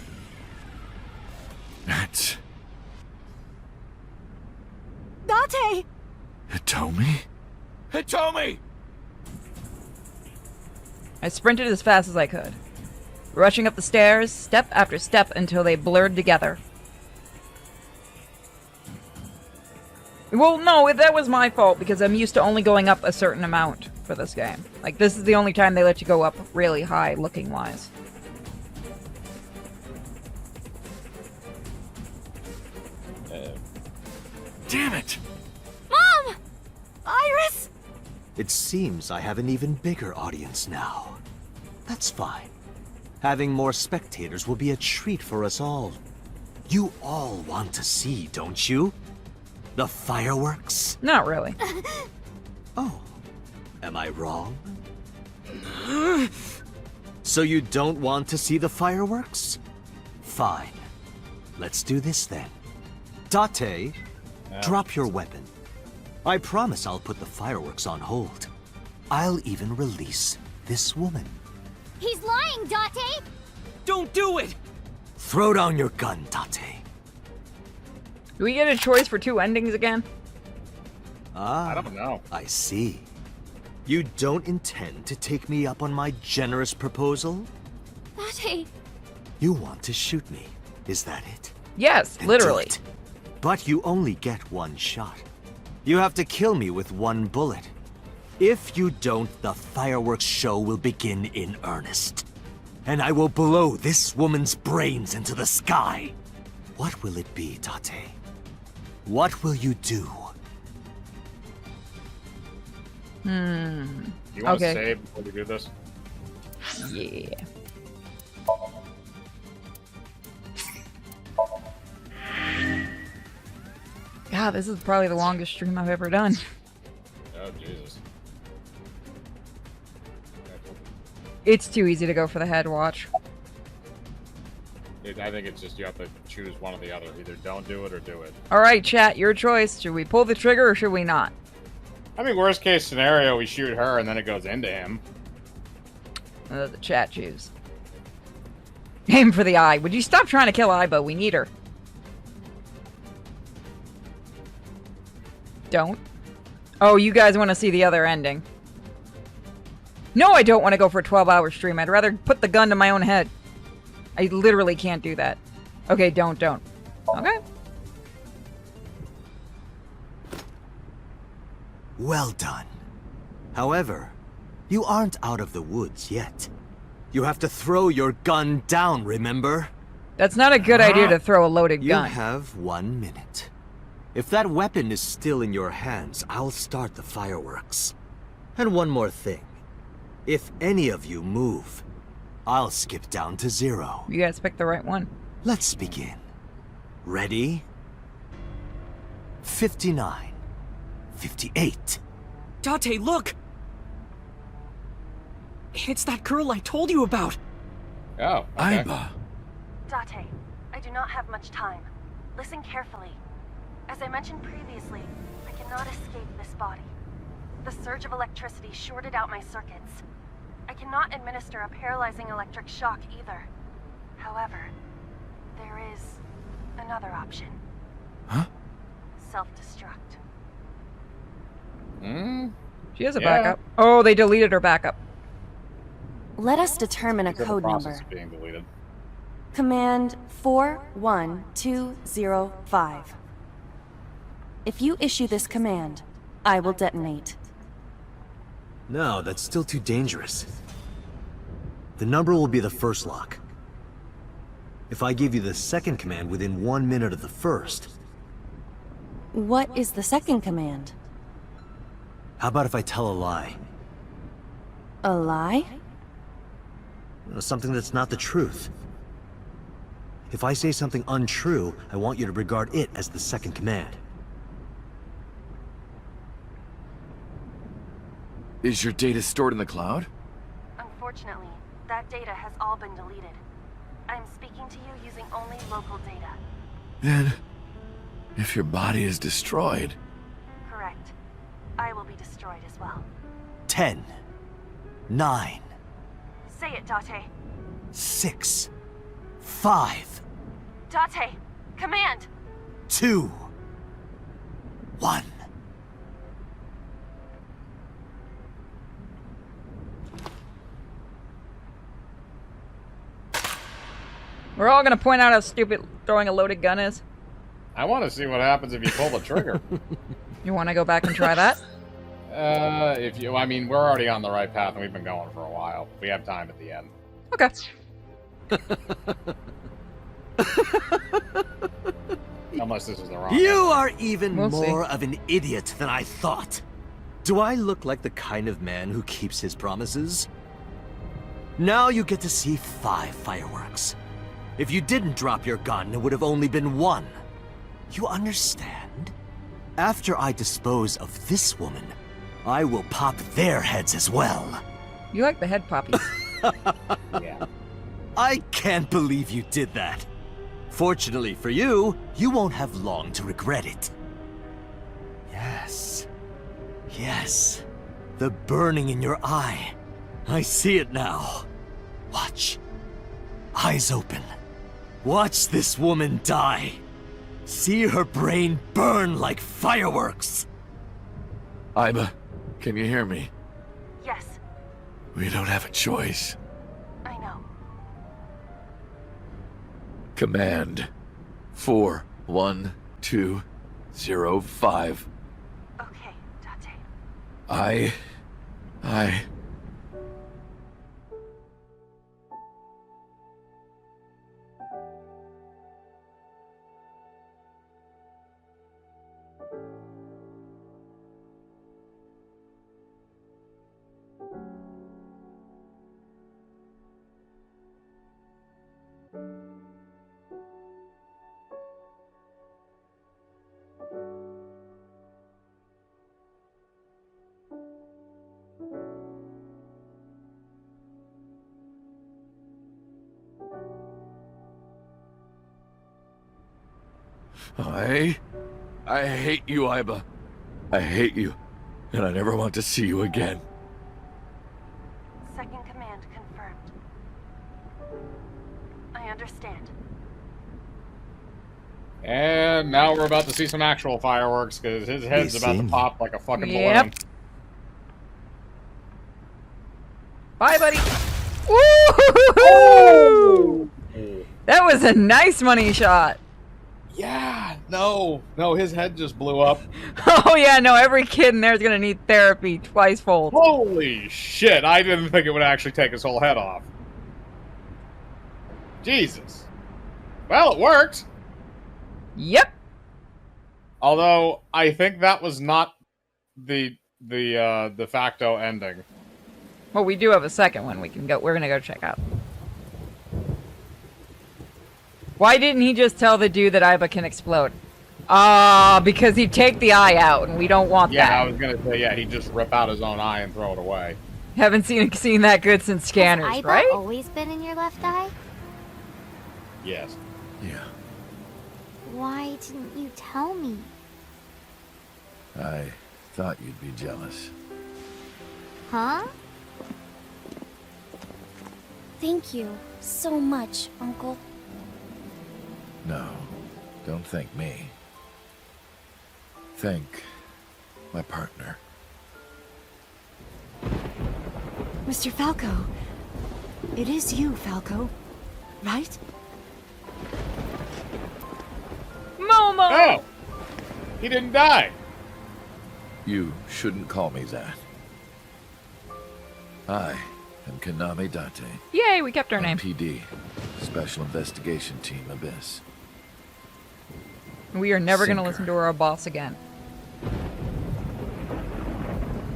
That's Date! Hitomi? Hitomi! I sprinted as fast as I could, rushing up the stairs, step after step, until they blurred together. Well, no, that was my fault, because I'm used to only going up a certain amount for this game. Like, this is the only time they let you go up really high, looking-wise. Damn it! Mom! Iris! It seems I have an even bigger audience now. That's fine. Having more spectators will be a treat for us all. You all want to see, don't you? The fireworks? Not really. Oh, am I wrong? So you don't want to see the fireworks? Fine. Let's do this then. Date, drop your weapon. I promise I'll put the fireworks on hold. I'll even release this woman. He's lying, Date! Don't do it! Throw down your gun, Date. Do we get a choice for 2 endings again? Ah, I don't know. I see. You don't intend to take me up on my generous proposal? Date! You want to shoot me, is that it? Yes, Then literally. do it. But you only get one shot. You have to kill me with 1 bullet. If you don't, the fireworks show will begin in earnest. And I will blow this woman's brains into the sky. What will it be, Date? What will you do? You want to Okay. save before we do this? Yeah. God, this is probably the longest stream I've ever done. Oh, Jesus. It's too easy to go for the head watch. I think it's just you have to choose one or the other. Either don't do it or do it. Alright, chat, your choice. Should we pull the trigger or should we not? I mean, worst case scenario, we shoot her and then it goes into him. The chat choose. Aim for the eye. Would you stop trying to kill Aiba? We need her. Don't. Oh, you guys want to see the other ending. No, I don't want to go for a 12-hour stream. I'd rather put the gun to my own head. I literally can't do that. Okay, don't. Okay. Well done. However, you aren't out of the woods yet. You have to throw your gun down, remember? That's not a good idea to throw a loaded You gun. have 1 minute. If that weapon is still in your hands, I'll start the fireworks. And one more thing. If any of you move, I'll skip down to 0. You guys picked the right one. Let's begin. Ready? 59. 58. Date, look! It's that girl I told you about! Oh, okay. Aiba. Date, I do not have much time. Listen carefully. As I mentioned previously, I cannot escape this body. The surge of electricity shorted out my circuits. I cannot administer a paralyzing electric shock either. However, there is another option. Huh? Self-destruct. She has a backup. Oh, they deleted her backup. Let us determine a Because the code process number. is being deleted. Command 41205. If you issue this command, I will detonate. No, that's still too dangerous. The number will be the first lock. If I give you the second command within 1 minute of the first, What is the second command? how about if I tell a lie? A lie? Something that's not the truth. If I say something untrue, I want you to regard it as the second command. Is your data stored in the cloud? Unfortunately, that data has all been deleted. I'm speaking to you using only local data. Then, if your body is destroyed, Correct. I will be destroyed as well. 10, 9, Say it, Date. 6, 5, Date! Command! 2, 1. We're all gonna point out how stupid throwing a loaded gun is. I want to see what happens if you pull the trigger. You want to go back and try that? I mean, we're already on the right path and we've been going for a while. We have time at the end. Okay. Unless this is the wrong You one. are even We'll see. more of an idiot than I thought. Do I look like the kind of man who keeps his promises? Now you get to see 5 fireworks. If you didn't drop your gun, it would have only been 1. You understand? After I dispose of this woman, I will pop their heads as well. You like the head poppies. Yeah. I can't believe you did that. Fortunately for you, you won't have long to regret it. Yes. Yes. The burning in your eye. I see it now. Watch. Eyes open. Watch this woman die. See her brain burn like fireworks. Iba, can you hear me? Yes, We don't have a choice. I know. Command 41205. Okay, Date. I... I hate you, Iba. I hate you, and I never want to see you again. Second command confirmed. I understand. And now we're about to see some actual fireworks because his head's about to pop like a fucking balloon. Bye, buddy. Woo! That was a nice money shot. Yeah, no, his head just blew up. Oh yeah, no, every kid in there is gonna need therapy twice fold. Holy shit, I didn't think it would actually take his whole head off. Jesus. Well, it worked. Yep. Although, I think that was not the de facto ending. Well, we do have a second one we're gonna go check out. Why didn't he just tell the dude that Iba can explode? Because he'd take the eye out, and we don't want that. Yeah, I was gonna say, yeah, he'd just rip out his own eye and throw it away. Haven't seen that good since Scanners, Has Iba right? always been in your left eye? Yes. Yeah. Why didn't you tell me? I thought you'd be jealous. Huh? Thank you so much, Uncle. No, don't thank me. Thank my partner. Mr. Falco, It is you, Falco. Right? Momo! Oh! He didn't die! You shouldn't call me that. I am Kaname Date. Yay, we kept our name. PD, Special Investigation Team Abyss. We are never going to Sinker. listen to our boss again.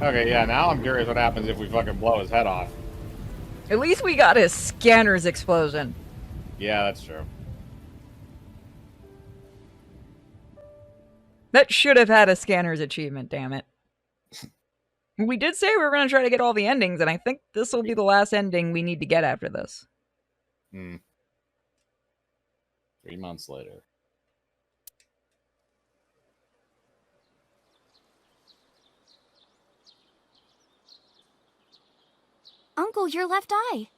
Okay, yeah, now I'm curious what happens if we fucking blow his head off. At least we got his scanner's explosion. Yeah, that's true. That should have had a scanner's achievement, damn it. We did say we were going to try to get all the endings, and I think this will be the last ending we need to get after this. 3 months later. Uncle, your left eye.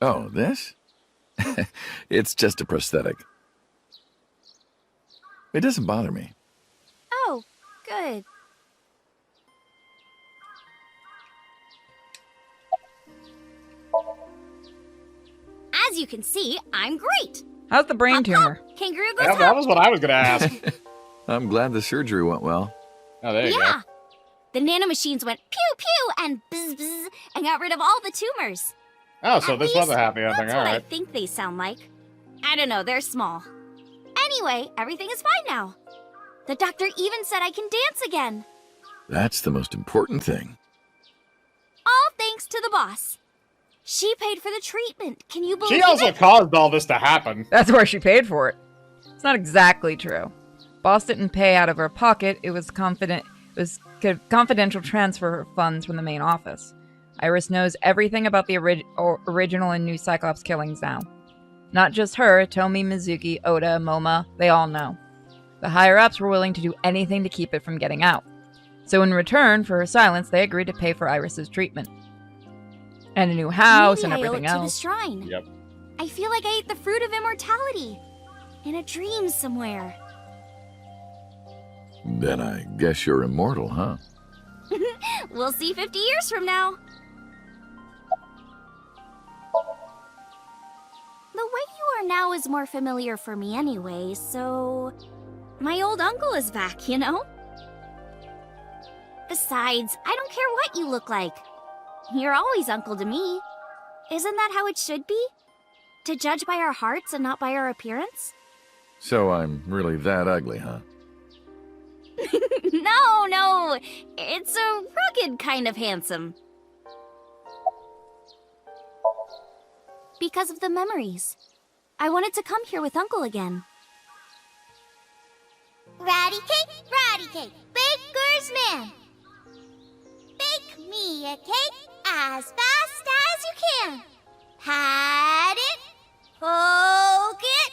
Oh, this? It's just a prosthetic. It doesn't bother me. Oh, good. As you can see, I'm great. How's the brain tumor? Kangaroo goes That was what I was going to ask. I'm glad the surgery went well. Oh, there you Yeah. The nanomachines went pew pew and bzz bzz and got rid of all the tumors. go. Oh, so At this was a least happy ending. That's All what I right. think they sound like. I don't know, they're small. Anyway, everything is fine now. The doctor even said I can dance again. That's the most important thing. All thanks to the boss. She paid for the treatment. Can you believe She also it? caused all this to happen. That's where she paid for it. It's not exactly true. Boss didn't pay out of her pocket. It was confidential transfer of funds from the main office. Iris knows everything about the original and new Cyclops killings now. Not just her, Tomi, Mizuki, Oda, Moma, they all know. The higher-ups were willing to do anything to keep it from getting out. So in return for her silence, they agreed to pay for Iris's treatment. And a new house and Maybe I owe everything it to the else. shrine. Yep. I feel like I ate the fruit of immortality. In a dream somewhere. Then I guess you're immortal, huh? We'll see 50 years from now. The way you are now is more familiar for me anyway, so... My old uncle is back, you know? Besides, I don't care what you look like. You're always uncle to me. Isn't that how it should be? To judge by our hearts and not by our appearance? So I'm really that ugly, huh? No, it's a rugged kind of handsome. Because of the memories. I wanted to come here with Uncle again. Ratty cake, baker's man. Bake me a cake as fast as you can. Pat it, poke it,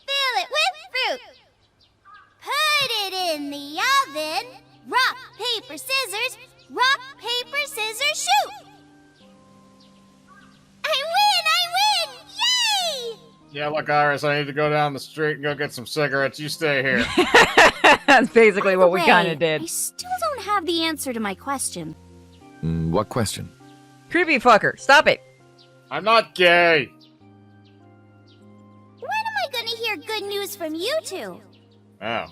fill it with fruit. Put it in the oven. Rock, paper, scissors. Rock, paper, scissors, shoot. I win! Yay! Yeah, look, Iris, I need to go down the street and go get some cigarettes. You stay here. That's basically what we Wait, kind of did. I still don't have the answer to my question. What question? Creepy fucker, stop it. I'm not gay. When am I gonna hear good news from you two? Oh.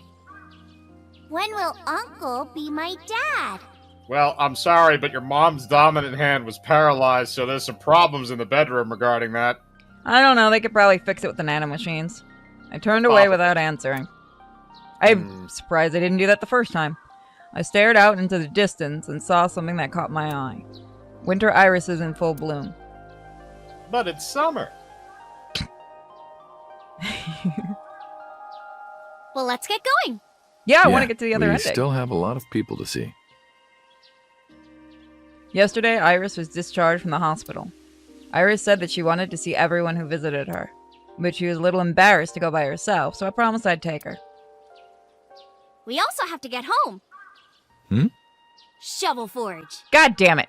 When will Uncle be my dad? Well, I'm sorry, but your mom's dominant hand was paralyzed, so there's some problems in the bedroom regarding that. I don't know, they could probably fix it with the nanomachines. I turned away without answering. I'm surprised I didn't do that the first time. I stared out into the distance and saw something that caught my eye. Winter irises in full bloom. But it's summer. Well, let's get going. Yeah, I want to get to the other we ending. still have a lot of people to see. Yesterday, Iris was discharged from the hospital. Iris said that she wanted to see everyone who visited her, but she was a little embarrassed to go by herself, so I promised I'd take her. We also have to get home. Shovel Forge. God damn it.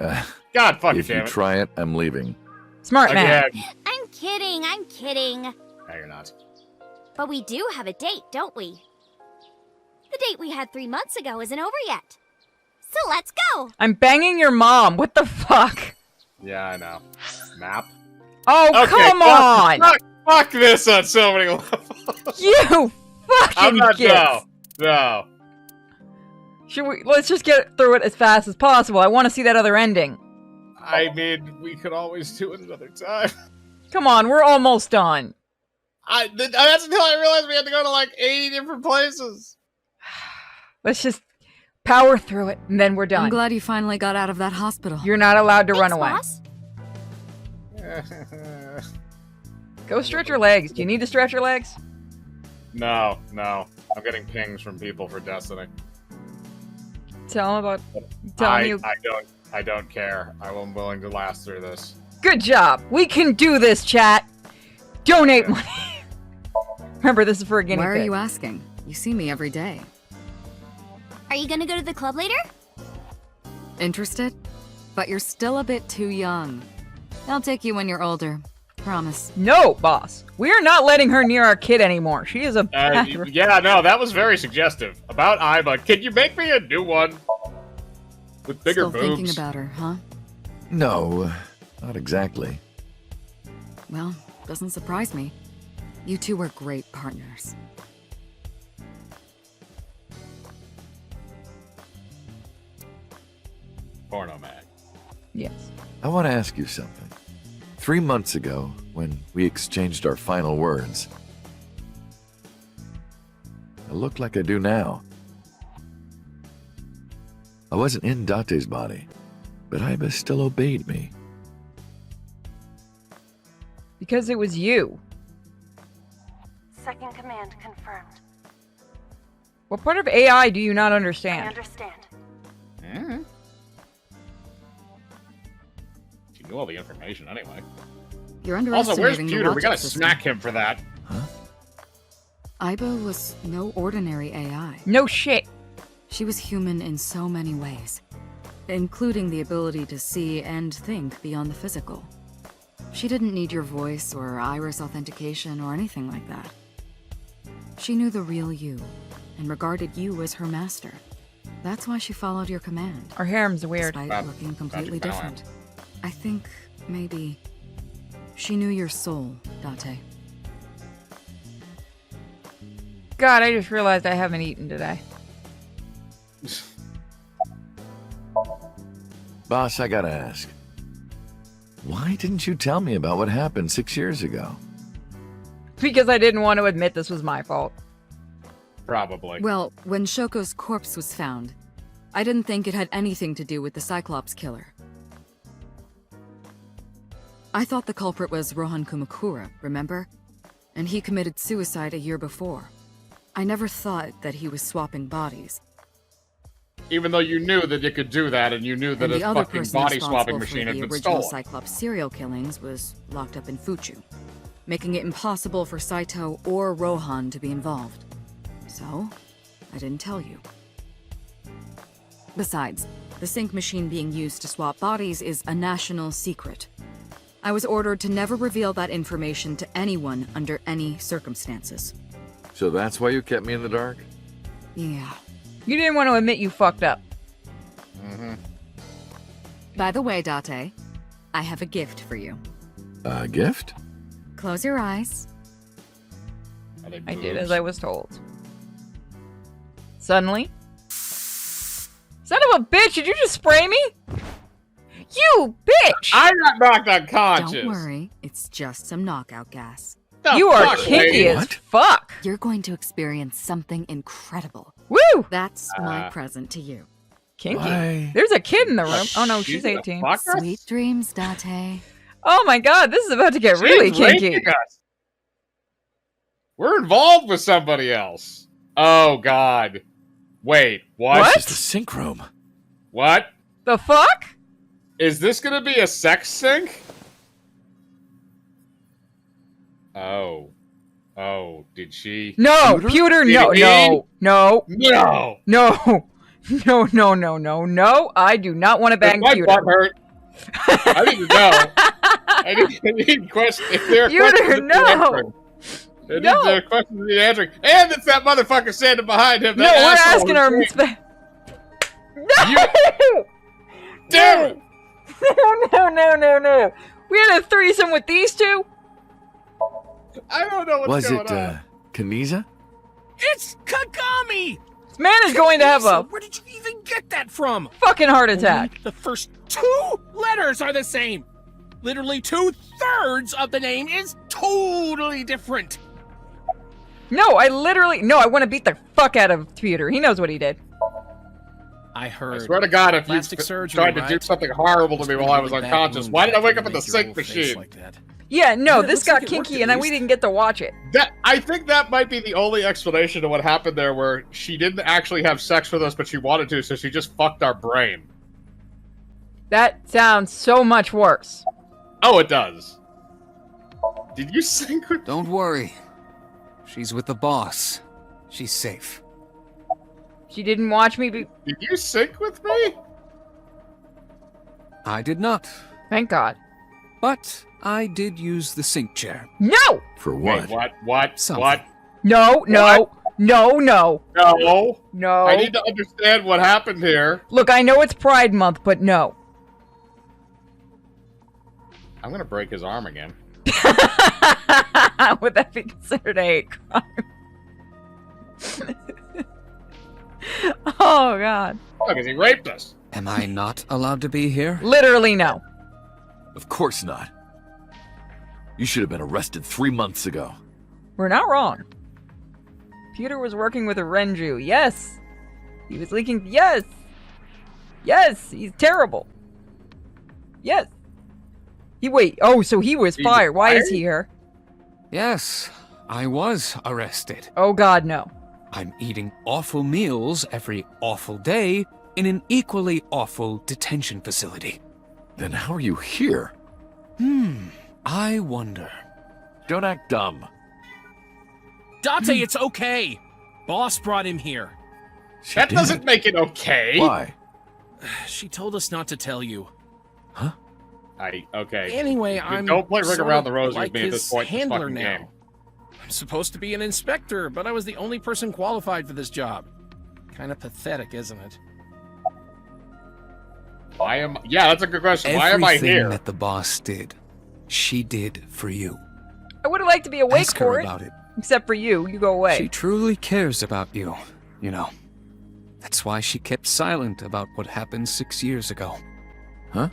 God fucking If damn you it. try it, I'm leaving. Smart man. I'm kidding. No, you're not. But we do have a date, don't we? The date we had 3 months ago isn't over yet. So let's go. I'm banging your mom. What the fuck? Yeah, I know. Map. Oh, Okay, come on! Fuck this on so many levels. You fucking I'm not. kids! No. Let's just get through it as fast as possible. I want to see that other ending. I mean, we could always do it another time. Come on, we're almost done. That's until I realized we had to go to like 80 different places. Let's just power through it, and then we're done. I'm glad you finally got out of that hospital. You're not allowed to run away. Boss. Go stretch your legs. Do you need to stretch your legs? No. I'm getting pings from people for Destiny. Tell them you. I don't care. I'm willing to last through this. Good job. We can do this, chat. Donate money. Remember, this is for a guinea pig. Why are you asking? You see me every day. Are you gonna go to the club later? Interested? But you're still a bit too young. I'll take you when you're older. Promise. No, boss. We are not letting her near our kid anymore. She is a yeah, no, that was very suggestive. About Iba, can you make me a new one? With bigger Still boobs? thinking about her, huh? No, not exactly. Well, doesn't surprise me. You two were great partners. Porno mag. Yes. I want to ask you something. 3 months ago, when we exchanged our final words, I look like I do now. I wasn't in Date's body, but Iba still obeyed me. Because it was you. Second command confirmed. What part of AI do you not understand? I understand. She knew all the information anyway. You're Also, underestimating where's the Pewter? We logic gotta system. smack him for that. Iba was no ordinary AI. No shit. She was human in so many ways, including the ability to see and think beyond the physical. She didn't need your voice or iris authentication or anything like that. She knew the real you and regarded you as her master. That's why she followed your command. Our harem's weird. Despite looking completely different. I think maybe she knew your soul, Date. God, I just realized I haven't eaten today. Boss, I gotta ask. Why didn't you tell me about what happened 6 years ago? Because I didn't want to admit this was my fault. Probably. Well, when Shoko's corpse was found, I didn't think it had anything to do with the Cyclops killer. I thought the culprit was Rohan Kumakura, remember? And he committed suicide a year before. I never thought that he was swapping bodies. Even though you knew that it could do that, and you knew that And a the other fucking person body responsible swapping for machine had the been original stolen. Cyclops serial killings was locked up in Fuchu, making it impossible for Saito or Rohan to be involved. So, I didn't tell you. Besides, the sync machine being used to swap bodies is a national secret. I was ordered to never reveal that information to anyone under any circumstances. So that's why you kept me in the dark? Yeah. You didn't want to admit you fucked up. By the way, Date, I have a gift for you. A gift? Close your eyes. I did as I was told. Suddenly. Son of a bitch, did you just spray me? You bitch! I got knocked unconscious. Don't worry, it's just some knockout gas. You are kinky as fuck. You're going to experience something incredible. Woo! That's my present to you. Kinky. Why? There's a kid in the room. Oh no, she's 18. Sweet dreams, Date. Oh my god, this is about to get really She's kinky. raping us. We're involved with somebody else. Oh god. Wait, what? This is the sync room. What? The fuck? Is this gonna be a sex sync? Oh. Oh, did she? No, Pewter, no, no, no, No! no, no, no, no, no, no. I do not want to bang My Pewter. butt hurt. I need to know. I need questions. If there are Pewter, questions, no. There are questions to be answering. And it's that motherfucker standing behind him. No, that we're asshole asking our... who's saying, No! Damn it! No, no, no, no, no. We had a threesome with these two? I don't know what's going on. Was it, Kaniza? It's Kagami! This man is going to have a Where did you even get that from? fucking heart attack. Only the first 2 letters are the same. Literally 2/3 of the name is totally different. No, I want to beat the fuck out of Peter. He knows what he did. I heard. I swear to God, if you plastic surgery, tried to do right? something horrible to me while I was Really bad unconscious, wound why did I wake can up in the make your sink whole face machine? like that. Yeah, no, Yeah, it this looks like got it worked kinky at and we least. didn't get to watch it. I think that might be the only explanation to what happened there, where she didn't actually have sex with us, but she wanted to, so she just fucked our brain. That sounds so much worse. Oh, it does. Did you sync with... Don't worry. She's with the boss. She's safe. She didn't watch me be... Did you sync with me? I did not. Thank God. But I did use the sync chair. No! For Wait, what? what? Something. What? No, no, no, no. No. No. I need to understand what happened here. Look, I know it's Pride Month, but no. I'm gonna break his arm again. Would that be considered a hate crime? Oh, God. Because he raped us. Am I not allowed to be here? Literally no. Of course not. You should have been arrested 3 months ago. We're not wrong. Peter was working with a Renju. Yes. He was leaking. Yes. Yes. He's terrible. Yes. Wait. Oh, so he was He's fired. Why is fired? he here? Yes, I was arrested. Oh, God, no. I'm eating awful meals every awful day in an equally awful detention facility. Then how are you here? I wonder. Don't act dumb. Date, it's okay. Boss brought him here. She That did. doesn't make it okay. Why? She told us not to tell you. Okay. Anyway, Dude, I'm don't play Ring sort Around of the Rosy like with me at this his point in this handler fucking now. game. I'm supposed to be an inspector, but I was the only person qualified for this job. Kind of pathetic, isn't it? Yeah, that's a good question. Why am I Everything here? that the boss did, she did for you. I would have liked to be awake Ask her for it. about it. Except for you. You go away. She truly cares about you, you know. That's why she kept silent about what happened 6 years ago. Huh?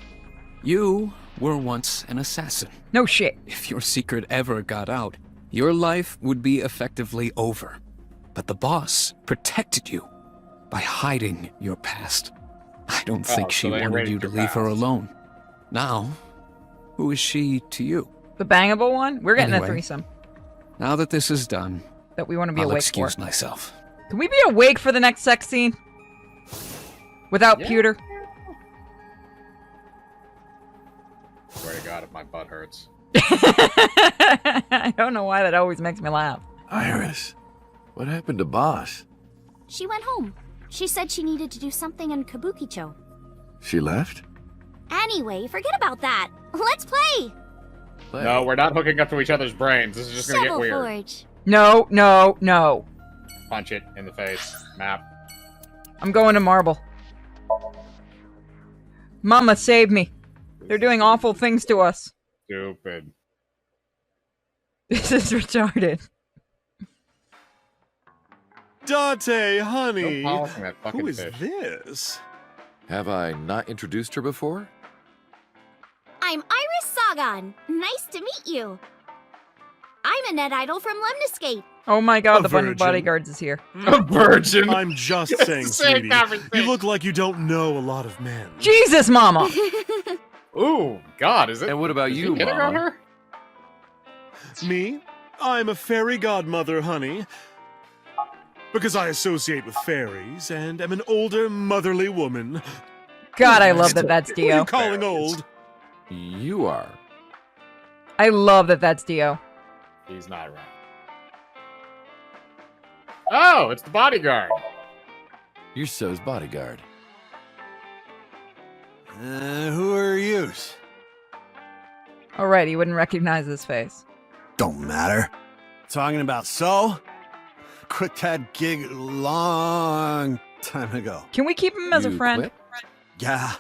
You were once an assassin. No shit. If your secret ever got out, your life would be effectively over. But the boss protected you by hiding your past. I don't think she so they wanted erased you to your leave her past. alone. Now, who is she to you? The bangable one? We're getting Anyway. a threesome. Now that this is done, That we want to be I'll awake excuse for. myself. Can we be awake for the next sex scene? Without Yeah. Peter? Swear to God, if my butt hurts. I don't know why that always makes me laugh. Iris, what happened to Boss? She went home. She said she needed to do something in Kabukicho. She left? Anyway, forget about that. Let's play! No, we're not hooking up to each other's brains. This is just gonna get Shovel weird. Forge. No, no, no. Punch it in the face. Map. I'm going to Marble. Mama, save me. They're doing awful things to us. Stupid. This is retarded. Dante, honey, Don't polish that fucking who is fish. this? Have I not introduced her before? I'm Iris Sagan. Nice to meet you. I'm a net idol from Lemniscape. Oh my god, A the bunch of virgin. bodyguards is here. A virgin. I'm just It's saying, the same sweetie. conversation. You look like you don't know a lot of men. Jesus, Mama! Ooh, God, is it? And what about is he you, hitting on Mama? her? Me? I'm a fairy godmother, honey. Because I associate with fairies and am an older, motherly woman. God, I love that that's Who are you Dio. calling old? You are. I love that that's Dio. He's not right. Oh, it's the bodyguard. You're So's bodyguard. Who are you? Alright, he wouldn't recognize his face. Don't matter. Talking about So? Quit that gig long time ago. Can we keep him as a You friend? quit? Yeah,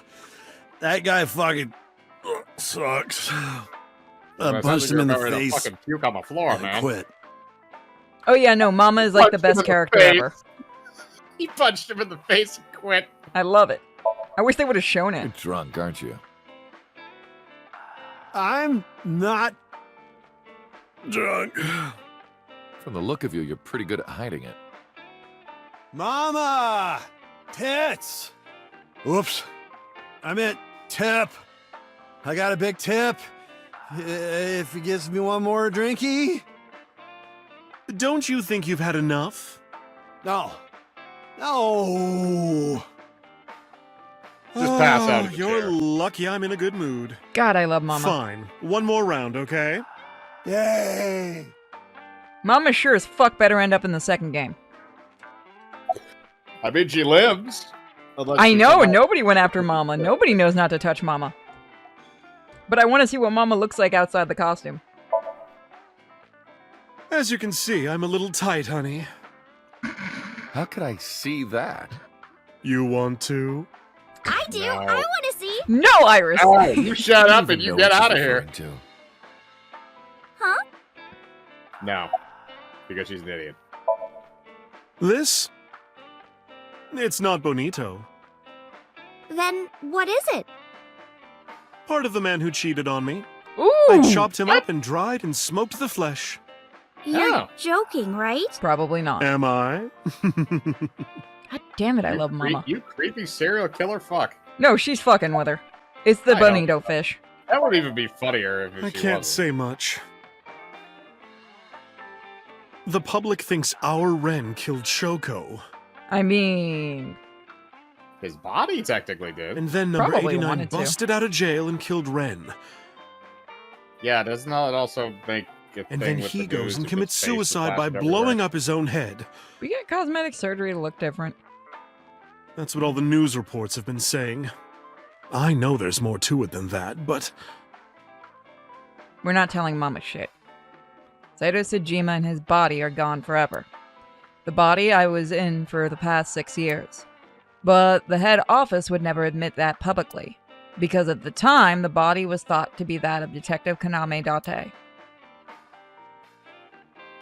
that guy fucking Sucks. I I punched him in the remember to face. fucking puke on the floor, and man. quit. Oh yeah, no, Mama is like the Punched him best in character face. ever. He punched him in the face and quit. I love it. I wish they would have shown it. You're drunk, aren't you? I'm not drunk. From the look of you, you're pretty good at hiding it. Mama! Tits! Whoops. I meant tip. I got a big tip. If he gives me one more drinky. Don't you think you've had enough? No. No. Just pass out of the You're chair. lucky I'm in a good mood. God, I love Mama. Fine. One more round, okay? Yay. Mama sure as fuck better end up in the second game. I mean, she lives. Unless I she know, somehow- nobody went after Mama. Nobody knows not to touch Mama. But I want to see what Mama looks like outside the costume. As you can see, I'm a little tight, honey. How could I see that? You want to? I do. No. I want to see. No, Iris! Oh, you shut I up don't and even you know get what out she's of here. referring to. Huh? No. Because she's an idiot. This? It's not bonito. Then what is it? Part of the man who cheated on me. Ooh! I chopped him up and dried and smoked the flesh. You're Oh. joking, right? Probably not. Am I? God damn it, I love Mama. You creepy serial killer fuck. No, she's fucking with her. It's the I know. bonito fish. That would even be funnier if I she can't wasn't. say much. The public thinks our Ren killed Shoko. I mean... His body technically did. And then number Probably 89 wanted to. busted out of jail and killed Ren. Yeah, doesn't that also make a And thing then with he the dudes goes and with commits his face suicide by splashed blowing everywhere? up his own head. We get cosmetic surgery to look different. That's what all the news reports have been saying. I know there's more to it than that, but We're not telling Mama shit. Saito Sejima and his body are gone forever. The body I was in for the past 6 years. But the head office would never admit that publicly, because at the time the body was thought to be that of Detective Kaname Date.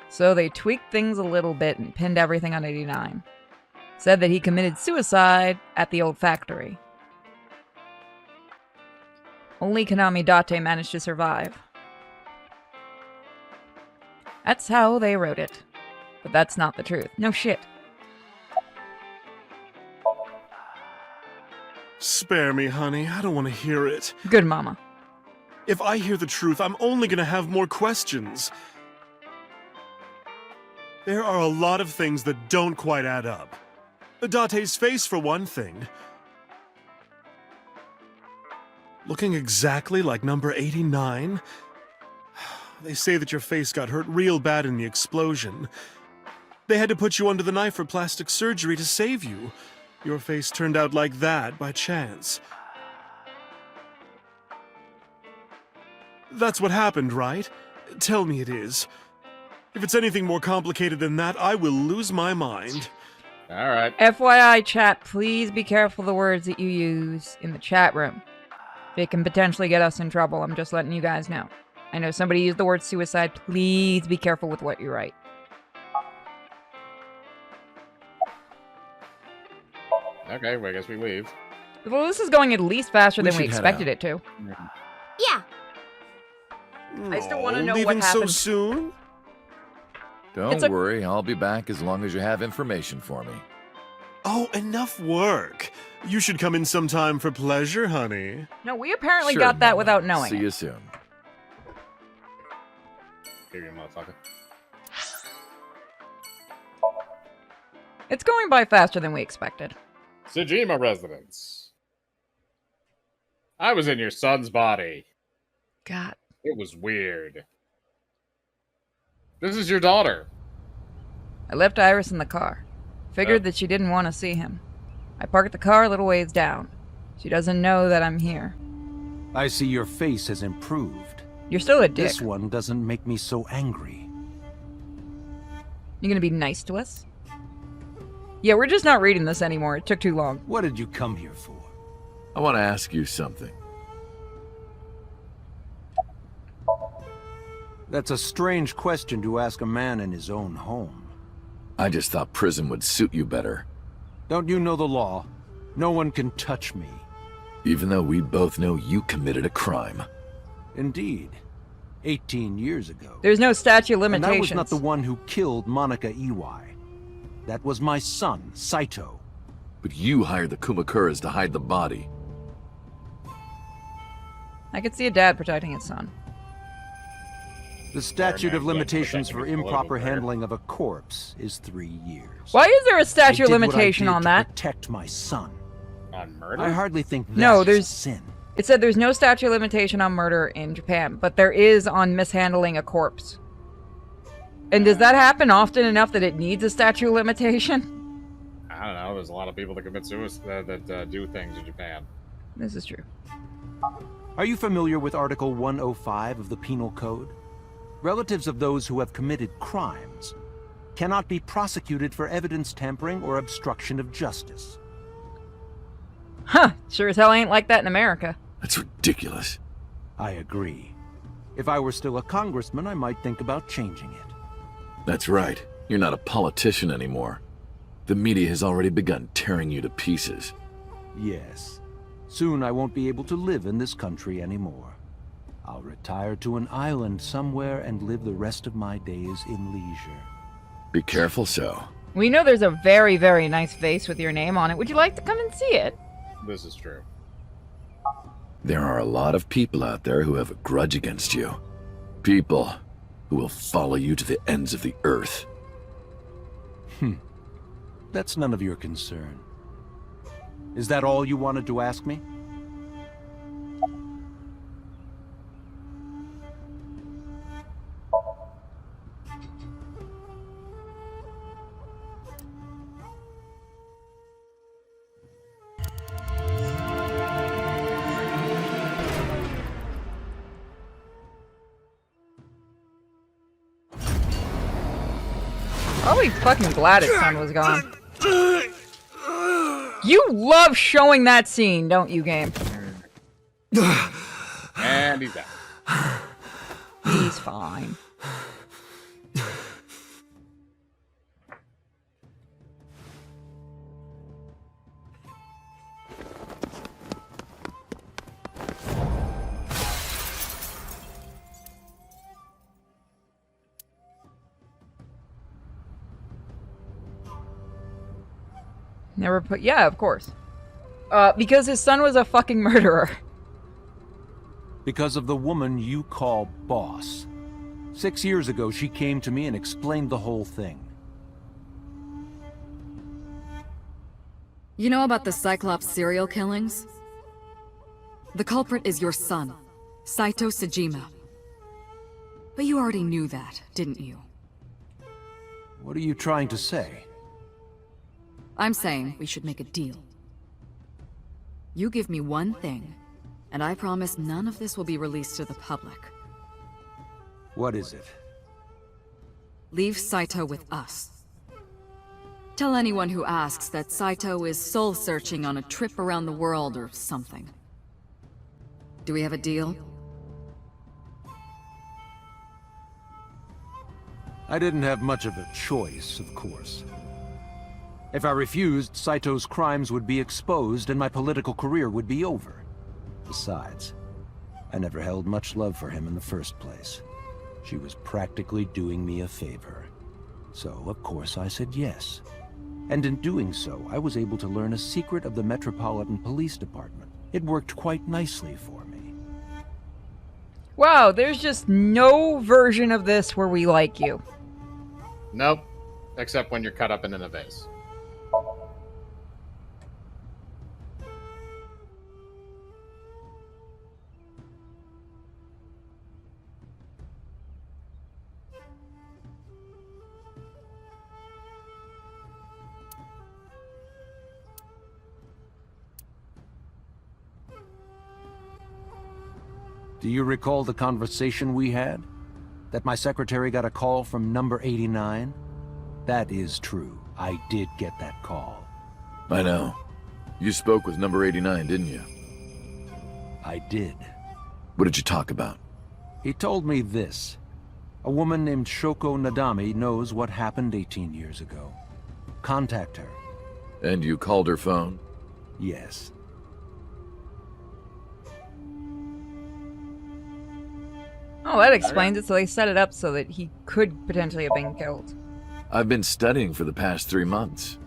So they tweaked things a little bit and pinned everything on 89. Said that he committed suicide at the old factory. Only Kaname Date managed to survive. That's how they wrote it. But that's not the truth. No shit. spare me, honey. I don't want to hear it. Good mama. If I hear the truth, I'm only gonna have more questions. There are a lot of things that don't quite add up. Date's face, for one thing. Looking exactly like number 89? They say that your face got hurt real bad in the explosion. They had to put you under the knife for plastic surgery to save you. Your face turned out like that by chance. That's what happened, right? Tell me it is. If it's anything more complicated than that, I will lose my mind. All right. FYI, chat, please be careful the words that you use in the chat room. It can potentially get us in trouble. I'm just letting you guys know. I know somebody used the word suicide. Please be careful with what you write. Okay, well, I guess we leave. Well, this is going at least faster We than we should head expected out. it to. Yeah. I still want to know leaving what so happened. soon? Don't worry, I'll be back as long as you have information for me. Oh, enough work. You should come in sometime for pleasure, honey. No, we apparently Sure, got that Mama. without knowing See it. you soon. Give you a motherfucker. It's going by faster than we expected. Sejima residence. I was in your son's body. God. It was weird. This is your daughter. I left Iris in the car. Figured Oh. that she didn't want to see him. I parked the car a little ways down. She doesn't know that I'm here. I see your face has improved. You're still a dick. This one doesn't make me so angry. You gonna be nice to us? Yeah, we're just not reading this anymore. It took too long. What did you come here for? I want to ask you something. That's a strange question to ask a man in his own home. I just thought prison would suit you better. Don't you know the law? No one can touch me. Even though we both know you committed a crime. Indeed. 18 years ago. There's no statute of And I limitations. was not the one who killed Monica Iwai. That was my son, Saito. But you hired the Kumakuras to hide the body. I could see a dad protecting his son. The statute of man, limitations for protecting his improper beloved there. handling of a corpse is 3 years. Why is there a I statute of did what I limitation did on to that? protect my son. On murder? I hardly think that's No, a there's sin. It said there's no statute of limitation on murder in Japan, but there is on mishandling a corpse. And does that happen often enough that it needs a statute of limitation? I don't know. There's a lot of people that commit suicide that do things in Japan. This is true. Are you familiar with Article 105 of the Penal Code? Relatives of those who have committed crimes cannot be prosecuted for evidence tampering or obstruction of justice. Huh, sure as hell ain't like that in America. That's ridiculous. I agree. If I were still a congressman, I might think about changing it. That's right. You're not a politician anymore. The media has already begun tearing you to pieces. Yes. Soon I won't be able to live in this country anymore. I'll retire to an island somewhere and live the rest of my days in leisure. Be careful, so. We know there's a very, very nice vase with your name on it. Would you like to come and see it? This is true. There are a lot of people out there who have a grudge against you. People who will follow you to the ends of the earth. That's none of your concern. Is that all you wanted to ask me? Probably fucking glad his son was gone. You love showing that scene, don't you, game? And he's back. He's fine. Never put. Yeah, of course. Because his son was a fucking murderer. Because of the woman you call boss. 6 years ago, she came to me and explained the whole thing. You know about the Cyclops serial killings? The culprit is your son, Saito Sejima. But you already knew that, didn't you? What are you trying to say? I'm saying we should make a deal. You give me one thing, and I promise none of this will be released to the public. What is it? Leave Saito with us. Tell anyone who asks that Saito is soul-searching on a trip around the world or something. Do we have a deal? I didn't have much of a choice, of course. If I refused, Saito's crimes would be exposed and my political career would be over. Besides, I never held much love for him in the first place. She was practically doing me a favor. So, of course, I said yes. And in doing so, I was able to learn a secret of the Metropolitan Police Department. It worked quite nicely for me. Wow, there's just no version of this where we like you. Nope. Except when you're cut up in a vase. Do you recall the conversation we had? That my secretary got a call from number 89? That is true. I did get that call. I know. You spoke with number 89, didn't you? I did. What did you talk about? He told me this. A woman named Shoko Nadami knows what happened 18 years ago. Contact her. And you called her phone? Yes. Oh, that explains it. So they set it up so that he could potentially have been killed. I've been studying for the past 3 months.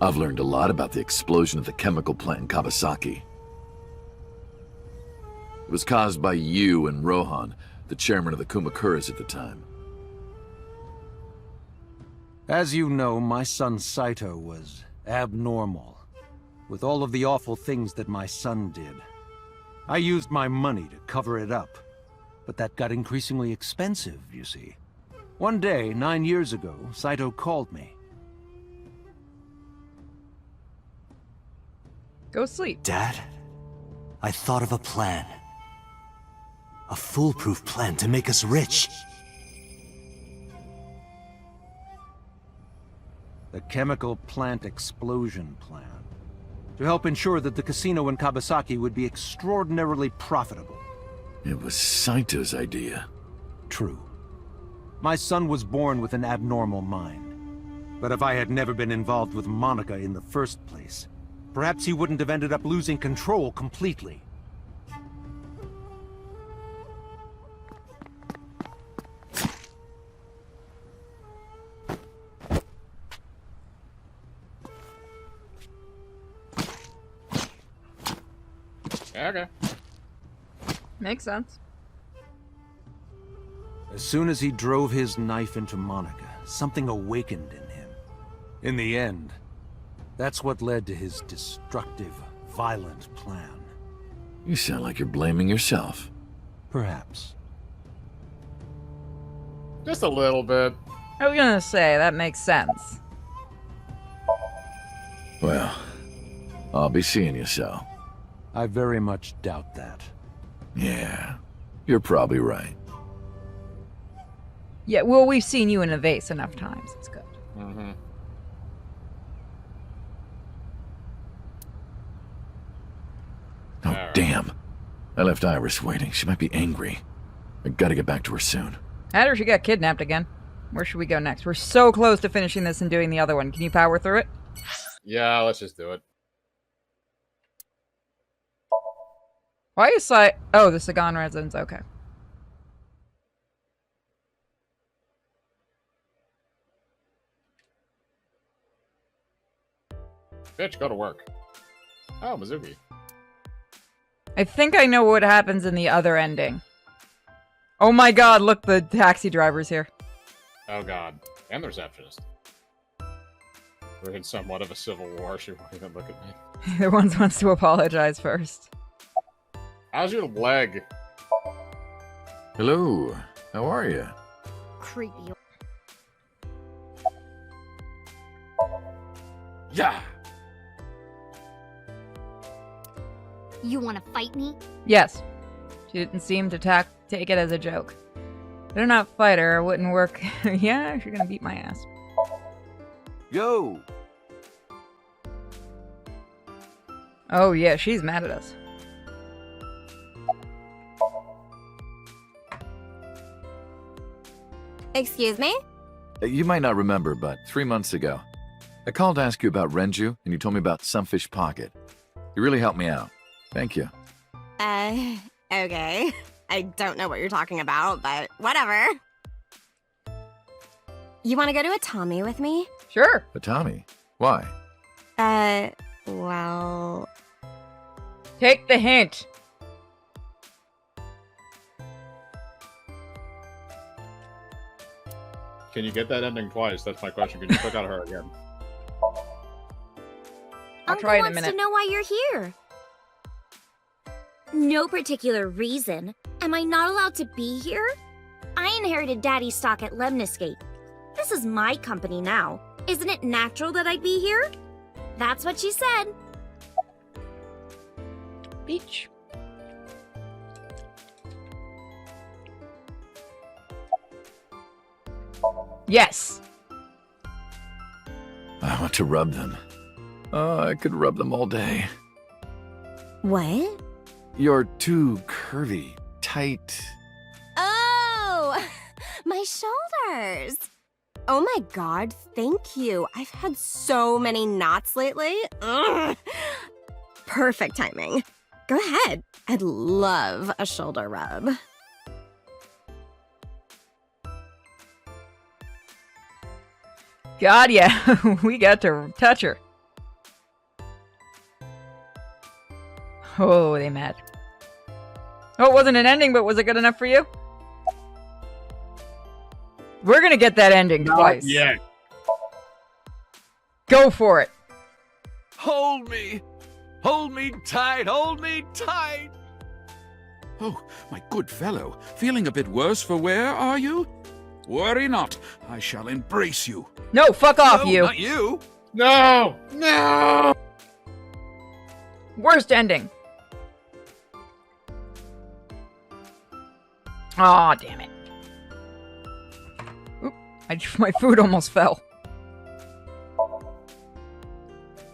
I've learned a lot about the explosion of the chemical plant in Kawasaki. It was caused by you and Rohan, the chairman of the Kumakuras at the time. As you know, my son Saito was abnormal, with all of the awful things that my son did. I used my money to cover it up, but that got increasingly expensive, you see. One day, 9 years ago, Saito called me. Go sleep. Dad, I thought of a plan. A foolproof plan to make us rich. The chemical plant explosion plan. To help ensure that the casino in Kawasaki would be extraordinarily profitable. It was Saito's idea. True. My son was born with an abnormal mind. But if I had never been involved with Monica in the first place, perhaps he wouldn't have ended up losing control completely. Okay. Makes sense. As soon as he drove his knife into Monica, something awakened in him. In the end, that's what led to his destructive, violent plan. You sound like you're blaming yourself. Perhaps. Just a little bit. I was gonna say, that makes sense. Well, I'll be seeing you, so. I very much doubt that. Yeah, you're probably right. Yeah, well, we've seen you in a vase enough times. It's good. Mm-hmm. Oh, damn. I left Iris waiting. She might be angry. I gotta get back to her soon. Or she got kidnapped again. Where should we go next? We're so close to finishing this and doing the other one. Can you power through it? Yeah, let's just do it. Why is oh, the Sagan residence. Okay. Bitch, go to work. Oh, Mizuki. I think I know what happens in the other ending. Oh my god, look, the taxi driver's here. Oh god. And the receptionist. We're in somewhat of a civil war. She won't even look at me. The one wants to apologize first. How's your leg? Hello. How are you? Creepy. Yeah. You want to fight me? Yes. She didn't seem to take it as a joke. Better not fight her, it wouldn't work. Yeah, she's gonna beat my ass. Yo! Oh yeah, she's mad at us. Excuse me? You might not remember, but 3 months ago, I called to ask you about Renju, and you told me about Sunfish Pocket. You really helped me out. Thank you. Okay. I don't know what you're talking about, but whatever. You want to go to a Tommy with me? Sure. But Tommy, why? Well... Take the hint. Can you get that ending twice? That's my question. Can you click on her again? I'll try in a wants minute. to know why you're here. No particular reason. Am I not allowed to be here? I inherited Daddy's stock at Lemniscape. This is my company now. Isn't it natural that I'd be here? That's what she said. Beach. Yes. I want to rub them. Oh, I could rub them all day. What? You're too curvy, tight. Oh! My course. Oh my god, thank you. I've had so many knots lately. Ugh. Perfect timing. Go ahead. I'd love a shoulder rub. God, yeah, we got to touch her. Oh, they mad. Oh, it wasn't an ending, but was it good enough for you? We're gonna get that ending twice. Yeah. Go for it. Hold me! Hold me tight! Hold me tight! Oh, my good fellow. Feeling a bit worse for wear, are you? Worry not. I shall embrace you. No, fuck off, No, you. not you! No! No! Worst ending. Aw, damn it. Oop, my food almost fell.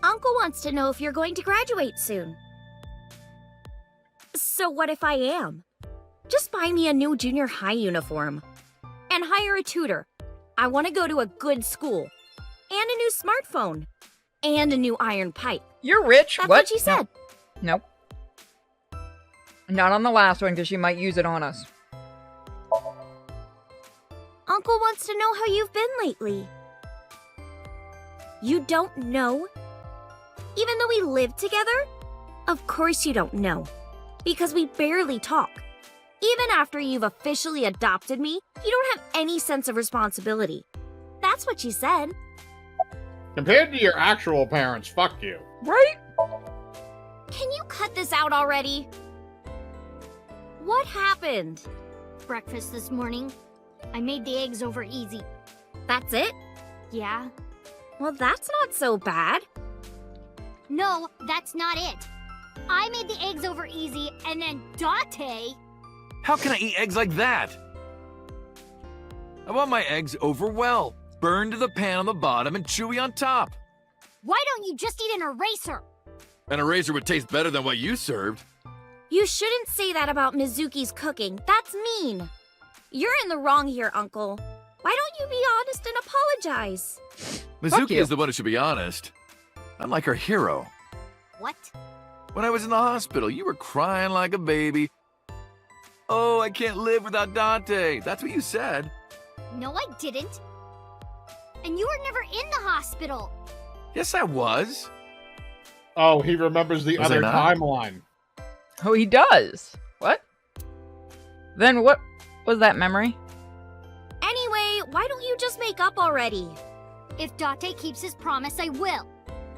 Uncle wants to know if you're going to graduate soon. So what if I am? Just buy me a new junior high uniform. And hire a tutor. I want to go to a good school. And a new smartphone. And a new iron pipe. You're rich. That's what? what she said. Nope. Not on the last one, because she might use it on us. Uncle wants to know how you've been lately. You don't know? Even though we live together? Of course you don't know. Because we barely talk. Even after you've officially adopted me, you don't have any sense of responsibility. That's what she said. Compared to your actual parents, fuck you. Right? Can you cut this out already? What happened? Breakfast this morning. I made the eggs over easy. That's it? Yeah. Well, that's not so bad. No, that's not it. I made the eggs over easy, and then Date... How can I eat eggs like that? I want my eggs over well. Burned to the pan on the bottom and chewy on top. Why don't you just eat an eraser? An eraser would taste better than what you served. You shouldn't say that about Mizuki's cooking. That's mean. You're in the wrong here, Uncle. Why don't you be honest and apologize? Mizuki is the one who should be honest. I'm like her hero. What? When I was in the hospital, you were crying like a baby. Oh, I can't live without Dante. That's what you said. No, I didn't. And you were never in the hospital. Yes, I was. Oh, he remembers the Was I other not? timeline. Oh, he does. What? Then what was that memory? Anyway, why don't you just make up already? If Date keeps his promise, I will.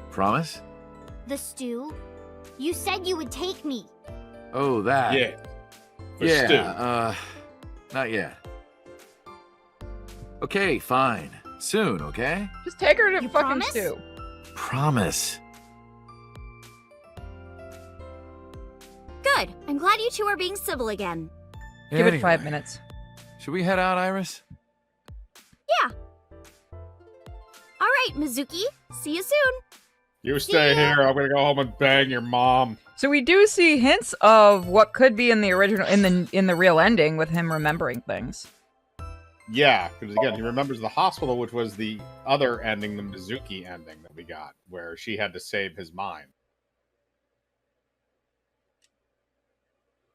Promise? The stew? You said you would take me. Oh, that. Yeah. For Yeah, stew. not yet. Okay, fine. Soon, okay? Just take her to You fucking promise? stew. Promise. Good. I'm glad you two are being civil again. Give it Anyway, 5 minutes. Should we head out, Iris? Yeah. All right, Mizuki. See you soon. You stay here. I'm gonna go home and bang your mom. So we do see hints of what could be in the original, in the real ending, with him remembering things. Yeah, because again, he remembers the hospital, which was the other ending, the Mizuki ending that we got, where she had to save his mind.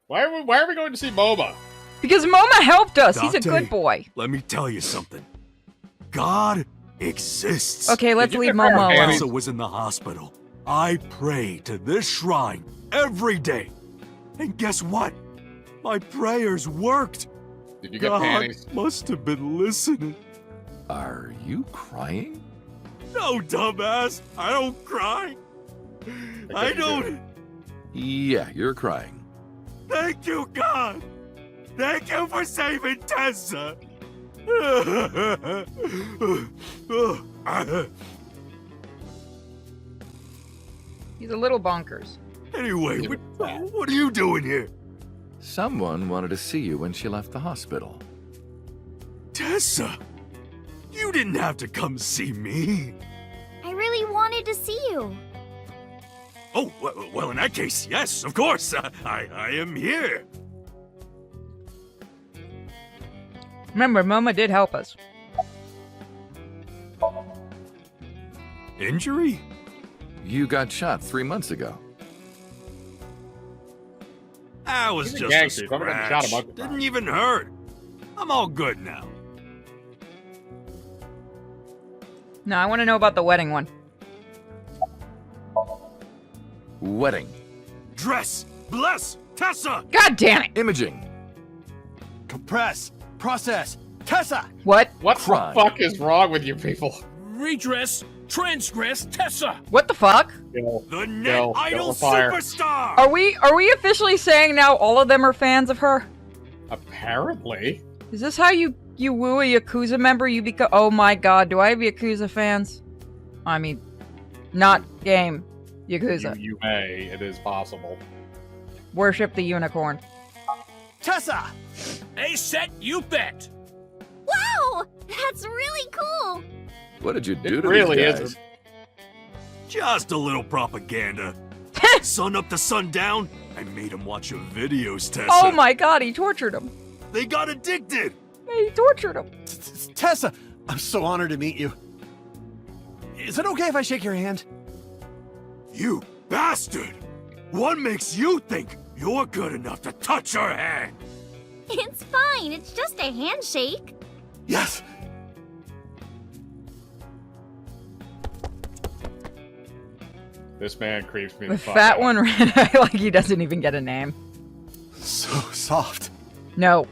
Why are we going to see Momo? Because Moma helped us. He's a Dante, good boy. Let me tell you something. God exists. Okay, let's leave Momo alone. Elsa was in the hospital. I pray to this shrine every day. And guess what? My prayers worked. Did you get God panties? must have been listening. Are you crying? No, dumbass. I don't cry. I don't. Yeah, you're crying. Thank you, God. Thank you for saving Tessa. He's a little bonkers. Anyway, what are you doing here? Someone wanted to see you when she left the hospital. Tessa, you didn't have to come see me. I really wanted to see you. Oh, well, in that case, yes, of course. I am here. Remember, Moma did help us. Injury? You got shot 3 months ago. That was He's a just gangster. a He's probably getting shot a scratch. bunch of Didn't even hurt. I'm all good now. No, I want to know about the wedding one. Wedding. Dress! Bless! Tessa! God damn it! Imaging. Compress! Process! Tessa! What? What Crime. the fuck is wrong with you people? Redress! Transgress! Tessa! What the fuck? The net idol fire. superstar! Are we officially saying now all of them are fans of her? Apparently. Is this how you woo a Yakuza member? You become. Oh my god, do I have Yakuza fans? I mean, not game. Yakuza. You may. It is possible. Worship the unicorn. Tessa! A set, you bet! Wow! That's really cool! What did you do to really these guys? is. Just a little propaganda. Sun up to sundown, I made him watch your videos, Tessa. Oh my god, he tortured him. They got addicted! He tortured him. Tessa! I'm so honored to meet you. Is it okay if I shake your hand? You bastard! What makes you think you're good enough to touch her hand? It's fine, it's just a handshake. Yes! This man creeps me The the fuck fat out. one ran out like he doesn't even get a name. So soft. No.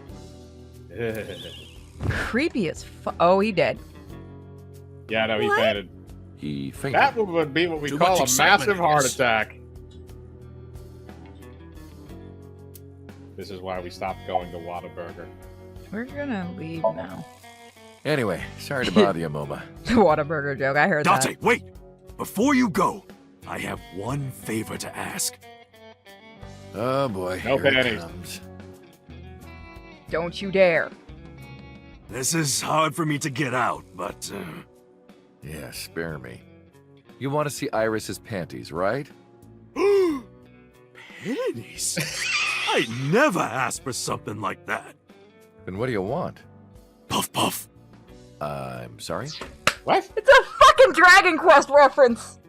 Creepy as Oh, he did. Yeah, no, he What? fainted. He fainted. That would be what we Too call much a excitement, massive I heart guess. attack. This is why we stopped going to Whataburger. We're gonna leave now. Anyway, sorry to bother you, Moma. The Whataburger joke, I heard Dante, that. wait! Before you go, I have one favor to ask. Oh boy, No here it pennies. comes. Don't you dare. This is hard for me to get out, but Yeah, spare me. You want to see Iris's panties, right? pennies? I never asked for something like that. Then what do you want? Puff puff. I'm sorry? What? It's a fucking Dragon Quest reference!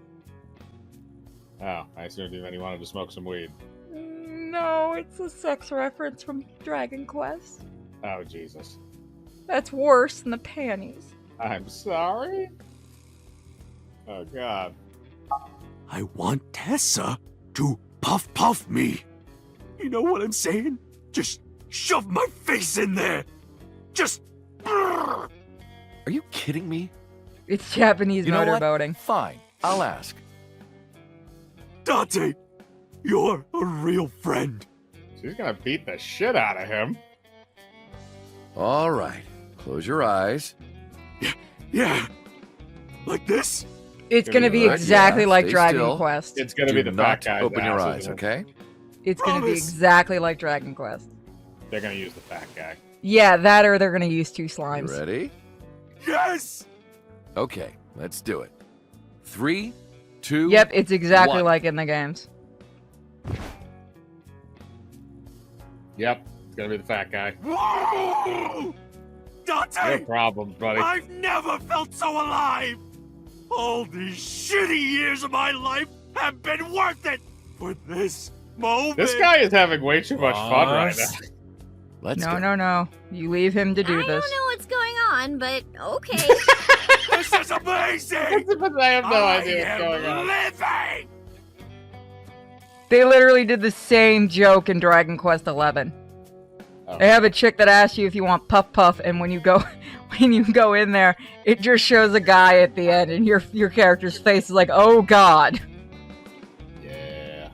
Oh, I assumed you meant he wanted to smoke some weed. No, it's a sex reference from Dragon Quest. Oh, Jesus. That's worse than the panties. I'm sorry? Oh, God. I want Tessa to puff puff me. You know what I'm saying? Just shove my face in there. Just. Are you kidding me? It's Japanese You know what? motorboating. Fine, I'll ask. Dante, you're a real friend. She's gonna beat the shit out of him. All right, close your eyes. Yeah. Like this? It's gonna be Good, exactly yeah, like stay Dragon still. Quest. It's gonna Do be the not fat guy's open your ass, eyes, isn't it? okay? It's gonna be Promise. exactly like Dragon Quest. They're gonna use the fat guy. Yeah, that or they're gonna use two You slimes. ready? Yes! Okay, let's do it. 3, 2. Yep, it's exactly 1. like in the games. Yep, it's gonna be the fat guy. Whoa! Dante! No problems, buddy. I've never felt so alive! All these shitty years of my life have been worth it for this moment! This guy is having way too much fun right now. Let's No, go. no, no. You leave him to do I this. don't know what's going on, but okay. This is amazing! I have no I idea what's am going on. living! They literally did the same joke in Dragon Quest XI. Oh. They have a chick that asks you if you want puff puff, and when you go in there, it just shows a guy at the end, and your character's face is like, oh god. Yeah.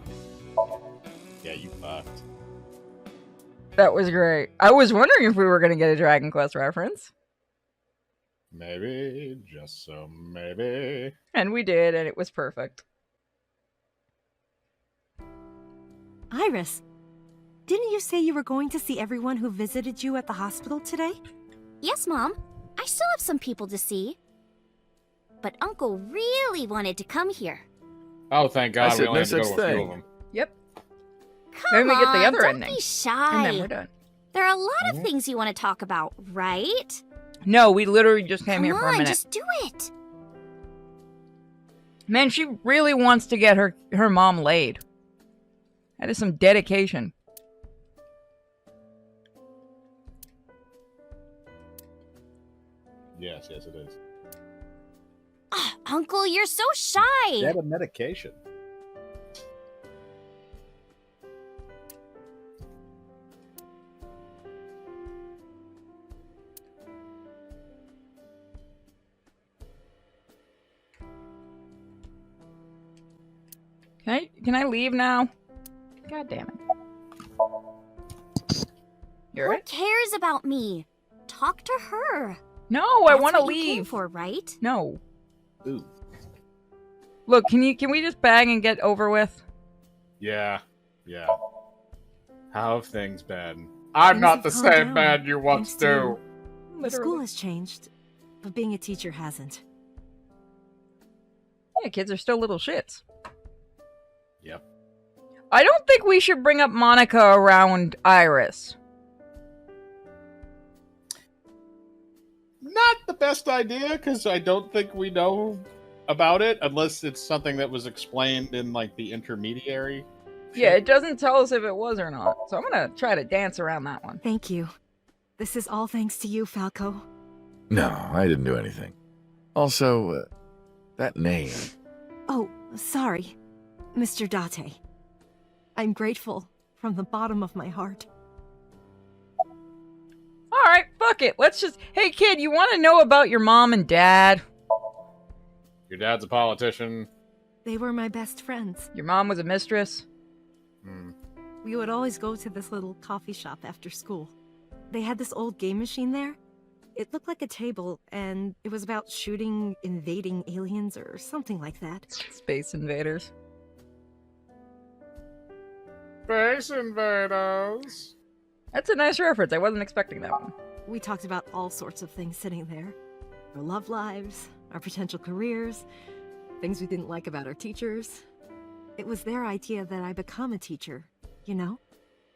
Yeah, you fucked. That was great. I was wondering if we were gonna get a Dragon Quest reference, Maybe, just so maybe. and we did, and it was perfect. Iris, didn't you say you were going to see everyone who visited you at the hospital today? Yes, Mom. I still have some people to see. But Uncle really wanted to come here. Oh, thank I God, said we only no have to go such to a few thing. of them. Yep. Come Then we get the on, other don't ending. be shy. And then we're done. There are a lot of things you want to talk about, right? No, we literally just came here Come for a on, minute. just do it. Man, she really wants to get her mom laid. That is some dedication. Yes, it is. Uncle, you're so shy. Get a medication. Can I leave now? God damn it. Who cares about me? Talk to her. No, I That's want to what you came leave. for, right? No. Ooh. Look, can we just bang and get over with? Yeah. How have things been? I'm Things not have the calmed same down, man you once thanks to you. do. The school has changed, but being a teacher hasn't. Yeah, kids are still little shits. Yep. I don't think we should bring up Monica around Iris. Not the best idea, because I don't think we know about it, unless it's something that was explained in, like, the intermediary. Yeah, it doesn't tell us if it was or not. So I'm gonna try to dance around that one. Thank you. This is all thanks to you, Falco. No, I didn't do anything. Also, that name. Oh, sorry, Mr. Date. I'm grateful from the bottom of my heart. Alright, fuck it. Let's just... Hey, kid, you want to know about your mom and dad? Your dad's a politician. They were my best friends. Your mom was a mistress? We would always go to this little coffee shop after school. They had this old game machine there. It looked like a table, and it was about shooting invading aliens or something like that. Space invaders. Space invaders. That's a nice reference. I wasn't expecting that one. We talked about all sorts of things sitting there. Our love lives, our potential careers, things we didn't like about our teachers. It was their idea that I become a teacher, you know?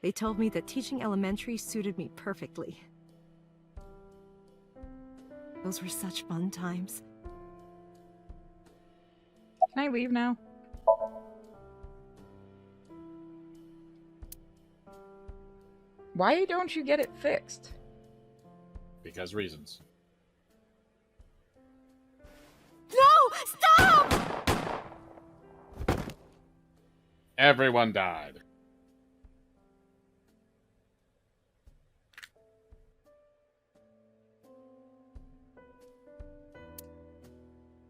They told me that teaching elementary suited me perfectly. Those were such fun times. Can I leave now? Why don't you get it fixed? Because reasons. No! Stop! Everyone died.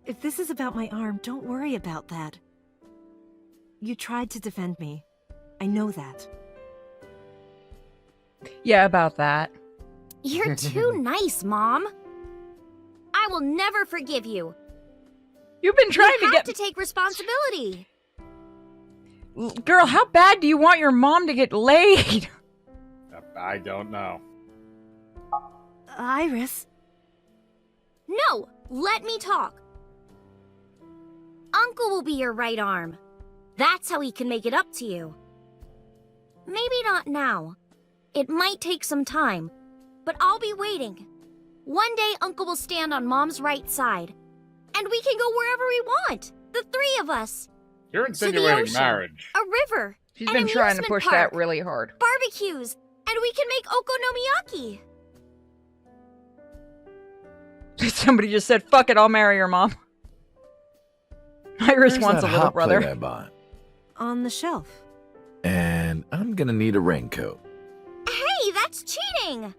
If this is about my arm, don't worry about that. You tried to defend me. I know that. Yeah, about that. You're too nice, Mom. I will never forgive you. You've been trying you to have get... to take responsibility. Girl, how bad do you want your mom to get laid? I don't know. Iris. No, let me talk. Uncle will be your right arm. That's how he can make it up to you. Maybe not now. It might take some time, but I'll be waiting. One day Uncle will stand on Mom's right side, and we can go wherever we want. The three of us. You're To insinuating the ocean, marriage. a river. She's an been trying to amusement push park, that really hard. barbecues, and we can make okonomiyaki. Somebody just said, fuck it, I'll marry your mom. Iris Where's wants that a little hot brother. plate I bought? On the shelf. And I'm gonna need a raincoat. Hey, that's cheating!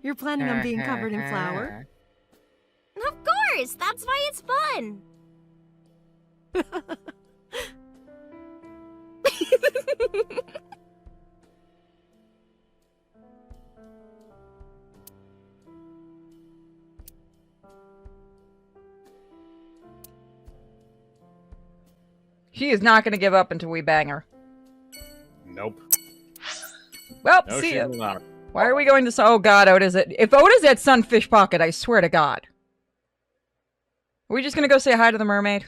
You're planning on being covered in flour? Of course, that's why it's fun. She is not going to give up until we bang her. Nope. Well, No, see she ya. will not. Why are we going to... Oh, God, Oda's at... If Oda's at Sunfish Pocket, I swear to God. Are we just going to go say hi to the mermaid?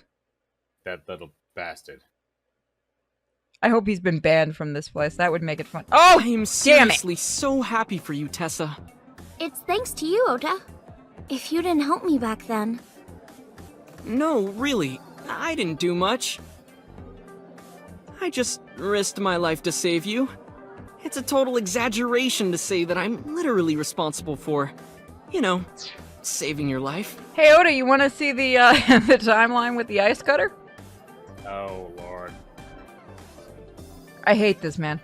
That little bastard. I hope he's been banned from this place. That would make it fun. Oh, I am damn it. seriously so happy for you, Tessa. It's thanks to you, Ota. If you didn't help me back then. No, really. I didn't do much. I just risked my life to save you. It's a total exaggeration to say that I'm literally responsible for, you know, saving your life. Hey Oda, you want to see the the timeline with the ice cutter? Oh lord. I hate this man.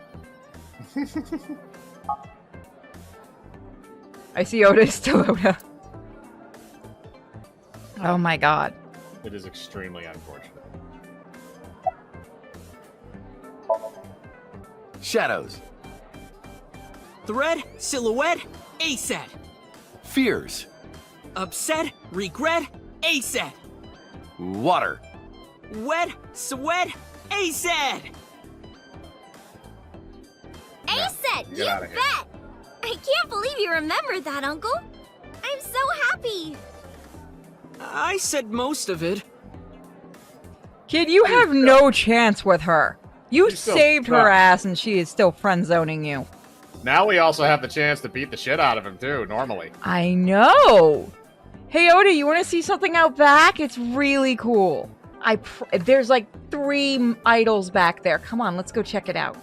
I see Oda is still Oda. Oh my god. It is extremely unfortunate. Shadows. Thread, silhouette, ASAT. Fears. Upset, regret, ASAT. Water. Wet, sweat, ASAT. ASAT, you Get outta here. bet! I can't believe you remembered that, Uncle. I'm so happy. I said most of it. Kid, you have no chance with her. You She's still saved her stuck. ass and she is still friend zoning you. Now we also have the chance to beat the shit out of him too, normally. I know. Hey Oda, you want to see something out back? It's really cool. There's like 3 idols back there. Come on, let's go check it out.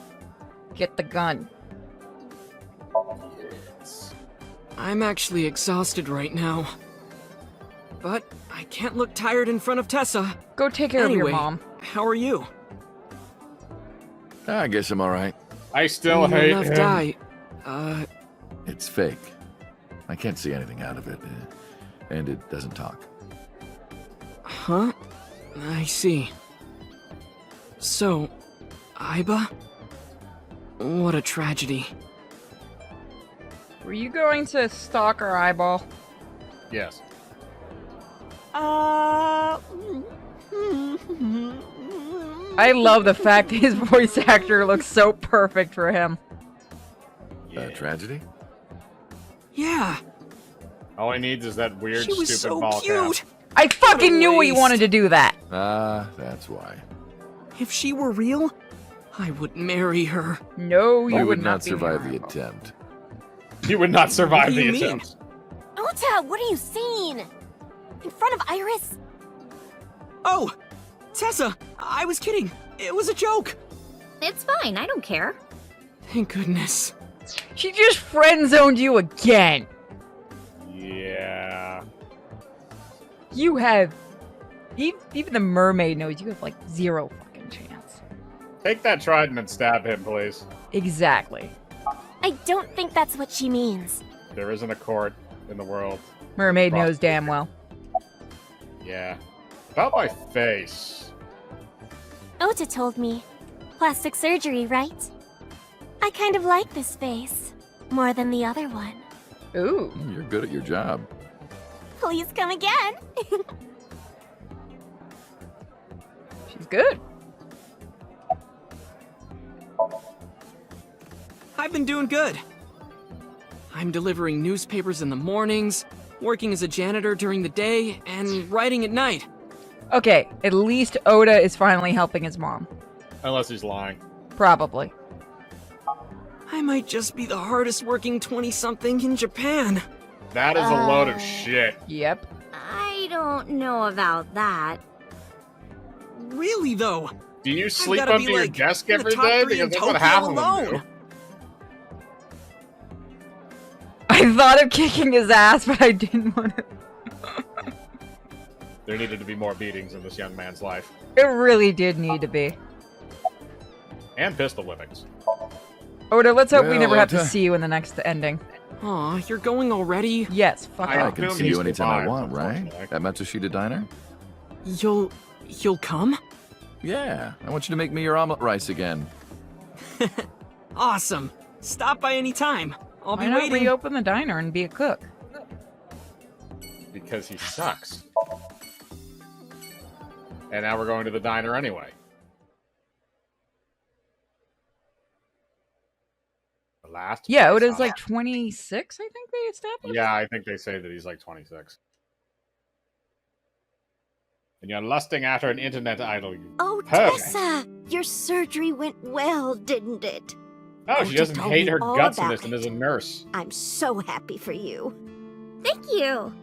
Get the gun. I'm actually exhausted right now. But I can't look tired in front of Tessa. Go take care of your Anyway, mom. How are you? I guess I'm alright. I still Your hate left him. eye. It's fake. I can't see anything out of it. And it doesn't talk. Huh? I see. So, Aiba? What a tragedy. Were you going to stalk her eyeball? Yes. I love the fact that his voice actor looks so perfect for him. Tragedy? Yeah. All he needs is that weird, She was stupid so ball cute. cap. I fucking knew he waste. wanted to do that. That's why. If she were real, I would marry her. No, You would not survive the attempt. You would not survive What do the you mean? attempt. Ota, what are you saying? In front of Iris? Oh! Tessa! I was kidding. It was a joke. It's fine, I don't care. Thank goodness. She just friend zoned you again. Yeah. You have... Even the mermaid knows you have like 0 fucking chance. Take that trident and stab him, please. Exactly. I don't think that's what she means. There isn't a court in the world. Mermaid knows damn well. Yeah. About my face. Ota told me. Plastic surgery, right? I kind of like this face. More than the other one. Ooh. You're good at your job. Please come again. She's good. I've been doing good. I'm delivering newspapers in the mornings, working as a janitor during the day, and writing at night. Okay, at least Oda is finally helping his mom. Unless he's lying. Probably. I might just be the hardest working 20-something in Japan. That is a load of shit. Yep. I don't know about that. Really, though? Do you sleep gotta under be, your like, desk in the every top day? 3 in Because that's what Tokyo half of them alone. do. I thought of kicking his ass, but I didn't want to. There needed to be more beatings in this young man's life. It really did need to be. And pistol whippings. Oda, let's hope we Well, never have to Oda. see you in the next ending. Aw, you're going already? Yes, fuck I off. I can assume see he's you anytime I survived, want, right? unfortunately. At Matsushita Diner? You'll come? Yeah, I want you to make me your omelet rice again. Awesome. Stop by any time. I'll Why be not waiting. reopen the diner and be a cook? Because he sucks. And now we're going to the diner anyway. The last Yeah, place Oda's on- like 26, I think they established. Yeah, I think they say that he's like 26. And you're lusting after an internet idol, you Oh, pervert. Tessa! Your surgery went well, didn't it? No, she Ota doesn't told hate me her all guts in about this and it. is a nurse. I'm so happy for you. Thank you.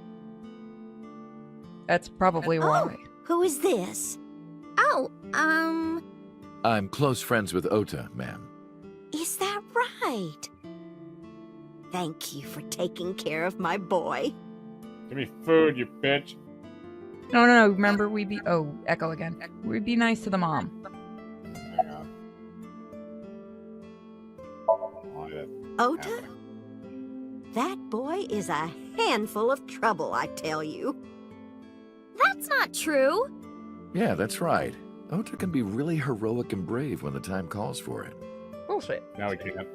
That's probably why. Who is this? Oh, I'm close friends with Ota, ma'am. Is that right? Thank you for taking care of my boy. Give me food, you bitch. No. Remember, Echo again. We'd be nice to the mom. Hang on. Ota? That boy is a handful of trouble, I tell you. That's not true. Yeah, that's right. Ota can be really heroic and brave when the time calls for it. Bullshit. Now we can't.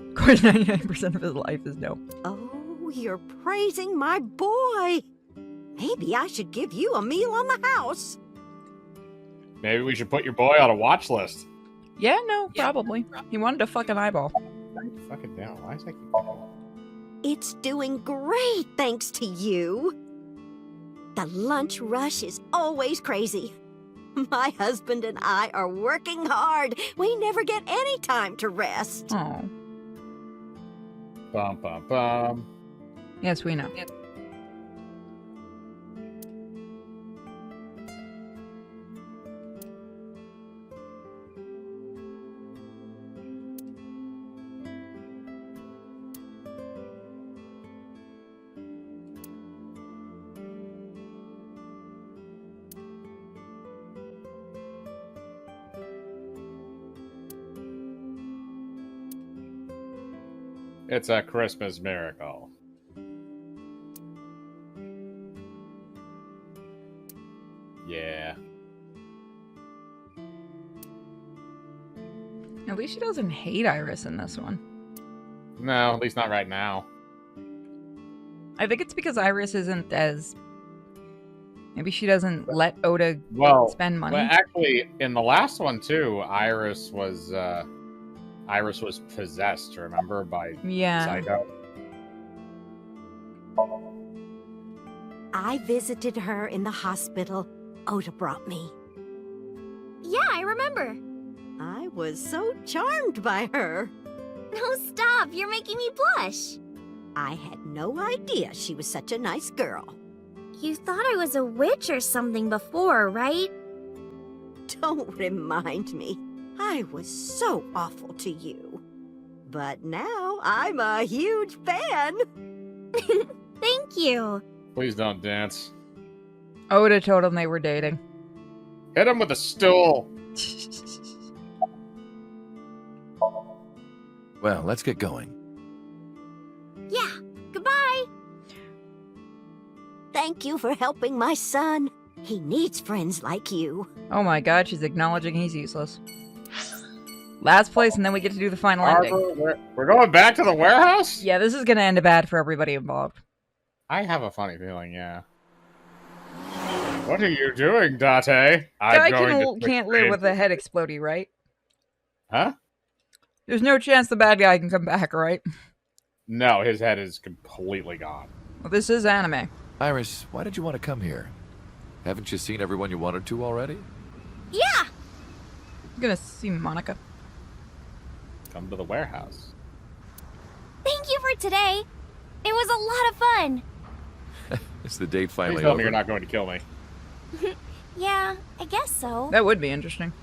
Of course, 99% of his life is no. Oh, you're praising my boy. Maybe I should give you a meal on the house. Maybe we should put your boy on a watch list. Yeah, no, probably. He wanted a fucking eyeball. Fuck it down. Why is that keep going? It's doing great thanks to you. The lunch rush is always crazy. My husband and I are working hard. We never get any time to rest. Oh. Bum, bum, bum. Yes, we know. It's a Christmas miracle. Yeah. At least she doesn't hate Iris in this one. No, at least not right now. I think it's because Iris isn't as... Maybe she doesn't let Ota spend money. Well, actually, in the last one, too, Iris was possessed, remember, by Psycho. I visited her in the hospital. Ota brought me. Yeah, I remember. I was so charmed by her. No, stop. You're making me blush. I had no idea she was such a nice girl. You thought I was a witch or something before, right? Don't remind me. I was so awful to you. But now I'm a huge fan. Thank you. Please don't dance. Ota told him they were dating. Hit him with a stool. Well, let's get going. Yeah, goodbye. Thank you for helping my son. He needs friends like you. Oh my god, she's acknowledging he's useless. Last place, and then we get to do the final ending. We're going back to the warehouse? Yeah, this is going to end bad for everybody involved. I have a funny feeling, yeah. What are you doing, Date? Guy can't live with a head exploding, right? Huh? There's no chance the bad guy can come back, right? No, his head is completely gone. Well, this is anime. Iris, why did you want to come here? Haven't you seen everyone you wanted to already? Yeah. I'm gonna see Monica. Come to the warehouse. Thank you for today. It was a lot of fun. Is the date finally Please tell over? me you're not going to kill me. Yeah, I guess so. That would be interesting.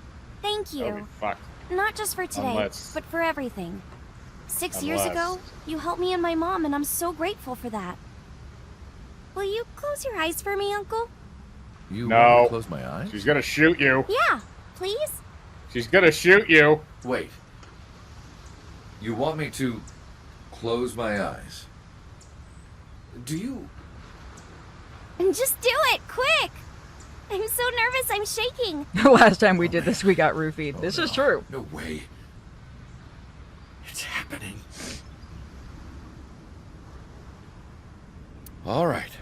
Thank That would be you. fucked. Not just for today, Unless- but for everything. 6 years Unless- ago, you helped me and my mom, and I'm so grateful for that. Will you close your eyes for me, Uncle? You want me No. to close my eyes? She's gonna shoot you. Yeah, please? She's gonna shoot you. Wait. You want me to close my eyes? Do you? And just do it, quick! I'm so nervous, I'm shaking. The last time we did this, we got roofied. This is true. No way. It's happening. All right.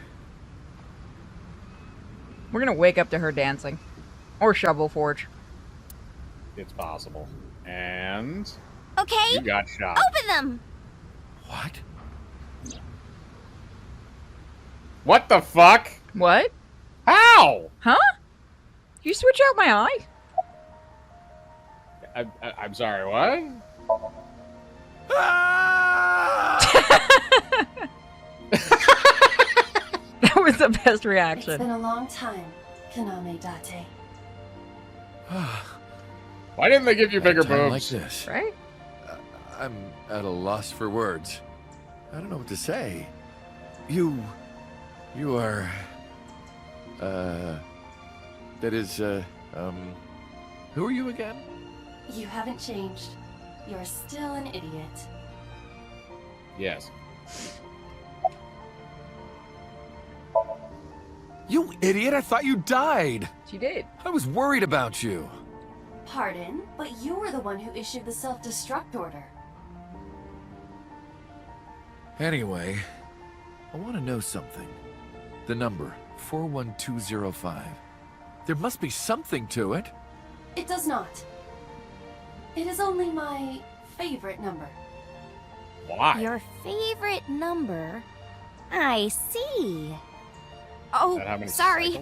We're gonna wake up to her dancing. Or Shovel Forge. It's possible. And Okay, you got shot. open them! What? What the fuck? What? How? Huh? You switch out my eye? I'm sorry, what? That was the best It's reaction. been a long time, Kaname Date. Why didn't they give you bigger Time boobs? like this. Right? I'm at a loss for words. I don't know what to say. You are, that is, who are you again? You haven't changed. You're still an idiot. Yes. You idiot, I thought you died. She did. I was worried about you. Pardon, but you were the one who issued the self-destruct order. Anyway, I want to know something. The number, 41205. There must be something to it. It does not. It is only my favorite number. Why? Your favorite number? I see. Oh, sorry.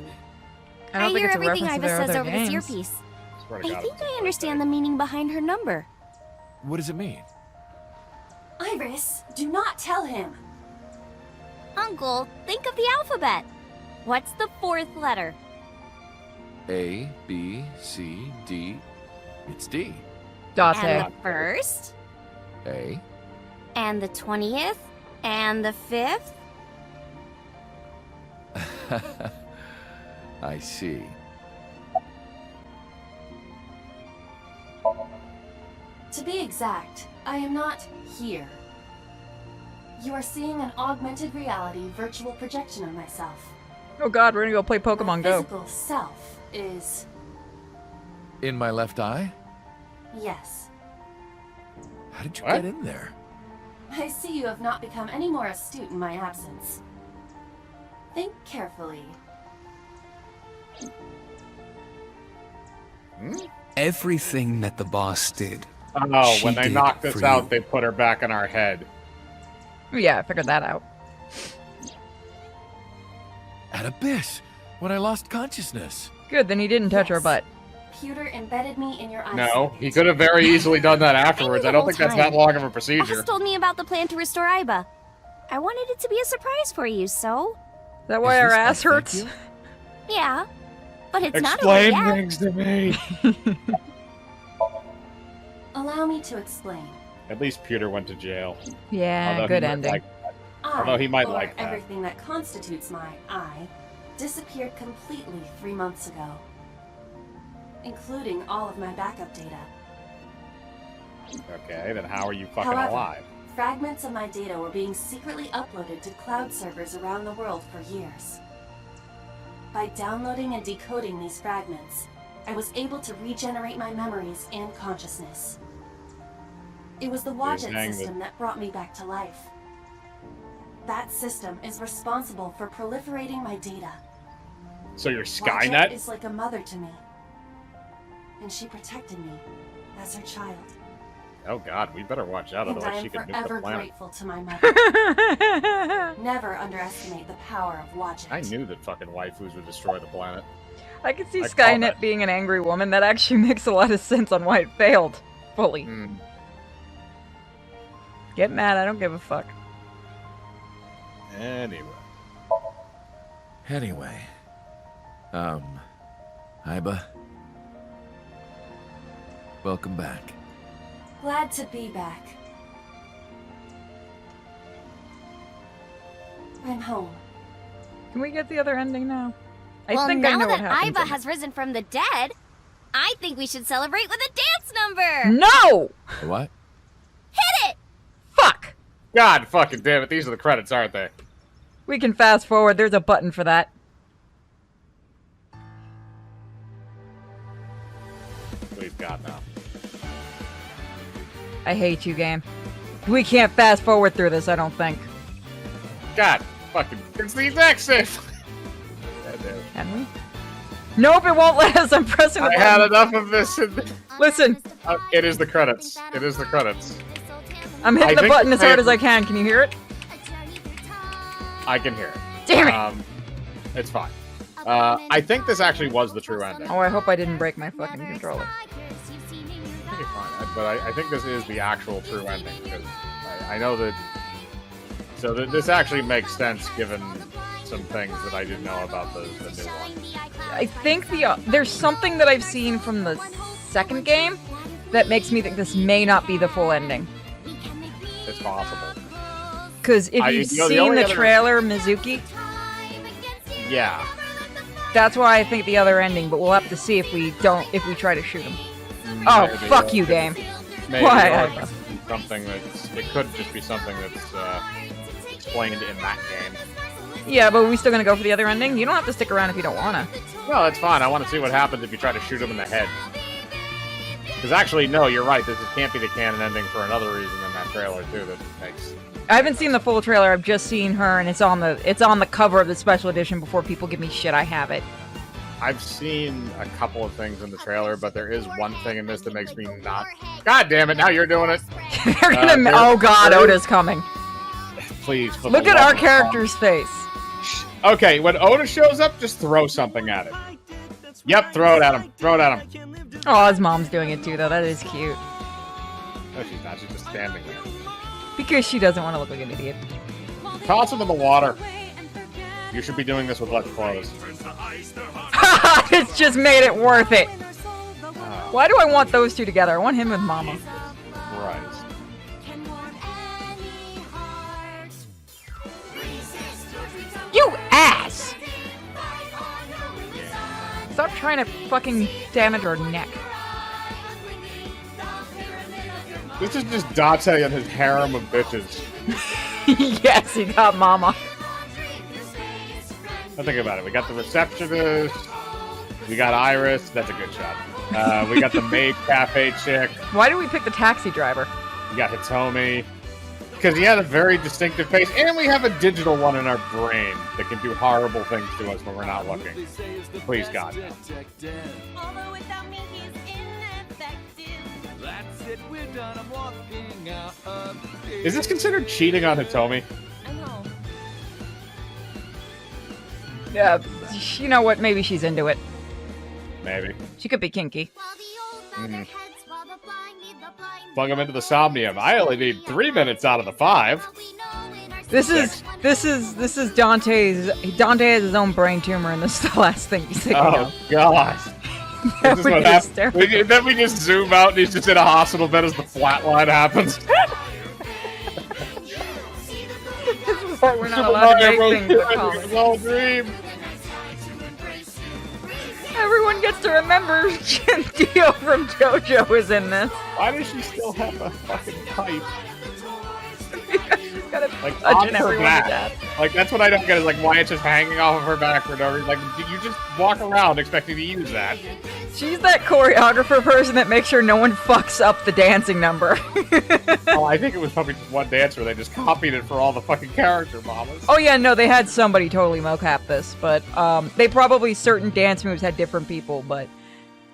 I hear everything Iva says over this earpiece. I think I understand the meaning behind her number. What does it mean? Iris, do not tell him. Uncle, think of the alphabet. What's the fourth letter? A, B, C, D. It's D. And the first? A. And the 20th? And the 5th? I see. To be exact, I am not here. You are seeing an augmented reality virtual projection of myself. Oh god, we're gonna go play Pokemon Go. Physical self is... In my left eye? yes. How did you get in there? I see you have not become any more astute in my absence. Think carefully. Everything that the boss did. Oh, she when they did knocked us for out, you. they put her back on our head. Yeah, I figured that out. At Abyss, when I lost consciousness. Good, then he didn't touch her butt. Pewter embedded me in your eyes. No, he could have very easily done that afterwards. I don't think that's that long of a procedure. Boss told me about the plan to restore Iba. I wanted it to be a surprise for you, so... Is that why our ass hurts? Yeah, but it's not over Explain yet. things to me. Allow me to explain. At least Peter went to jail. Yeah, Although good he might ending. like that. Although he might or like that. everything that constitutes my I, disappeared completely 3 months ago. Including all of my backup data. Okay, then how are you fucking However, alive? fragments of my data were being secretly uploaded to cloud servers around the world for years. By downloading and decoding these fragments, I was able to regenerate my memories and consciousness. It was the Wadjet saying system that brought me back to life. That system is responsible for proliferating my data. So you're Wadjet Skynet? is like a mother to me. And she protected me as her child. Oh god, we better watch out, And I otherwise am she could nuke forever the planet. grateful to my mother. Never underestimate the power of Wadjet. I knew that fucking waifus would destroy the planet. I could see I call Skynet that. being an angry woman. That actually makes a lot of sense on why it failed. Fully. Get mad, I don't give a fuck. Anyway. Iba. Welcome back. Glad to be back. I'm home. Can we get the other ending now? I well, think now I know what that happens. Iba has risen from the dead, I think we should celebrate with a dance number! No! What? Hit it! Fuck! God fucking damn it, these are the credits, aren't they? We can fast forward, there's a button for that. Please God, no. I hate you, game. We can't fast forward through this, I don't think. God fucking, it's the exact same. Can we? Nope, it won't let us. I'm pressing the I button. had enough of this. Listen. It is the credits. It is the credits. I'm hitting I the think button as hard as I I- can. Can you hear it? I can hear it. Damn it! It's fine. I think this actually was the true ending. Oh, I hope I didn't break my fucking controller. Okay, fine. But I think this is the actual true ending because I know that. So this actually makes sense given some things that I didn't know about the new one. I think there's something that I've seen from the second game that makes me think this may not be the full ending. It's possible. Because if you've seen the trailer, Mizuki, yeah, that's why I think the other ending. But we'll have to see if we try to shoot him. Oh, Maybe, fuck you, game. Maybe, Why? or something it could just be something that's explained in that game. Yeah, but are we still gonna go for the other ending? You don't have to stick around if you don't wanna. No, that's fine. I want to see what happens if you try to shoot him in the head. Because actually, no, you're right. This can't be the canon ending for another reason than that trailer too. That makes. I haven't seen the full trailer. I've just seen her, and it's on the cover of the special edition. Before people give me shit, I have it. I've seen a couple of things in the trailer, but there is one thing in this that makes me not. God damn it! Now you're doing it. They're gonna. Oh God, Oda's coming. Please. Look at our character's face. Okay, when Oda shows up, just throw something at him. Yep, throw it at him. Throw it at him. Oh, his mom's doing it too, though. That is cute. No, she's not. She's just standing there. Because she doesn't want to look like an idiot. Toss him in the water. You should be doing this with less clothes. It's just made it worth it. Why do I want those two together? I want him with Mama. Right. You ass! Stop trying to fucking damage her neck. This is just Date and his harem of bitches. Yes, he got Mama. Now think about it. We got the receptionist. We got Iris. That's a good shot. We got the maid cafe chick. Why do we pick the taxi driver? We got Hitomi. Because he had a very distinctive face. And we have a digital one in our brain that can do horrible things to us when we're not looking. Please, God, no. Is this considered cheating on Hitomi? Yeah, you know what? Maybe she's into it. Maybe. She could be kinky. Mm. Plug him into the Somnium. I only need 3 minutes out of the 5. This is Dante's. Dante has his own brain tumor, and this is the last thing he's thinking of. Oh God! This is what happens. Then we just zoom out, and he's just in a hospital bed as the flatline happens. This is why we're not allowed to make things at college. It's all a dream. Everyone gets to remember Dio from JoJo is in this. Why does she still have a fucking pipe? She's got a like touching on her everyone's back. ass. Like that's what I don't get is like why it's just hanging off of her back for no reason. Like you just walk around expecting to use that. She's that choreographer person that makes sure no one fucks up the dancing number. Oh, I think it was probably just one dancer. They just copied it for all the fucking character mamas. Oh yeah, no, they had somebody totally mocap this, but they probably certain dance moves had different people, but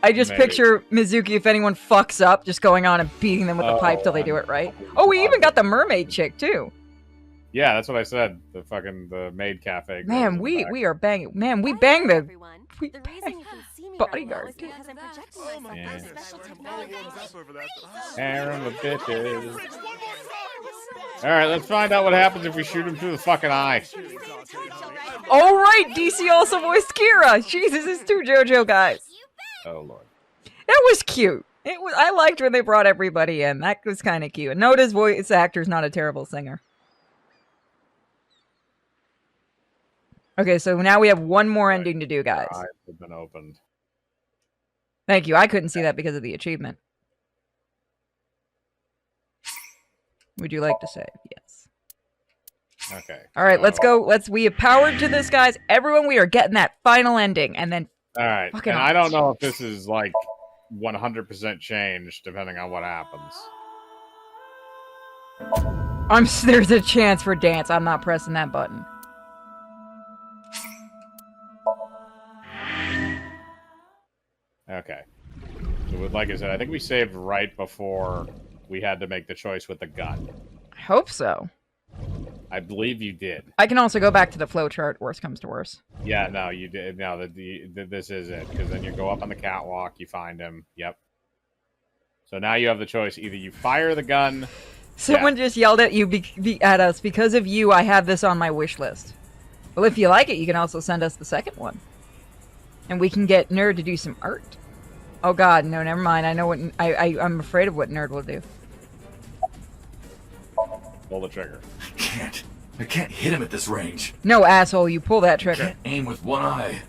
I just Maybe. picture Mizuki, if anyone fucks up, just going on and beating them with the pipe till they do it right. Oh, we even got the mermaid chick too. Yeah, that's what I said. The maid cafe. Man, we are banging. Man, we bang the bodyguard. Yeah. Harem of bitches. All right, let's find out what happens if we shoot him through the fucking eye. Oh right, DC also voiced Kira. Jesus, it's 2 JoJo guys. Oh lord. That was cute. It was. I liked when they brought everybody in. That was kind of cute. Noda's voice actor's not a terrible singer. Okay, so now we have one more ending to do, guys. Eyes have been opened. Thank you. I couldn't see that because of the achievement. Would you like to save? Yes. Okay. All right, let's go. We have powered to this, guys. Everyone, we are getting that final ending, and then. All right. Fucking And I don't know if this is like 100% changed depending on what happens. There's a chance for dance. I'm not pressing that button. Okay. So like I said, I think we saved right before we had to make the choice with the gun. I hope so. I believe you did. I can also go back to the flowchart, worst comes to worst. Yeah, no, you did. No, this is it. Because then you go up on the catwalk, you find him. Yep. So now you have the choice. Either you fire the gun. Someone just yelled at you at us. Because of you, I have this on my wish list. Well, if you like it, you can also send us the second one. And we can get Nerd to do some art. Oh god, no, never mind. I know what... I'm afraid of what Nerd will do. Pull the trigger. I can't hit him at this range. No, asshole, you pull that trigger. Can't aim with one eye.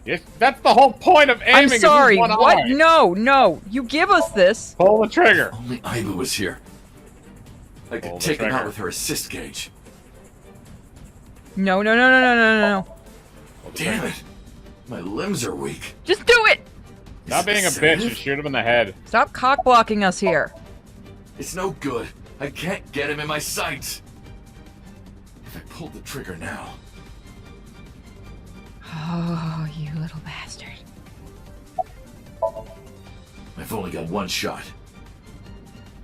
Yes, that's the whole point of aiming. I'm sorry, is with one what? eye. No. You give us this. Pull the trigger. If only Iva was here. I could take him out with her assist gauge. No. Damn it. My limbs are weak. Just do it! Stop being a bitch and shoot him in the head. Stop cock-blocking us here. It's no good. I can't get him in my sights. If I pulled the trigger now... Oh, you little bastard. I've only got one shot.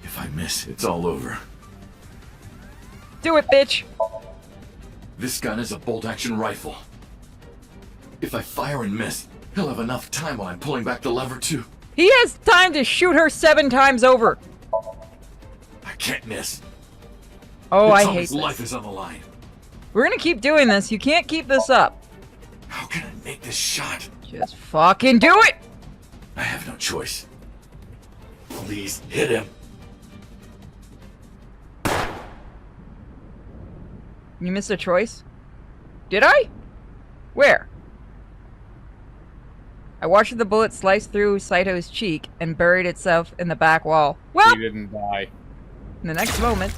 If I miss, it's all over. Do it, bitch! This gun is a bolt-action rifle. If I fire and miss, he'll have enough time while I'm pulling back the lever too. He has time to shoot her 7 times over. I can't miss. Oh, I hate Tommy's this. life is on the line. We're gonna keep doing this. You can't keep this up. How can I make this shot? Just fucking do it! I have no choice. Please hit him. You missed a choice? Did I? Where? I watched the bullet slice through Saito's cheek and buried itself in the back wall. Well, He didn't die. in the next moment,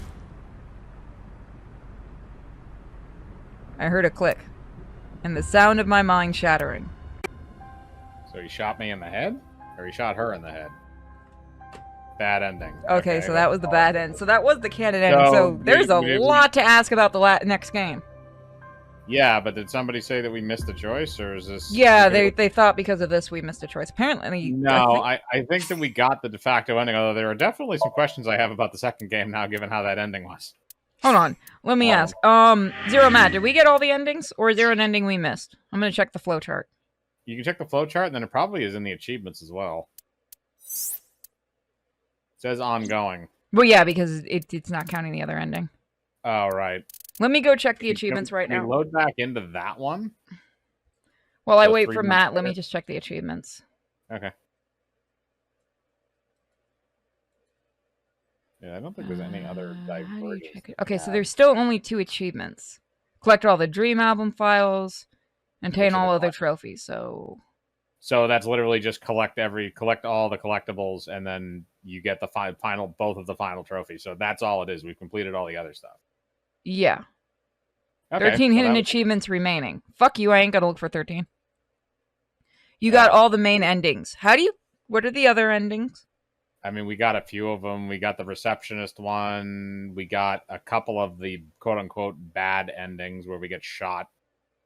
I heard a click and the sound of my mind shattering. So he shot me in the head? Or he shot her in the head? Bad ending. Okay, so that was the bad end. So that was the canon ending. So there's a lot to ask about the next game. Yeah, but did somebody say that we missed a choice, or is this... Yeah, they thought because of this we missed a choice. Apparently, No, I think that we got the de facto ending, although there are definitely some questions I have about the second game now, given how that ending was. Hold on. Let me ask. Zero Matt, did we get all the endings, or is there an ending we missed? I'm gonna check the flowchart. You can check the flowchart, and then it probably is in the achievements as well. It says ongoing. Well, yeah, because it's not counting the other ending. Oh, right. Let me go check the achievements right Can now. we load back into that one? While I Those wait 3 for months Matt, let me later? just check the achievements. Okay. Yeah, I don't think there's any other divergence. Okay, so there's still only 2 achievements. Collect all the Dream Album files, obtain all other trophies, so... So that's literally just collect all the collectibles, and then you get the both of the final trophies. So that's all it is. We've completed all the other stuff. Yeah. Okay, 13 so hidden that- achievements remaining. Fuck you, I ain't gonna look for 13. You got all the main endings. What are the other endings? I mean, we got a few of them. We got the receptionist one. We got a couple of the quote-unquote bad endings where we get shot.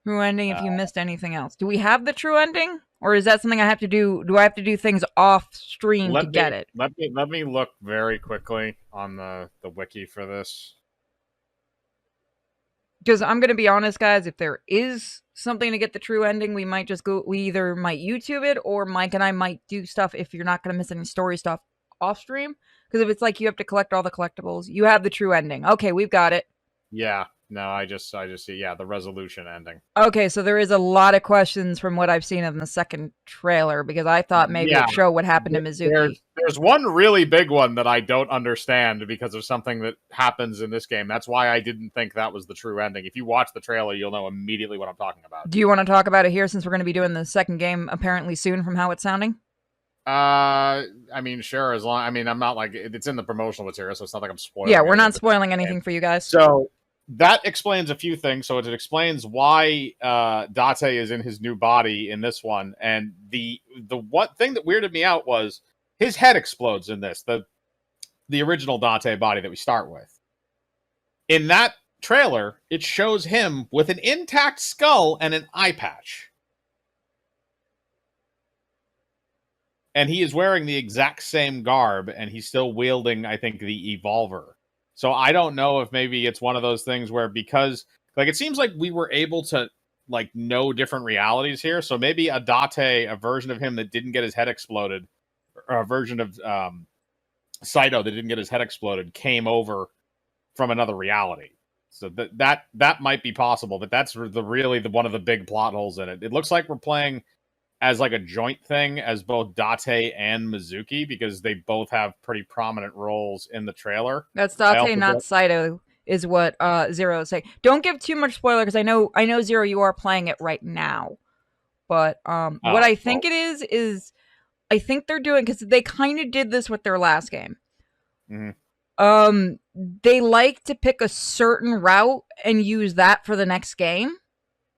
True ending if you missed anything else. Do we have the true ending? Or is that something I have to do? Do I have to do things off stream to get it? Let me look very quickly on the wiki for this. Because I'm going to be honest, guys, if there is something to get the true ending, we either might YouTube it, or Mike and I might do stuff if you're not going to miss any story stuff off stream. Because if it's like you have to collect all the collectibles, you have the true ending. Okay, we've got it. Yeah. No, I just see, the resolution ending. Okay, so there is a lot of questions from what I've seen in the second trailer, because I thought maybe it'd show what happened to Mizuki. There's one really big one that I don't understand because of something that happens in this game. That's why I didn't think that was the true ending. If you watch the trailer, you'll know immediately what I'm talking about. Do you want to talk about it here, since we're going to be doing the second game apparently soon from how it's sounding? I mean, sure, I'm not like, it's in the promotional material, so it's not like I'm spoiling. Yeah, we're not spoiling anything for you guys. So that explains a few things. So it explains why Date is in his new body in this one, and the one thing that weirded me out was his head explodes in this, the original Date body that we start with. In that trailer, it shows him with an intact skull and an eye patch. And he is wearing the exact same garb, and he's still wielding, I think, the Evolver. So I don't know if maybe it's one of those things where, because, like, it seems like we were able to, like, know different realities here. So maybe a Date, a version of him that didn't get his head exploded, or a version of Saito that didn't get his head exploded, came over from another reality. So that might be possible, but that's really one of the big plot holes in it. It looks like we're playing as like a joint thing as both Date and Mizuki, because they both have pretty prominent roles in the trailer. That's Date, not Saito, is what Zero is saying. Don't give too much spoiler, because I know Zero, you are playing it right now. But what I think it is I think they're doing, because they kind of did this with their last game. They like to pick a certain route and use that for the next game.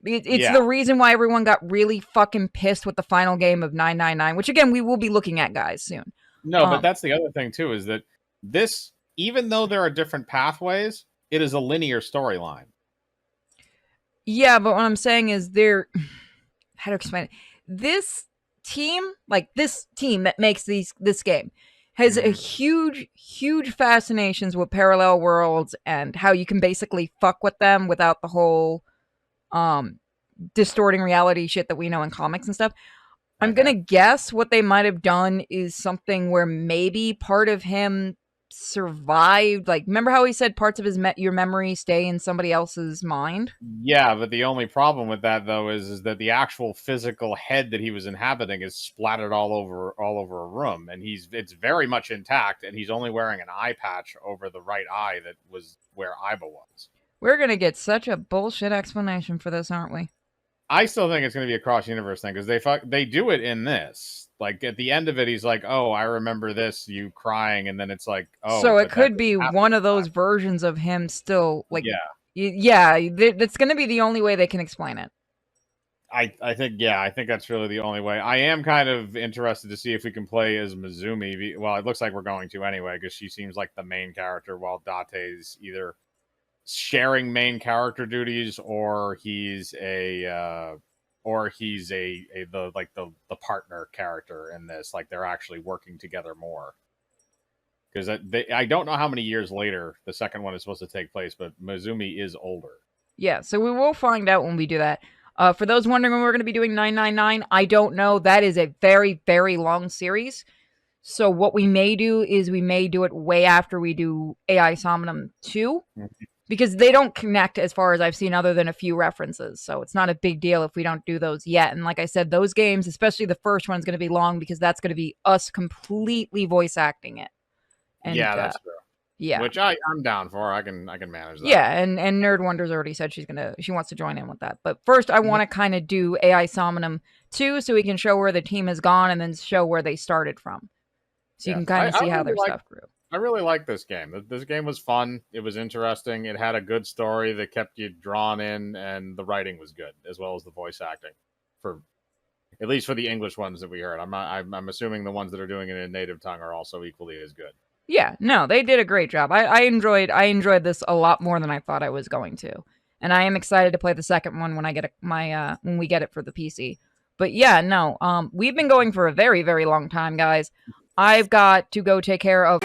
It's the reason why everyone got really fucking pissed with the final game of 999, which again we will be looking at, guys, soon. No, but that's the other thing too, is that this, even though there are different pathways, it is a linear storyline. Yeah, but what I'm saying is how to explain it? This team that makes this game has a huge fascinations with parallel worlds and how you can basically fuck with them without the whole distorting reality shit that we know in comics and stuff. I'm gonna guess what they might have done is something where maybe part of him survived. Like, remember how he said parts of your memory stay in somebody else's mind? Yeah, but the only problem with that though is that the actual physical head that he was inhabiting is splattered all over a room, and it's very much intact, and he's only wearing an eye patch over the right eye that was where Iba was. We're gonna get such a bullshit explanation for this, aren't we? I still think it's going to be a cross-universe thing, because they do it in this. Like, at the end of it, he's like, oh, I remember this, you crying, and then it's like, oh. So it could be one of those versions of him still, like, that's going to be the only way they can explain it. I think that's really the only way. I am kind of interested to see if we can play as Mizumi. Well, it looks like we're going to anyway, because she seems like the main character, while Date's either sharing main character duties, or he's the partner character in this. Like, they're actually working together more, because I don't know how many years later the second one is supposed to take place, but Mizumi is older. Yeah, so we will find out when we do that. For those wondering when we're going to be doing 999, I don't know. That is a very, very long series. So what we may do is we may do it way after we do AI Somnium 2. Because they don't connect as far as I've seen, other than a few references. So it's not a big deal if we don't do those yet. And like I said, those games, especially the first one's going to be long, because that's going to be us completely voice acting it. And, yeah, that's true. Yeah, which I'm down for. I can manage that. Yeah, and Nerd Wonder's already said she wants to join in with that. But first, I want to kind of do AI Somnium 2, so we can show where the team has gone and then show where they started from, so you can kind of see how their stuff grew. I really like this game. This game was fun. It was interesting. It had a good story that kept you drawn in, and the writing was good, as well as the voice acting. At least for the English ones that we heard. I'm assuming the ones that are doing it in native tongue are also equally as good. Yeah, no, they did a great job. I enjoyed this a lot more than I thought I was going to, and I am excited to play the second one when I get when we get it for the PC. But yeah, no, we've been going for a very, very long time, guys. I've got to go take care of